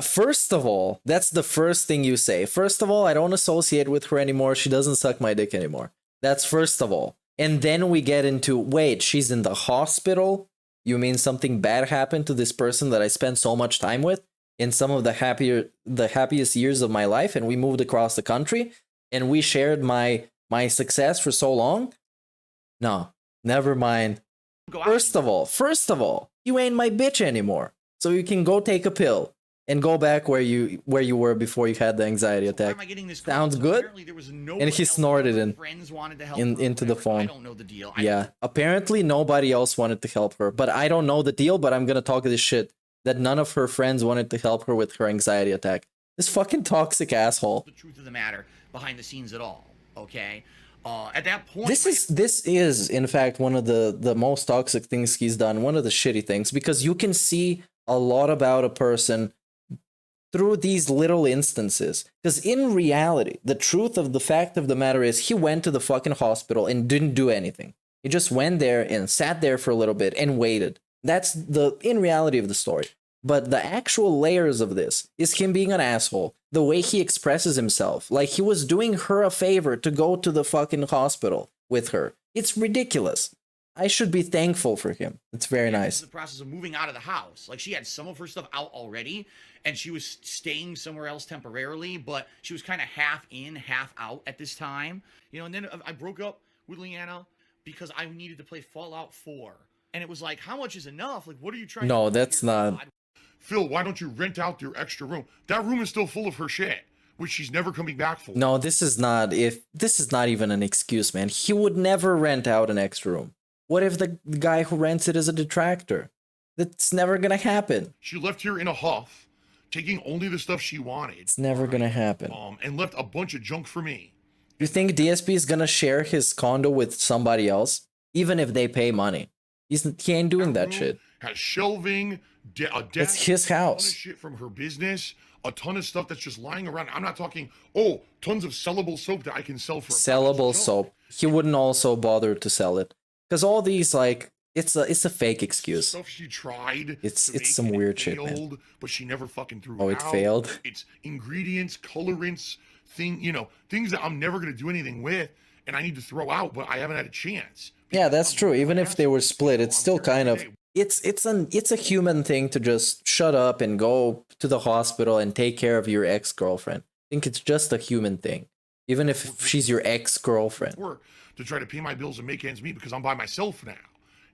First of all, that's the first thing you say. First of all, I don't associate with her anymore. She doesn't suck my dick anymore. That's first of all. And then we get into, wait, she's in the hospital? You mean something bad happened to this person that I spent so much time with in some of the happiest years of my life, and we moved across the country and we shared my success for so long? No, never mind. First of all, you ain't my bitch anymore. So you can go take a pill and go back where you were before you had the anxiety attack. Sounds good? And he snorted into the phone. I don't know the deal. Yeah, apparently nobody else wanted to help her, but I don't know the deal, but I'm gonna talk this shit that none of her friends wanted to help her with her anxiety attack. This fucking toxic asshole. The truth of the matter behind the scenes at all, okay? At that point, this is in fact one of the most toxic things he's done, one of the shitty things, because you can see a lot about a person through these little instances. Because in reality, the truth of the fact of the matter is he went to the fucking hospital and didn't do anything. He just went there and sat there for a little bit and waited. That's the in reality of the story. But the actual layers of this is him being an asshole. The way he expresses himself, like he was doing her a favor to go to the fucking hospital with her. It's ridiculous. I should be thankful for him. It's very nice. The process of moving out of the house. Like, she had some of her stuff out already, and she was staying somewhere else temporarily, but she was kind of half in, half out at this time. And then I broke up with Leanna because I needed to play Fallout 4. And it was like, how much is enough? Like, what are you trying to do? No, that's not. Phil, why don't you rent out your extra room? That room is still full of her shit, which she's never coming back for. No, this is not even an excuse, man. He would never rent out an extra room. What if the guy who rents it is a detractor? That's never gonna happen. She left here in a huff, taking only the stuff she wanted. It's never gonna happen. And left a bunch of junk for me. You think DSP is gonna share his condo with somebody else, even if they pay money? He ain't doing that shit. Has shelving, a desk, It's his house. A ton of shit from her business, a ton of stuff that's just lying around. I'm not talking, tons of sellable soap that I can sell for Sellable soap. He wouldn't also bother to sell it. Because all these, like, it's a fake excuse. Stuff she tried. It's some weird shit, man. But she never fucking threw Oh, it it out. failed? It's ingredients, colorants, things that I'm never gonna do anything with, and I need to throw out, but I haven't had a chance. Yeah, that's true. Even if they were split, it's still kind of it's a human thing to just shut up and go to the hospital and take care of your ex-girlfriend. I think it's just a human thing. Even if she's your ex-girlfriend. Work to try to pay my bills and make ends meet because I'm by myself now.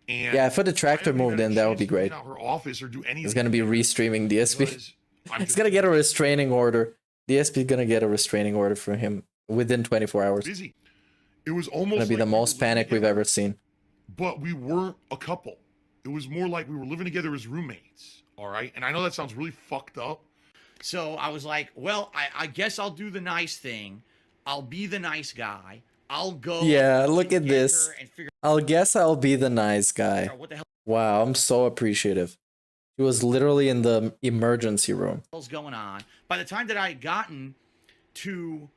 And Yeah, if a Detractor moved in, that would be great. out her office or do anything. It's gonna be restreaming DSP. It's gonna get a restraining order. DSP gonna get a restraining order for him within 24 hours. Busy. It was almost Gonna be the most panic we've ever seen. But we weren't a couple. It was more like we were living together as roommates. All right. And I know that sounds really fucked up. So I was like, well, I guess I'll do the nice thing. I'll be the nice guy. I'll go. Yeah, look at this. I'll be the nice guy. What the hell Wow, I'm so appreciative. He was literally in the emergency room. is going on? By the time that I had gotten to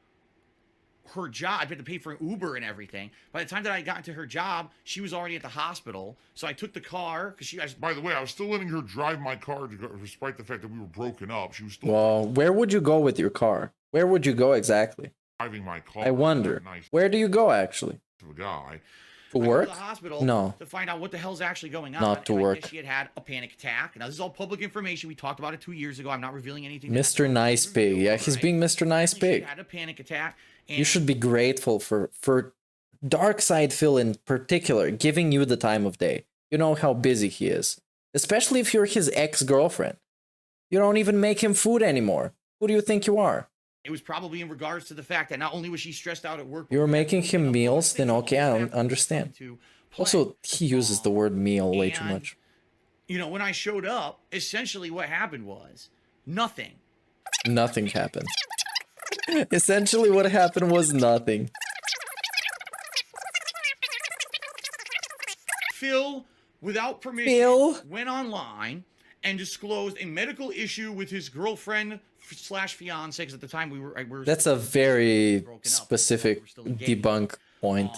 her job, I had to pay for an Uber and everything. By the time that I got into her job, she was already at the hospital. So I took the car because By the way, I was still letting her drive my car despite the fact that we were broken up. She was still Well, where would you go with your car? Where would you go exactly? driving my car. I wonder. Where do you go actually? To a guy. To I work? go to the hospital No. to find out what the hell's actually going on. Not to And I work. guess she had a panic attack. Now this is all public information. We talked about it 2 years ago. I'm not revealing anything. Mr. Nice Pig. Yeah, he's being Mr. Nice She Pig. had a panic attack. And You should be grateful for Dark Side Phil in particular giving you the time of day. You know how busy he is. Especially if you're his ex-girlfriend. You don't even make him food anymore. Who do you think you are? it was probably in regards to the fact that not only was she stressed out at work, You were making him meals, then okay, I don't understand. Also, he uses the word meal way too much. you know, when I showed up, essentially what happened was nothing. Nothing happened. Essentially what happened was nothing. Phil, without permission, went online and disclosed a medical issue with his girlfriend slash fiance, because at the time we were That's a very specific debunk point.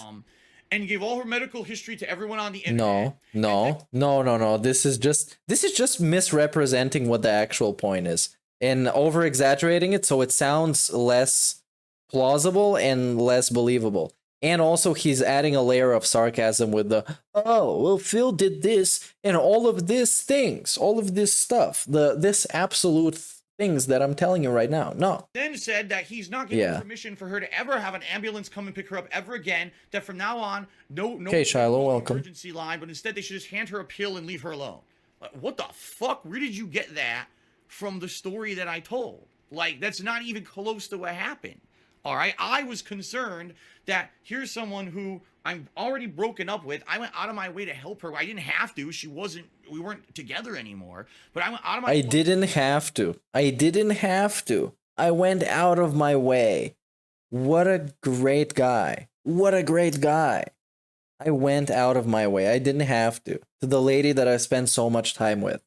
And gave all her medical history to everyone on the internet. No. This is just misrepresenting what the actual point is and over exaggerating it so it sounds less plausible and less believable. And also he's adding a layer of sarcasm with the, oh, well, Phil did this and all of this things, all of this stuff, this absolute things that I'm telling you right now. No. Then said that he's not giving permission for her to ever have an ambulance come and pick her up ever again. That from now on, no Okay, Shiloh, welcome. emergency line, but instead they should just hand her a pill and leave her alone. Like, what the fuck? Where did you get that from the story that I told? Like, that's not even close to what happened. All right, I was concerned that here's someone who I'm already broken up with. I went out of my way to help her. I didn't have to. We weren't together anymore. But I went out of my way. I didn't have to. I went out of my way. What a great guy. I went out of my way. I didn't have to. To the lady that I spent so much time with.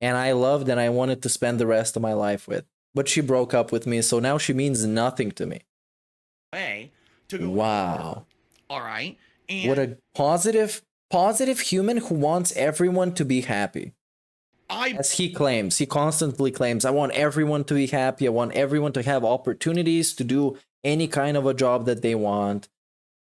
And I loved and I wanted to spend the rest of my life with. But she broke up with me, so now she means nothing to me. To go wow. All right. And What a positive human who wants everyone to be happy. As he claims, he constantly claims, I want everyone to be happy. I want everyone to have opportunities to do any kind of a job that they want.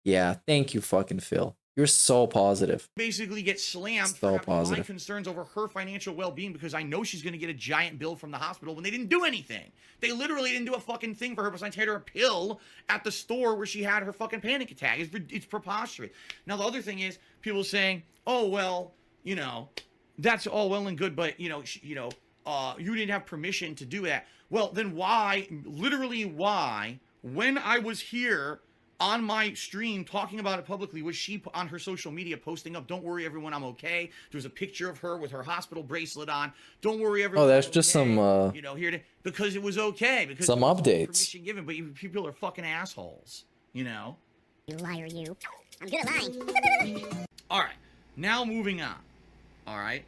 Yeah, thank you, fucking Phil. You're so positive. basically get slammed So for having my positive. concerns over her financial well-being because I know she's going to get a giant bill from the hospital when they didn't do anything. They literally didn't do a fucking thing for her besides hand her a pill at the store where she had her fucking panic attack. It's preposterous. Now, the other thing is people saying, oh, well, you know, that's all well and good, but, you didn't have permission to do that. Well, then why, literally why, when I was here on my stream talking about it publicly, was she on her social media posting up, don't worry everyone, I'm okay. There's a picture of her with her hospital bracelet on. Don't worry everyone. Oh, that's I'm just okay. some Because it was okay. Because some there was updates. permission given, but people are fucking assholes. You know? You liar, you. I'm good at lying. All right, now moving on. All right,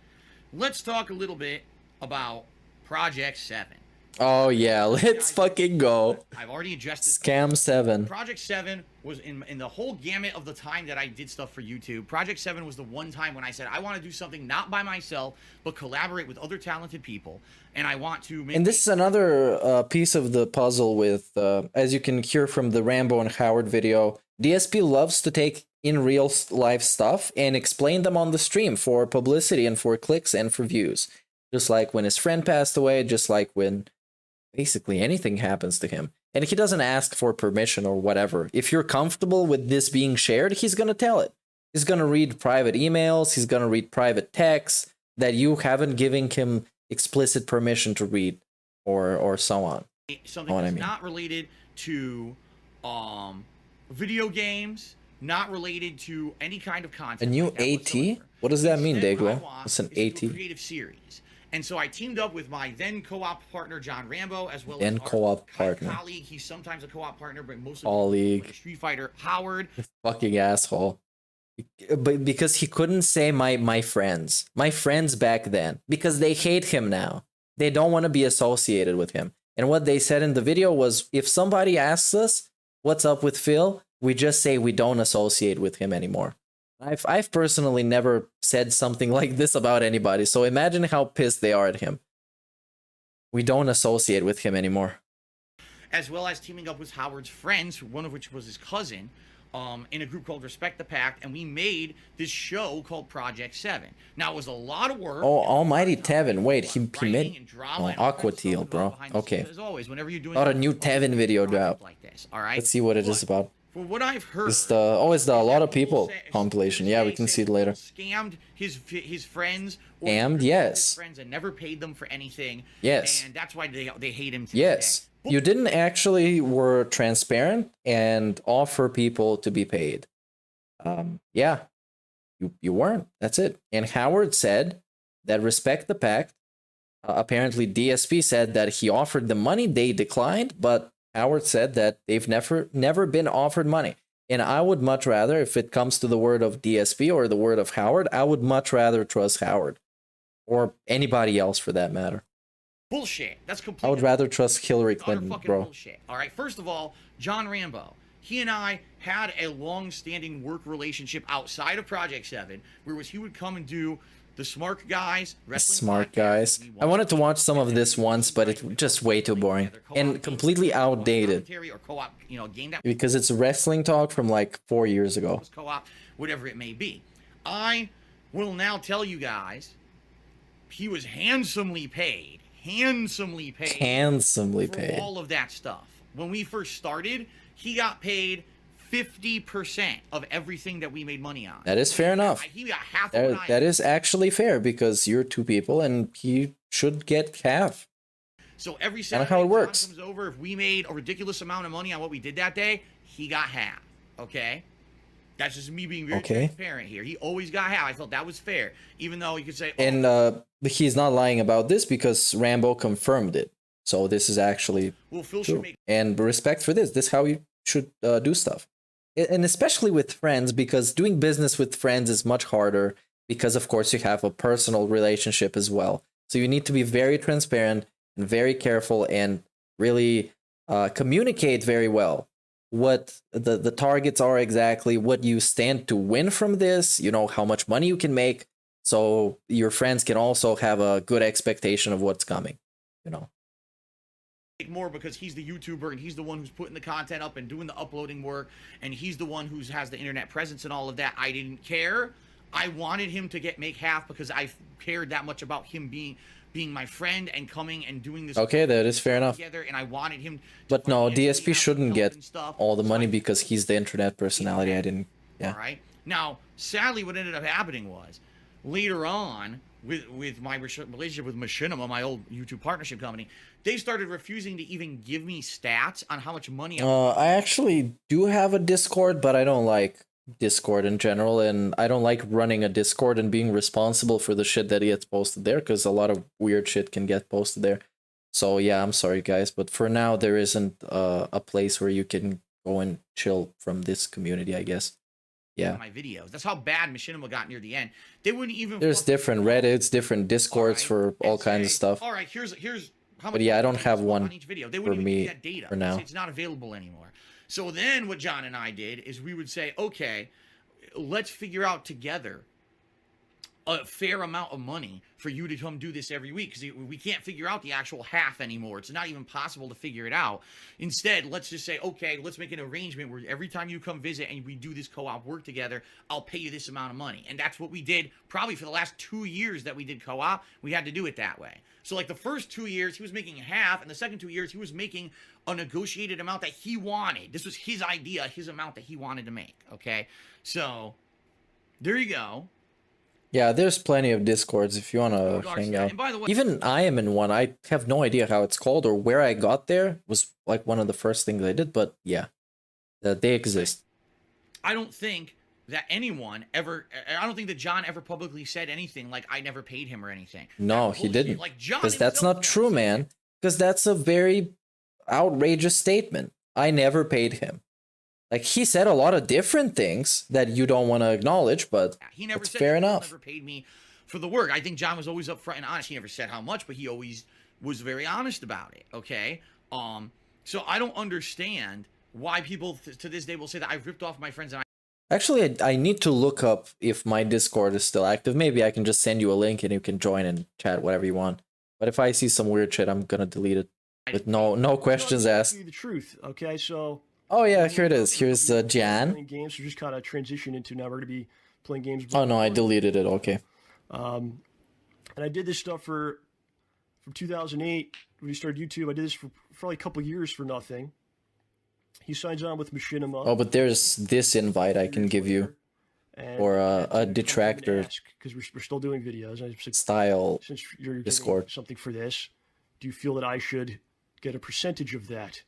let's talk a little bit about Project 7. Oh yeah, let's fucking go. I've already addressed this. Scam 7. Project 7 was in the whole gamut of the time that I did stuff for YouTube. Project 7 was the one time when I said I want to do something not by myself, but collaborate with other talented people, and I want to make. And this is another piece of the puzzle with, as you can hear from the Rambo and Howard video, DSP loves to take in real life stuff and explain them on the stream for publicity and for clicks and for views. Just like when his friend passed away, just like when basically anything happens to him. And he doesn't ask for permission or whatever. If you're comfortable with this being shared, he's going to tell it. He's going to read private emails. He's going to read private texts that you haven't given him explicit permission to read or so on. Something that's not related to video games, not related to any kind of content. A new AT? What does that mean, Dayglow? It's an AT. Creative series. And so I teamed up with my then co-op partner, John Rambo, as well then as co-op our partner. colleague. He's sometimes a co-op partner, but most of Colleague. Street Fighter, Howard. Fucking asshole. But because he couldn't say my friends. My friends back then. Because they hate him now. They don't want to be associated with him. And what they said in the video was, if somebody asks us, what's up with Phil? We just say we don't associate with him anymore. I've personally never said something like this about anybody, so imagine how pissed they are at him. We don't associate with him anymore. As well as teaming up with Howard's friends, one of which was his cousin, in a group called Respect the Pact, and we made this show called Project 7. Now, it was a lot of work. Oh, Almighty Tevin. Wait, he made Aqua Teal, bro. Okay. As always, whenever you're doing Not a new Tevin video drop. like this, all right? Let's see what it is about. For what I've heard, It's the always the a lot of people compilation. Yeah, we can see it later. Scammed his friends. Scammed, yes. His friends and never paid them for anything. Yes. And that's why they hate him. Yes. You didn't actually were transparent and offer people to be paid. Yeah. You weren't. That's it. And Howard said that Respect the Pact. Apparently DSP said that he offered them money, they declined, but Howard said that they've never been offered money. And I would much rather, if it comes to the word of DSP or the word of Howard, I would much rather trust Howard. Or anybody else for that matter. Bullshit. That's completely. I would rather trust Hillary Clinton, bro. Bullshit. All right. First of all, John Rambo. He and I had a long-standing work relationship outside of Project 7, where he would come and do the Smart Guys, Smart Guys. I wanted to watch some of this once, but it's just way too boring and completely outdated. Or co-op, game because it's wrestling talk from like 4 years ago. Co-op, whatever it may be. I will now tell you guys, he was handsomely paid. Handsomely paid. All of that stuff. When we first started, he got paid 50% of everything that we made money on. That is fair enough. He got half of what I that is actually fair because you're two people and he should get half. So every That's Saturday how it works. John comes over, if we made a ridiculous amount of money on what we did that day, he got half. Okay? That's just me being very transparent here. He always got half. I felt that was fair. Even though you could say... And he's not lying about this because Rambo confirmed it. So this is actually Phil true. And respect for this. This is how you should do stuff. And especially with friends, because doing business with friends is much harder because, of course, you have a personal relationship as well. So you need to be very transparent and very careful and really communicate very well what the targets are exactly, what you stand to win from this, how much money you can make. So your friends can also have a good expectation of what's coming, more because he's the YouTuber and he's the one who's putting the content up and doing the uploading work and he's the one who has the internet presence and all of that. I didn't care. I wanted him to make half because I cared that much about him being my friend and coming and doing this. Okay, that is fair enough. Together, and I wanted him. But no, DSP shouldn't get all the money because he's the internet personality. I didn't. Yeah. All right. Now, sadly, what ended up happening was later on, with my relationship with Machinima, my old YouTube partnership company, they started refusing to even give me stats on how much money I actually do have a Discord, but I don't like Discord in general, and I don't like running a Discord and being responsible for the shit that gets posted there, because a lot of weird shit can get posted there. So yeah, I'm sorry guys, but for now there isn't a place where you can go and chill from this community, I guess. Yeah. My videos. That's how bad Machinima got near the end. They wouldn't even. There's different Reddits, different Discords for all kinds of stuff. All right, here's how much. But yeah, I don't have one on each video. They for wouldn't even me give that data. for now. It's not available anymore. So then, what John and I did is we would say, okay, let's figure out together a fair amount of money for you to come do this every week, because we can't figure out the actual half anymore. It's not even possible to figure it out. Instead, let's just say, okay, let's make an arrangement where every time you come visit and we do this co-op work together, I'll pay you this amount of money. And that's what we did probably for the last 2 years that we did co-op. We had to do it that way. So like the first 2 years, he was making half, and the second 2 years, he was making a negotiated amount that he wanted. This was his idea, his amount that he wanted to make, okay? So, there you go. Yeah, there's plenty of Discords if you want to hang out. Even I am in one. I have no idea how it's called or where I got there. Was like one of the first things I did, but yeah, they exist. I don't think that anyone ever, I don't think that John ever publicly said anything like I never paid him or anything. No, he didn't. Like John because that's not true, man. Because that's a very outrageous statement. I never paid him. Like, he said a lot of different things that you don't want to acknowledge, but he never it's said fair he enough. Never paid me for the work. I think John was always upfront and honest. He never said how much, but he always was very honest about it. Okay, so I don't understand why people to this day will say that I ripped off my friends. And Actually, I need to look up if my Discord is still active. Maybe I can just send you a link and you can join and chat whatever you want. But if I see some weird shit, I'm gonna delete it with no questions asked. The truth. Okay, so. Oh yeah, here it is. Here's Jan. Playing games, so just kind of transition into now we're gonna be playing games. Oh no, I deleted it. Okay. And I did this stuff from 2008 when we started YouTube. I did this for probably a couple years for nothing. He signs on with Machinima. Oh, but there's this invite I can give you, or a Detractor because we're still doing videos. Style since you're Discord. Something for this, do you feel that I should get a percentage of that?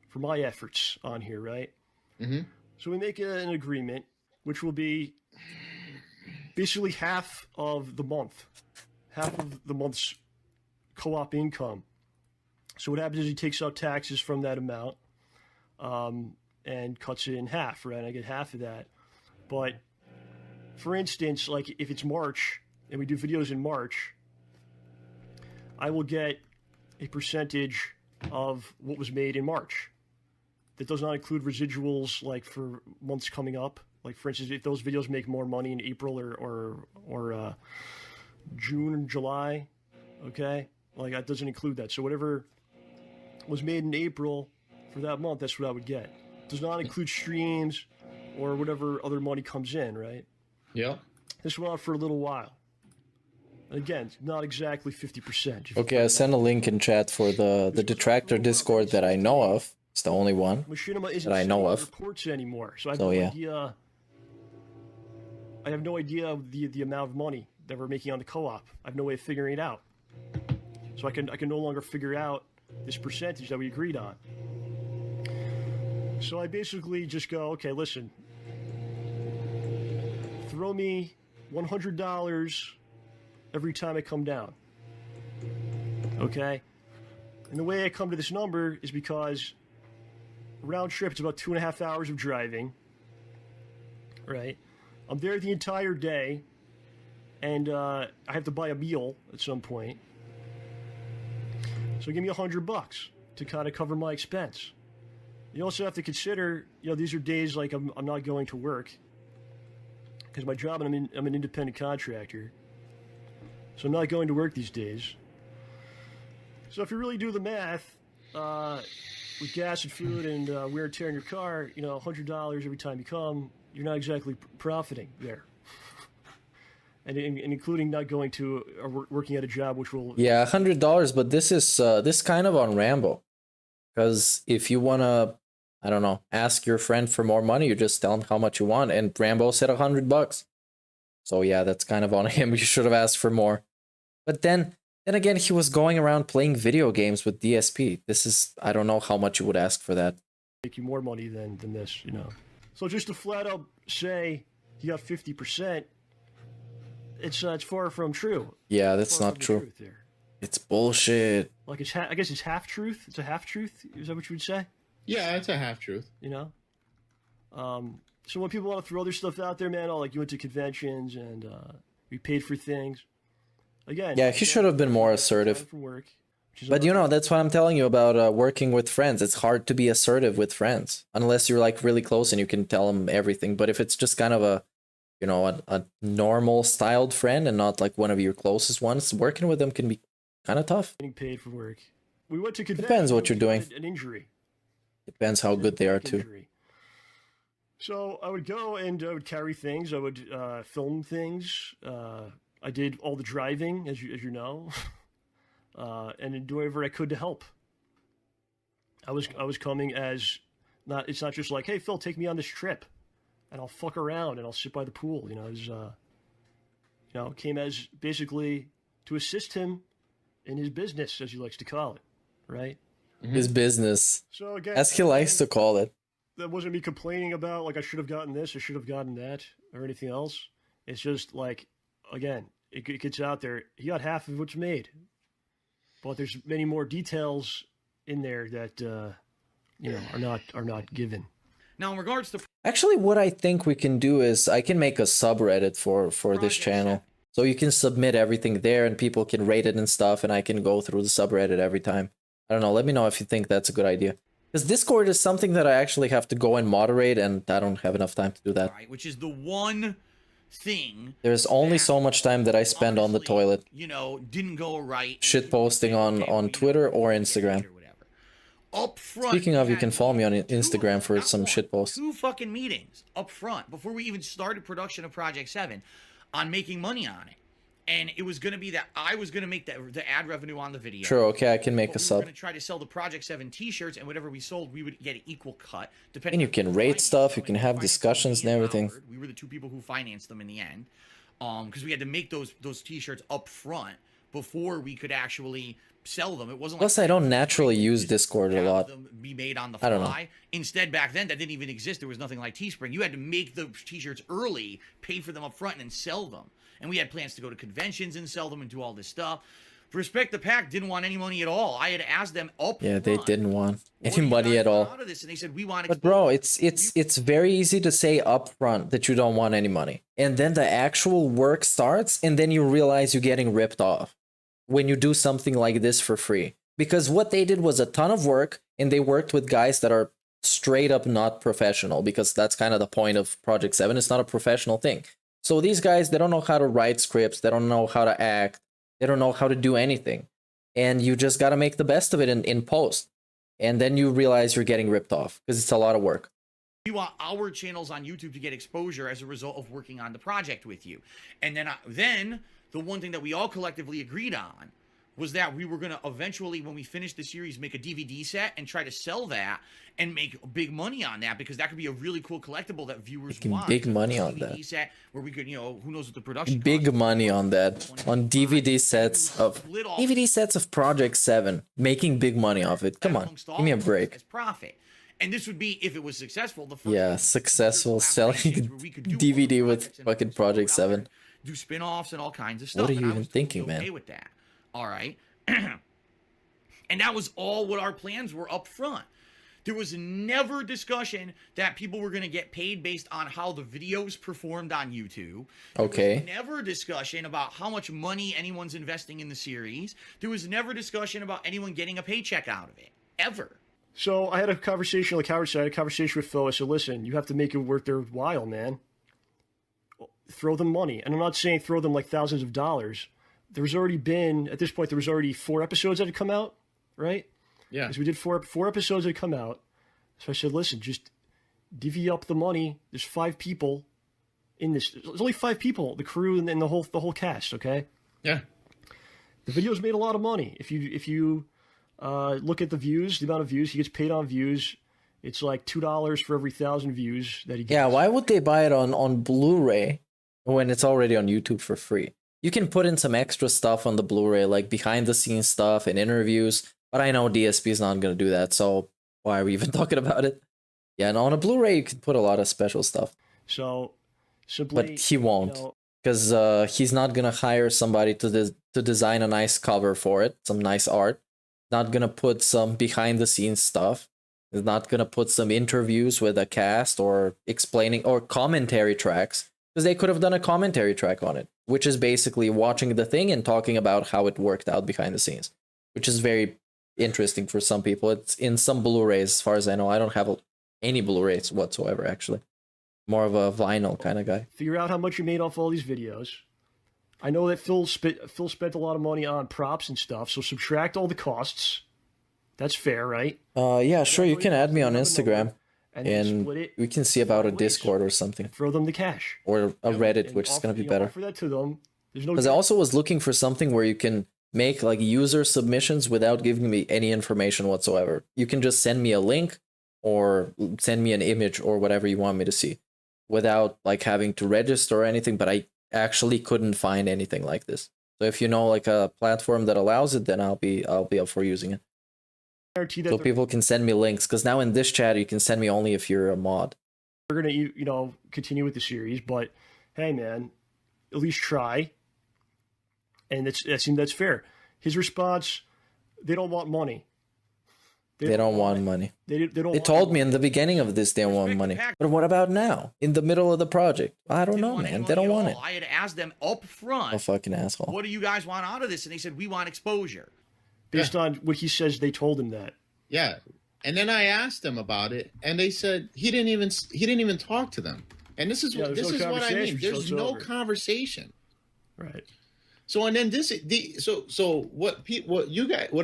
For my efforts on here, right? Mm-hmm. So we make an agreement, which will be basically half of the month's co-op income. So what happens is he takes out taxes from that amount and cuts it in half, right? And I get half of that. But for instance, like if it's March and we do videos in March, I will get a percentage of what was made in March. That does not include residuals like for months coming up. Like for instance, if those videos make more money in April or June and July, okay, like that doesn't include that. So whatever was made in April for that month, that's what I would get. It does not include streams or whatever other money comes in, right? Yeah. This went on for a little while. And again, not exactly 50%. Okay, I sent a link in chat for the Detractor Discord that I know of. It's the only one that I know of. Reports anymore, so I have no idea. I have no idea the amount of money that we're making on the co-op. I have no way of figuring it out. So I can no longer figure out this percentage that we agreed on. So I basically just go, okay, listen, throw me $100 every time I come down. Okay? And the way I come to this number is because round trip, it's about 2.5 hours of driving, right? I'm there the entire day, and I have to buy a meal at some point. So give me $100 to kind of cover my expense. You also have to consider, these are days like I'm not going to work because my job, and I'm an independent contractor, so I'm not going to work these days. So if you really do the math, with gas and food and wear and tear in your car, $100 every time you come, you're not exactly profiting there. and including not going to or working at a job which will... Yeah, $100, but this is this kind of on Rambo. Because if you want to, I don't know, ask your friend for more money, you just tell him how much you want, and Rambo said $100. So yeah, that's kind of on him. You should have asked for more. But then again, he was going around playing video games with DSP. This is, I don't know how much you would ask for that. Make you more money than this, So just to flat out say he got 50%, it's far from true. Yeah, that's not true. It's bullshit. Like I guess it's half truth. It's a half truth. Is that what you would say? Yeah, that's a half truth. You know. So when people want to throw their stuff out there, man, like you went to conventions and we paid for things. Again. Yeah, he should have been more assertive. For work, but you know, that's what I'm telling you about working with friends. It's hard to be assertive with friends unless you're like really close and you can tell them everything. But if it's just kind of a, you know, a normal styled friend and not like one of your closest ones, working with them can be kind of tough. Getting paid for work. We went to conventions. Depends what you're doing. An injury. Depends how good they are too. So I would go and I would carry things. I would film things. I did all the driving, as you know, and do whatever I could to help. I was coming as not. It's not just like, hey Phil, take me on this trip, and I'll fuck around and I'll sit by the pool. You know, came as basically to assist him in his business, as he likes to call it, right? His business, so again, as he likes to call it. That wasn't me complaining about like I should have gotten this, I should have gotten that, or anything else. It's just like, again, it gets out there. He got half of what's made, but there's many more details in there that you know are not given. Now, in regards to actually, what I think we can do is I can make a subreddit for this channel, so you can submit everything there and people can rate it and stuff, and I can go through the subreddit every time. I don't know. Let me know if you think that's a good idea. Because Discord is something that I actually have to go and moderate, and I don't have enough time to do that. Right, which is the one thing. There's only so much time that I spend on the toilet. You know, didn't go right. Shit posting on Twitter or Instagram. Up front. Speaking of, you can follow me on Instagram for some shit posts. 2 fucking meetings up front before we even started production of Project 7 on making money on it. And it was going to be that I was going to make the ad revenue on the video. Sure, okay, I can make a sub. We were going to try to sell the Project 7 t-shirts, and whatever we sold, we would get an equal cut. And you can rate stuff, you can have discussions and everything. We were the 2 people who financed them in the end. Because we had to make those t-shirts up front before we could actually sell them. It wasn't Plus, I don't naturally use Discord a lot. Be made on the fly. I don't know. Instead, back then, that didn't even exist. There was nothing like Teespring. You had to make the t-shirts early, pay for them up front, and then sell them. And we had plans to go to conventions and sell them and do all this stuff. Respect the Pack didn't want any money at all. I had asked them up Yeah, they didn't want any money at all. out of this, and they said, we want But bro, it's very easy to say up front that you don't want any money. And then the actual work starts, and then you realize you're getting ripped off when you do something like this for free. Because what they did was a ton of work, and they worked with guys that are straight up not professional, because that's kind of the point of Project 7. It's not a professional thing. So these guys, they don't know how to write scripts, they don't know how to act, they don't know how to do anything. And you just got to make the best of it in post. And then you realize you're getting ripped off, because it's a lot of work. We want our channels on YouTube to get exposure as a result of working on the project with you. And then the one thing that we all collectively agreed on was that we were going to eventually, when we finish the series, make a DVD set and try to sell that and make big money on that, because that could be a really cool collectible that viewers want. Big money on DVD that. set where we could, who knows what the production Big money on that. On DVD sets of Project 7. Making big money off it. Come on, give me a break. As profit. And this would be, if it was successful, the first yeah, successful selling DVD with fucking Project 7. Do spin-offs and all kinds of stuff. What are you even thinking, man? Okay with that. All right. And that was all what our plans were up front. There was never discussion that people were going to get paid based on how the videos performed on YouTube. Okay. There was never discussion about how much money anyone's investing in the series. There was never discussion about anyone getting a paycheck out of it. Ever. So I had a conversation, like Howard said, I had a conversation with Phil. I said, listen, you have to make it worth their while, man. Throw them money. And I'm not saying throw them like thousands of dollars. There's already been, at this point, there was already 4 episodes that had come out, right? Yeah. Because we did four episodes that had come out. So I said, listen, just divvy up the money. There's 5 people in this. There's only 5 people, the crew and the whole cast, okay? Yeah. The video's made a lot of money. If you look at the views, the amount of views, he gets paid on views. It's like $2 for every 1,000 views that he gets. Yeah, why would they buy it on Blu-ray when it's already on YouTube for free? You can put in some extra stuff on the Blu-ray, like behind-the-scenes stuff and interviews, but I know DSP is not going to do that, so why are we even talking about it? Yeah, and on a Blu-ray, you can put a lot of special stuff. So, simply... But he won't, because he's not going to hire somebody to design a nice cover for it, some nice art. Not going to put some behind-the-scenes stuff. It's not gonna put some interviews with a cast or explaining or commentary tracks, because they could have done a commentary track on it, which is basically watching the thing and talking about how it worked out behind the scenes, which is very interesting for some people. It's in some Blu-rays, as far as I know. I don't have any Blu-rays whatsoever, actually. More of a vinyl kind of guy. Figure out how much you made off all these videos. I know that Phil spent a lot of money on props and stuff, so subtract all the costs. That's fair, right? Yeah, sure. You can add me on Instagram, and split it, we can see about a Discord or something. throw them the cash. Or a Reddit, which is going to be better. Offer that to them. There's no. Because I also was looking for something where you can make like user submissions without giving me any information whatsoever. You can just send me a link or send me an image or whatever you want me to see without like having to register or anything, but I actually couldn't find anything like this. So if you know like a platform that allows it, then I'll be up for using it. So people can send me links, because now in this chat you can send me only if you're a mod. We're gonna continue with the series, but hey man, at least try. And that's fair. His response: they don't want money. They don't want money. They told me in the beginning of this they don't want money. But what about now? In the middle of the project? I don't know, man. They don't want it. I had asked them up front. A fucking asshole. What do you guys want out of this? And they said, we want exposure. Based on what he says, they told him that. Yeah. And then I asked them about it, and they said he didn't even talk to them. And this is what I mean. There's no conversation. Right. So and then what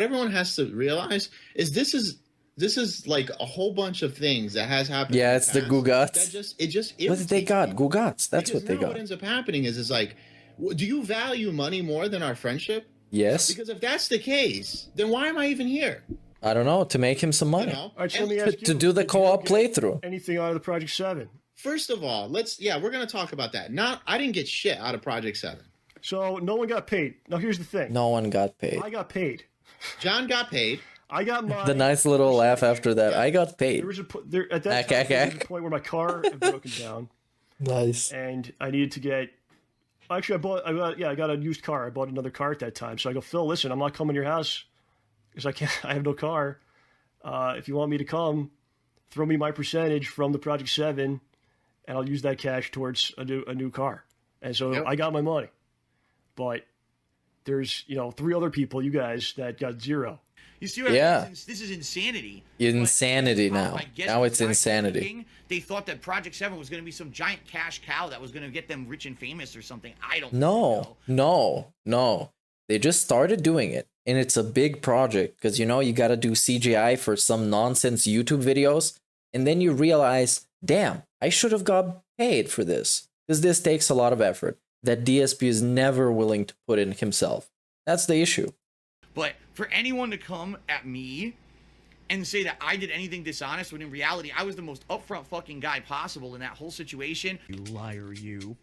everyone has to realize is this is like a whole bunch of things that has happened. Yeah, it's the Gugats. What did they got? Gugats. That's what they got. What ends up happening is like, do you value money more than our friendship? Yes. Because if that's the case, then why am I even here? I don't know, to make him some money. All right, so let me ask you, to do the co-op playthrough. Anything out of the Project 7? First of all, we're going to talk about that. I didn't get shit out of Project 7. So no one got paid. Now here's the thing. No one got paid. I got paid. John got paid. I got mine. The nice little laugh after that. I got paid. There was at that time, there was a point where my car had broken down. Nice. And I needed to get. Actually, I got a used car. I bought another car at that time. So I go, Phil, listen, I'm not coming to your house because I have no car. If you want me to come, throw me my percentage from the Project 7, and I'll use that cash towards a new car. And so I got my money. But there's 3 other people, you guys, that got 0. You see what I mean? This is insanity. Insanity now. Now it's insanity. They thought that Project 7 was going to be some giant cash cow that was going to get them rich and famous or something. I don't know. No. They just started doing it. And it's a big project because, you got to do CGI for some nonsense YouTube videos. And then you realize, damn, I should have got paid for this. Because this takes a lot of effort that DSP is never willing to put in himself. That's the issue. But for anyone to come at me and say that I did anything dishonest, when in reality, I was the most upfront fucking guy possible in that whole situation. You liar, you.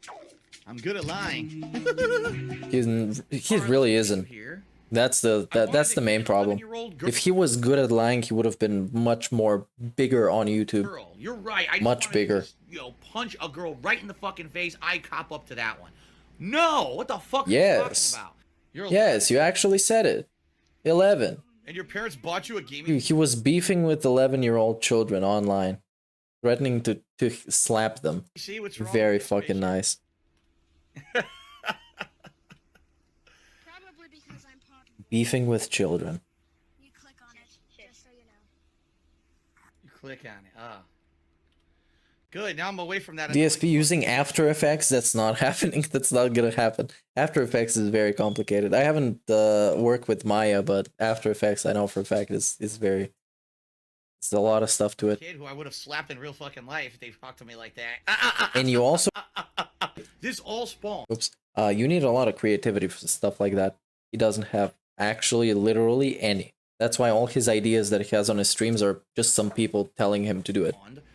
I'm good at lying. He really isn't. That's the main problem. If he was good at lying, he would have been much more bigger on YouTube. Girl, you're right. I much bigger. Just, punch a girl right in the fucking face. I cop up to that one. No, what the fuck are you talking about? Yes, you actually said it. 11. And your parents bought you a gaming. He was beefing with 11-year-old children online, threatening to slap them. See what's wrong? Very fucking nice. Beefing with children. You click on it, just so you know. You click on it. Good. Now I'm away from that. DSP using After Effects. That's not happening. That's not gonna happen. After Effects is very complicated. I haven't worked with Maya, but After Effects I know for a fact is very. It's a lot of stuff to it. Kid who I would have slapped in real fucking life if they talked to me like that. And you also. This all spawned. Oops. You need a lot of creativity for stuff like that. He doesn't have actually literally any. That's why all his ideas that he has on his streams are just some people telling him to do it.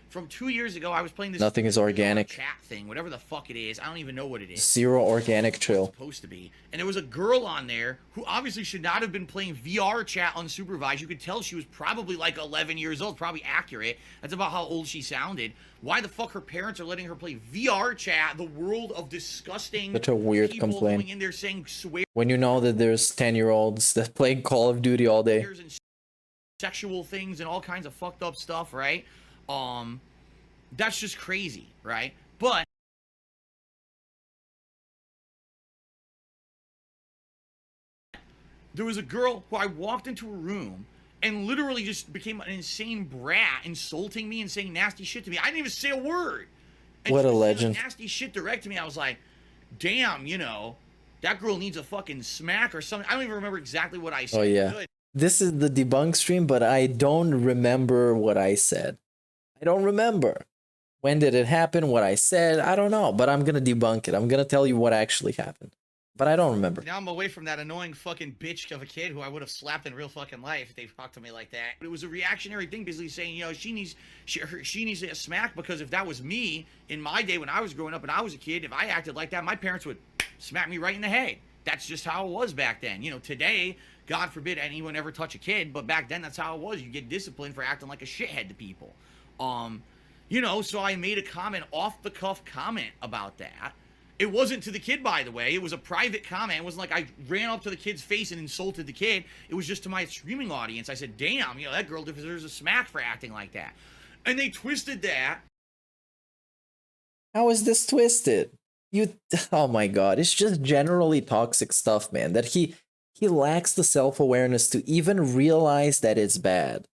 From 2 years ago, I was playing this. Nothing is organic. Chat thing, whatever the fuck it is. I don't even know what it is. Zero organic chill. It's supposed to be. And there was a girl on there who obviously should not have been playing VR chat unsupervised. You could tell she was probably like 11 years old. Probably accurate. That's about how old she sounded. Why the fuck her parents are letting her play VR chat? The world of disgusting. Such a weird people complaint. Going in there saying swear. When you know that there's 10-year-olds that play Call of Duty all day. sexual things and all kinds of fucked up stuff, right? That's just crazy, right? But there was a girl who I walked into a room and literally just became an insane brat, insulting me and saying nasty shit to me. I didn't even say a word. And what a she legend. said nasty shit direct to me. I was like, damn, you know, that girl needs a fucking smack or something. I don't even remember exactly what I said. Oh yeah. Good. This is the debunk stream, but I don't remember what I said. I don't remember. When did it happen? What I said? I don't know, but I'm going to debunk it. I'm going to tell you what actually happened. But I don't remember. Now I'm away from that annoying fucking bitch of a kid who I would have slapped in real fucking life if they talked to me like that. But it was a reactionary thing, basically saying, you know, she needs a smack, because if that was me in my day when I was growing up and I was a kid, if I acted like that, my parents would smack me right in the head. That's just how it was back then. You know, today, God forbid anyone ever touch a kid, but back then that's how it was. You get disciplined for acting like a shithead to people. You know, so I made a comment, off-the-cuff comment about that. It wasn't to the kid, by the way. It was a private comment. It wasn't like I ran up to the kid's face and insulted the kid. It was just to my streaming audience. I said, damn, you know, that girl deserves a smack for acting like that. And they twisted that. How is this twisted? Oh my god, it's just generally toxic stuff, man. That he lacks the self-awareness to even realize that it's bad.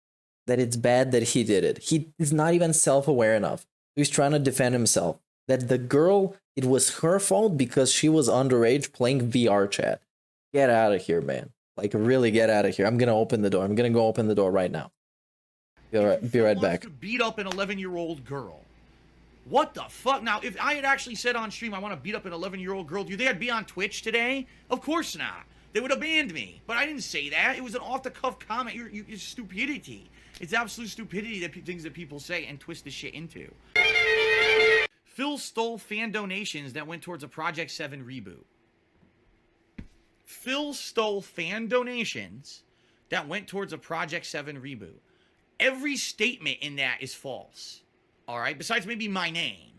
That it's bad that he did it. He is not even self-aware enough. He's trying to defend himself. That the girl, it was her fault because she was underage playing VR chat. Get out of here, man. Like, really get out of here. I'm gonna open the door. I'm gonna go open the door right now. Be right back. To beat up an 11-year-old girl. What the fuck? Now, if I had actually said on stream I want to beat up an 11-year-old girl, do you think I'd be on Twitch today? Of course not. They would have banned me. But I didn't say that. It was an off-the-cuff comment. It's stupidity. It's absolute stupidity, that things that people say and twist the shit into. Phil stole fan donations that went towards a Project 7 reboot. Phil stole fan donations that went towards a Project 7 reboot. Every statement in that is false. All right? Besides maybe my name.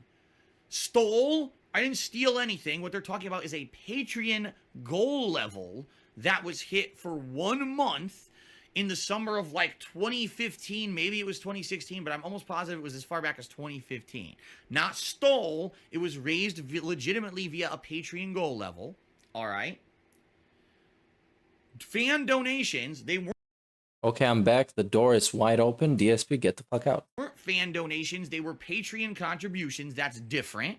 Stole? I didn't steal anything. What they're talking about is a Patreon goal level that was hit for 1 month in the summer of like 2015. Maybe it was 2016, but I'm almost positive it was as far back as 2015. Not stole. It was raised legitimately via a Patreon goal level. All right? Fan donations, they weren't. Okay, I'm back. The door is wide open. DSP, get the fuck out. Weren't fan donations. They were Patreon contributions. That's different.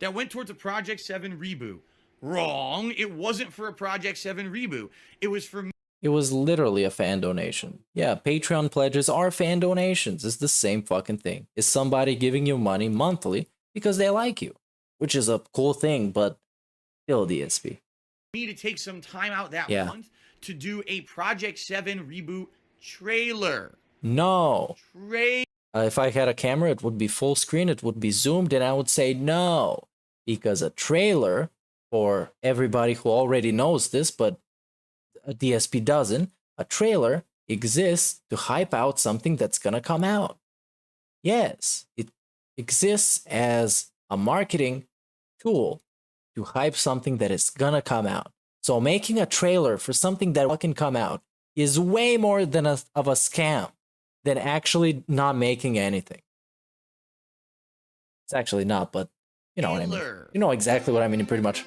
That went towards a Project 7 reboot. Wrong. It wasn't for a Project 7 reboot. It was for... It was literally a fan donation. Yeah, Patreon pledges are fan donations. It's the same fucking thing. It's somebody giving you money monthly because they like you, which is a cool thing, but still DSP. Me to take some time out that Yeah. month to do a Project 7 reboot trailer. No. If I had a camera, it would be full screen, it would be zoomed, and I would say no. Because a trailer, for everybody who already knows this, but a DSP doesn't, a trailer exists to hype out something that's gonna come out. Yes, it exists as a marketing tool to hype something that is gonna come out. So making a trailer for something that can come out is way more than of a scam than actually not making anything. It's actually not, but you know what I mean. You know exactly what I mean, pretty much.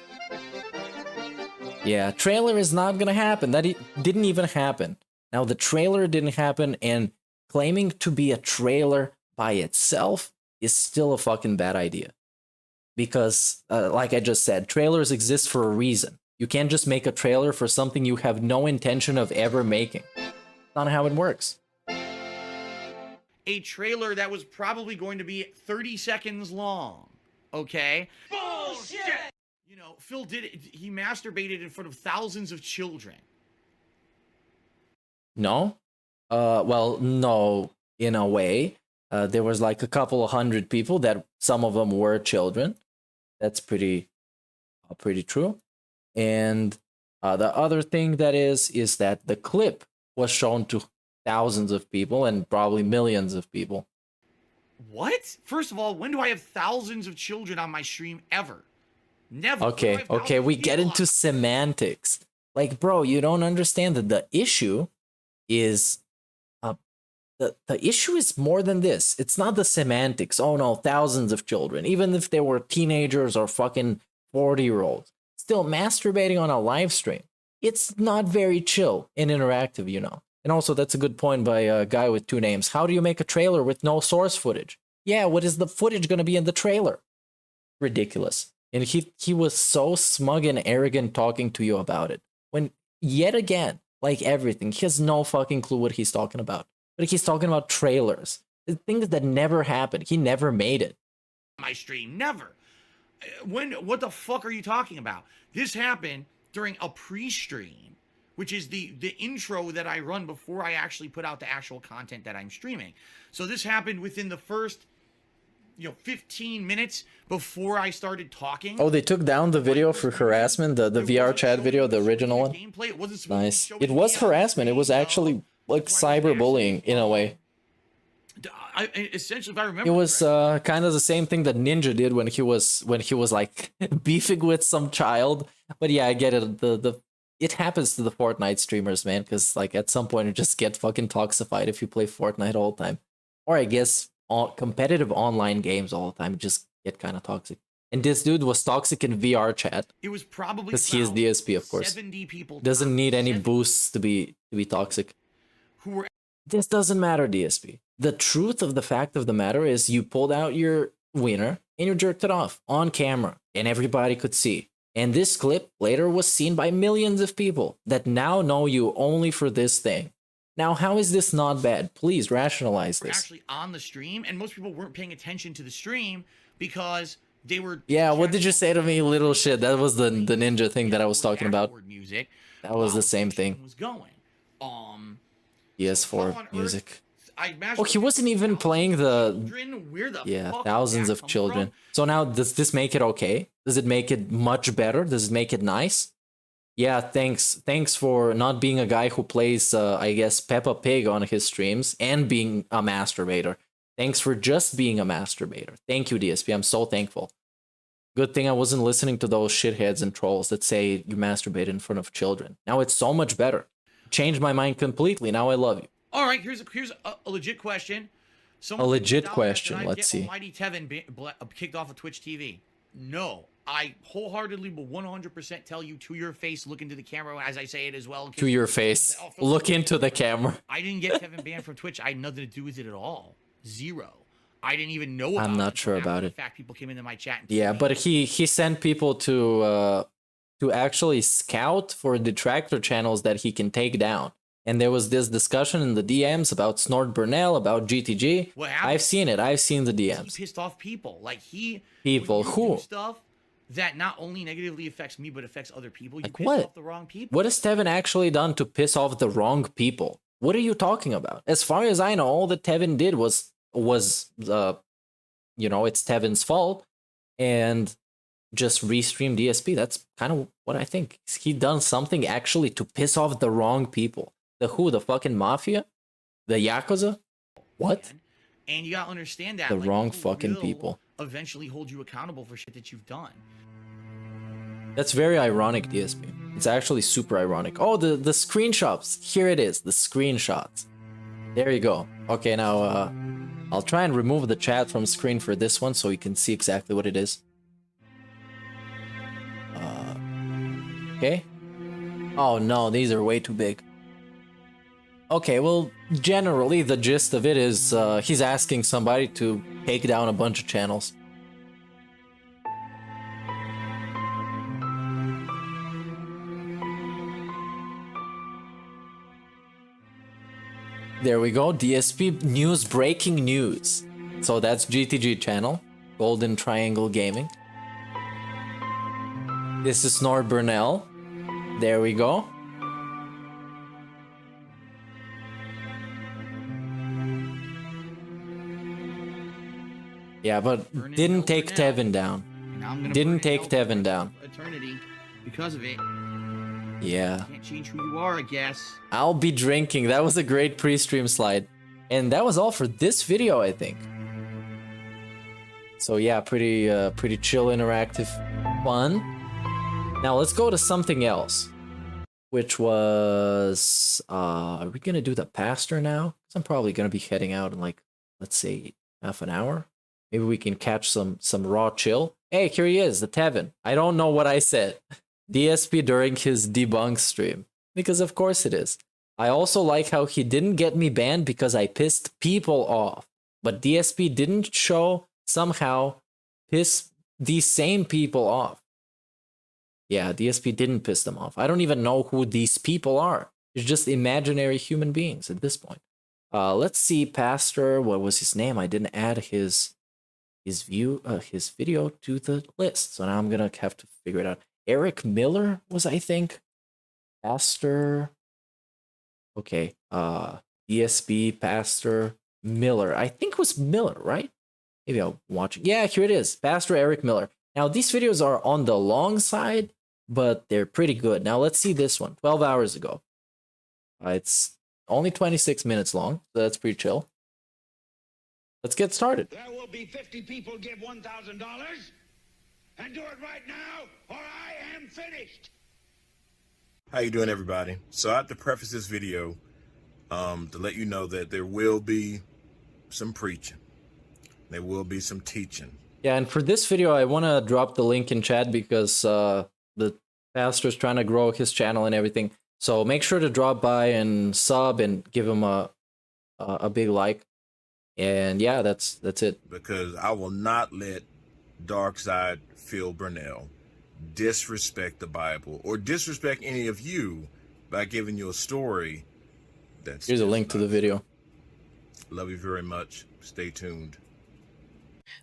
Yeah, trailer is not gonna happen. That didn't even happen. Now, the trailer didn't happen, and claiming to be a trailer by itself is still a fucking bad idea. Because, like I just said, trailers exist for a reason. You can't just make a trailer for something you have no intention of ever making. That's not how it works. A trailer that was probably going to be 30 seconds long. Okay? Bullshit! You know, Phil did it. He masturbated in front of thousands of children. No? Well, no, in a way. There was like a couple of hundred people that some of them were children. That's pretty true. And the other thing that is that the clip was shown to thousands of people and probably millions of people. What? First of all, when do I have thousands of children on my stream ever? Never. Okay, we get into semantics. Like, bro, you don't understand that the issue is the issue is more than this. It's not the semantics. Oh no, thousands of children, even if they were teenagers or fucking 40-year-olds, still masturbating on a live stream. It's not very chill and interactive, you know. And also, that's a good point by a guy with two names. How do you make a trailer with no source footage? Yeah, what is the footage going to be in the trailer? Ridiculous. And he was so smug and arrogant talking to you about it. When, yet again, like everything, he has no fucking clue what he's talking about. But he's talking about trailers. Things that never happened. He never made it. My stream, never. What the fuck are you talking about? This happened during a pre-stream, which is the intro that I run before I actually put out the actual content that I'm streaming. So this happened within the first, 15 minutes before I started talking. Oh, they took down the video for harassment, the VR chat video, the original one? Nice. It was harassment. It was actually like cyberbullying in a way. Essentially, if I remember, it was kind of the same thing that Ninja did when he was like beefing with some child. But yeah, I get it. It happens to the Fortnite streamers, man, because like at some point you just get fucking toxified if you play Fortnite all the time, or I guess competitive online games all the time just get kind of toxic. And this dude was toxic in VR chat. It was probably because he is DSP, of course. 70 people doesn't need any boosts to be toxic. This doesn't matter, DSP. The truth of the fact of the matter is you pulled out your wiener and you jerked it off on camera and everybody could see. And this clip later was seen by millions of people that now know you only for this thing. Now, how is this not bad? Please rationalize this. Actually on the stream, and most people weren't paying attention to the stream because they were... Yeah, what did you say to me, little shit? That was the Ninja thing that I was talking about. Music, that was the same thing. Was going. PS4 music. Oh, he wasn't even playing the thousands of children. So now, does this make it okay? Does it make it much better? Does it make it nice? Yeah, thanks for not being a guy who plays, I guess, Peppa Pig on his streams and being a masturbator. Thanks for just being a masturbator. Thank you, DSP. I'm so thankful. Good thing I wasn't listening to those shitheads and trolls that say you masturbate in front of children. Now it's so much better. Changed my mind completely. Now I love you. All right, here's a legit question. A legit question. Let's see. Almighty Tevin kicked off of Twitch TV. No, I wholeheartedly will 100% tell you to your face, look into the camera as I say it as well. To your face, look into the camera. I didn't get Tevin banned from Twitch. I had nothing to do with it at all. Zero. I didn't even know about it. I'm not sure about it. In fact, people came into my chat. Yeah, but he sent people to actually scout for Detractor channels that he can take down. And there was this discussion in the DMs about Snort Burnell, about GTG. I've seen it. I've seen the DMs. He pissed off people. Like people who stuff that not only negatively affects me but affects other people. You like piss what? Off the wrong people. What has Tevin actually done to piss off the wrong people? What are you talking about? As far as I know, all that Tevin did was it's Tevin's fault, and just restream DSP. That's kind of what I think. He done something actually to piss off the wrong people. The who? The fucking mafia? The Yakuza? What? And you gotta understand that the wrong fucking people eventually hold you accountable for shit that you've done. That's very ironic, DSP. It's actually super ironic. Oh, the screenshots. Here it is, the screenshots. There you go. Okay, now I'll try and remove the chat from screen for this one so you can see exactly what it is. Okay. Oh no, these are way too big. Okay, well, generally the gist of it is he's asking somebody to take down a bunch of channels. There we go, DSP news, breaking news. So that's GTG channel, Golden Triangle Gaming. This is Snort Burnell. There we go. Yeah, but didn't take Tevin down. Didn't take Tevin down. Eternity because of it. Yeah. Can't change who you are, I guess. I'll be drinking. That was a great pre-stream slide. And that was all for this video, I think. So yeah, pretty chill, interactive, fun. Now let's go to something else. which was are we gonna do the pastor now? Because I'm probably gonna be heading out in like, let's say, half an hour. Maybe we can catch some raw chill. Hey, here he is, the Tevin. I don't know what I said. DSP during his debunk stream, because of course it is. I also like how he didn't get me banned because I pissed people off, but DSP didn't somehow piss these same people off. Yeah, DSP didn't piss them off. I don't even know who these people are. It's just imaginary human beings at this point. Let's see, Pastor. What was his name? I didn't add his video to the list, so now I'm gonna have to figure it out. Eric Miller was, I think, Pastor. Okay, DSP Pastor Miller. I think it was Miller, right? Maybe I'll watch it. Yeah, here it is, Pastor Eric Miller. Now these videos are on the long side, but they're pretty good. Now let's see this one. 12 hours ago. It's only 26 minutes long, so that's pretty chill. Let's get started. There will be 50 people give $1,000, and do it right now, or I am finished. How you doing, everybody? So I have to preface this video to let you know that there will be some preaching. There will be some teaching. Yeah, and for this video, I want to drop the link in chat because the pastor's trying to grow his channel and everything. So make sure to drop by and sub and give him a big like. And yeah, that's it. Because I will not let Darkside Phil Burnell disrespect the Bible or disrespect any of you by giving you a story that's... Here's a link to the video. Love you very much. Stay tuned.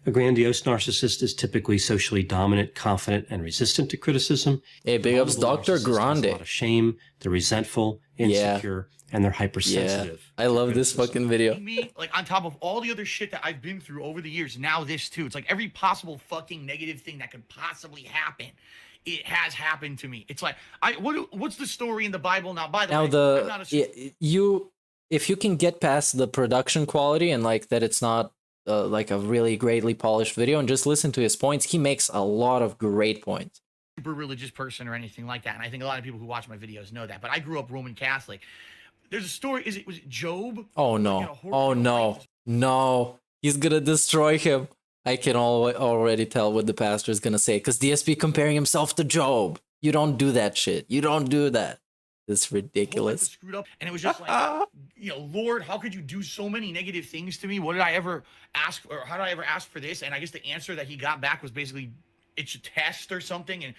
A grandiose narcissist is typically socially dominant, confident, and resistant to criticism. Hey, big ups Dr. Grande. A lot of shame, they're resentful, insecure, and they're hypersensitive. Yeah. I love this fucking video. Me, like, on top of all the other shit that I've been through over the years, now this too. It's like every possible fucking negative thing that could possibly happen, it has happened to me. It's like, what's the story in the Bible now? By the way, I'm not if you can get past the production quality and like that it's not like a really greatly polished video and just listen to his points, he makes a lot of great points. Super religious person or anything like that, and I think a lot of people who watch my videos know that, but I grew up Roman Catholic. There's a story, was it Job? Oh no, oh no, no, he's gonna destroy him. I can already tell what the pastor is gonna say, because DSP comparing himself to Job. You don't do that shit. You don't do that. It's ridiculous. Screwed up, and it was just like, Lord, how could you do so many negative things to me? What did I ever ask, or how did I ever ask for this? And I guess the answer that he got back was basically, it's a test or something. And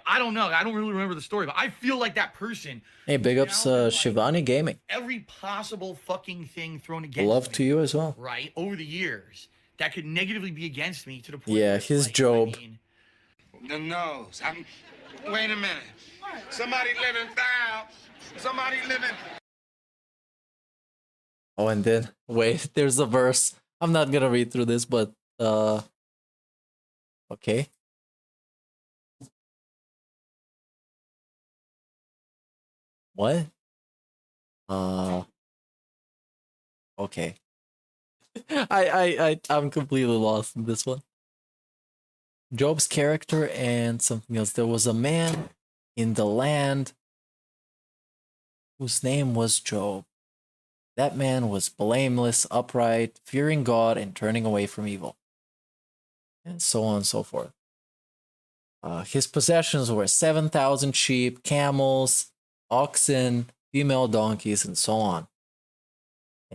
I don't know. I don't really remember the story, but I feel like that person. Hey, big ups Shivani Gaming. Every possible fucking thing thrown against Love me, to you as well. right, over the years that could negatively be against me to the point. Yeah, his Job. The nose. Wait a minute. Somebody living foul. Somebody living. Oh, and then wait, there's a verse. I'm not gonna read through this, but okay. What? Okay. I'm completely lost in this one. Job's character and something else. There was a man in the land whose name was Job. That man was blameless, upright, fearing God, and turning away from evil. And so on and so forth. His possessions were 7,000 sheep, camels, oxen, female donkeys, and so on.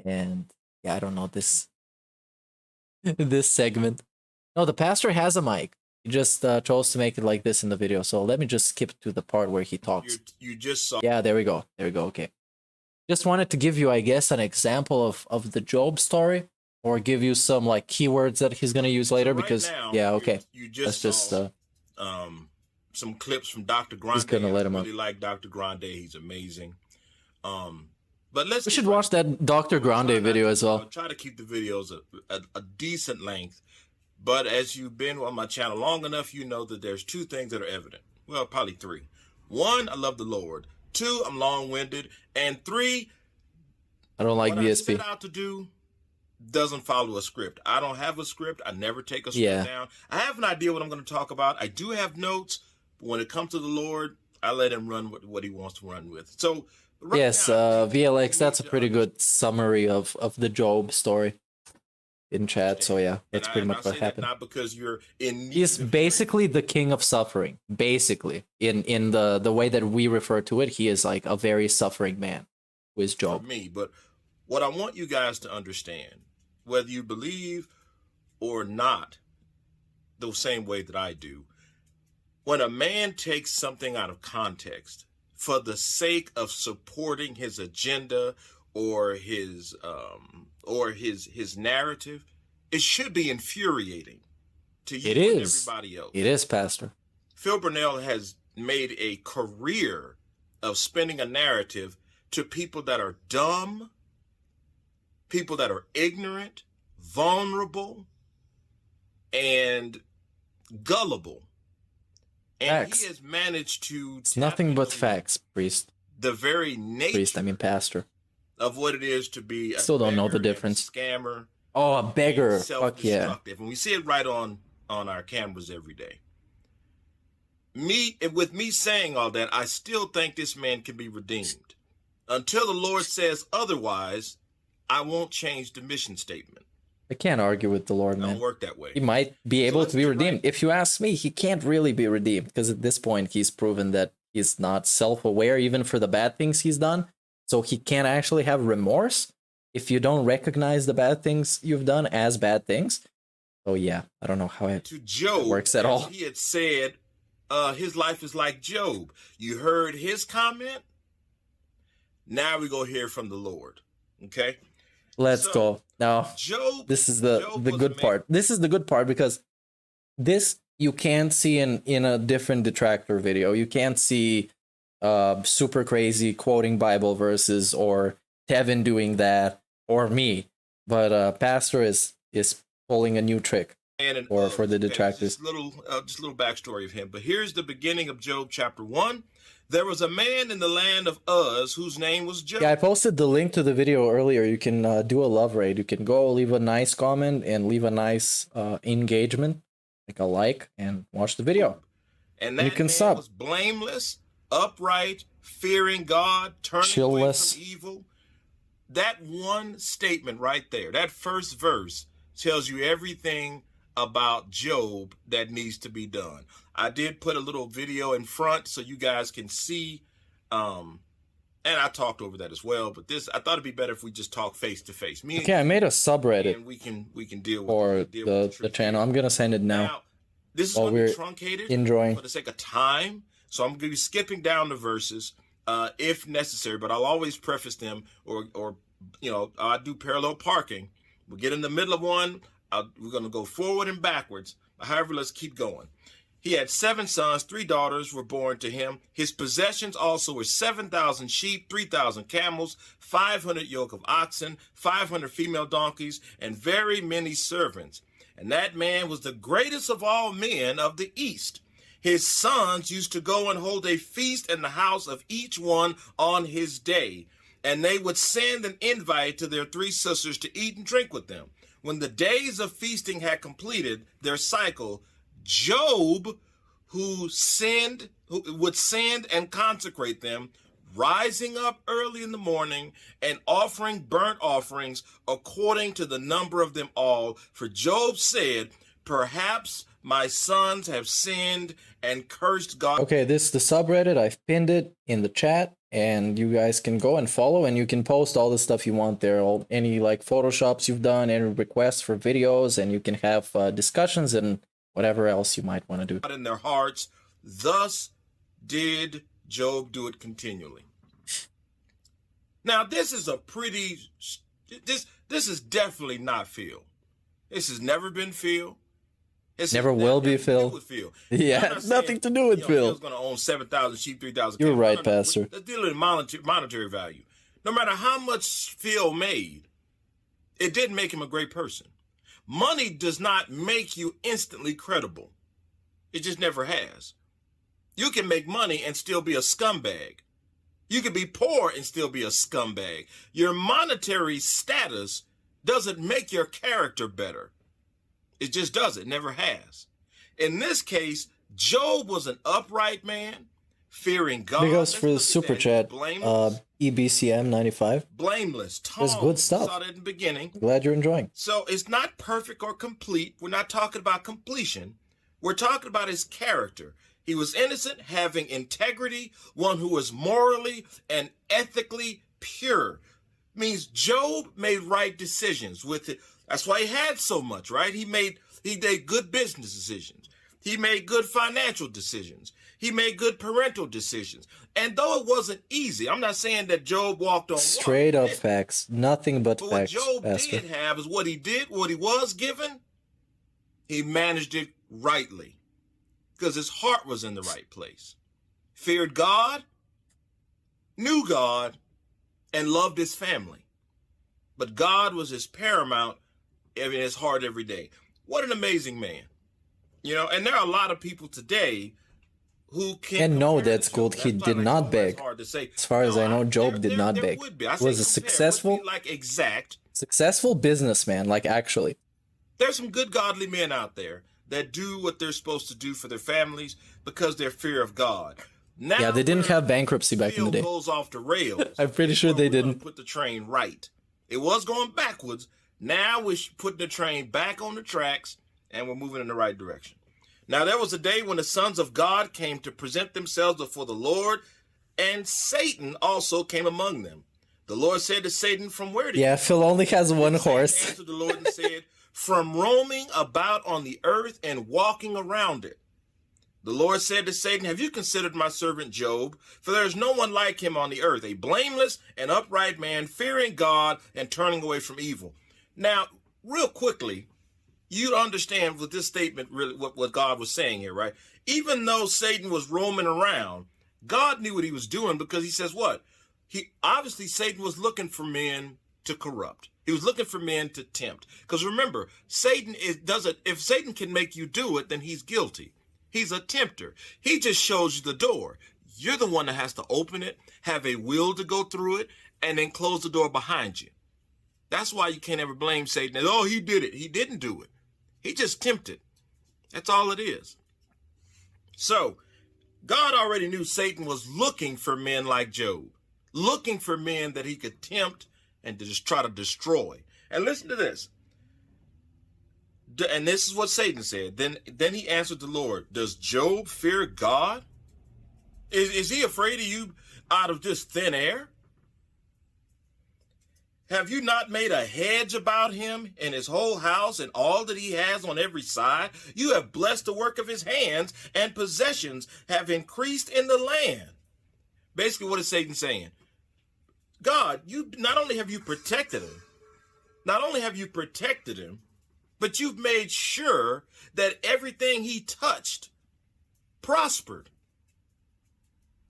And yeah, I don't know this segment. No, the pastor has a mic. He just chose to make it like this in the video. So let me just skip to the part where he talks. You just saw. Yeah, there we go. There we go. Okay. Just wanted to give you, I guess, an example of the Job story, or give you some like keywords that he's gonna use later. So because now, yeah, okay. You just saw, some clips from Dr. Grande. He's gonna let him really like Dr. Grande. He's amazing. But we should watch that Dr. Grande video as well. I'll try to keep the videos a decent length. But as you've been on my channel long enough, you know that there's two things that are evident. Well, probably three. One, I love the Lord. Two, I'm long-winded. And three, I don't like what VSP. I set out to do doesn't follow a script. I don't have a script. I never take a script down. I have an idea what I'm going to talk about. I do have notes. But when it comes to the Lord, I let him run with what he wants to run with. So right yes, now, VLX, that's a pretty good summary of the Job story in chat. So yeah, that's pretty much what happened. Not because you're in. He's basically the king of suffering. Basically, in the way that we refer to it, he is like a very suffering man, who is Job. For me, but what I want you guys to understand, whether you believe or not, the same way that I do, when a man takes something out of context for the sake of supporting his agenda or his narrative, it should be infuriating to you and everybody else. It is, Pastor. Phil Burnell has made a career of spinning a narrative to people that are dumb, people that are ignorant, vulnerable, and gullible. And Facts. he has managed to It's nothing but facts, priest. the very nature Priest, I mean pastor. of what it is to be a Still don't know the beggar and difference. scammer. Oh, a beggar. Fuck yeah. Self-destructive. And we see it right on our cameras every day. With me saying all that, I still think this man can be redeemed. Until the Lord says otherwise, I won't change the mission statement. I can't argue with the Lord, It man. don't work that way. He might be able to be redeemed. If you ask me, he can't really be redeemed because at this point he's proven that he's not self-aware even for the bad things he's done. So he can't actually have remorse if you don't recognize the bad things you've done as bad things. So yeah, I don't know how it works at all. He had said his life is like Job. You heard his comment. Now we go hear from the Lord. Okay? Let's go. Now, this is the good part. This is the good part because this you can't see in a different Detractor video. You can't see super crazy quoting Bible verses or Tevin doing that or me. But Pastor is pulling a new trick for the Detractors. Just a little backstory of him. But here's the beginning of Job chapter 1. There was a man in the land of Uz whose name was Job. Yeah, I posted the link to the video earlier. You can do a love raid. You can go leave a nice comment and leave a nice engagement, like a like, and watch the video. And that you can man sub. was blameless, upright, fearing God, turning away from evil. That one statement right there, that first verse, tells you everything about Job that needs to be done. I did put a little video in front so you guys can see, and I talked over that as well. But I thought it'd be better if we just talk face to face. Okay, I made a subreddit and we can deal with for the channel. I'm gonna send it now. This is while going to we're be truncated enjoying for the sake of time, so I'm going to be skipping down the verses if necessary. But I'll always preface them, or I do parallel parking. We'll get in the middle of one. We're going to go forward and backwards. However, let's keep going. He had 7 sons, 3 daughters were born to him. His possessions also were 7,000 sheep, 3,000 camels, 500 yoke of oxen, 500 female donkeys, and very many servants. And that man was the greatest of all men of the East. His sons used to go and hold a feast in the house of each one on his day. And they would send an invite to their 3 sisters to eat and drink with them. When the days of feasting had completed their cycle, Job, who would send and consecrate them, rising up early in the morning and offering burnt offerings according to the number of them all. For Job said, perhaps my sons have sinned and cursed God. Okay, this is the subreddit. I've pinned it in the chat, and you guys can go and follow, and you can post all the stuff you want there. Any like Photoshops you've done, any requests for videos, and you can have discussions and whatever else you might want to do. In their hearts, thus did Job do it continually. Now, this is this is definitely not Phil. This has never been Phil. Never will be Phil. Yeah, nothing to do with Phil. Phil's going to own 7,000 sheep, 3,000. You're right, Pastor. Let's deal in monetary value. No matter how much Phil made, it didn't make him a great person. Money does not make you instantly credible. It just never has. You can make money and still be a scumbag. You can be poor and still be a scumbag. Your monetary status doesn't make your character better. It just doesn't. Never has. In this case, Job was an upright man, fearing God. Big ups for the super chat. EBCM95. Blameless. That's good stuff. Saw that in the beginning. Glad you're enjoying. So it's not perfect or complete. We're not talking about completion. We're talking about his character. He was innocent, having integrity, one who was morally and ethically pure. Means Job made right decisions with it. That's why he had so much, right? He made good business decisions. He made good financial decisions. He made good parental decisions. And though it wasn't easy, I'm not saying that Job walked on straight up facts. Nothing but facts. What Job did have is what he did, what he was given, he managed it rightly. Because his heart was in the right place. Feared God, knew God, and loved his family. But God was his paramount in his heart every day. What an amazing man. You know, and there are a lot of people today who can know that's good. He did not beg. As far as I know, Job did not beg. Was a successful, successful businessman, like actually. There's some good godly men out there that do what they're supposed to do for their families because they're fear of God. Now, yeah, they didn't have bankruptcy back in the day. Goes off the rails. I'm pretty sure they didn't. Put the train right. It was going backwards. Now we're putting the train back on the tracks and we're moving in the right direction. Now there was a day when the sons of God came to present themselves before the Lord, and Satan also came among them. The Lord said to Satan, "From where did you?" Phil only has one horse. Satan answered the Lord and said, "From roaming about on the earth and walking around it." The Lord said to Satan, "Have you considered my servant Job? For there is no one like him on the earth, a blameless and upright man, fearing God and turning away from evil." Now, real quickly, you understand with this statement really what God was saying here, right? Even though Satan was roaming around, God knew what he was doing, because he says what? Satan was looking for men to corrupt. He was looking for men to tempt. Because remember, if Satan can make you do it, then he's guilty. He's a tempter. He just shows you the door. You're the one that has to open it, have a will to go through it, and then close the door behind you. That's why you can't ever blame Satan. Oh, he did it. He didn't do it. He just tempted. That's all it is. So, God already knew Satan was looking for men like Job, looking for men that he could tempt and to just try to destroy. And listen to this. And this is what Satan said. Then he answered the Lord, "Does Job fear God? Is he afraid of you out of just thin air? Have you not made a hedge about him and his whole house and all that he has on every side? You have blessed the work of his hands, and possessions have increased in the land." Basically, what is Satan saying? God, you not only have you protected him, but you've made sure that everything he touched prospered.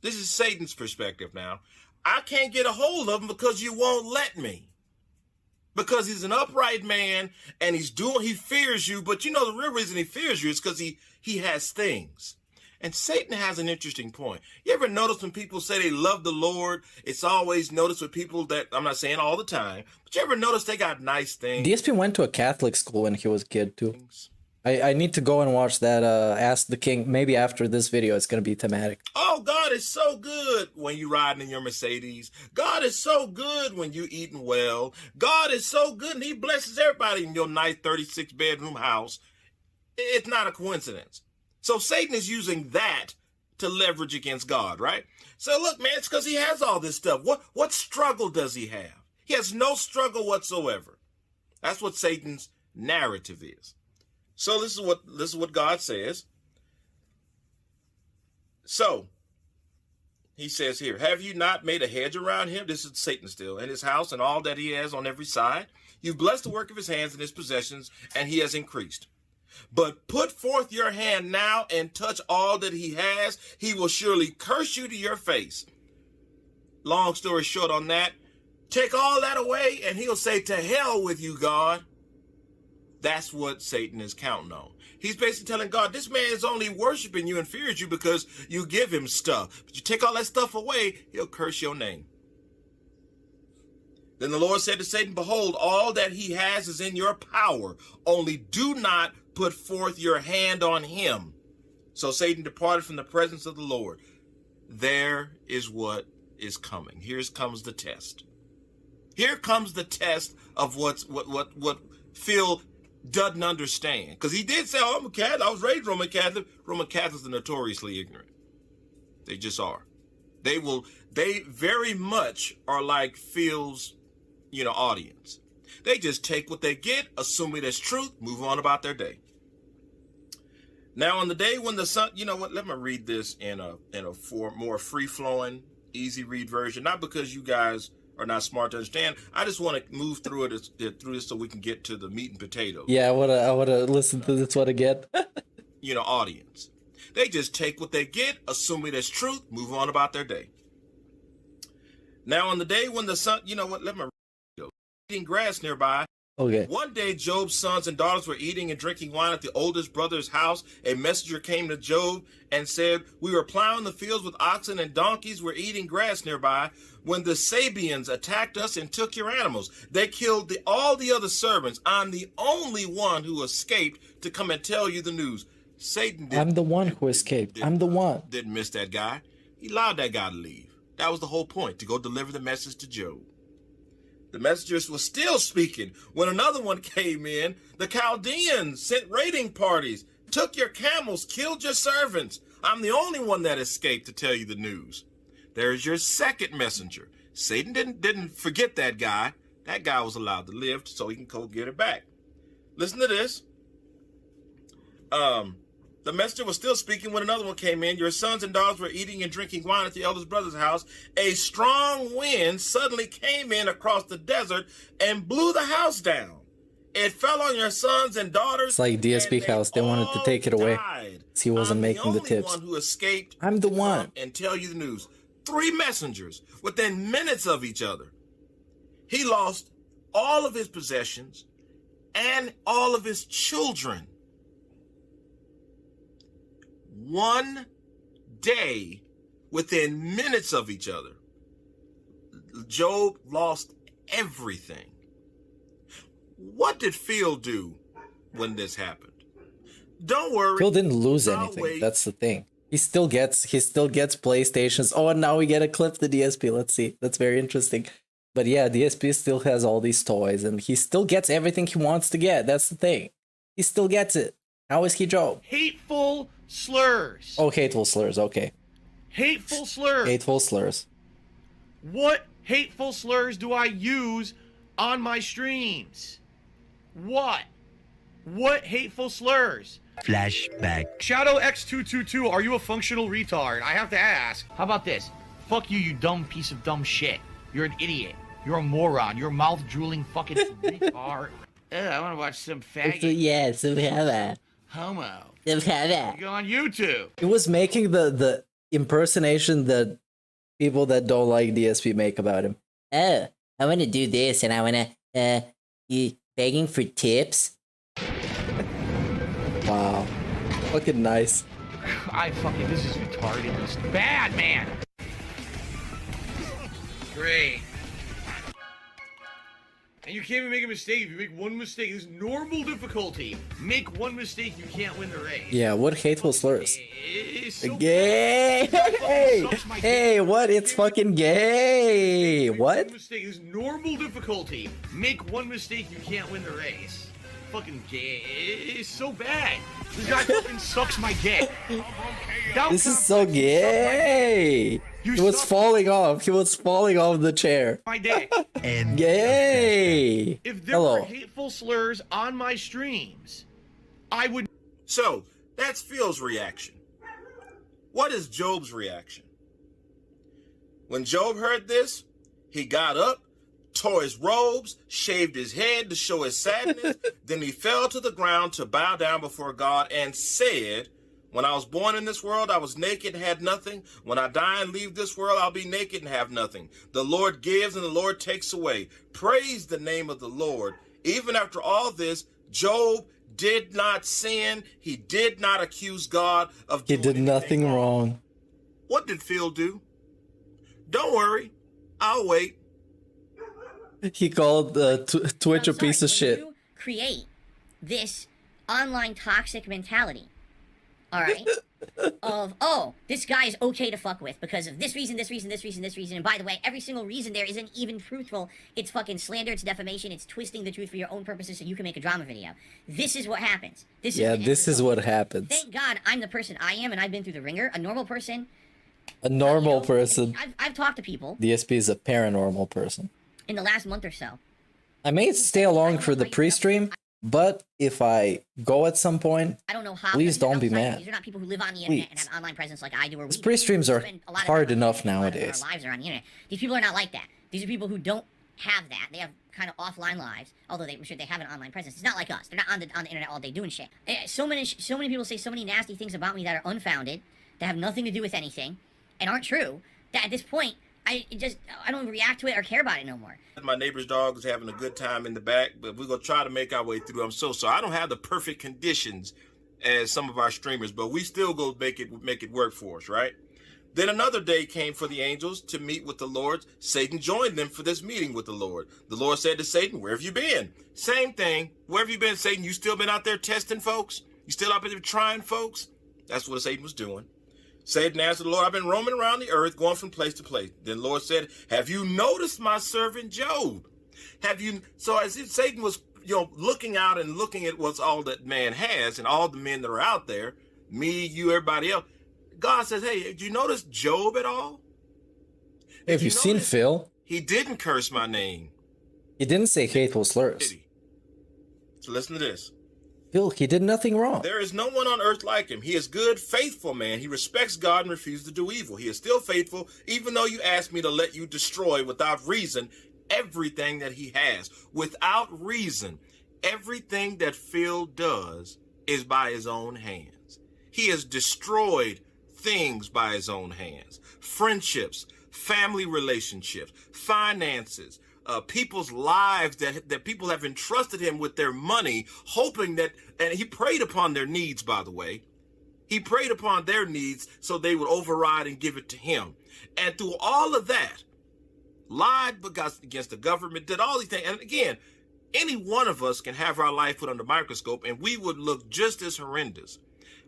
This is Satan's perspective now. I can't get a hold of him because you won't let me. Because he's an upright man and he fears you, but you know the real reason he fears you is because he has things. And Satan has an interesting point. You ever notice when people say they love the Lord, it's always noticed with people that, I'm not saying all the time, but you ever notice they got nice things? DSP went to a Catholic school when he was a kid too. I need to go and watch that Ask the King. Maybe after this video, it's going to be thematic. Oh, God is so good when you riding in your Mercedes. God is so good when you eating well. God is so good and he blesses everybody in your nice 36-bedroom house. It's not a coincidence. So Satan is using that to leverage against God, right? So look, man, it's because he has all this stuff. What struggle does he have? He has no struggle whatsoever. That's what Satan's narrative is. So this is what God says. So he says here, "Have you not made a hedge around him?" This is Satan still, "and his house and all that he has on every side? You've blessed the work of his hands and his possessions, and he has increased. But put forth your hand now and touch all that he has. He will surely curse you to your face." Long story short on that, take all that away and he'll say, "To hell with you, God." That's what Satan is counting on. He's basically telling God, this man is only worshiping you and fears you because you give him stuff. But you take all that stuff away, he'll curse your name. Then the Lord said to Satan, "Behold, all that he has is in your power. Only do not put forth your hand on him." So Satan departed from the presence of the Lord. there is what is coming. Here comes the test. Here comes the test of what Phil doesn't understand. Because he did say, oh, I'm a Catholic. I was raised Roman Catholic. Roman Catholics are notoriously ignorant. They just are. They very much are like Phil's, audience. They just take what they get, assume it as truth, move on about their day. Now, on the day when the sun, you know what? Let me read this in a more free-flowing, easy-read version. Not because you guys are not smart to understand. I just want to move through this so we can get to the meat and potatoes. Yeah, I wanna listen to this one again. Audience. They just take what they get, assume it as truth, move on about their day. Now, on the day when the sun, you know what? Let me eating grass nearby. Okay. One day, Job's sons and daughters were eating and drinking wine at the oldest brother's house. A messenger came to Job and said, we were plowing the fields with oxen and donkeys. We're eating grass nearby when the Sabians attacked us and took your animals. They killed all the other servants. I'm the only one who escaped to come and tell you the news. Satan I'm the one who escaped. I'm the one. Didn't miss that guy. He allowed that guy to leave. That was the whole point, to go deliver the message to Job. The messengers were still speaking when another one came in. The Chaldeans sent raiding parties, took your camels, killed your servants. I'm the only one that escaped to tell you the news. There's your second messenger. Satan didn't forget that guy. That guy was allowed to live so he can go get it back. Listen to this. The messenger was still speaking when another one came in. Your sons and daughters were eating and drinking wine at the eldest brother's house. A strong wind suddenly came in across the desert and blew the house down. It fell on your sons and daughters. It's like DSP house. They wanted to take it away. He wasn't making the tips. I'm the only one who escaped. I'm the one. And tell you the news. 3 messengers within minutes of each other. He lost all of his possessions and all of his children. One day, within minutes of each other, Job lost everything. What did Phil do when this happened? Don't worry. Phil didn't lose anything. That's the thing. He still gets PlayStations. Oh, and now we get a clip to DSP. Let's see. That's very interesting. But yeah, DSP still has all these toys, and he still gets everything he wants to get. That's the thing. He still gets it. How is he Job? Hateful slurs. Oh, hateful slurs. Okay. Hateful slurs. Hateful slurs. What hateful slurs do I use on my streams? What hateful slurs? Flashback. Shadow X222, are you a functional retard? I have to ask. How about this? Fuck you, you dumb piece of dumb shit. You're an idiot. You're a moron. You're a mouth-drooling fucking retard. I want to watch some faggot. Yeah, some have homo. Some have Go on YouTube. It was making the impersonation that people that don't like DSP make about him. Oh, I want to do this, and I want to you begging for tips. Wow, fucking nice. This is retarded. It's bad, man. Great. And you can't even make a mistake. If you make one mistake, this is normal difficulty. Make one mistake, you can't win the race. Yeah, what hateful slurs? So gay! Hey, what? It's fucking gay! What? One mistake, this is normal difficulty. Make one mistake, you can't win the race. Fucking gay. It's so bad. This guy fucking sucks my dick. This is so gay! He was falling off. He was falling off the chair. My dick. And gay! If there were hateful slurs on my streams, I would... So, that's Phil's reaction. What is Job's reaction? When Job heard this, he got up, tore his robes, shaved his head to show his sadness. Then he fell to the ground to bow down before God and said, when I was born in this world, I was naked and had nothing. When I die and leave this world, I'll be naked and have nothing. The Lord gives and the Lord takes away. Praise the name of the Lord. Even after all this, Job did not sin. He did not accuse God of doing anything nothing wrong. What did Phil do? Don't worry. I'll wait. He called Twitch a piece of shit. You create this online toxic mentality. All right. of, oh, this guy is okay to fuck with because of this reason, this reason, this reason, this reason. And by the way, every single reason there isn't even truthful. It's fucking slander, it's defamation, it's twisting the truth for your own purposes so you can make a drama video. This is what happens. This is what happens. Thank God I'm the person I am and I've been through the ringer. A normal person. I've talked to people. DSP is a paranormal person. In the last month or so. I may stay along for the pre-stream, but if I go at some point, I don't know how. Please don't be mad. These are not people who live on the internet and have online presence like I do or we do. Pre-streams are hard enough nowadays. Our lives are on the internet. These people are not like that. These are people who don't have that. They have kind of offline lives, although I'm sure they have an online presence. It's not like us. They're not on the internet all day doing shit. So many people say so many nasty things about me that are unfounded, that have nothing to do with anything, and aren't true. That at this point, I don't react to it or care about it no more. My neighbor's dog is having a good time in the back, but we're going to try to make our way through. I'm so sorry. I don't have the perfect conditions as some of our streamers, but we still go make it work for us, right? Then another day came for the angels to meet with the Lord. Satan joined them for this meeting with the Lord. The Lord said to Satan, where have you been? Same thing. Where have you been, Satan? You still been out there testing folks? You still out there trying folks? That's what Satan was doing. Satan answered the Lord, I've been roaming around the earth, going from place to place. Then the Lord said, have you noticed my servant Job? So as if Satan was, looking out and looking at what's all that man has and all the men that are out there, me, you, everybody else, God says, hey, did you notice Job at all? Have you seen Phil? He didn't curse my name. He didn't say hateful slurs. So listen to this. Phil, he did nothing wrong. There is no one on earth like him. He is good, faithful man. He respects God and refuses to do evil. He is still faithful, even though you asked me to let you destroy without reason everything that he has. Without reason, everything that Phil does is by his own hands. He has destroyed things by his own hands. Friendships, family relationships, finances, people's lives that people have entrusted him with their money, hoping that, and he preyed upon their needs, by the way. He preyed upon their needs so they would override and give it to him. And through all of that, lied against the government, did all these things. And again, any one of us can have our life put under a microscope and we would look just as horrendous.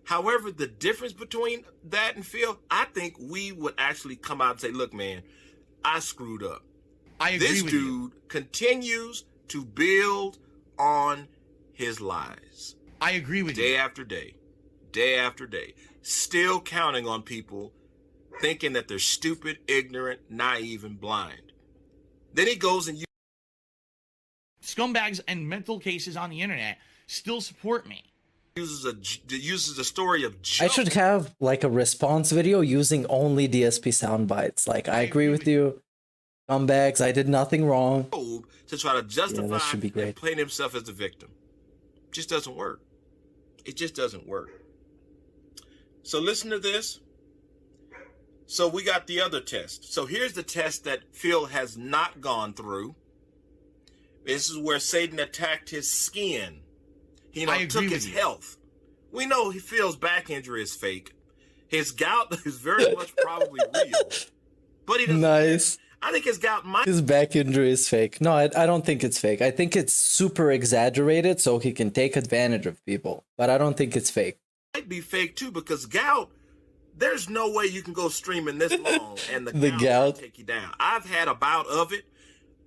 However, the difference between that and Phil, I think we would actually come out and say, look, man, I screwed up. I agree this with dude you. continues to build on his lies. I agree with you. Day after day, still counting on people thinking that they're stupid, ignorant, naive, and blind. Then he goes and scumbags and mental cases on the internet still support me. Uses a story of Job. I should have like a response video using only DSP sound bites. Like, I agree with you. Scumbags, I did nothing wrong. To try to justify that should be great. and paint himself as the victim. Just doesn't work. It just doesn't work. So listen to this. So we got the other test. So here's the test that Phil has not gone through. This is where Satan attacked his skin. He took his health. We know Phil's back injury is fake. His gout is very much probably real. But he doesn't. Nice. I think his gout might. His back injury is fake. No, I don't think it's fake. I think it's super exaggerated so he can take advantage of people. But I don't think it's fake. Might be fake too, because gout, there's no way you can go streaming this long and the gout will take you down. I've had a bout of it.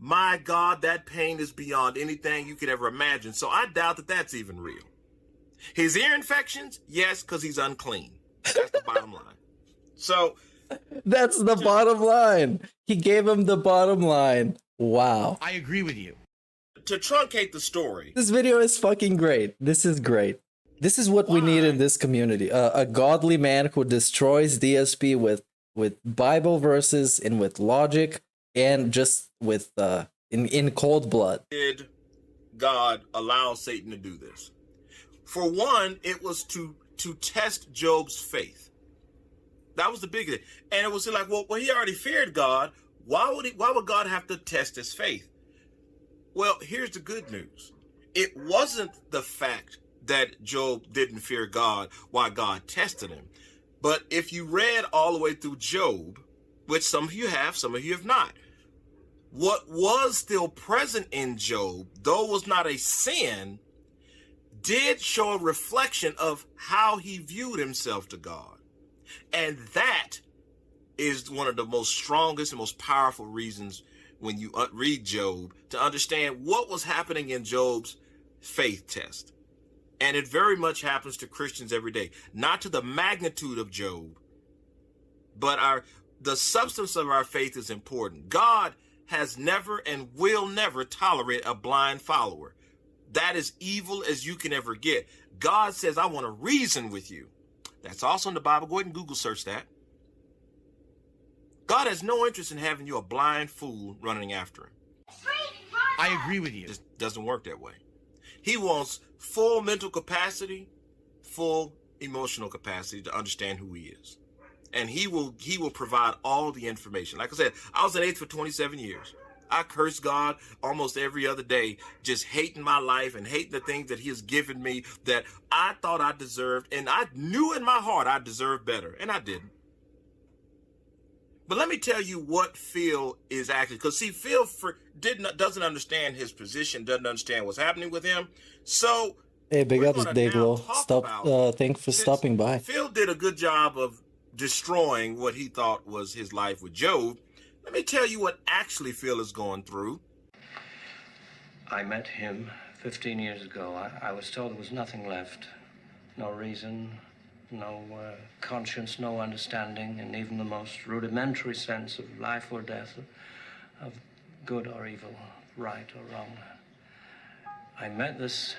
My God, that pain is beyond anything you could ever imagine. So I doubt that that's even real. His ear infections, yes, because he's unclean. That's the bottom line. So that's the bottom line. He gave him the bottom line. Wow. I agree with you. To truncate the story. This video is fucking great. This is great. This is what we need in this community. A godly man who destroys DSP with Bible verses and with logic and just with in cold blood. Did God allow Satan to do this? For one, it was to test Job's faith. That was the big thing. And it was like, well, he already feared God. Why would God have to test his faith? Well, here's the good news. It wasn't the fact that Job didn't fear God why God tested him. But if you read all the way through Job, which some of you have, some of you have not, what was still present in Job, though it was not a sin, did show a reflection of how he viewed himself to God. And that is one of the most strongest and most powerful reasons when you read Job to understand what was happening in Job's faith test. And it very much happens to Christians every day, not to the magnitude of Job, but the substance of our faith is important. God has never and will never tolerate a blind follower. That is evil as you can ever get. God says, I want to reason with you. That's also in the Bible. Go ahead and Google search that. God has no interest in having you a blind fool running after him. I agree with you. It doesn't work that way. He wants full mental capacity, full emotional capacity to understand who he is. And he will provide all the information. Like I said, I was an atheist for 27 years. I curse God almost every other day, just hating my life and hating the things that he has given me that I thought I deserved. And I knew in my heart I deserved better, and I didn't. But let me tell you what Phil is actually, because see, Phil doesn't understand his position, doesn't understand what's happening with him. So, hey, big up, Dayglow. Thanks for stopping by. Phil did a good job of destroying what he thought was his life with Job. Let me tell you what actually Phil is going through. I met him 15 years ago. I was told there was nothing left. No reason, no conscience, no understanding, and even the most rudimentary sense of life or death, of good or evil, right or wrong. I met this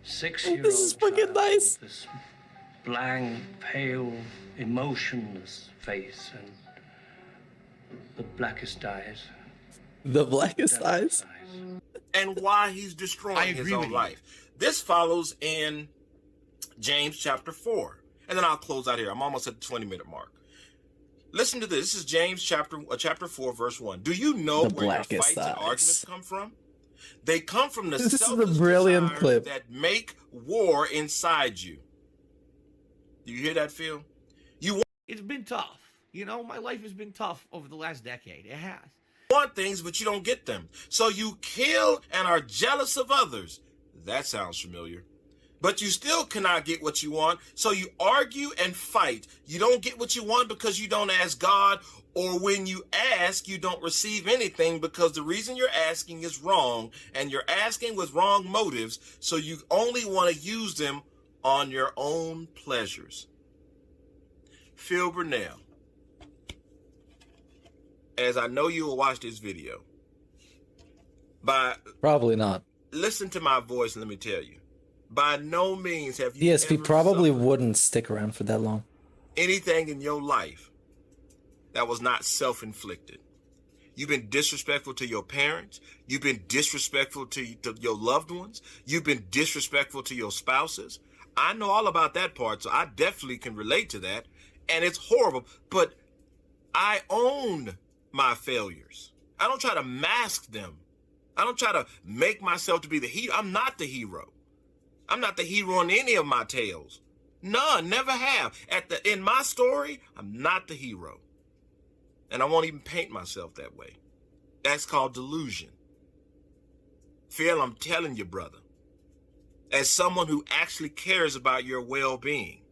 6-year-old This is fucking nice. This blank, pale, emotionless face and the blackest eyes. The blackest eyes? And why he's destroying his own life. This follows in James chapter 4. And then I'll close out here. I'm almost at the 20-minute mark. Listen to this. This is James chapter 4, verse 1. Do you know where your fights and arguments come from? They come from the selfish desires that make war inside you. Do you hear that, Phil? It's been tough. You know, my life has been tough over the last decade. It has. You want things, but you don't get them. So you kill and are jealous of others. That sounds familiar. But you still cannot get what you want. So you argue and fight. You don't get what you want because you don't ask God, or when you ask, you don't receive anything because the reason you're asking is wrong, and you're asking with wrong motives, so you only want to use them on your own pleasures. Phil Burnell, as I know you will watch this video, probably not. Listen to my voice and let me tell you, by no means have you DSP probably wouldn't stick around for that long. Anything in your life that was not self-inflicted. You've been disrespectful to your parents. You've been disrespectful to your loved ones. You've been disrespectful to your spouses. I know all about that part, so I definitely can relate to that. And it's horrible, but I own my failures. I don't try to mask them. I don't try to make myself to be the hero. I'm not the hero. I'm not the hero in any of my tales. None, never have. In my story, I'm not the hero. And I won't even paint myself that way. That's called delusion. Phil, I'm telling you, brother, as someone who actually cares about your well-being,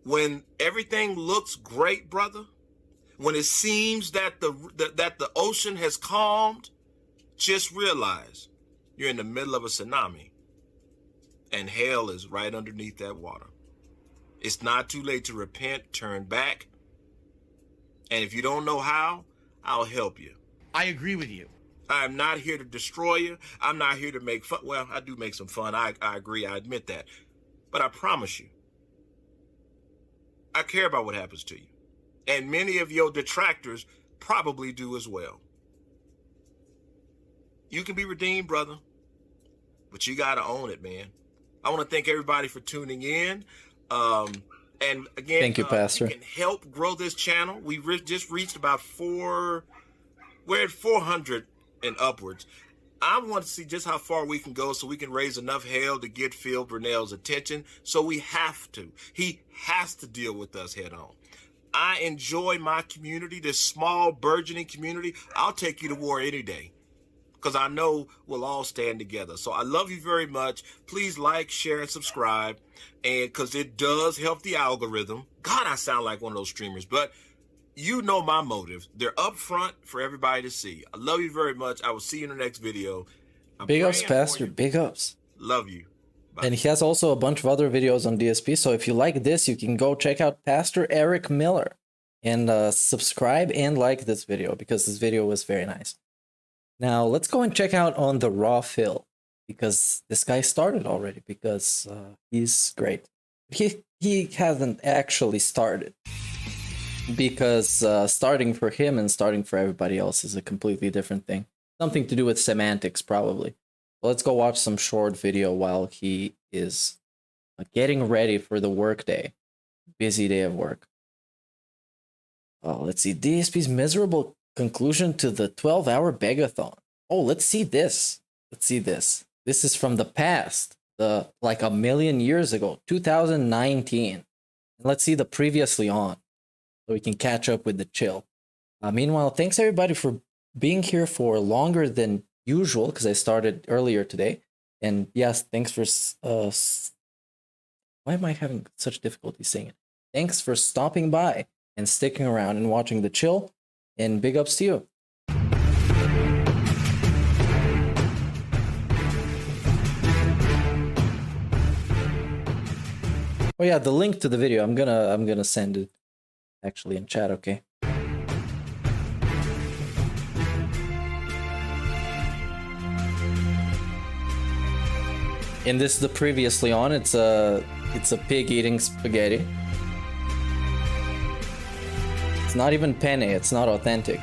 when everything looks great, brother, when it seems that the ocean has calmed, just realize you're in the middle of a tsunami and hell is right underneath that water. It's not too late to repent, turn back. And if you don't know how, I'll help you. I agree with you. I am not here to destroy you. I'm not here to make fun. Well, I do make some fun. I agree. I admit that. But I promise you, I care about what happens to you. And many of your detractors probably do as well. You can be redeemed, brother, but you got to own it, man. I want to thank everybody for tuning in. And again, thank you, Pastor. You can help grow this channel. We just reached about we're at 400 and upwards. I want to see just how far we can go so we can raise enough hell to get Phil Burnell's attention. So we have to. He has to deal with us head on. I enjoy my community, this small, burgeoning community. I'll take you to war any day. because I know we'll all stand together. So I love you very much. Please like, share, and subscribe, and because it does help the algorithm. God, I sound like one of those streamers, but you know my motives. They're up front for everybody to see. I love you very much. I will see you in the next video. Big ups, Pastor. Big ups. Love you. Bye. And he has also a bunch of other videos on DSP. So if you like this, you can go check out Pastor Eric Miller and subscribe and like this video because this video was very nice. Now let's go and check out on the Raw Phil because this guy started already because he's great. He hasn't actually started because starting for him and starting for everybody else is a completely different thing. Something to do with semantics, probably. Let's go watch some short video while he is getting ready for the work day. Busy day of work. Oh, let's see. DSP's miserable conclusion to the 12-hour begathon. Oh, let's see this. Let's see this. This is from the past. Like a million years ago, 2019. And let's see the previously on. So we can catch up with the chill. Meanwhile, thanks everybody for being here for longer than usual because I started earlier today. And yes, thanks for why am I having such difficulty saying it? Thanks for stopping by and sticking around and watching the chill. And big ups to you. Oh yeah, the link to the video I'm gonna send it actually in chat, okay? And this is the previously on. It's a pig eating spaghetti. It's not even penne. It's not authentic.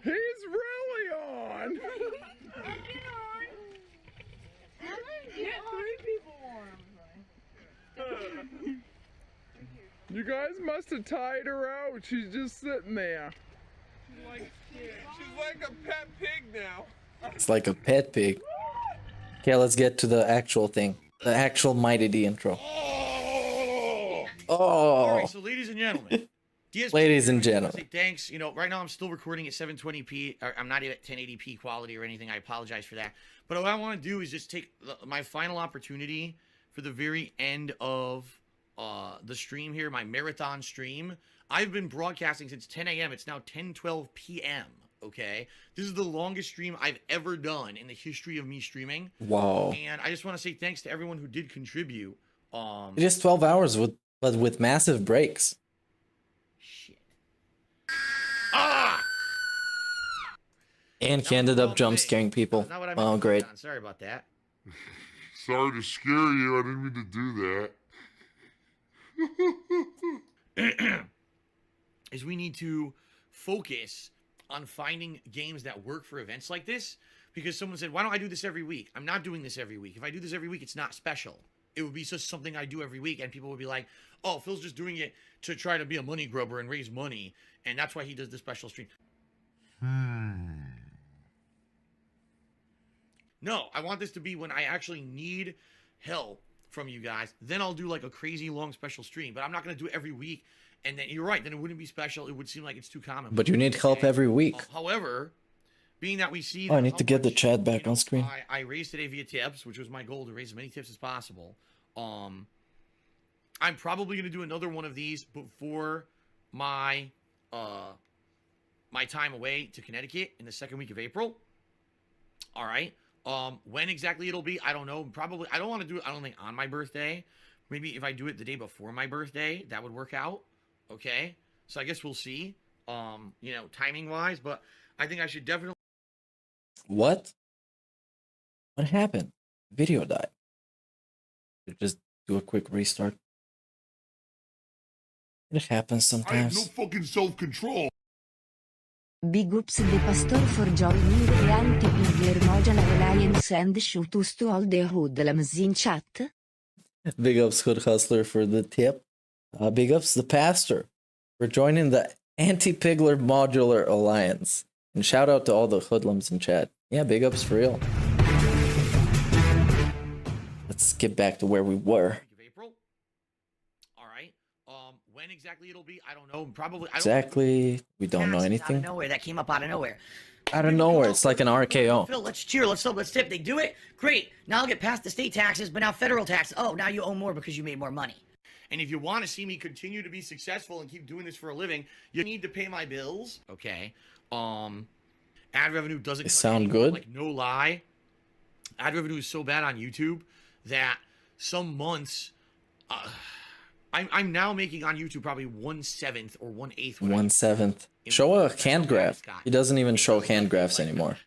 He's really on. You guys must have tied her out. She's just sitting there. She's like a pet pig now. It's like a pet pig. Okay, let's get to the actual thing. The actual Mighty D intro. Oh! Oh! So ladies and gentlemen. DSP, Ladies and gentlemen. Say thanks. You know, right now I'm still recording at 720p. I'm not even at 1080p quality or anything. I apologize for that. But what I want to do is just take my final opportunity for the very end of the stream here, my marathon stream. I've been broadcasting since 10 a.m. It's now 10:12 p.m. Okay, this is the longest stream I've ever done in the history of me streaming. Wow! And I just want to say thanks to everyone who did contribute. It is 12 hours but with massive breaks. Shit. Ah! And he ended up jump scaring people. Oh, great! Sorry about that. Sorry to scare you. I didn't mean to do that. Is we need to focus on finding games that work for events like this, because someone said, why don't I do this every week? I'm not doing this every week. If I do this every week, it's not special. It would be just something I do every week, and people would be like, oh, Phil's just doing it to try to be a money grubber and raise money, and that's why he does the special stream. No, I want this to be when I actually need help from you guys. Then I'll do like a crazy long special stream, but I'm not going to do it every week. And then you're right, then it wouldn't be special. It would seem like it's too common. But you need help every week. However, being that we see... Oh, I need to get the chat back on screen. I raised today via tips, which was my goal, to raise as many tips as possible. I'm probably going to do another one of these before my my time away to Connecticut in the second week of April. All right. When exactly it'll be, I don't know. Probably, I don't want to do it, I don't think, on my birthday. Maybe if I do it the day before my birthday, that would work out. Okay. So I guess we'll see, you know, timing wise, but I think I should definitely. What? What happened? Video died. Just do a quick restart. It happens sometimes. I have no fucking self-control. Big ups the pastor for joining the anti-Pigler Mojang Alliance and shout us to all the hoodlums in chat. Big ups Hood Hustler for the tip. Big ups the pastor for joining the Anti-Pigler Modular Alliance And shout out to all the hoodlums in chat. Yeah, big ups for real. Let's get back to where we were. April. All right. When exactly it'll be, I don't know. Probably. Exactly. We don't know Out of anything. nowhere. That came up out of nowhere. Out of nowhere. It's like an RKO. Phil, let's cheer. Let's tip. They do it. Great. Now I'll get past the state taxes, but now federal taxes. Oh, now you owe more because you made more money. And if you want to see me continue to be successful and keep doing this for a living, you need to pay my bills. Okay. Ad revenue doesn't. They sound good. Like no lie. Ad revenue is so bad on YouTube that some months, I'm now making on YouTube probably 1/7 or 1/8. 1/7. Show a hand graph. He doesn't even show hand graphs anymore.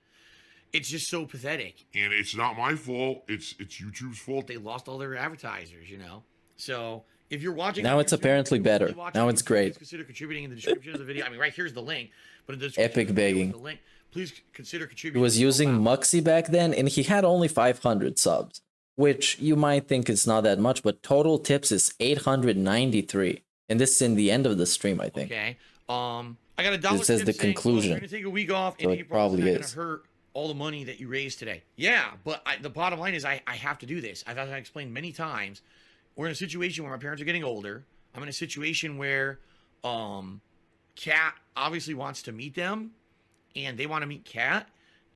It's just so pathetic. And it's not my fault. It's YouTube's fault. They lost all their advertisers, you know. So if you're watching now, it's apparently better. Now it's great. Consider contributing in the description of the video. I mean, right here's the link, but in the Epic begging. the link, please consider contributing. He was using Muxy back then, and he had only 500 subs, which you might think is not that much, but total tips is 893, and this is in the end of the stream, I think. Okay. I got a dollar. This is the conclusion. We're gonna take a week off, so and it probably not is. gonna hurt all the money that you raised today. Yeah, but the bottom line is I have to do this. I've explained many times. We're in a situation where my parents are getting older. I'm in a situation where Kat obviously wants to meet them, and they want to meet Kat.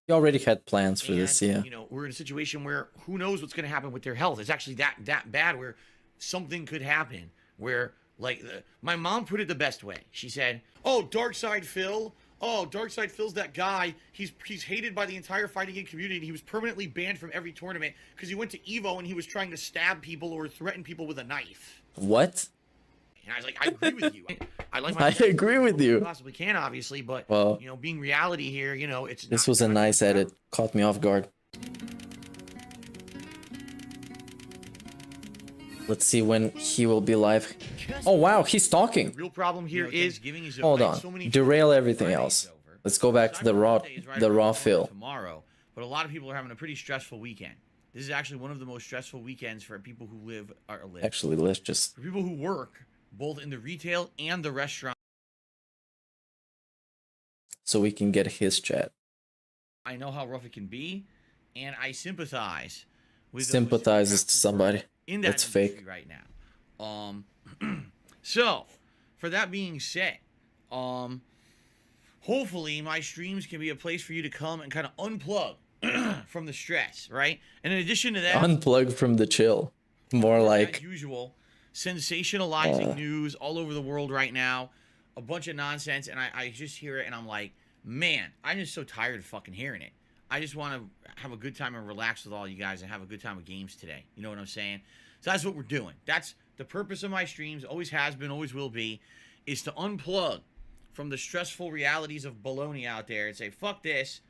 He already had plans for this, yeah. You know, we're in a situation where who knows what's going to happen with their health. It's actually that bad where something could happen where, like, my mom put it the best way. She said, oh, Darkside Phil. Oh, Darkside Phil's that guy. He's hated by the entire fighting game community. And he was permanently banned from every tournament because he went to Evo and he was trying to stab people or threaten people with a knife. What? And I was like, I agree with you. I agree with you. Possibly can, obviously, but well, you know, being reality here, you know, it's. This was a nice edit. Caught me off guard. Let's see when he will be live. Oh wow, he's talking. The real problem here is hold on. Derail everything else. Let's go back to the raw Phil. Tomorrow, but a lot of people are having a pretty stressful weekend. This is actually one of the most stressful weekends for people who live. Actually, let's just. For people who work both in the retail and the restaurant. So we can get his chat. I know how rough it can be, and I sympathize with. Sympathizes to somebody. In that That's fake right now. So, for that being said, hopefully my streams can be a place for you to come and kind of unplug from the stress, right? And in addition to that, unplug from the chill. More like as usual, sensationalizing news all over the world right now, a bunch of nonsense, and I just hear it and I'm like, man, I'm just so tired of fucking hearing it. I just want to have a good time and relax with all you guys and have a good time with games today. You know what I'm saying? So that's what we're doing. That's the purpose of my streams, always has been, always will be, is to unplug from the stressful realities of baloney out there and say, fuck this.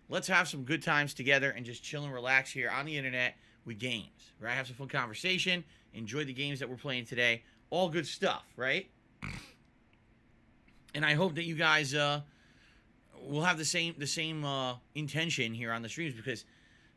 Let's have some good times together and just chill and relax here on the internet with games, right? Have some fun conversation, enjoy the games that we're playing today. All good stuff, right? And I hope that you guys will have the same intention here on the streams, because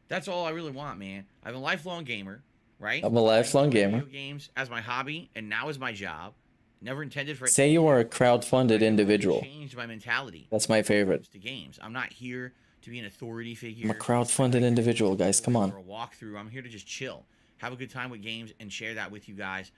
that's all I really want, man. I'm a lifelong gamer, right? I'm a lifelong gamer. Video games as my hobby and now as my job. Never intended for it. Say you are a crowd-funded individual. Changed my mentality. That's my favorite. To games. I'm not here to be an authority figure. I'm a crowd-funded individual, guys. Come on. Or a walkthrough. I'm here to just chill, have a good time with games, and share that with you guys.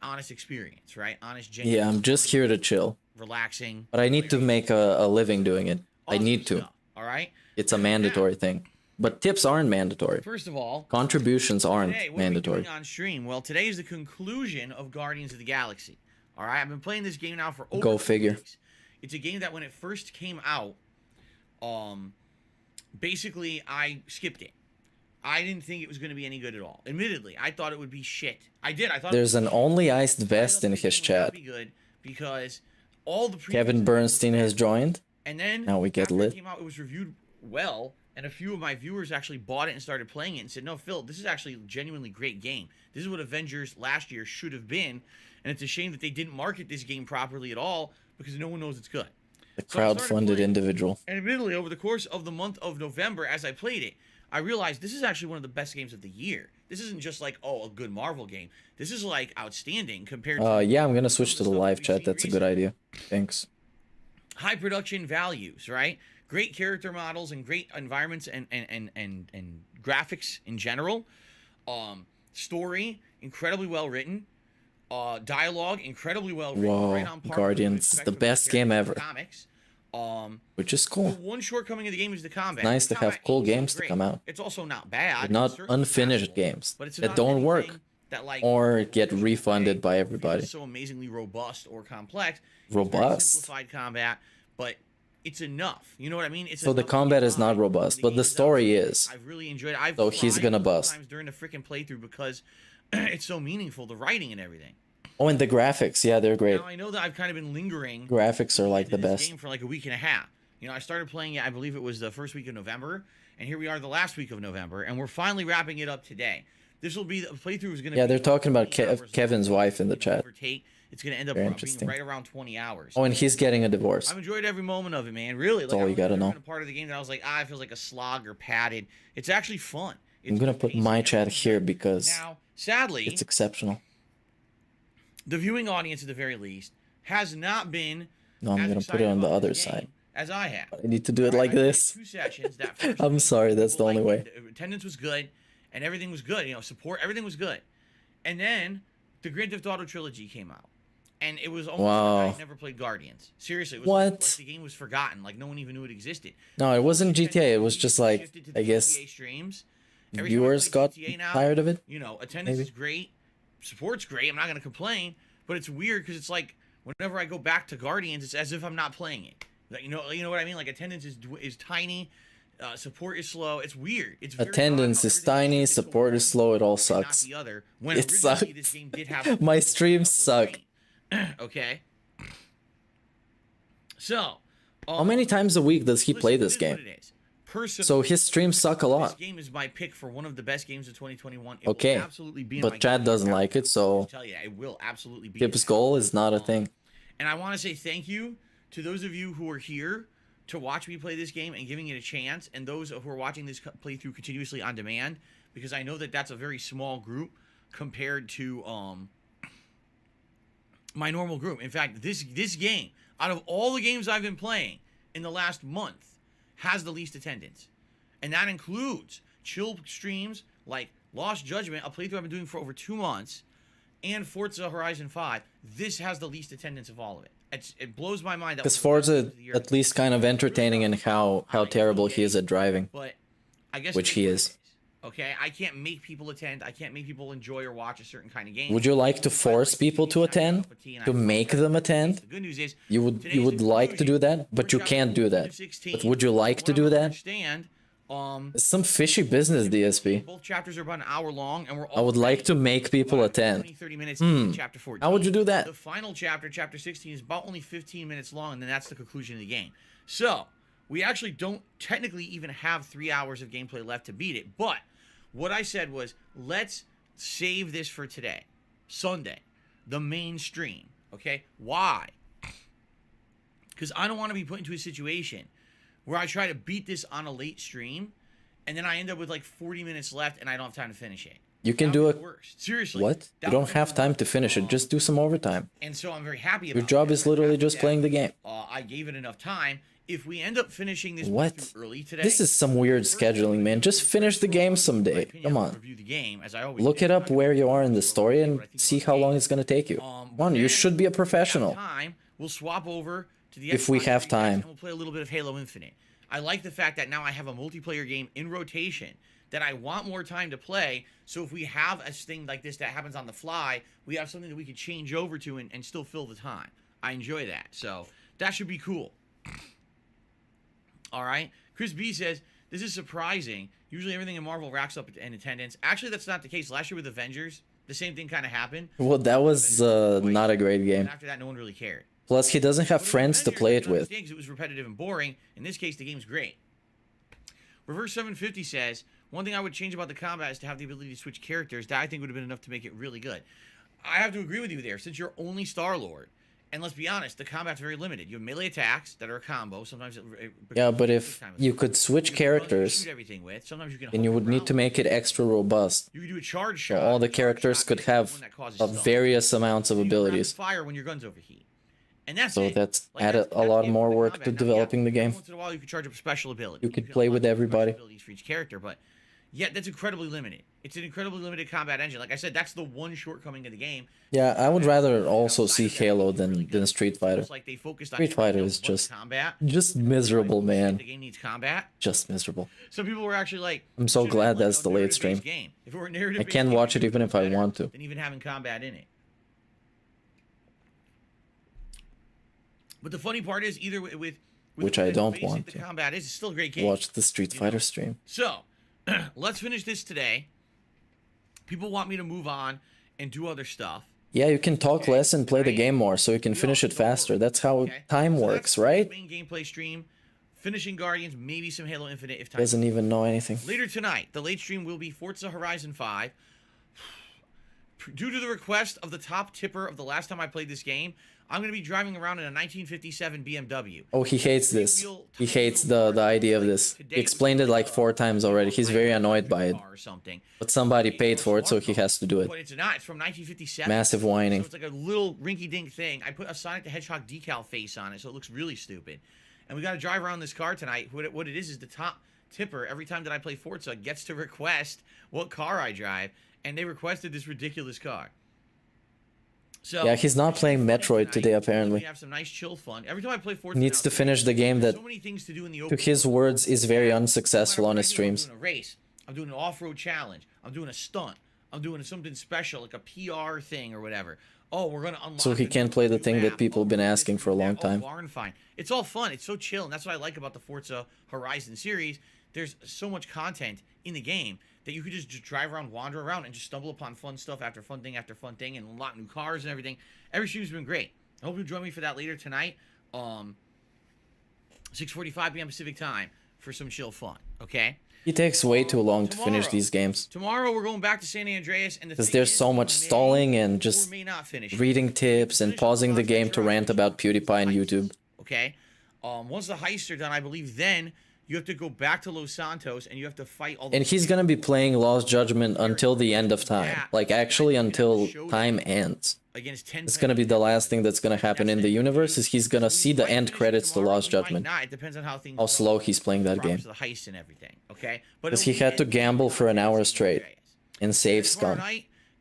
Honest experience, right? Honest, genuine. Yeah, I'm just here to chill. Relaxing. But I need to make a living doing it. I need to. All right. It's a mandatory thing. But tips aren't mandatory. First of all, contributions aren't today, what mandatory. Are we doing on stream? Well, today is the conclusion of Guardians of the Galaxy. All right, I've been playing this game now for over Go figure. 2 weeks. It's a game that when it first came out, basically I skipped it. I didn't think it was going to be any good at all. Admittedly, I thought it would be shit. I did. I thought there's an only iced vest in his chat. Be good because all the Kevin Bernstein has joined. And then now we get lit. It came out, it was reviewed well, and a few of my viewers actually bought it and started playing it and said, "No, Phil, this is actually a genuinely great game. This is what Avengers last year should have been." And it's a shame that they didn't market this game properly at all because no one knows it's good. The crowd-funded individual. And admittedly, over the course of the month of November, as I played it, I realized this is actually one of the best games of the year. This isn't just like, oh, a good Marvel game. This is like outstanding compared to... yeah, I'm going to switch to the live chat. That's a good idea. Thanks. High production values, right? great character models and great environments and graphics in general. Story incredibly well written. Dialogue incredibly well written. Whoa, Right on par Guardians, with the best game ever. comics. Which is cool. The one shortcoming of the game is the combat. Nice to have cool games to come out. It's also not bad. But not unfinished games but it's that not don't anything work that, like, or get refunded by everybody. It's so amazingly robust or complex. Robust? It's very simplified combat, but it's enough. You know what I mean? It's So the enough combat is not robust, but the story is. I've really enjoyed it. I've So he's cried gonna bust. sometimes during the freaking playthrough because it's so meaningful, the writing and everything. Oh, and the graphics, yeah, they're great. Now I know that I've kind of been lingering. Graphics are like the this best. game for like a week and a half. You know, I started playing it, I believe it was the first week of November, and here we are the last week of November, and we're finally wrapping it up today. This will be, the playthrough is going to Yeah, be... they're talking about Kevin's wife in the chat. It's going to end up Very being interesting. right around 20 hours. Oh, and he's getting a divorce. I've enjoyed every moment of it, man. Really. That's all you gotta know. A part of the game that I was like, it feels like a slog or padded. It's actually fun. I'm gonna put my chat here because Now, sadly, it's exceptional. the viewing audience at the very least has not been No, I'm gonna put it on the other side. as I have. I need to do it like this. 2 sessions. That first I'm sorry, that's the only way. attendance was good, and everything was good. You know, support, everything was good. And then the Grand Theft Auto trilogy came out, and it was almost Wow. like I never played Guardians. Seriously, it was What? like the game was forgotten. Like no one even knew it existed. No, it wasn't GTA. It was just like, I guess, GTA streams. Every time I viewers play got GTA now, tired of it. You know, attendance Maybe. is great, support's great. I'm not gonna complain, but it's weird because it's like whenever I go back to Guardians, it's as if I'm not playing it. Like, you know what I mean? Like attendance is tiny, support is slow. It's weird. It's very Attendance is tiny, support is slow, it all sucks. the other. When It originally sucks. this game did have My streams suck. okay. So, How many times a week does he play this it is what game? it is. Personally, So his streams suck a this lot. game is my pick for one of the best games of 2021. It will Okay, absolutely be in my but Chad game. doesn't like it, so I'll tell you, it will absolutely be. Kip's goal is not a thing. And I want to say thank you to those of you who are here to watch me play this game and giving it a chance, and those who are watching this playthrough continuously on demand, because I know that that's a very small group compared to my normal group. In fact, this game, out of all the games I've been playing in the last month, has the least attendance. And that includes chill streams like Lost Judgment, a playthrough I've been doing for over 2 months, and Forza Horizon 5. This has the least attendance of all of it. It blows my mind. Because Forza at least kind of entertaining in how terrible he is at driving, But I guess which he is. Okay, I can't make people attend. I can't make people enjoy or watch a certain kind of game. Would you like to force people to attend? To make them attend? The good news is You would like to do that, but you can't do that. But would you like to do that? understand. It's some fishy business, DSP. Both chapters are about an hour long, and we're I would like to make people attend. 30 minutes in chapter 14. How would you do that? The final chapter, chapter 16, is about only 15 minutes long, and then that's the conclusion of the game. So, we actually don't technically even have 3 hours of gameplay left to beat it, but what I said was, let's save this for today, Sunday, the main stream, okay? Why? Because I don't want to be put into a situation where I try to beat this on a late stream, and then I end up with like 40 minutes left, and I don't have time to finish it. You can do it. Seriously. What? You don't have time to finish it. Just do some overtime. And so I'm very happy about Your job is literally just playing the game. I gave it enough time. If we end up finishing this What? playthrough early today, This is some weird scheduling, man. Just finish the game someday. Come on. review the game as I always Look it up where you are in the story and see how long it's going to take you. Come on, you should be a professional. time. We'll swap over to the If we Xbox have Series X, time. and we'll play a little bit of Halo Infinite. I like the fact that now I have a multiplayer game in rotation that I want more time to play. So if we have a thing like this that happens on the fly, we have something that we could change over to and still fill the time. I enjoy that. So that should be cool. All right. Chris B says, this is surprising. Usually everything in Marvel racks up in attendance. Actually, that's not the case. Last year with Avengers, the same thing kind of happened. Well, that was not a great game. And after that, no one really cared. Plus, he doesn't have friends to play it with. It was repetitive and boring. In this case, the game's great. Reverse 750 says, one thing I would change about the combat is to have the ability to switch characters. That I think would have been enough to make it really good. I have to agree with you there. Since you're only Star-Lord, and let's be honest, the combat's very limited. You have melee attacks that are a combo. Sometimes Yeah, but if you could switch characters, shoot everything with. Sometimes you can then you would need to make it extra robust. You could do a charge So shot. all the characters could have various amounts of abilities. Fire when your guns overheat. And that's So it. that's Like, added a lot more work to developing the game. Once in a while, you can charge up a special ability. You could play with everybody. Abilities for each character, but yeah, that's incredibly limited. It's an incredibly limited combat engine. Like I said, that's the one shortcoming of the game. Yeah, I would rather also see Halo than Street Fighter. It's like they focused on Street Fighter is just combat. miserable, man. The game needs combat. Just miserable. Some people were actually like, I'm so glad that's the late stream. game. If it were narrative I can watch it even if I want to. than even having combat in it. But the funny part is, either with Which I don't want the to. combat is, it's still a great game. Watch the Street Fighter stream. So, let's finish this today. People want me to move on and do other stuff. Yeah, you can talk less and play the game more, so you can finish it faster. That's how time works, right? Main gameplay stream, finishing Guardians, maybe some Halo Infinite if time. Doesn't even know anything. Later tonight, the late stream will be Forza Horizon 5. Due to the request of the top tipper of the last time I played this game, I'm going to be driving around in a 1957 BMW. Oh, he hates this. He hates the idea of this. He explained it like 4 times already. He's very annoyed by it. But somebody paid for it, so he has to do it. But it's not. It's from 1957. Massive whining. So it's like a little rinky-dink thing. I put a Sonic the Hedgehog decal face on it, so it looks really stupid. And we got to drive around this car tonight. What it is the top tipper, every time that I play Forza, gets to request what car I drive. And they requested this ridiculous car. So, yeah, he's not playing Metroid today, apparently. We have some nice chill fun. Every time I play Forza, He needs to finish the game that, to his words, is very unsuccessful on his streams. I'm doing a race. I'm doing an off-road challenge. I'm doing a stunt. I'm doing something special, like a PR thing or whatever. Oh, we're gonna unlock. So he can't play the thing that people have been asking for a long time. Barn find. It's all fun. It's so chill, and that's what I like about the Forza Horizon series. There's so much content in the game that you could just drive around, wander around, and just stumble upon fun stuff after fun thing, and unlock new cars and everything. Every stream's been great. I hope you'll join me for that later tonight, 6:45 p.m. Pacific time, for some chill fun, okay? It takes way too long to finish these games. Tomorrow we're going back to San Andreas, and because there's so much stalling and just reading tips and pausing the game to rant about PewDiePie and YouTube. Okay? Once the heists are done, I believe then you have to go back to Los Santos and you have to fight all the... And he's gonna be playing Lost Judgment until the end of time. Like, actually until time ends. It's gonna be the last thing that's gonna happen in the universe, is he's gonna see the end credits to Lost Judgment. It depends on how things How slow he's playing that game. the heist and everything, okay? Because he had to gamble for an hour straight and save scum.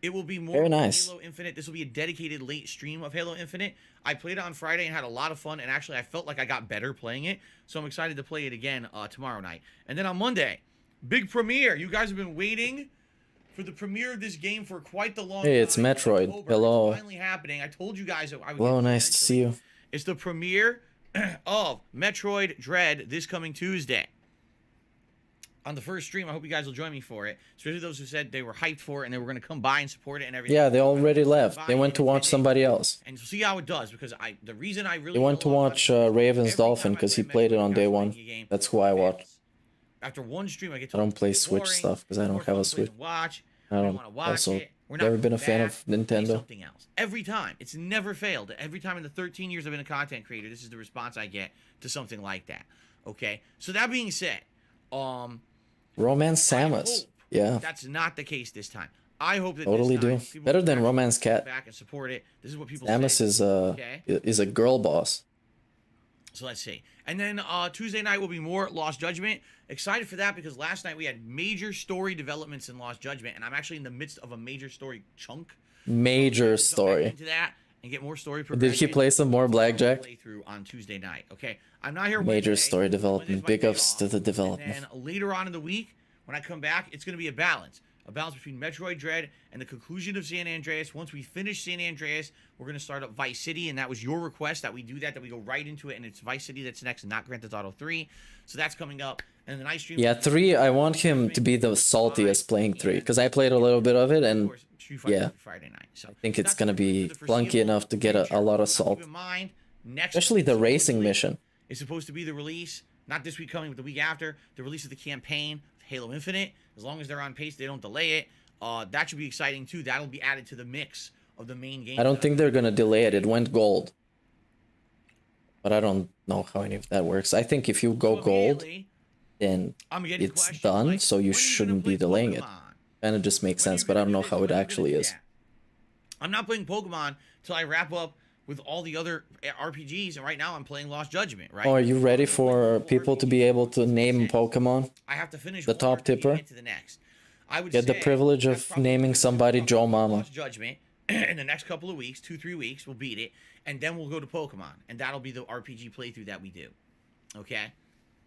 It will be more very nice. Halo Infinite. This will be a dedicated late stream of Halo Infinite. I played it on Friday and had a lot of fun, and actually I felt like I got better playing it, so I'm excited to play it again tomorrow night. And then on Monday, big premiere. You guys have been waiting for the premiere of this game for quite the long time. Hey, it's Metroid. Hello. It's finally happening. I told you guys I would. Hello, nice to see you. It's the premiere of Metroid Dread this coming Tuesday. On the first stream, I hope you guys will join me for it. Especially those who said they were hyped for it and they were going to come by and support it and everything. Yeah, they already left. They went to watch somebody else. And see how it does, because the reason I really... They went to watch Raven's Dolphin because he played it on day 1. That's who I watched. After one stream, I get to... I don't play Switch stuff because I don't have a Switch. I don't also never been a fan of Nintendo. Something else. Every time. It's never failed. Every time in the 13 years I've been a content creator, this is the response I get to something like that. Okay? So that being said, Romance Samus. Yeah. That's not the case this time. I hope that totally this do. Better than Romance Cat. Back and support it. This is what people Samus say. is a girl boss. So let's see. And then Tuesday night will be more Lost Judgment. Excited for that because last night we had major story developments in Lost Judgment, and I'm actually in the midst of a major story chunk. Major story. Into that and get more story. Did he play some more blackjack? Playthrough on Tuesday night. Okay, I'm not here. Major Wednesday. story development. Big ups to the development. And later on in the week, when I come back, it's going to be a balance between Metroid Dread and the conclusion of San Andreas. Once we finish San Andreas, we're going to start up Vice City, and that was your request that we do that we go right into it, and it's Vice City that's next, and not Grand Theft Auto 3. So that's coming up. And the night stream. Yeah, 3. I want him to be the saltiest playing 3 because I played a little bit of it, and yeah, Friday night. So I think it's gonna be clunky enough to get a lot of salt, especially the racing mission. It's supposed to be the release, not this week coming, but the week after, the release of the campaign, Halo Infinite. As long as they're on pace, they don't delay it. That should be exciting too. That'll be added to the mix of the main game. I don't think they're gonna delay it. It went gold, but I don't know how any of that works. I think if you go gold, then it's done, so you shouldn't be delaying it. And it just makes sense, but I don't know how it actually is. I'm not playing Pokemon till I wrap up with all the other RPGs, and right now I'm playing Lost Judgment, right? Oh, are you ready for people to be able to name Pokemon? I have to finish the one top RPG tipper. and get to the next. I would Get the say privilege of naming somebody Joe Mama. Lost Judgment in the next couple of weeks, 2-3 weeks, we'll beat it, and then we'll go to Pokemon, and that'll be the RPG playthrough that we do. Okay,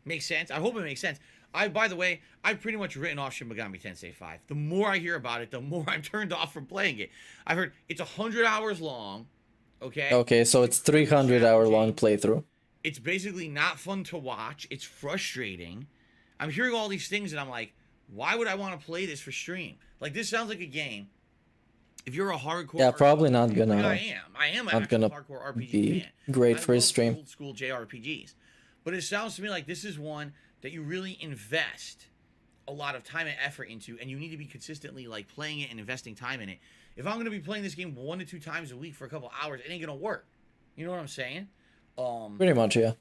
makes sense. I hope it makes sense. By the way, I've pretty much written off Shin Megami Tensei 5. The more I hear about it, the more I'm turned off from playing it. I've heard it's 100 hours long. Okay. Okay, so it's 300-hour long playthrough. It's basically not fun to watch. It's frustrating. I'm hearing all these things, and I'm like, why would I want to play this for stream? Like, this sounds like a game. If you're a hardcore, Yeah, probably not gonna. I am not gonna hardcore RPG be fan. great I for his love stream. Old school JRPGs, but it sounds to me like this is one that you really invest a lot of time and effort into, and you need to be consistently like playing it and investing time in it. If I'm gonna be playing this game 1 to 2 times a week for a couple hours, it ain't gonna work. You know what I'm saying? Pretty much, yeah.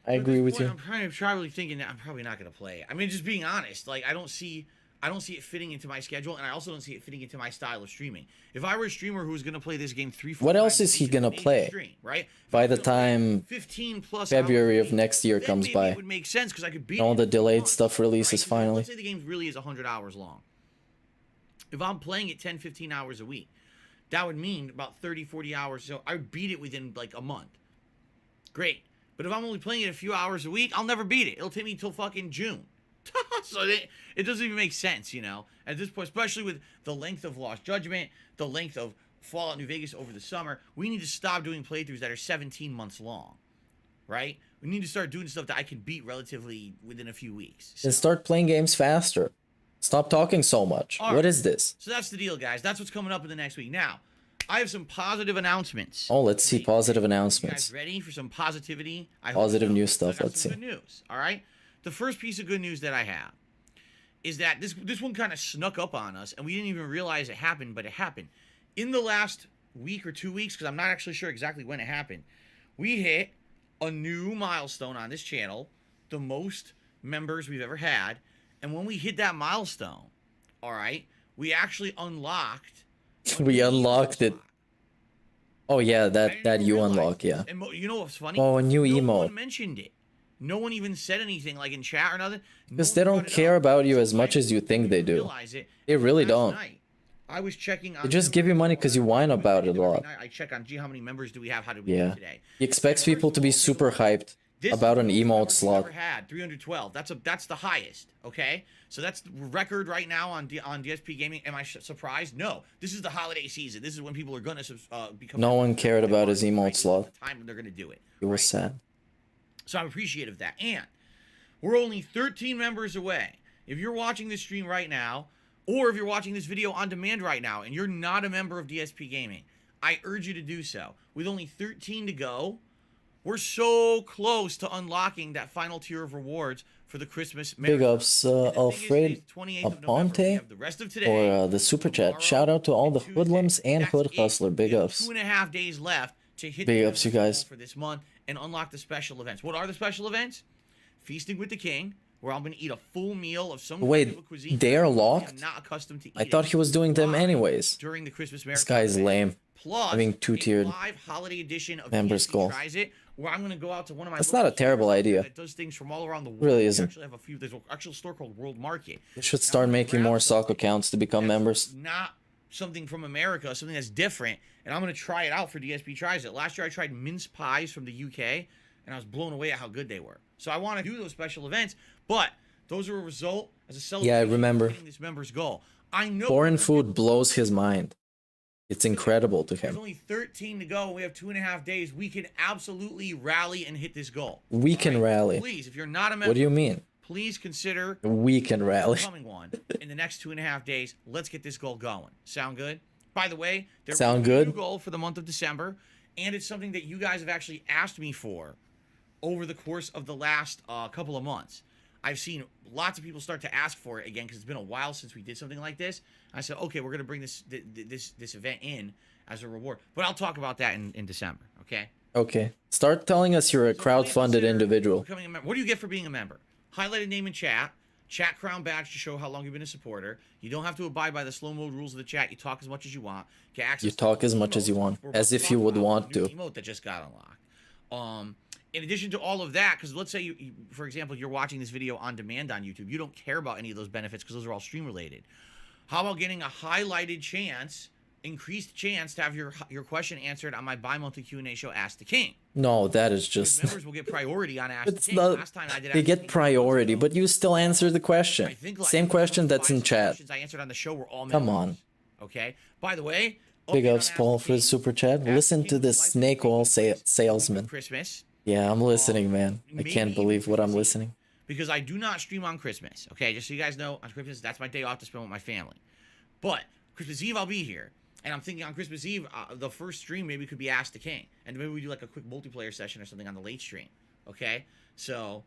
I agree with you. I'm probably thinking that I'm probably not gonna play it. I mean, just being honest, like I don't see it fitting into my schedule, and I also don't see it fitting into my style of streaming. If I were a streamer who was gonna play this game 3-4 What else times is he gonna play? stream, right? By the time 15 plus February of next year comes maybe by, it would make sense because I could beat all it the in delayed months, stuff releases right? finally. Let's say the game really is 100 hours long. If I'm playing it 10-15 hours a week, that would mean about 30-40 hours. So I would beat it within like a month. Great. But if I'm only playing it a few hours a week, I'll never beat it. It'll take me till fucking June. So it doesn't even make sense, you know, at this point, especially with the length of Lost Judgment, the length of Fallout New Vegas over the summer. We need to stop doing playthroughs that are 17 months long, right? We need to start doing stuff that I can beat relatively within a few weeks. And start playing games faster. Stop talking so much. All What right. is this? So that's the deal, guys. That's what's coming up in the next week. Now, I have some positive announcements. Oh, let's see positive You announcements. guys ready for some positivity? I hope Positive so. news So I stuff. got Let's some see. Good news. All right. The first piece of good news that I have is that this one kind of snuck up on us, and we didn't even realize it happened, but it happened in the last week or 2 weeks, because I'm not actually sure exactly when it happened. We hit a new milestone on this channel, the most members we've ever had, and when we hit that milestone, all right, we actually unlocked. We unlocked it. Oh yeah, that you unlock, yeah. And you know what's funny? Oh, a new No emote. one mentioned it. No one even said anything like in chat or nothing. Because they don't care about you as much as you think they do. Realize it. They really Last don't. night, I was checking on. They just give you money because you whine about it a lot. I check on, gee, how many members do we have? How did we do Yeah. today? He expects people to be super hyped about an emote slot. Never had 312. That's the highest. Okay, so that's the record right now on DSP Gaming. Am I surprised? No. This is the holiday season. This is when people are gonna become. No one cared about his emote slot. The time when they're gonna do it. It was sad. So I'm appreciative of that. And we're only 13 members away. If you're watching this stream right now, or if you're watching this video on demand right now, and you're not a member of DSP Gaming, I urge you to do so. With only 13 to go, we're so close to unlocking that final tier of rewards for the Christmas Big marathon. ups, Alfred Aponte, The rest of today, or the super chat. Shout out to all the hoodlums and hood hustler. Big ups. 2.5 days left to hit Big the ups, you guys. for this month and unlock the special events. What are the special events? Feasting with the King, where I'm going to eat a full meal of some Wait, type of cuisine they are I'm locked? not accustomed to I eating thought he was doing them anyways. during the Christmas This marathon. guy is lame. Plus, Having two-tiered live holiday edition of members DSP goal. Tries It, where I'm going to go out to one of my That's not a terrible idea. that does things from all around the world. Really We isn't. actually have a few. There's an actual store called World Market. They should start making more sock accounts to become members. Not something from America, something that's different, and I'm going to try it out for DSP Tries It. Last year I tried mince pies from the UK, and I was blown away at how good they were. So I want to do those special events, but those are a result as a celebration. Yeah, I remember. of hitting this member's goal. I know Foreign food blows his mind. It's incredible to there's him. only 13 to go. We have 2.5 days. We can absolutely rally and hit this goal. We can rally. Please, if you're not a member, What do you mean? please consider We can rally. becoming one in the next 2.5 days. Let's get this goal going. Sound good? By the way, there's Sound a good? new goal for the month of December, and it's something that you guys have actually asked me for over the course of the last couple of months. I've seen lots of people start to ask for it again because it's been a while since we did something like this. I said, okay, we're going to bring this event in as a reward, but I'll talk about that in December. Okay. Okay. Start telling us you're a crowdfunded individual. Becoming a member. What do you get for being a member? Highlighted name in chat, Chat crown badge to show how long you've been a supporter. You don't have to abide by the slow mode rules of the chat. You talk as much as you want. Get access You talk as much as you want, as if you would want to. Emote that just got unlocked. In addition to all of that, because let's say, you, for example, you're watching this video on demand on YouTube. You don't care about any of those benefits because those are all stream related. How about getting a highlighted chance, increased chance to have your question answered on my bi-monthly Q&A show, Ask the King? No, that is just... Members will get priority on Ask the King. Last time I did they get priority, but you still answer the question. Same question that's in chat. I answered on the show were all members. Come on. Okay. By the way, big ups, Paul, for the super chat. Listen to this snake oil salesman. Christmas. Yeah, I'm listening, man. I can't believe what I'm listening. Because I do not stream on Christmas. Okay, just so you guys know, on Christmas, that's my day off to spend with my family. But Christmas Eve, I'll be here. And I'm thinking on Christmas Eve, the first stream maybe could be Ask the King. And maybe we do like a quick multiplayer session or something on the late stream. Okay? So,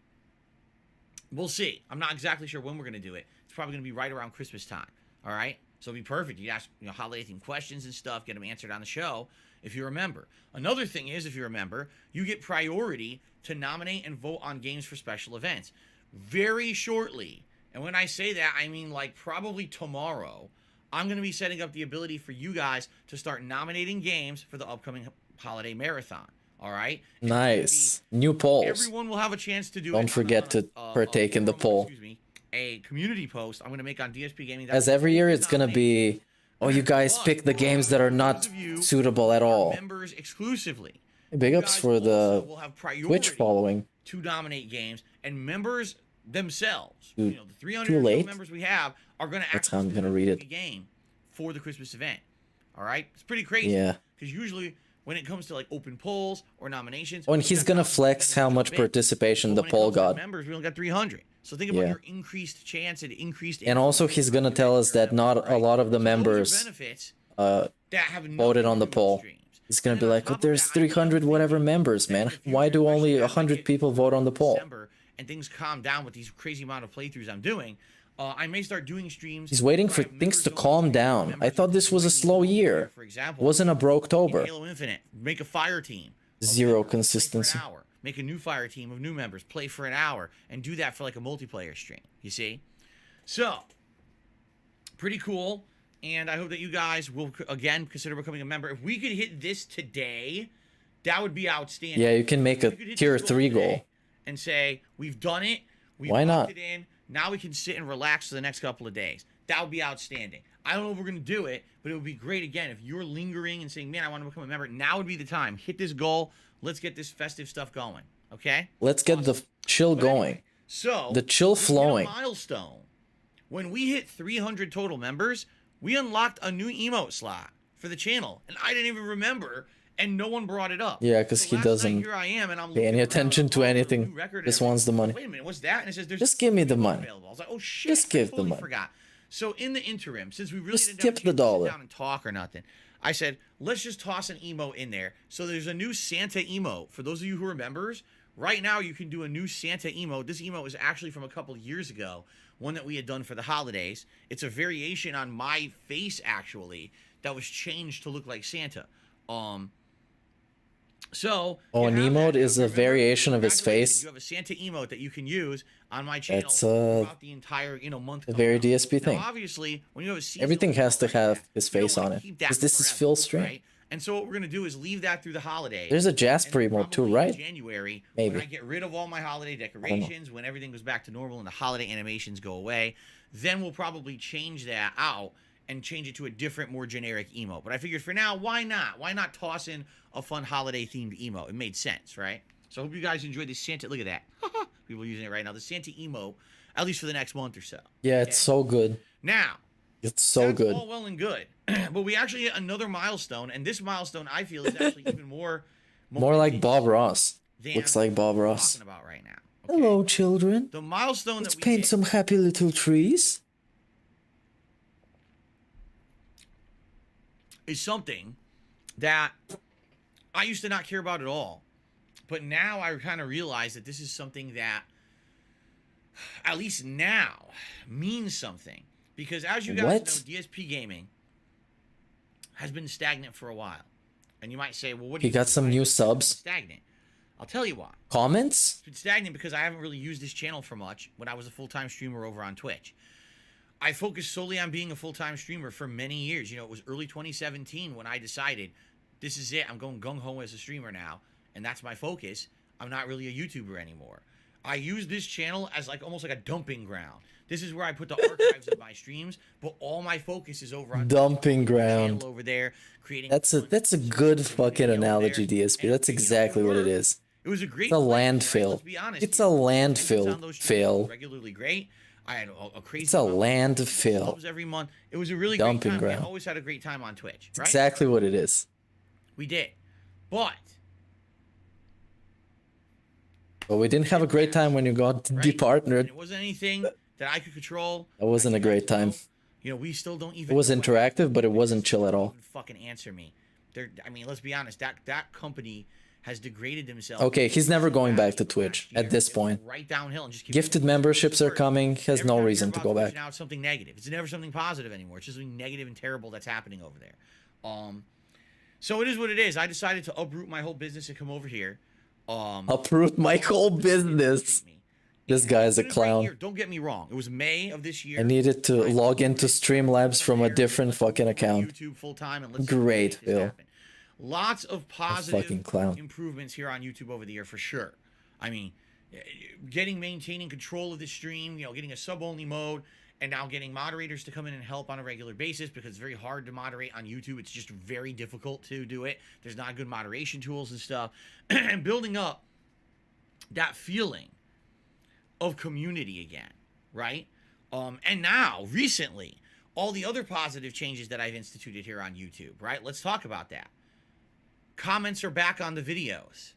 we'll see. I'm not exactly sure when we're going to do it. It's probably going to be right around Christmas time. All right? So it'll be perfect. You ask, holiday-themed questions and stuff, get them answered on the show if you remember. Another thing is, if you remember, you get priority to nominate and vote on games for special events. Very shortly, and when I say that, I mean like probably tomorrow, I'm going to be setting up the ability for you guys to start nominating games for the upcoming holiday marathon. All right? Nice. New polls. Everyone will have a chance to do Don't forget to partake in the poll. A community post I'm going to make on DSP Gaming. As every year, it's going to be, oh, you guys pick the games that are not suitable at all. Members exclusively. Big ups for the Twitch following. To dominate games, and members themselves, the 300 members we have are going to That's how I'm going to read it. A game for the Christmas event. All right, it's pretty crazy. Yeah. Because usually when it comes to like open polls or nominations, oh, and he's going to flex how much participation the poll got. Members, we only got 300. So think about your increased chance and increased. And also, he's going to tell us that not a lot of the members voted on the poll. He's going to be like, oh, there's 300 whatever members, man. Why do only 100 people vote on the poll? And things calm down with these crazy amount of playthroughs I'm doing. I may start doing streams. He's waiting for things to calm down. I thought this was a slow year. For example, wasn't a Brocktober. Halo Infinite, make a fire team. Zero consistency. Make a new fire team of new members, play for an hour, and do that for like a multiplayer stream. You see? So, pretty cool. And I hope that you guys will, again, consider becoming a member. If we could hit this today, that would be outstanding. Yeah, you can make a tier 3 goal. And say, we've done it. We've Why not? It in. Now we can sit and relax for the next couple of days. That would be outstanding. I don't know if we're going to do it, but it would be great, again, if you're lingering and saying, man, I want to become a member, now would be the time. Hit this goal. Let's get this festive stuff going. Okay? Let's get the chill going. Anyway, so, the chill flowing. Milestone. When we hit 300 total members, we unlocked a new emote slot for the channel, and I didn't even remember, and no one brought it up. Yeah, because he doesn't pay any attention to anything. Just wants the money. Wait a minute, what's that? And it says there's just give me the money. Available. I was like, oh shit, just give totally the money. Forgot. So in the interim, since we really just didn't skip the dollar. sit down and talk or nothing, I said let's just toss an emote in there. So there's a new Santa emote for those of you who are members. Right now, you can do a new Santa emote. This emote is actually from a couple of years ago, one that we had done for the holidays. It's a variation on my face, actually, that was changed to look like Santa. So an emote is a variation of his face. You have a Santa emote that you can use on my channel That's throughout the entire month. A very DSP thing. Now, obviously, when you have a everything has to have his face on it, because this is Phil's stream. Right? And so what we're gonna do is leave that through the holidays. There's a Jasper emote too, right? January, maybe. When I get rid of all my holiday decorations, when everything goes back to normal and the holiday animations go away, then we'll probably change that out and change it to a different, more generic emote. But I figured for now, why not? Why not toss in a fun holiday-themed emote? It made sense, right? So I hope you guys enjoyed this Santa. Look at that. People are using it right now. The Santa emote, at least for the next month or so. Yeah, it's so good. Now, it's so good. All well and good. But we actually hit another milestone, and this milestone, I feel, is actually even more like Bob Ross. Looks like Bob Ross. Talking about right now. Okay? Hello, children. The milestone Let's that we paint hit, some happy little trees. is something that I used to not care about at all. But now I kind of realize that this is something that, at least now, means something. Because as you guys know, DSP Gaming has been stagnant for a while. And you might say, well, what do you got some new subs. Stagnant. I'll tell you why. Comments? It's been stagnant because I haven't really used this channel for much when I was a full-time streamer over on Twitch. I focused solely on being a full-time streamer for many years. You know, it was early 2017 when I decided, this is it. I'm going gung-ho as a streamer now, and that's my focus. I'm not really a YouTuber anymore. I use this channel as like almost like a dumping ground. This is where I put the archives of my streams, but all my focus is over on Dumping ground. over there, creating. That's a good fucking analogy, DSP. That's exactly what it is. It was a great. It's a landfill. Right? Let's be honest. It's a landfill. Fail. Regularly great. I had a crazy. It's a landfill. Subs every month. It was a really dumping great time. ground. We always had a great time on Twitch. Right? Exactly what it is. We did, but we didn't have a great time when you got departnered. It wasn't anything that I could control. That wasn't a great time. You know, we still don't even. It was interactive, but it wasn't chill at all. Fucking answer me. I mean, let's be honest. That company has degraded themselves. Okay, he's never going back to Twitch at this point. Right downhill and just gifted memberships are coming. He has no reason to go back. Now it's something negative. It's never something positive anymore. It's just something negative and terrible that's happening over there. So it is what it is. I decided to uproot my whole business and come over here. Uproot my whole business. This guy is a clown. Right, don't get me wrong. It was May of this year. I needed to log into Streamlabs from a different fucking account. YouTube full time and let's great, Phil. Lots of positive improvements here on YouTube over the year for sure. I mean, maintaining control of the stream, you know, getting a sub-only mode, and now getting moderators to come in and help on a regular basis because it's very hard to moderate on YouTube. It's just very difficult to do it. There's not good moderation tools and stuff. And building up that feeling of community again, right? And now, recently, all the other positive changes that I've instituted here on YouTube, right? Let's talk about that. Comments are back on the videos.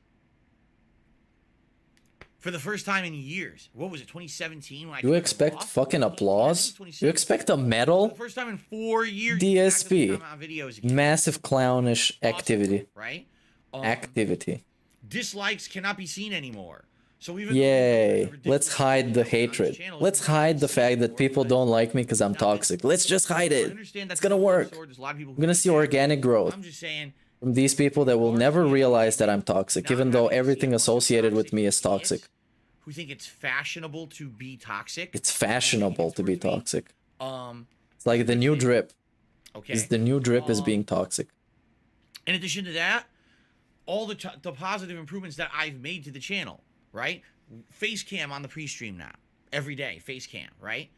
For the first time in years. What was it, 2017? When you expect fucking applause? You expect a medal? For the first time in 4 years. DSP. Massive clownish activity. Right? Activity. Dislikes cannot be seen anymore. So even yay. Let's hide the hatred. Let's hide the fact that people don't like me because I'm toxic. Let's just hide it. It's gonna work. I'm gonna see organic growth. I'm just saying, from these people that will never realize that I'm toxic, even though everything associated with me is toxic. Who think it's fashionable to be toxic? It's fashionable to be toxic. It's like the new drip. Okay. The new drip is being toxic. In addition to that, all the positive improvements that I've made to the channel, right? Face cam on the pre-stream now. Every day, face cam, right?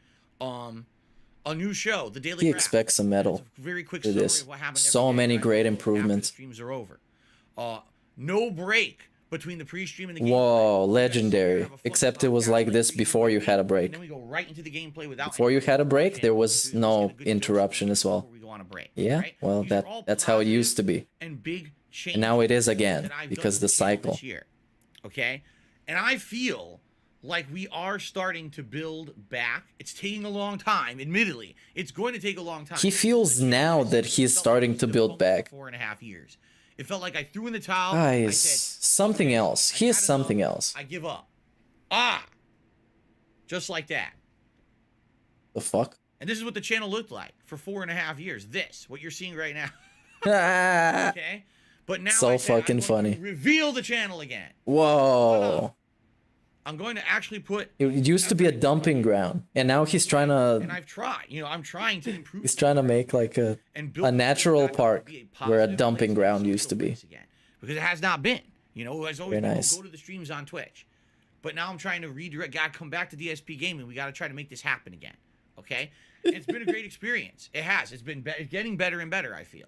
A new show, The Daily He Graph. expects a medal. Very quick for story this. of what happened. So many great improvements. Streams are over. No break between the pre-stream and the gameplay. Whoa, legendary. Except it was like this before you had a break. And then we go right into the gameplay without. Before you had a break, there was no interruption as well. We go on a break. Yeah, well, that's how it used to be. And big changes. And now it is again because the cycle. Okay, and I feel like we are starting to build back. It's taking a long time, admittedly. It's going to take a long time. He feels now that he's starting to build back. 4.5 years. It felt like I threw in the towel. Guys, something else. He is something else. I give up. Just like that. The fuck? And this is what the channel looked like for 4.5 years. This, what you're seeing right now. Okay? But now so fucking funny. Reveal the channel again. Whoa. I'm going to actually put. It used to be a dumping ground, and now he's trying to. And I've tried. You know, I'm trying to improve. He's trying to make like a natural park where a dumping ground used to be. Because it has not been. You know, as always, very nice. Go to the streams on Twitch. But now I'm trying to redirect. Gotta come back to DSP Gaming. We got to try to make this happen again. Okay? It's been a great experience. It has. It's been getting better and better, I feel.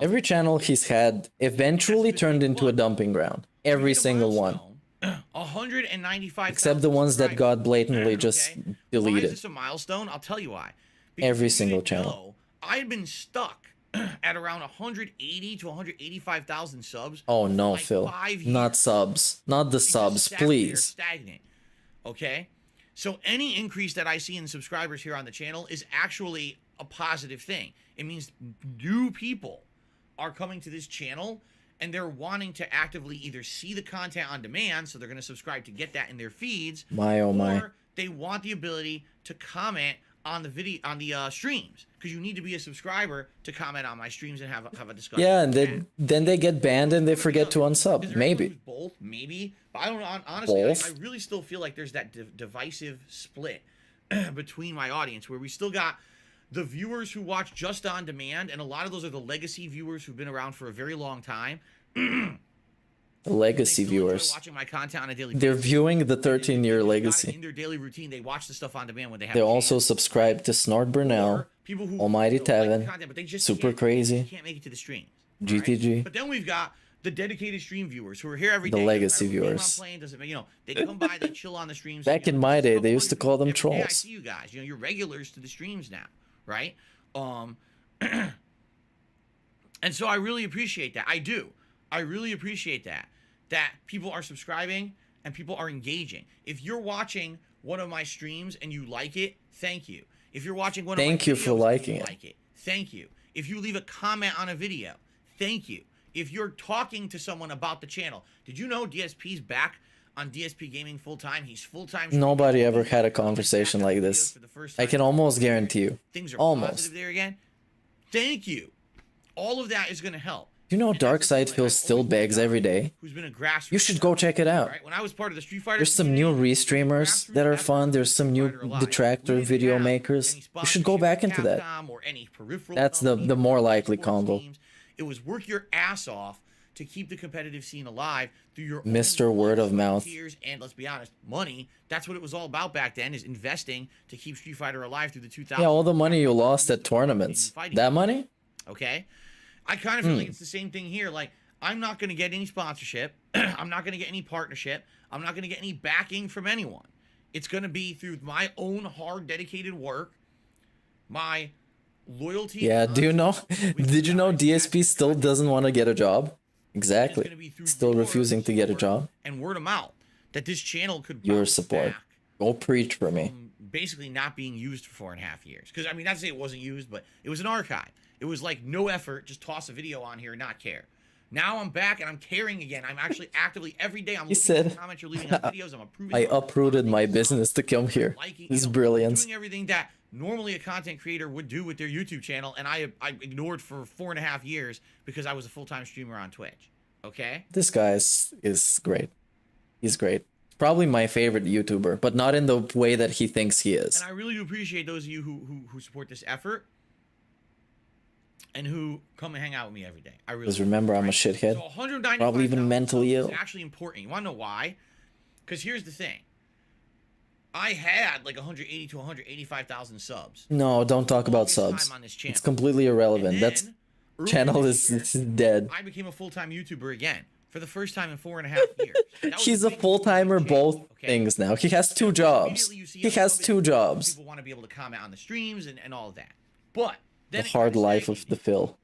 Every channel he's had eventually turned into a dumping ground. Every single one. 195. Except the ones that got blatantly just deleted. Why is this a milestone? I'll tell you why. Every single channel. I had been stuck at around 180 to 185,000 subs. Oh no, like Phil. 5 years. Not subs. Not the subs, please. Stagnant. Okay? So any increase that I see in subscribers here on the channel is actually a positive thing. It means new people are coming to this channel and they're wanting to actively either see the content on demand, so they're going to subscribe to get that in their feeds. My oh my. Or they want the ability to comment on the video on the streams, because you need to be a subscriber to comment on my streams and have a discussion. Yeah, and then they get banned and they forget to unsub. Maybe. Both, maybe, but I don't know. Honestly, Both? I really still feel like there's that divisive split between my audience, where we still got the viewers who watch just on demand, and a lot of those are the legacy viewers who've been around for a very long time. The legacy viewers. Watching my content on a daily They're basis. viewing the 13-year legacy. In their daily routine, they watch the stuff on demand when they have. They also subscribe to Snort Burnell, people who Almighty Tevin, content, but they just Super Crazy, can't make it to the streams. GTG. But then we've got the dedicated stream viewers who are here every day. The legacy no matter what game viewers. I'm playing, doesn't, you know, they come by, they chill on the streams. Back in my day, they used to call them Yeah, I trolls. see you guys. You know, you're regulars to the streams now, right? And so I really appreciate that. I do. I really appreciate that people are subscribing and people are engaging. If you're watching one of my streams and you like it, thank you. If you're watching one of my Thank you videos for and liking you it. like it, thank you. If you leave a comment on a video, thank you. If you're talking to someone about the channel, did you know DSP's back on DSP Gaming full time? He's full time. Nobody ever had a conversation like this. I can almost guarantee you. Things are Almost. positive there again. Thank you. All of that is going to help. You know Darkside Phil still begs every day? Who's been a grassroots? You should go check it out. Right? When I was part of the Street Fighter, There's some new restreamers that are fun. There's some new Detractor video makers. You should go back into that. That's the more likely combo. It was work your ass off to keep the competitive scene alive through your Mr. Word of Mouth. volunteers and, let's be honest, money. That's what it was all about back then, is investing to keep Street Fighter alive through the 2000s. Yeah, all the money you lost at tournaments. That money? Okay? I kind of feel like it's the same thing here. Like, I'm not going to get any sponsorship. I'm not going to get any partnership. I'm not going to get any backing from anyone. It's going to be through my own hard, dedicated work, my loyalty. Yeah, do you know? Did you know DSP still doesn't want to get a job? Exactly. Still refusing to get a job. And word of mouth that this channel could Your bounce support. back, Go preach for me. basically not being used for 4.5 years. Because, I mean, not to say it wasn't used, but it was an archive. It was like no effort, just toss a video on here and not care. Now I'm back and I'm caring again. I'm actually actively, every day, I'm looking at the comments you're leaving on videos. I'm approving. I uprooted my business to come here. This is brilliant. Doing everything that normally a content creator would do with their YouTube channel, and I ignored for 4.5 years because I was a full-time streamer on Twitch. Okay? This guy is great. He's great. Probably my favorite YouTuber, but not in the way that he thinks he is. And I really do appreciate those of you who support this effort and who come and hang out with me every day. I really Because remember, I'm a shithead. So 195,000 Probably even mentally ill. is actually important. You want to know why? Because here's the thing. I had like 180 to 185,000 subs. No, don't talk about subs. It's completely irrelevant. That's channel is dead. I became a full-time YouTuber again for the first time in 4.5 years. He's a full-timer, both things now. He has two jobs. He has two jobs. People want to be able to comment on the streams and all of that. But The hard life of the Phil.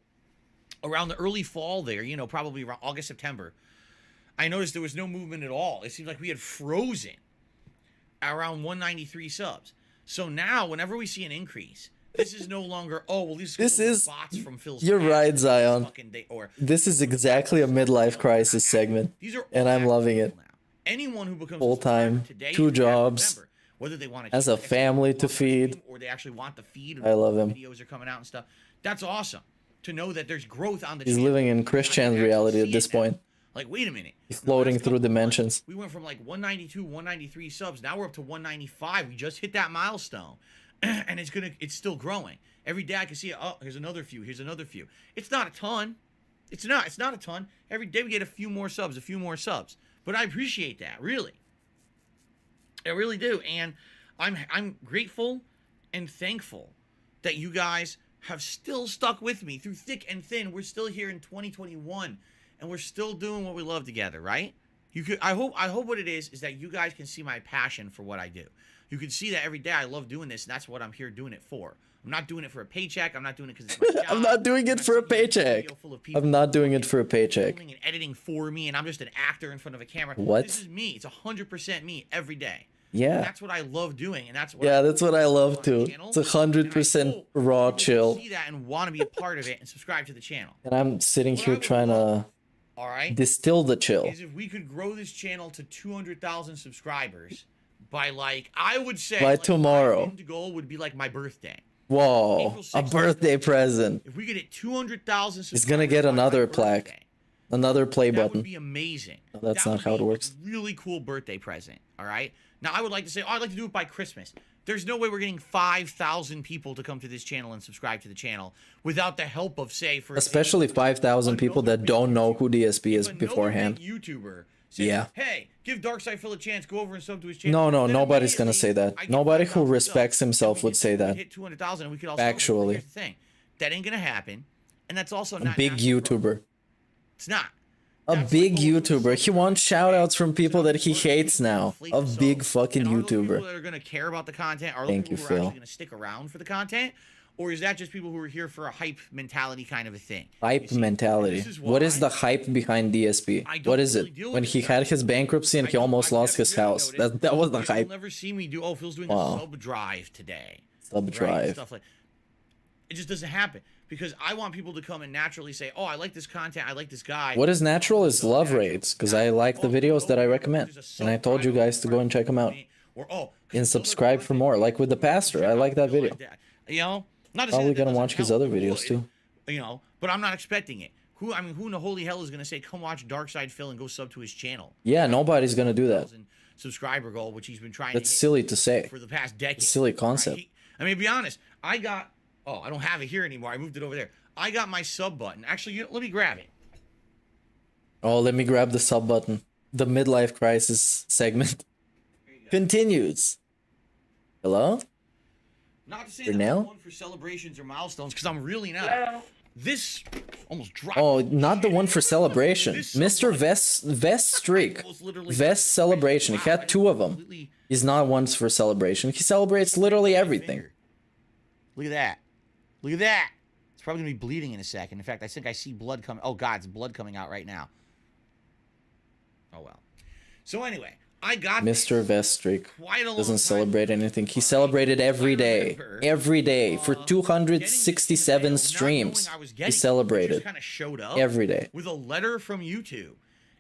around the early fall there, you know, probably around August, September, I noticed there was no movement at all. It seemed like we had frozen around 193 subs. So now, whenever we see an increase, this is no longer, oh, well, these is bots from Phil's You're past right, Zion. or This is exactly a midlife crisis segment, and I'm loving it. anyone who becomes Full time, today, two jobs, whether they want to has a family to feed. or they actually want the feed. I love him. Videos are coming out and stuff. That's awesome to know that there's growth on the He's channel. living in Christian reality at this point. Like, wait a minute. He's floating through dimensions. We went from like 192, 193 subs. Now we're up to 195. We just hit that milestone. And it's still growing. Every day I can see, oh, here's another few. Here's another few. It's not a ton. It's not a ton. Every day we get a few more subs. But I appreciate that, really. I really do. And I'm grateful and thankful that you guys have still stuck with me through thick and thin. We're still here in 2021, and we're still doing what we love together, right? I hope what it is that you guys can see my passion for what I do. You can see that every day I love doing this, and that's what I'm here doing it for. I'm not doing it for a paycheck. I'm not doing it because it's my job. I'm not doing it for a paycheck. I'm not doing it for a paycheck. And editing for me, and I'm just an actor in front of a camera. What? This is me. It's 100% me every day. Yeah. And that's what I love doing, and that's what That's what I love too. It's 100% raw chill. see that and want to be a part of it and subscribe to the channel. And I'm sitting here trying to All right. distill the chill. Is if we could grow this channel to 200,000 subscribers by like, I would say by like tomorrow. My end goal would be like my birthday. Whoa, a birthday present. If we get it 200,000 subscribers, He's gonna get another plaque, another play that button. would be amazing. No, that's not how it works. Really cool birthday present. All right. Now I would like to say, oh, I'd like to do it by Christmas. There's no way we're getting 5,000 people to come to this channel and subscribe to the channel without the help of, say, for Especially 5,000 people that don't know who DSP is beforehand. YouTuber said, yeah. Hey, give Darkside Phil a chance. Go over and sub to his channel. No, nobody's gonna say that. Nobody who respects himself would say that. Hit 200,000, and we could also. Actually, here's the thing, that ain't gonna happen, and that's also a not big YouTuber. It's not. A big YouTuber. He wants shoutouts from people that he hates now. A big fucking YouTuber. People that are gonna care about the content are Thank people you, who are Phil. actually gonna stick around for the content, or is that just people who are here for a hype mentality kind of a thing? Hype mentality. What is the hype behind DSP? What is it? When he had his bankruptcy and he almost lost his house. That was the hype. You'll never see me do. Oh, Phil's doing a sub drive today. Sub drive. Stuff like. It just doesn't happen because I want people to come and naturally say, "Oh, I like this content. I like this guy." What is natural is love rates, because I like the videos that I recommend. And I told you guys to go and check them out. And subscribe for more, like with the pastor. I like that video. You know, not probably gonna watch his other videos too. You know, but I'm not expecting it. Who in the holy hell is gonna say, "Come watch Darkside Phil and go sub to his channel"? Yeah, nobody's gonna do that. Subscriber goal, which he's been trying. That's to hit silly to say. For the past decade. Silly concept. Right? I mean, to be honest, I got. Oh, I don't have it here anymore. I moved it over there. I got my sub button. Actually, let me grab it. Oh, let me grab the sub button. The midlife crisis segment continues. Hello? Not to say Burnell? that I'm one for celebrations or milestones, because I'm really not. Hello? This almost dropped. Oh, not the one for celebration. Mr. Vest Streak. Vest Celebration. He had two of them. He's not one for celebration. He celebrates literally everything. Look at that. Look at that. It's probably going to be bleeding in a second. In fact, I think I see blood coming. Oh, God, it's blood coming out right now. Oh, well. So anyway, I got Mr. Vest Streak doesn't celebrate anything. He celebrated every day. Every day. For 267 streams. He celebrated. Kind of showed up every day. With a letter from YouTube.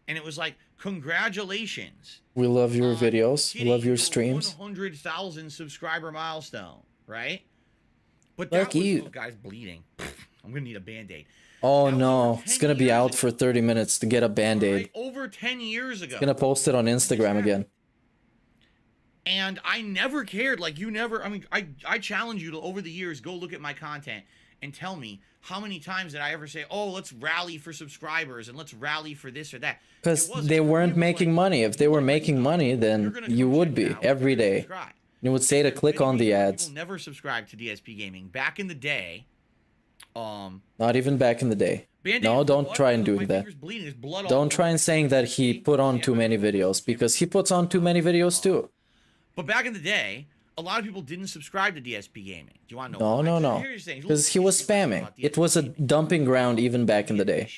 And it was like, congratulations. We love your videos. We love your streams. 100,000 subscriber milestone, right? But that was, oh, guy's bleeding. I'm gonna need a band-aid. Oh no, it's gonna be out for 30 minutes to get a band-aid. Right? Over 10 years ago. It's gonna post it on Instagram again. And I never cared. Like you never. I mean, I challenge you to over the years go look at my content and tell me how many times did I ever say, "Oh, let's rally for subscribers and let's rally for this or that." Because they weren't making money. If they were making money, then you would be every day. You would say to click on the ads. People never subscribed to DSP Gaming back in the day. Not even back in the day. No, don't try and doing that. Don't try and saying that he put on too many videos, because he puts on too many videos too. But back in the day, a lot of people didn't subscribe to DSP Gaming. Do you want to know? No. Because he was spamming. It was a dumping ground even back in the day.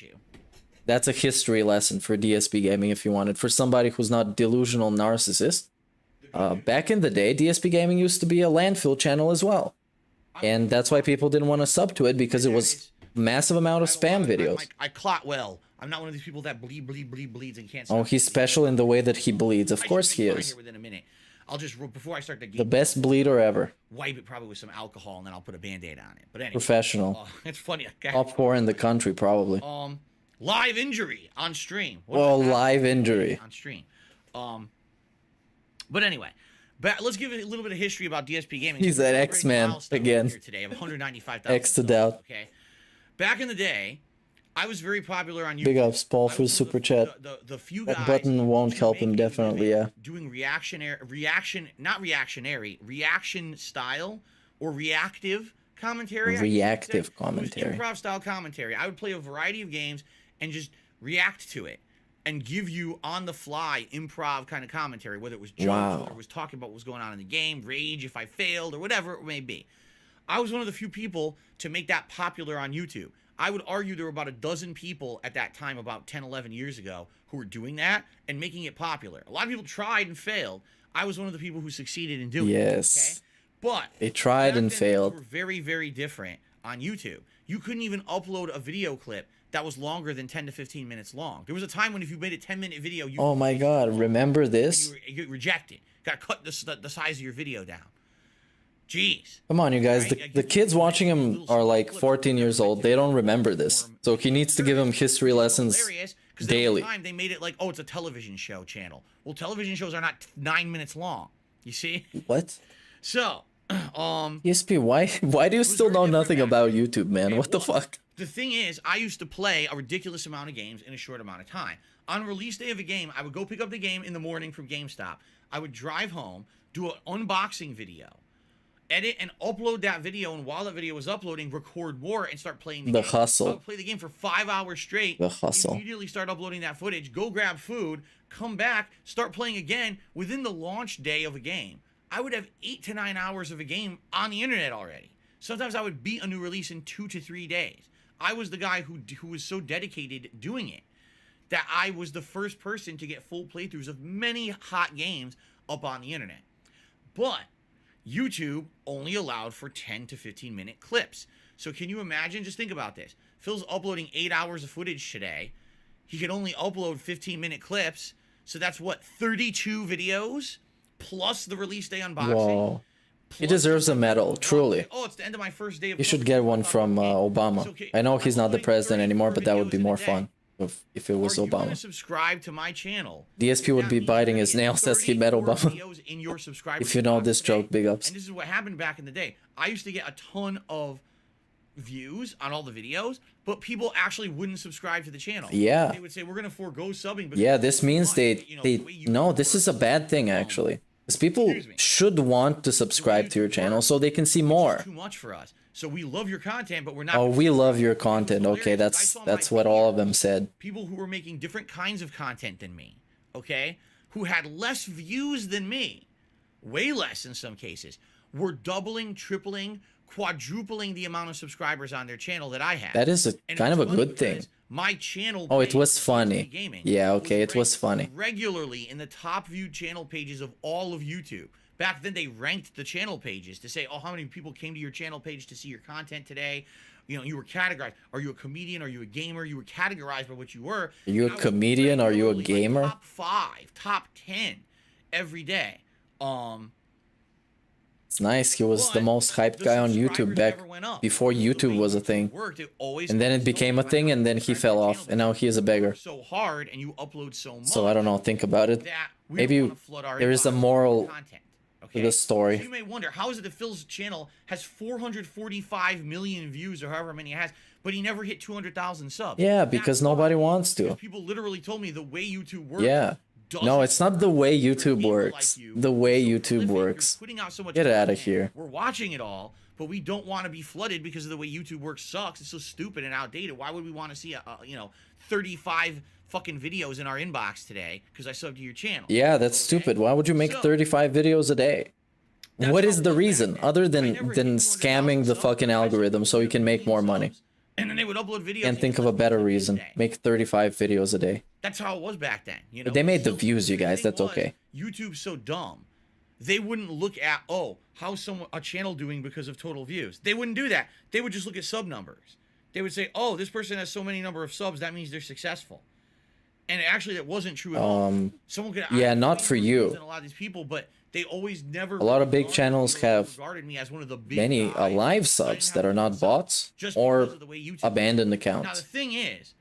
That's a history lesson for DSP Gaming if you want it. For somebody who's not delusional narcissist. Back in the day, DSP Gaming used to be a landfill channel as well. And that's why people didn't want to sub to it, because it was massive amount of spam videos. I clot well. I'm not one of these people that bleeds and can't. Oh, he's special in the way that he bleeds. Of course he is. Within a minute. I'll just, before I start the game, the best bleeder ever. Wipe it probably with some alcohol, and then I'll put a Band-Aid on it. But anyway. Professional. It's funny. Top 4 in the country, probably. Live injury on stream. Well, live injury. On stream. But anyway, let's give it a little bit of history about DSP Gaming. He's that X-Man again. Today of 195,000. X to doubt. Okay. Back in the day, I was very popular on YouTube. Big ups, Paul, for super chat. The few that guys button won't help him, definitely, yeah. Doing reaction style or reactive commentary. Reactive commentary. Improv style commentary. I would play a variety of games and just react to it and give you on the fly improv kind of commentary, whether it was jokes, whether it was talking about what was going on in the game, rage if I failed, or whatever it may be. I was one of the few people to make that popular on YouTube. I would argue there were about a dozen people at that time, about 10, 11 years ago, who were doing that and making it popular. A lot of people tried and failed. I was one of the people who succeeded in doing it. Yes. Okay? But they tried and failed. Were very, very different. on YouTube. You couldn't even upload a video clip that was longer than 10 to 15 minutes long. There was a time when if you made a 10-minute video, you Oh my God! Remember this? you get rejected. Got to cut the size of your video down. Jeez. Come on, you guys. The kids watching him are like 14 years old. They don't remember this. So he needs to give them history lessons daily. Time they made it like, oh, it's a television show channel. Well, television shows are not 9 minutes long. You see? What? So, ESP, why do you still know nothing about YouTube, man? What the fuck? The thing is, I used to play a ridiculous amount of games in a short amount of time. On release day of a game, I would go pick up the game in the morning from GameStop. I would drive home, do an unboxing video, edit and upload that video, and while that video was uploading, record more and start playing the game. Hustle. I would play the game for 5 hours straight. The hustle. Immediately start uploading that footage, go grab food, come back, start playing again within the launch day of a game. I would have 8 to 9 hours of a game on the internet already. Sometimes I would beat a new release in 2 to 3 days. I was the guy who was so dedicated doing it that I was the first person to get full playthroughs of many hot games up on the internet. But YouTube only allowed for 10 to 15 minute clips. So can you imagine? Just think about this. Phil's uploading 8 hours of footage today. He could only upload 15-minute clips. So that's what, 32 videos plus the release day unboxing? Whoa. He deserves a medal, truly. Oh, it's the end of my first day of You should get one from Obama. I know he's not the president anymore, but that would be more fun if it was Obama. Subscribe to my channel. DSP would be biting his nails as he met Obama. If you know this joke, big ups. And this is what happened back in the day. I used to get a ton of views on all the videos, but people actually wouldn't subscribe to the channel. Yeah. They would say, we're going to forego subbing. Yeah, this means no, this is a bad thing, actually. Because people should want to subscribe to your channel so they can see more. Too much for us. So we love your content, but we're not. Oh, we love your content. Okay, that's what all of them said. People who were making different kinds of content than me, okay, who had less views than me, way less in some cases, were doubling, tripling, quadrupling the amount of subscribers on their channel that I had. That is kind of a good thing. My channel. Oh, it was funny. Yeah, okay, it was funny. Regularly in the top viewed channel pages of all of YouTube. Back then, they ranked the channel pages to say, oh, how many people came to your channel page to see your content today? You know, you were categorized. Are you a comedian? Are you a gamer? You were categorized by what you were. Are you a comedian? Are you a gamer? Like top 5, top 10 every day. It's nice. He was the most hyped guy on YouTube back before YouTube was a thing. And then it became a thing, and then he fell off, and now he is a beggar. So hard, and you upload so much. So I don't know. Think about it. Maybe there is a moral to the story. So you may wonder, how is it that Phil's channel has 445 million views or however many he has, but he never hit 200,000 subs? Yeah, because nobody wants to. People literally told me the way YouTube works. Yeah. No, it's not the way YouTube works. The way YouTube works. Get out of here. We're watching it all, but we don't want to be flooded because of the way YouTube works sucks. It's so stupid and outdated. Why would we want to see 35 fucking videos in our inbox today because I subbed to your channel? Yeah, that's stupid. Why would you make 35 videos a day? What is the reason other than scamming the fucking algorithm so you can make more money? And then they would upload videos. Can't think of a better reason. Make 35 videos a day. That's how it was back then. You know, but they made the views, you guys. That's okay. YouTube's so dumb. They wouldn't look at, how's a channel doing because of total views. They wouldn't do that. They would just look at sub numbers. They would say, oh, this person has so many number of subs, that means they're successful. And actually, that wasn't true at all. Someone could. Yeah, not for you. A lot of these people, but they always never. A lot of big channels have many live subs that are not bots or abandoned accounts. Now the thing is,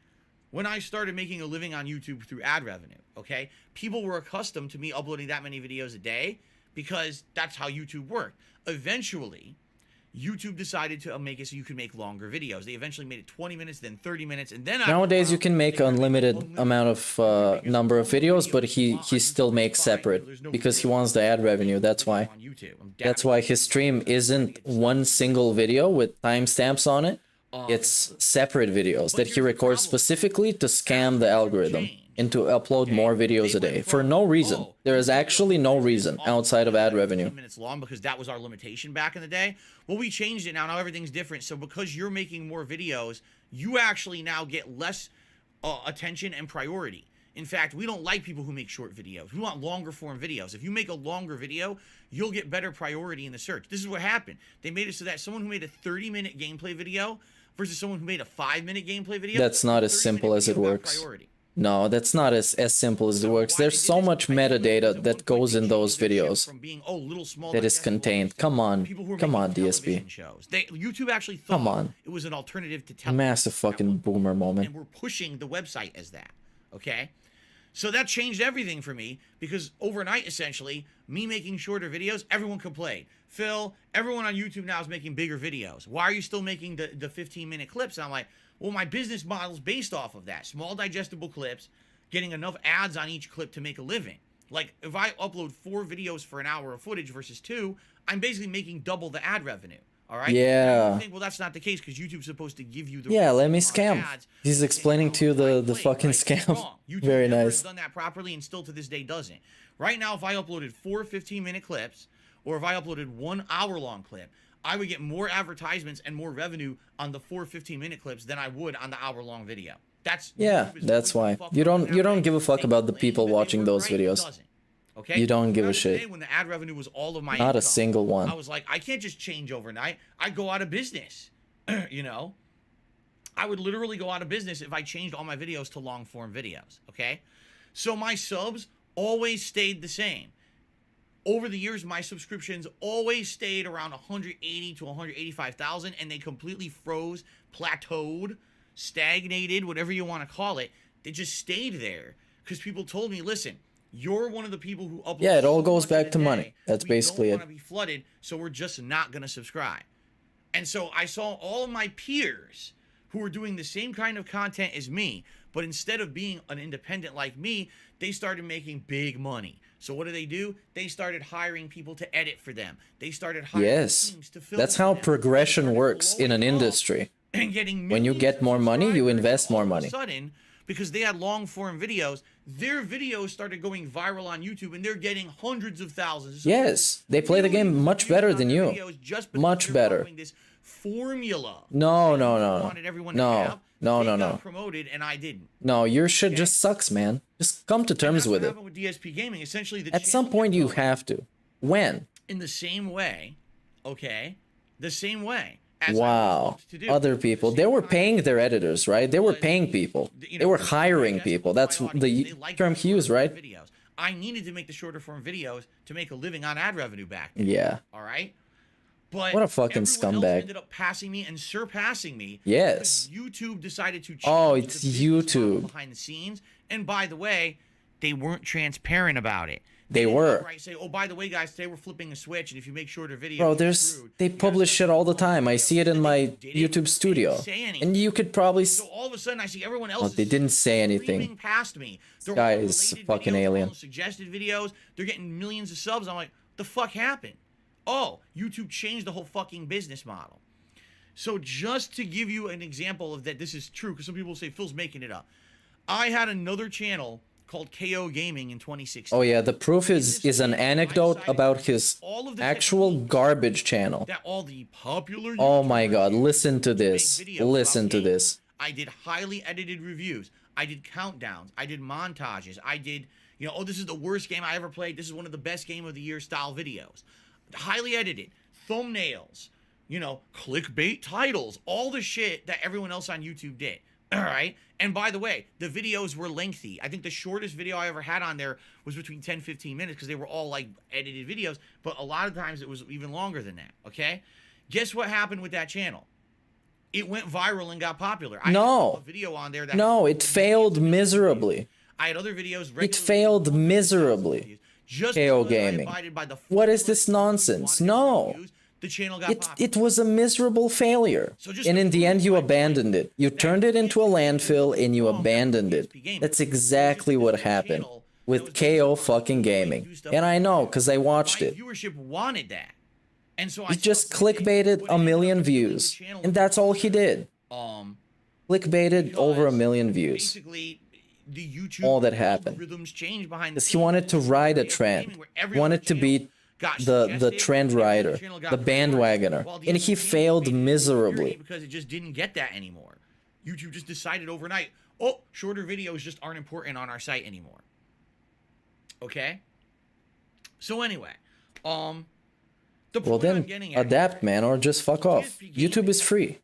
when I started making a living on YouTube through ad revenue, okay, people were accustomed to me uploading that many videos a day because that's how YouTube worked. Eventually, YouTube decided to make it so you could make longer videos. They eventually made it 20 minutes, then 30 minutes, and then nowadays you can make unlimited amount of number of videos, but he still makes separate because he wants the ad revenue. That's why. That's why his stream isn't one single video with timestamps on it. It's separate videos that he records specifically to scam the algorithm and to upload more videos a day for no reason. There is actually no reason outside of ad revenue. Minutes long because that was our limitation back in the day. Well, we changed it now. Now everything's different. So because you're making more videos, you actually now get less attention and priority. In fact, we don't like people who make short videos. We want longer form videos. If you make a longer video, you'll get better priority in the search. This is what happened. They made it so that someone who made a 30-minute gameplay video versus someone who made a 5-minute gameplay video. That's not as simple as it works. No, that's not as simple as it works. There's so much metadata that goes in those videos that is contained. Come on, DSP. YouTube actually thought it was an alternative to television. Massive fucking boomer moment. And we're pushing the website as that, okay? So that changed everything for me because overnight, essentially, me making shorter videos, everyone complained. Phil, everyone on YouTube now is making bigger videos. Why are you still making the 15-minute clips? And I'm like, well, my business model is based off of that. Small digestible clips, getting enough ads on each clip to make a living. Like, if I upload 4 videos for an hour of footage versus 2, I'm basically making double the ad revenue. All right? Yeah. You think, well, that's not the case because YouTube's supposed to give you the let me scam. He's explaining to you the fucking scam. Very nice. Done that properly and still to this day doesn't. Right now, if I uploaded 4 15-minute clips or if I uploaded 1 hour-long clip, I would get more advertisements and more revenue on the 4 15-minute clips than I would on the hour-long video. That's why you don't give a fuck about the people watching those videos. Okay? You don't give a shit. When the ad revenue was all of my not income, a single one. I was like, I can't just change overnight. I'd go out of business. You know, I would literally go out of business if I changed all my videos to long form videos. Okay, so my subs always stayed the same. Over the years, my subscriptions always stayed around 180 to 185,000, and they completely froze, plateaued, stagnated, whatever you want to call it. They just stayed there because people told me, listen, you're one of the people who upload. Yeah, it all goes back to money. That's basically it. We don't want to be flooded, so we're just not going to subscribe. And so I saw all of my peers who were doing the same kind of content as me, but instead of being an independent like me, they started making big money. So what do? They started hiring people to edit for them. They started hiring teams to film. That's how progression works in an industry. And getting when you get more money, you invest more money. All of a sudden, because they had long form videos, their videos started going viral on YouTube, and they're getting hundreds of thousands. Yes, they play the game much better than you. Much better. This formula. No. Promoted, and I didn't. No, your shit just sucks, man. Just come to terms with it. With DSP Gaming, essentially, at some point you have to. When? In the same way, okay? The same way. Wow. Other people, they were paying their editors, right? They were paying people. They were hiring people. That's the term he used, right? I needed to make the shorter form videos to make a living on ad revenue back then. Yeah. All right? But what a fucking scumbag. Ended up passing me and surpassing me. Yes. YouTube decided to change it's YouTube behind the scenes. And by the way, they weren't transparent about it. They were. Right, say, oh, by the way, guys, today we're flipping a switch, and if you make shorter videos, bro, they publish shit all the time. I see it in my YouTube studio, and you could probably. So all of a sudden, I see everyone else. They didn't say anything. Past me. This guy is a fucking alien. Suggested videos. They're getting millions of subs. I'm like, the fuck happened? Oh, YouTube changed the whole fucking business model. So just to give you an example of that, this is true because some people say Phil's making it up. I had another channel called KO Gaming in 2016. Oh yeah, the proof is an anecdote about his actual garbage channel. That all the popular oh my god, listen to this. Listen to this. I did highly edited reviews. I did countdowns. I did montages. I did, oh, this is the worst game I ever played. This is one of the best game of the year style videos. Highly edited. Thumbnails. Clickbait titles. All the shit that everyone else on YouTube did. All right. And by the way, the videos were lengthy. I think the shortest video I ever had on there was between 10 15 minutes because they were all like edited videos. But a lot of times it was even longer than that. Okay. Guess what happened with that channel? It went viral and got popular. I had a video on there that it failed miserably. I had other videos. It failed miserably. KO Gaming. What is this nonsense? No. The channel got it was a miserable failure. And in the end, you abandoned it. You turned it into a landfill and you abandoned it. That's exactly what happened with KO fucking Gaming. And I know, because I watched it. Viewership wanted that. And so he just clickbaited a million views. And that's all he did. Clickbaited over a million views. The YouTube all that happened. Because he wanted to ride a trend. Wanted to be the trend rider, the bandwagoner, and he failed miserably. Because it just didn't get that anymore. YouTube just decided overnight, oh, shorter videos just aren't important on our site anymore. Okay? So anyway, the Well, point I'm then getting at adapt, man, or just fuck off. YouTube is free.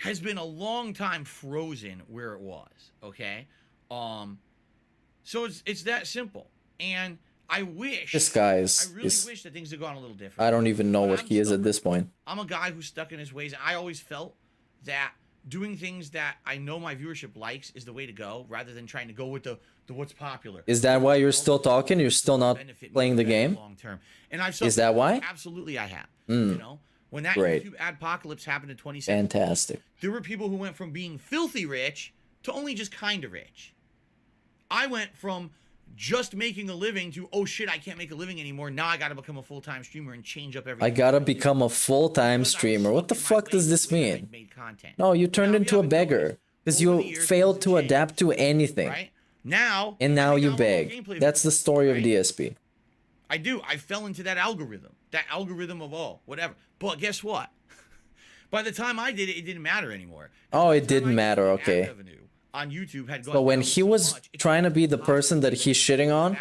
has been a long time frozen where it was, okay? So it's that simple. And I wish This guy I is really wish that things had gone a little different. I don't even know what he is at this point. I'm a guy who's stuck in his ways. I always felt that doing things that I know my viewership likes is the way to go, rather than trying to go with the what's popular. Is that why you're still talking? You're still not playing the game? Long term. And I've Is that why? Absolutely, I have. Mm. You know, when that Great. YouTube adpocalypse happened in 2017, Fantastic. there were people who went from being filthy rich to only just kind of rich. I went from just making a living to, oh shit, I can't make a living anymore. Now I got to become a full-time streamer and change up everything. I gotta become a full-time streamer. What the fuck does this mean? No, you turned into a beggar because you failed to adapt to anything. Right? Now, and now you beg. That's the story of DSP. I do. I fell into that algorithm of whatever. But guess what? By the time I did it, it didn't matter anymore. Oh, it didn't matter. Okay. On YouTube had gone So when he was trying to be the person that he's shitting on,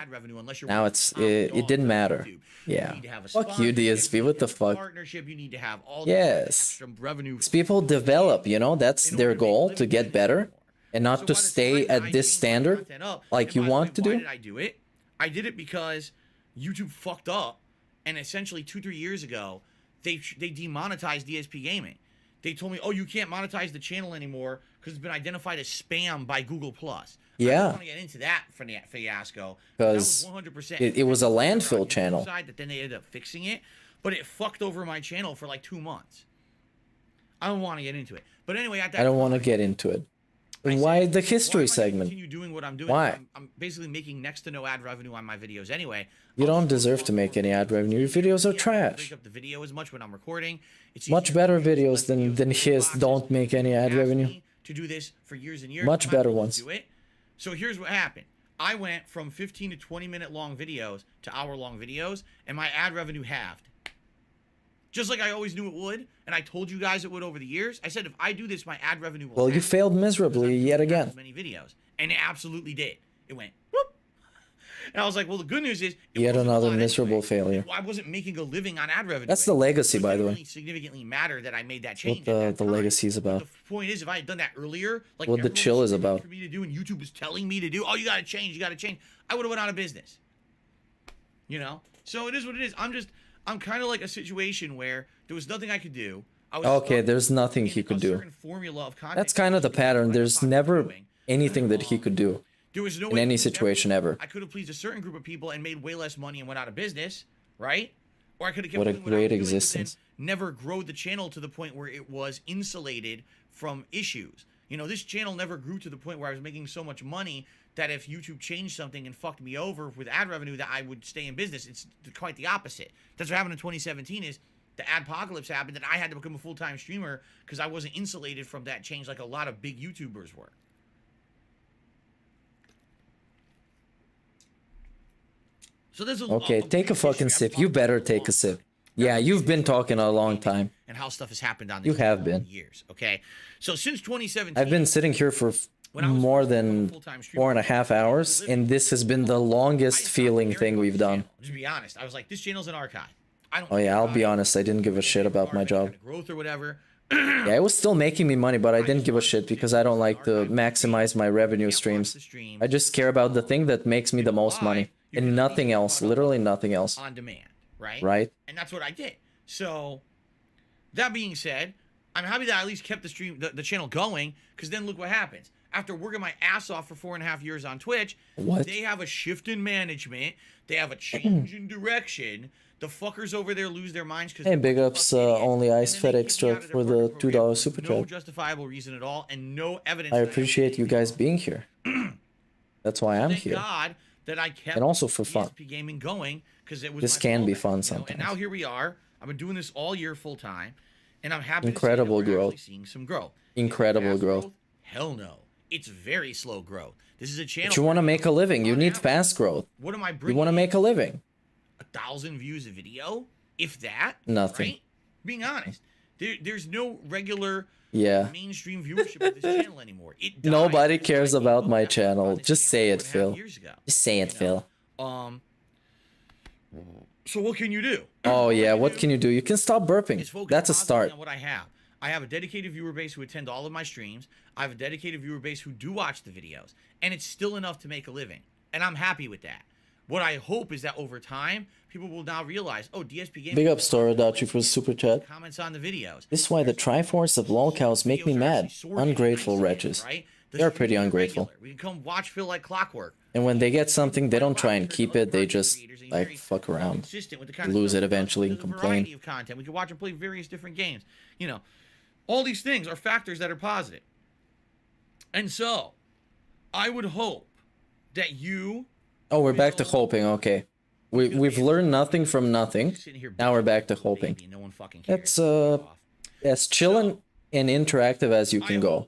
now it didn't matter. Yeah. Fuck you, DSP. What the fuck? Partnership, you need to have all Yes. revenue. It's people develop, you know, that's their goal, to get better and not to stay at this standard like you want to Why do. did I do it? I did it because YouTube fucked up, and essentially 2-3 years ago, they demonetized DSP Gaming. They told me, oh, you can't monetize the channel anymore because it's been identified as spam by Google+. Yeah. I don't want to get into that fiasco. Because it was a landfill channel. That then they ended up fixing it, but it fucked over my channel for like 2 months. I don't want to get into it. But anyway, at that I don't want to get into it. Why the history segment? continue doing what I'm doing. Why? I'm basically making next to no ad revenue on my videos anyway. You don't deserve to make any ad revenue. Your videos are trash. Break up the video as much when I'm recording. It's Much better videos than his don't make any ad revenue. to do this for years and years. Much better ones. Do it. So here's what happened. I went from 15 to 20-minute long videos to hour-long videos, and my ad revenue halved. Just like I always knew it would, and I told you guys it would over the years. I said if I do this, my ad revenue will Well, you halve. failed miserably yet again. Many videos, and it absolutely did. It went whoop. And I was like, well, the good news is Yet another miserable failure. I wasn't making a living on ad revenue. That's the legacy, by the way. It significantly mattered that I made that change. What the legacy is about. The point is, if I had done that earlier, like What the everyone chill was is screaming about. for me to do, and YouTube was telling me to do, oh, you gotta change, I would have went out of business. You know, so it is what it is. I'm kind of like a situation where there was nothing I could do. I was Okay, there's nothing he could do. formula of content. That's kind of the pattern. There's never anything that he could do There was no in way any to please situation ever. I could have pleased a certain group of people and made way less money and went out of business, right? Or I could have kept What a doing what I was great doing, but then existence. never grow the channel to the point where it was insulated from issues. You know, this channel never grew to the point where I was making so much money that if YouTube changed something and fucked me over with ad revenue, that I would stay in business. It's quite the opposite. That's what happened in 2017 is the adpocalypse happened and I had to become a full-time streamer because I wasn't insulated from that change like a lot of big YouTubers were. So there's Okay, take a fucking sip. You better take a sip. Yeah, you've been talking a long time. And how stuff has happened on You these have been. years. Okay, so since 2017, I've been sitting here for more than 4.5 hours, and this has been the longest feeling thing we've done. To be honest, I was like, this channel's an archive. I don't Oh yeah, I'll be honest, I didn't give a shit about my job. growth or whatever. Yeah, it was still making me money, but I didn't give a shit because I don't like to maximize my revenue streams. I just care about the thing that makes me the most money, and nothing else, literally nothing else. On demand, right? Right? And that's what I did. So, that being said, I'm happy that I at least kept the channel going, because then look what happens. After working my ass off for 4.5 years on Twitch, What? they have a shift in management, they have a change in direction, the fuckers over there lose their minds because Hey, big ups, only Ice Fed Extra for the $2 super no chat. justifiable reason at all and no evidence. I that appreciate you guys being here. That's why I'm Thank here. God that I kept And also for fun. DSP gaming going because it was This my can be fallback, fun you know? sometimes. And now here we are. I've been doing this all year full time, and I'm happy. Incredible to see that we're growth. actually seeing some growth. Incredible Fast growth. Hell no. It's very slow growth. This is a channel. But you want to make a living. You need fast growth. What am I You bringing? want to make a living. 1,000 views a video, if that. Nothing. Right? Being honest, There's no regular mainstream viewership of this channel anymore. It died. Nobody cares about my channel. Just say it, Phil. Just say it, Phil. So what can you do? Oh yeah, what can you do? You can stop burping. That's a start. On what I have a dedicated viewer base who attend all of my streams. I have a dedicated viewer base who do watch the videos, and it's still enough to make a living, and I'm happy with that. What I hope is that over time, people will now realize, oh, DSP Gaming. Big up, Storadochi, for the super chat. Comments on the videos. This is why the Triforce of lolcows make me mad. Ungrateful wretches. They're pretty ungrateful. We can come watch Phil like clockwork. And when they get something, they don't try and keep it. They just like fuck around, lose it eventually, and complain. Of content. We can watch and play various different games. You know, all these things are factors that are positive. And so, I would hope that you. Oh, we're back to hoping. Okay, we've learned nothing from nothing. Now we're back to hoping. That's as chill and interactive as you can go.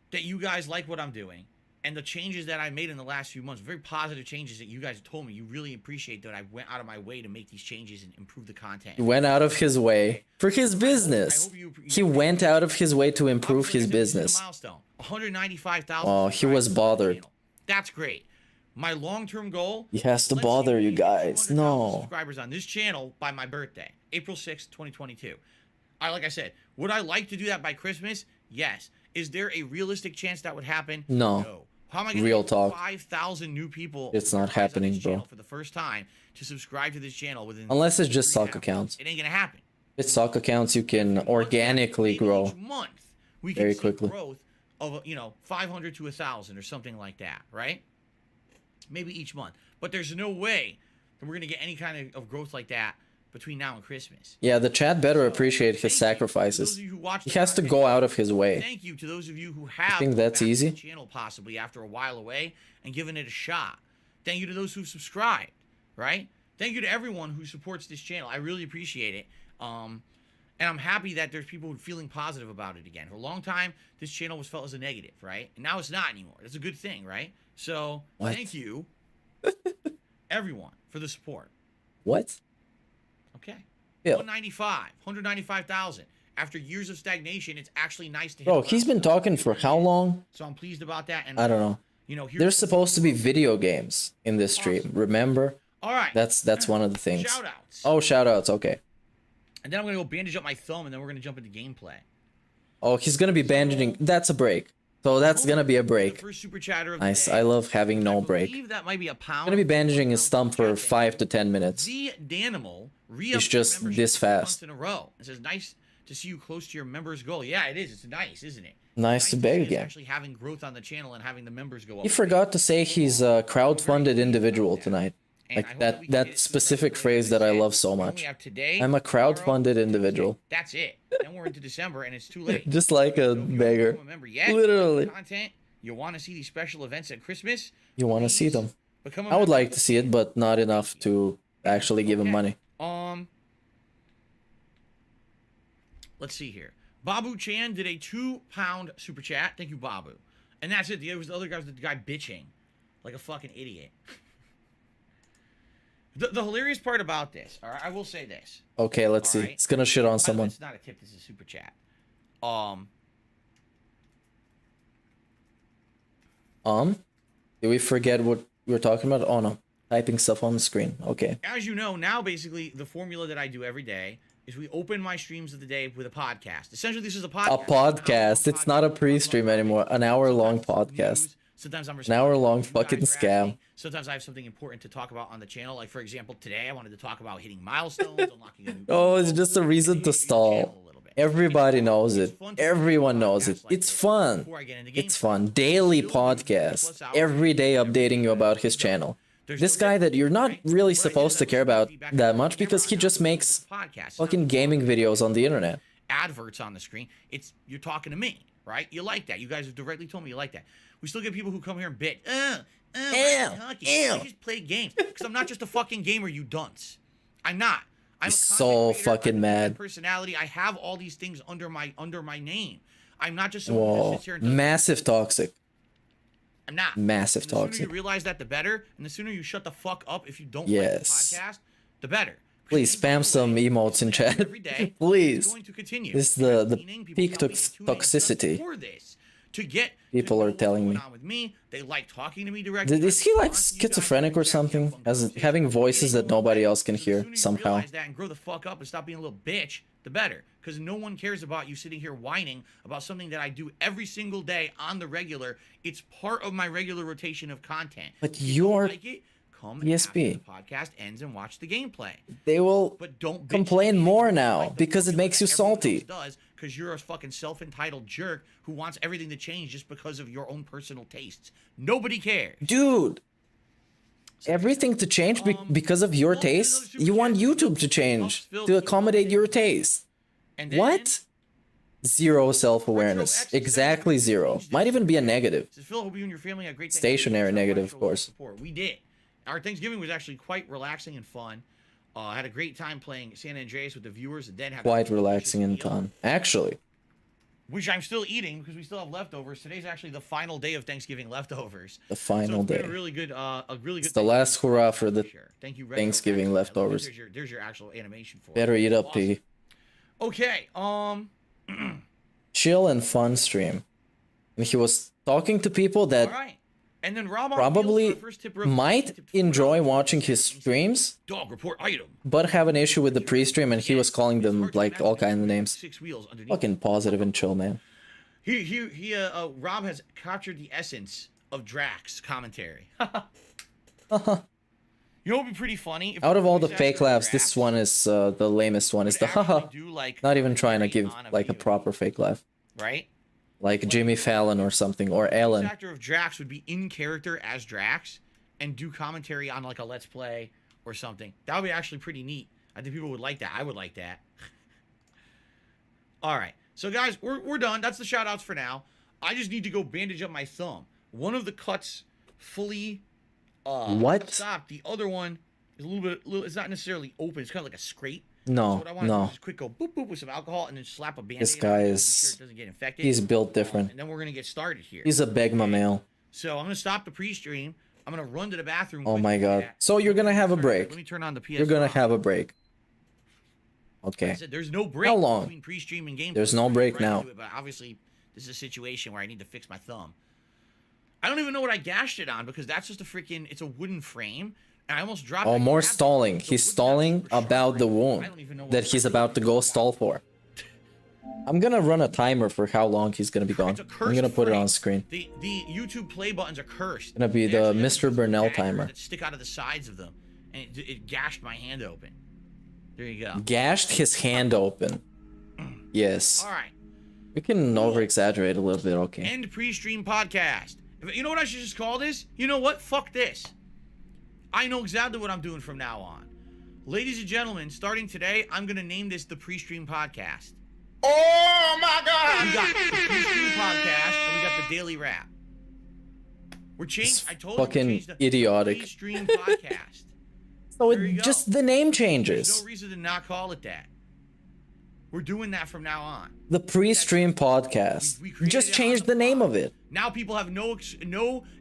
That you guys like what I'm doing, and the changes that I made in the last few months, very positive changes that you guys told me you really appreciate, that I went out of my way to make these changes and improve the content. He went out of his way for his business. He went out of his way to improve his business. 195,000. Oh, he was bothered. That's great. My long-term goal. He has to bother you guys. No. Subscribers on this channel by my birthday, April 6th, 2022. Like I said, would I like to do that by Christmas? Yes. Is there a realistic chance that would happen? No. How am I going Real to talk. 5,000 new people? It's not happening, bro. For the first time to subscribe to this channel within. Unless it's just sock accounts. It ain't gonna happen. If it's sock accounts, you can organically grow We very can quickly. See growth of 500 to 1,000 or something like that, right? Maybe each month. But there's no way that we're gonna get any kind of growth like that between now and Christmas. Yeah, the chat better appreciate his sacrifices. He has to go out of his way. Thank you to those of you who have. You think that's easy? The channel possibly after a while away and given it a shot. Thank you to those who subscribed. Right? Thank you to everyone who supports this channel. I really appreciate it. And I'm happy that there's people feeling positive about it again. For a long time, this channel was felt as a negative, right? And now it's not anymore. That's a good thing, right? So thank you, everyone, for the support. What? Okay. Yeah. 195,000. After years of stagnation, it's actually nice to hit. Bro, he's been talking for how long? So I'm pleased about that. And I don't know. There's supposed to be video games in this stream. Remember? All right. That's one of the things. Shoutouts. Oh, shoutouts. Okay. And then I'm gonna go bandage up my thumb, and then we're gonna jump into gameplay. Oh, he's gonna be bandaging. That's a break. So that's gonna be a break. First super chatter of Nice. the day. I love having no break. I believe that might be a pound. Gonna be bandaging his thumb for 5 to 10 minutes. The Danimal It's just this fast. in a row. It says nice to see you close to your members' goal. Yeah, it is. It's nice, isn't it? Nice to beg again. Actually having growth on the channel and having the members go up. He forgot to say he's a crowd-funded individual tonight. Like that specific phrase that I love so much. I'm a crowd-funded individual. That's it. Then we're into December and it's too late. Just like a beggar. Literally. Content. You want to see these special events at Christmas? You want to see them. I would like to see it, but not enough to actually give him money. Let's see here. Babu Chan did a £2 super chat. Thank you, Babu. And that's it. The other guy was the guy bitching like a fucking idiot. The hilarious part about this, all right, I will say this. Okay, let's see. It's gonna shit on someone. It's not a tip. This is a super chat. Did we forget what we were talking about? Oh no, typing stuff on the screen. Okay. As you know, now basically the formula that I do every day is we open my streams of the day with a podcast. Essentially, this is a podcast. A podcast. It's not a pre-stream anymore. An hour-long podcast. Sometimes I'm an hour-long fucking scam. Sometimes I have something important to talk about on the channel. Like, for example, today I wanted to talk about hitting milestones, unlocking a new Oh, it's just a reason to stall. Everybody knows it. Everyone knows it. It's fun. It's fun. Daily podcast. Every day updating you about his channel. This guy that you're not really supposed to care about that much because he just makes fucking gaming videos on the internet. Adverts on the screen. You're talking to me, right? You like that. You guys have directly told me you like that. We still get people who come here and bitch. I just play games. Because I'm not just a fucking gamer, you dunce. I'm not. I'm so fucking mad. Personality. I have all these things under my name. I'm not just someone who sits here and does massive toxic. I'm not. Massive toxic. The sooner toxic. you realize that, the better. And the sooner you shut the fuck up if you don't like the podcast, the better. Please spam some emotes in chat. Please. This is the peak toxicity. To get people are telling me. with me. They like talking to me directly. Is he like schizophrenic or something? As having voices that nobody else can hear somehow. Realize that and grow the fuck up and stop being a little bitch, the better. Because no one cares about you sitting here whining about something that I do every single day on the regular. It's part of my regular rotation of content. But you're come ESP. after the podcast ends and watch the gameplay. They will but don't complain more now because it makes you salty. Does because you're a fucking self-entitled jerk who wants everything to change just because of your own personal tastes. Nobody cares, dude. Everything to change because of your taste. You want YouTube to change to accommodate your taste. What? Zero self-awareness. Exactly zero. Might even be a negative. Phil, hope you and your family had great stationary negative, of course. We did. Our Thanksgiving was actually quite relaxing and fun. I had a great time playing San Andreas with the viewers, and then had quite relaxing and fun, actually. Which I'm still eating because we still have leftovers. Today's actually the final day of Thanksgiving leftovers. The final day. A really good, It's the last hurrah for the Thank you, Thanksgiving leftovers. There's your actual animation for Better eat up, P. Okay. Chill and fun stream. And he was talking to people that. All right. And then Rob probably might enjoy watching his streams, dog report item, but have an issue with the pre-stream, and he was calling them like all kinds of names. Fucking positive and chill, man. Rob has captured the essence of Drax commentary. You know what would be pretty funny? Out of all the fake laughs, this one is the lamest one. Is the haha. Not even trying to give like a proper fake laugh. Right? Like Jimmy Fallon or something, or Ellen. The actor of Drax would be in character as Drax and do commentary on like a Let's Play or something. That would be actually pretty neat. I think people would like that. I would like that. All right. So guys, we're done. That's the shout outs for now. I just need to go bandage up my thumb. One of the cuts fully stopped. The other one is a little it's not necessarily open. It's kind of like a scrape. No, so what I want to do is just quick go boop boop with some alcohol and then slap a band-aid. This guy is doesn't get infected. He's built different. And then we're gonna get started here. He's a Begma male. So I'm gonna stop the pre-stream. I'm gonna run to the bathroom. Oh my god. So you're gonna have a break. Let me turn on the PS. You're gonna have a break. Okay. I said there's no break How long? between pre-stream and game. There's no break now. But obviously, this is a situation where I need to fix my thumb. I don't even know what I gashed it on because that's just a freaking. It's a wooden frame. I almost dropped. Oh, more stalling. He's stalling about the wound that he's about to go stall for. I'm gonna run a timer for how long he's gonna be gone. I'm gonna put it on screen. The YouTube play buttons are cursed. It's gonna be the Mr. Burnell timer. That stick out of the sides of them, and it gashed my hand open. There you go. Gashed his hand open. Yes. All right. We can over-exaggerate a little bit, okay. End pre-stream podcast. You know what I should just call this? You know what? Fuck this. I know exactly what I'm doing from now on. Ladies and gentlemen, starting today, I'm going to name this the Pre-Stream Podcast. Oh, my God! We got the Pre-Stream Podcast, and we got the Daily Wrap. We're changing. I told you fucking idiotic. Pre-Stream Podcast. So just the name changes. There's no reason to not call it that. We're doing that from now on. The Pre-Stream Podcast. Just change the name of it. Now people have no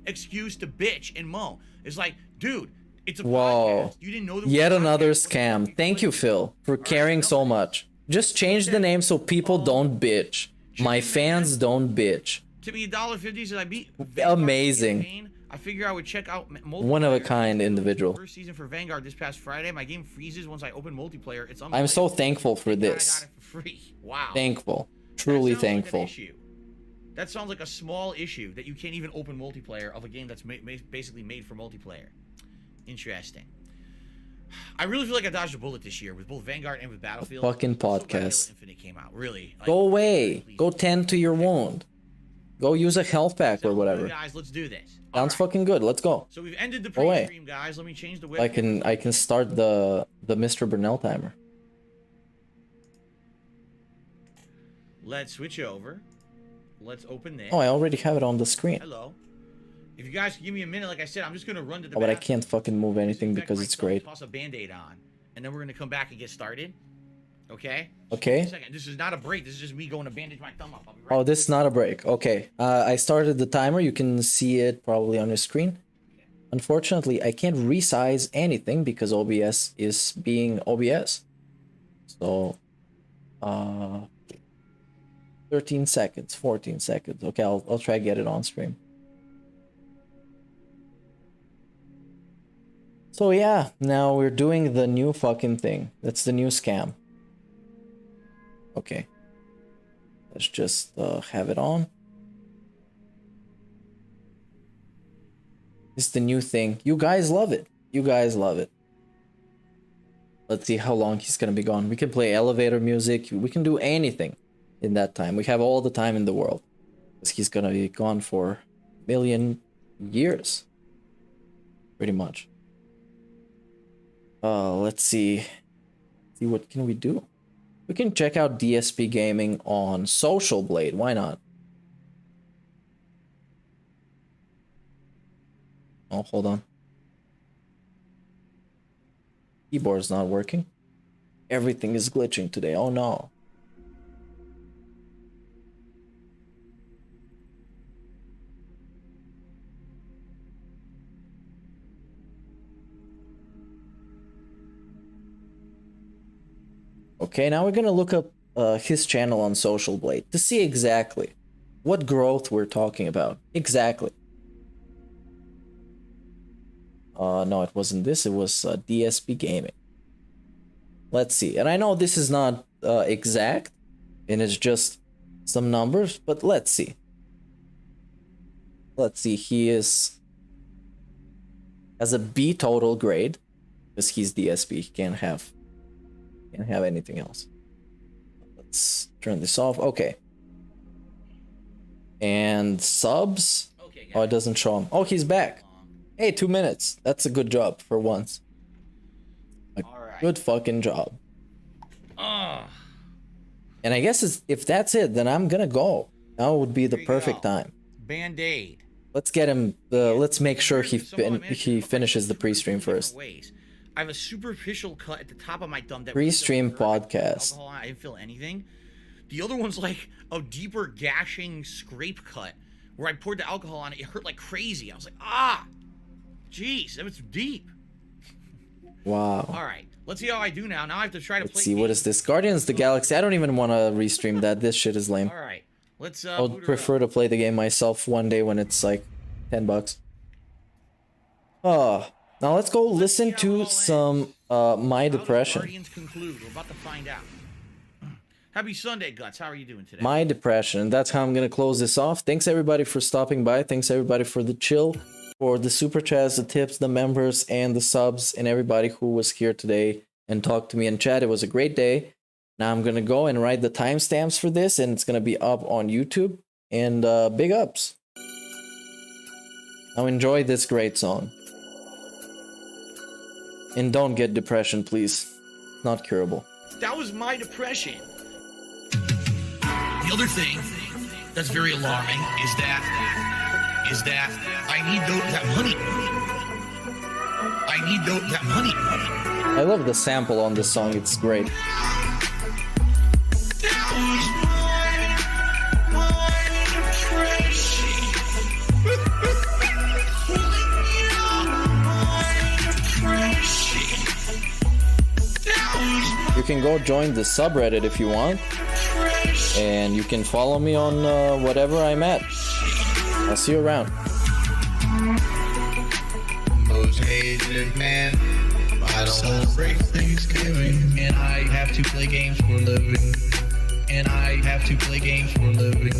excuse to bitch and moan. It's like, dude, it's a Whoa. podcast. You didn't know Yet another scam. Thank you, Phil, for caring so much. Just change the name so people don't bitch. My fans don't bitch. To me, $1.50 said I beat. Amazing. I figure I would check out One of a kind individual. First season for Vanguard this past Friday. My game freezes once I open multiplayer. It's I'm so thankful for I this. got it for free. Wow. Thankful. Truly thankful. That sounds like a small issue that you can't even open multiplayer of a game that's basically made for multiplayer. Interesting. I really feel like I dodged a bullet this year with both Vanguard and with Battlefield. Fucking podcast. Infinite came out. Really. Like, go away. Go tend to your wound. Go use a health pack or whatever. Guys, let's do this. Sounds fucking good. Let's go. So we've ended the pre-stream, guys. Let me change the webcam. I can start the Mr. Burnell timer. Let's switch over. Let's open this. Oh, I already have it on the screen. Hello. If you guys can give me a minute, like I said, I'm just gonna run to the. Oh, but I can't fucking move anything because it's great. Toss a band-aid on, and then we're gonna come back and get started. Okay. Okay. Wait a second. This is not a break. This is just me going to bandage my thumb up. I'll be right Oh, this is not a break. Okay. I started the timer. You can see it probably on your screen. Unfortunately, I can't resize anything because OBS is being OBS. So, 13 seconds, 14 seconds. Okay, I'll try to get it on stream. So yeah, now we're doing the new fucking thing. That's the new scam. Okay. Let's just have it on. It's the new thing. You guys love it. You guys love it. Let's see how long he's gonna be gone. We can play elevator music. We can do anything in that time. We have all the time in the world. Because he's gonna be gone for a million years. Pretty much. Let's see. See what can we do? We can check out DSP Gaming on Social Blade. Why not? Oh, hold on. Keyboard's not working. Everything is glitching today. Oh no. Okay, now we're gonna look up his channel on Social Blade to see exactly what growth we're talking about. Exactly. No, it wasn't this. It was DSP Gaming. Let's see. And I know this is not exact, and it's just some numbers, but let's see. Let's see. He has a B total grade because he's DSP. He can't have anything else. Let's turn this off. Okay. And subs. Okay, oh, it doesn't show him. Oh, he's back. Hey, 2 minutes. That's a good job for once. Good fucking job. And I guess if that's it, then I'm gonna go. Now would be the perfect time. Band-Aid. Let's get him. Let's make sure he finishes the pre-stream first. I have a superficial cut at the top of my thumb. That Pre-stream podcast. I didn't feel anything. The other one's like a deeper gashing scrape cut where I poured the alcohol on it. It hurt like crazy. I was like, ah, jeez, that was deep. Wow. All right, let's see how I do now. Now I have to try to play. Let's see, what is this? Guardians of the Galaxy. I don't even want to restream that. This shit is lame. All right, let's. I would prefer to play the game myself one day when it's like $10. Now let's go listen to some My Depression. Guardians conclude. We're about to find out. Happy Sunday, Guts. How are you doing today? My Depression. That's how I'm gonna close this off. Thanks everybody for stopping by. Thanks everybody for the chill, for the super chats, the tips, the members, and the subs, and everybody who was here today and talked to me in chat. It was a great day. Now I'm gonna go and write the timestamps for this, and it's gonna be up on YouTube. And big ups. Now enjoy this great song. And don't get depression, please. Not curable. That was My Depression. The other thing that's very alarming is that I need that money. I need that money. I love the sample on this song. It's great. That was my depression. You can go join the subreddit if you want, and you can follow me on whatever I'm at. I'll see you around. Most hated man, I don't celebrate Thanksgiving, and I have to play games for a living. And I have to play games for a living.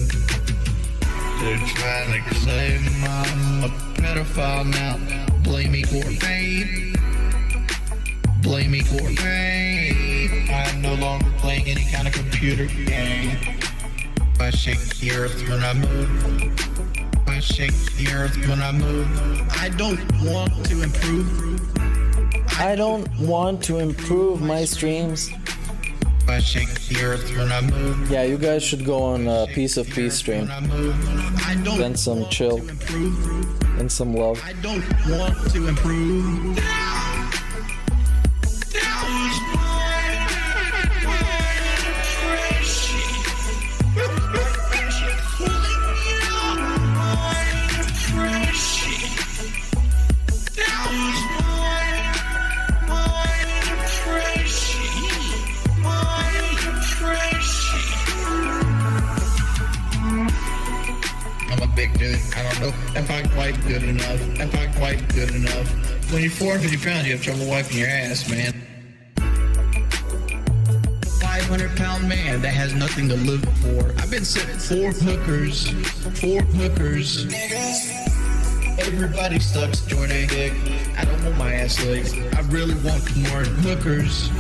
They're trying to say I'm a pedophile now. Blame me for fame. Blame me for fame. I'm no longer playing any kind of computer game. I shake the earth when I move. I shake the earth when I move. I don't want to improve. I don't want to improve my streams. I shake the earth when I move. Yeah, you guys should go on Piece of Peace stream. Send some chill and some love. I don't want to improve. good. I don't know. That's not quite good enough. That's not quite good enough. When you're 450 pounds, you have trouble wiping your ass, man. 500-pound man that has nothing to live for. I've been sitting 4 hookers. Everybody sucks, Jordan. I don't want my ass licked. I really want more hookers.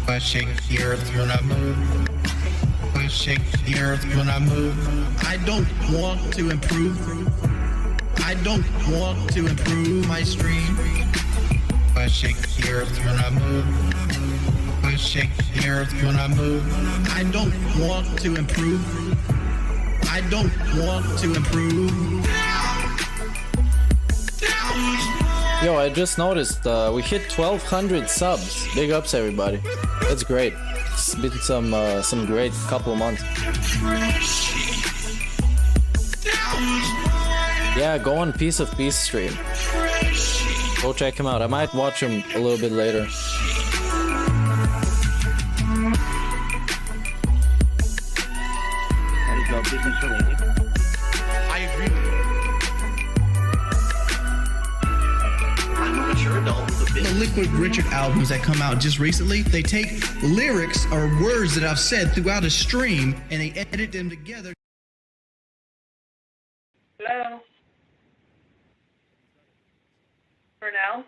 I shake the earth when I move. I shake the earth when I move. I don't want to improve. I don't want to improve my stream. I shake the earth when I move. I shake the earth when I move. I don't want to improve. I don't want to improve. Yo, I just noticed we hit 1,200 subs. Big ups, everybody. That's great. It's been some great couple of months. Yeah, go on Piece of Peace stream. Go check him out. I might watch him a little bit later. I agree with you. The Liquid Richard albums that come out just recently, they take lyrics or words that I've said throughout a stream and they edit them together. Hello? Burnell?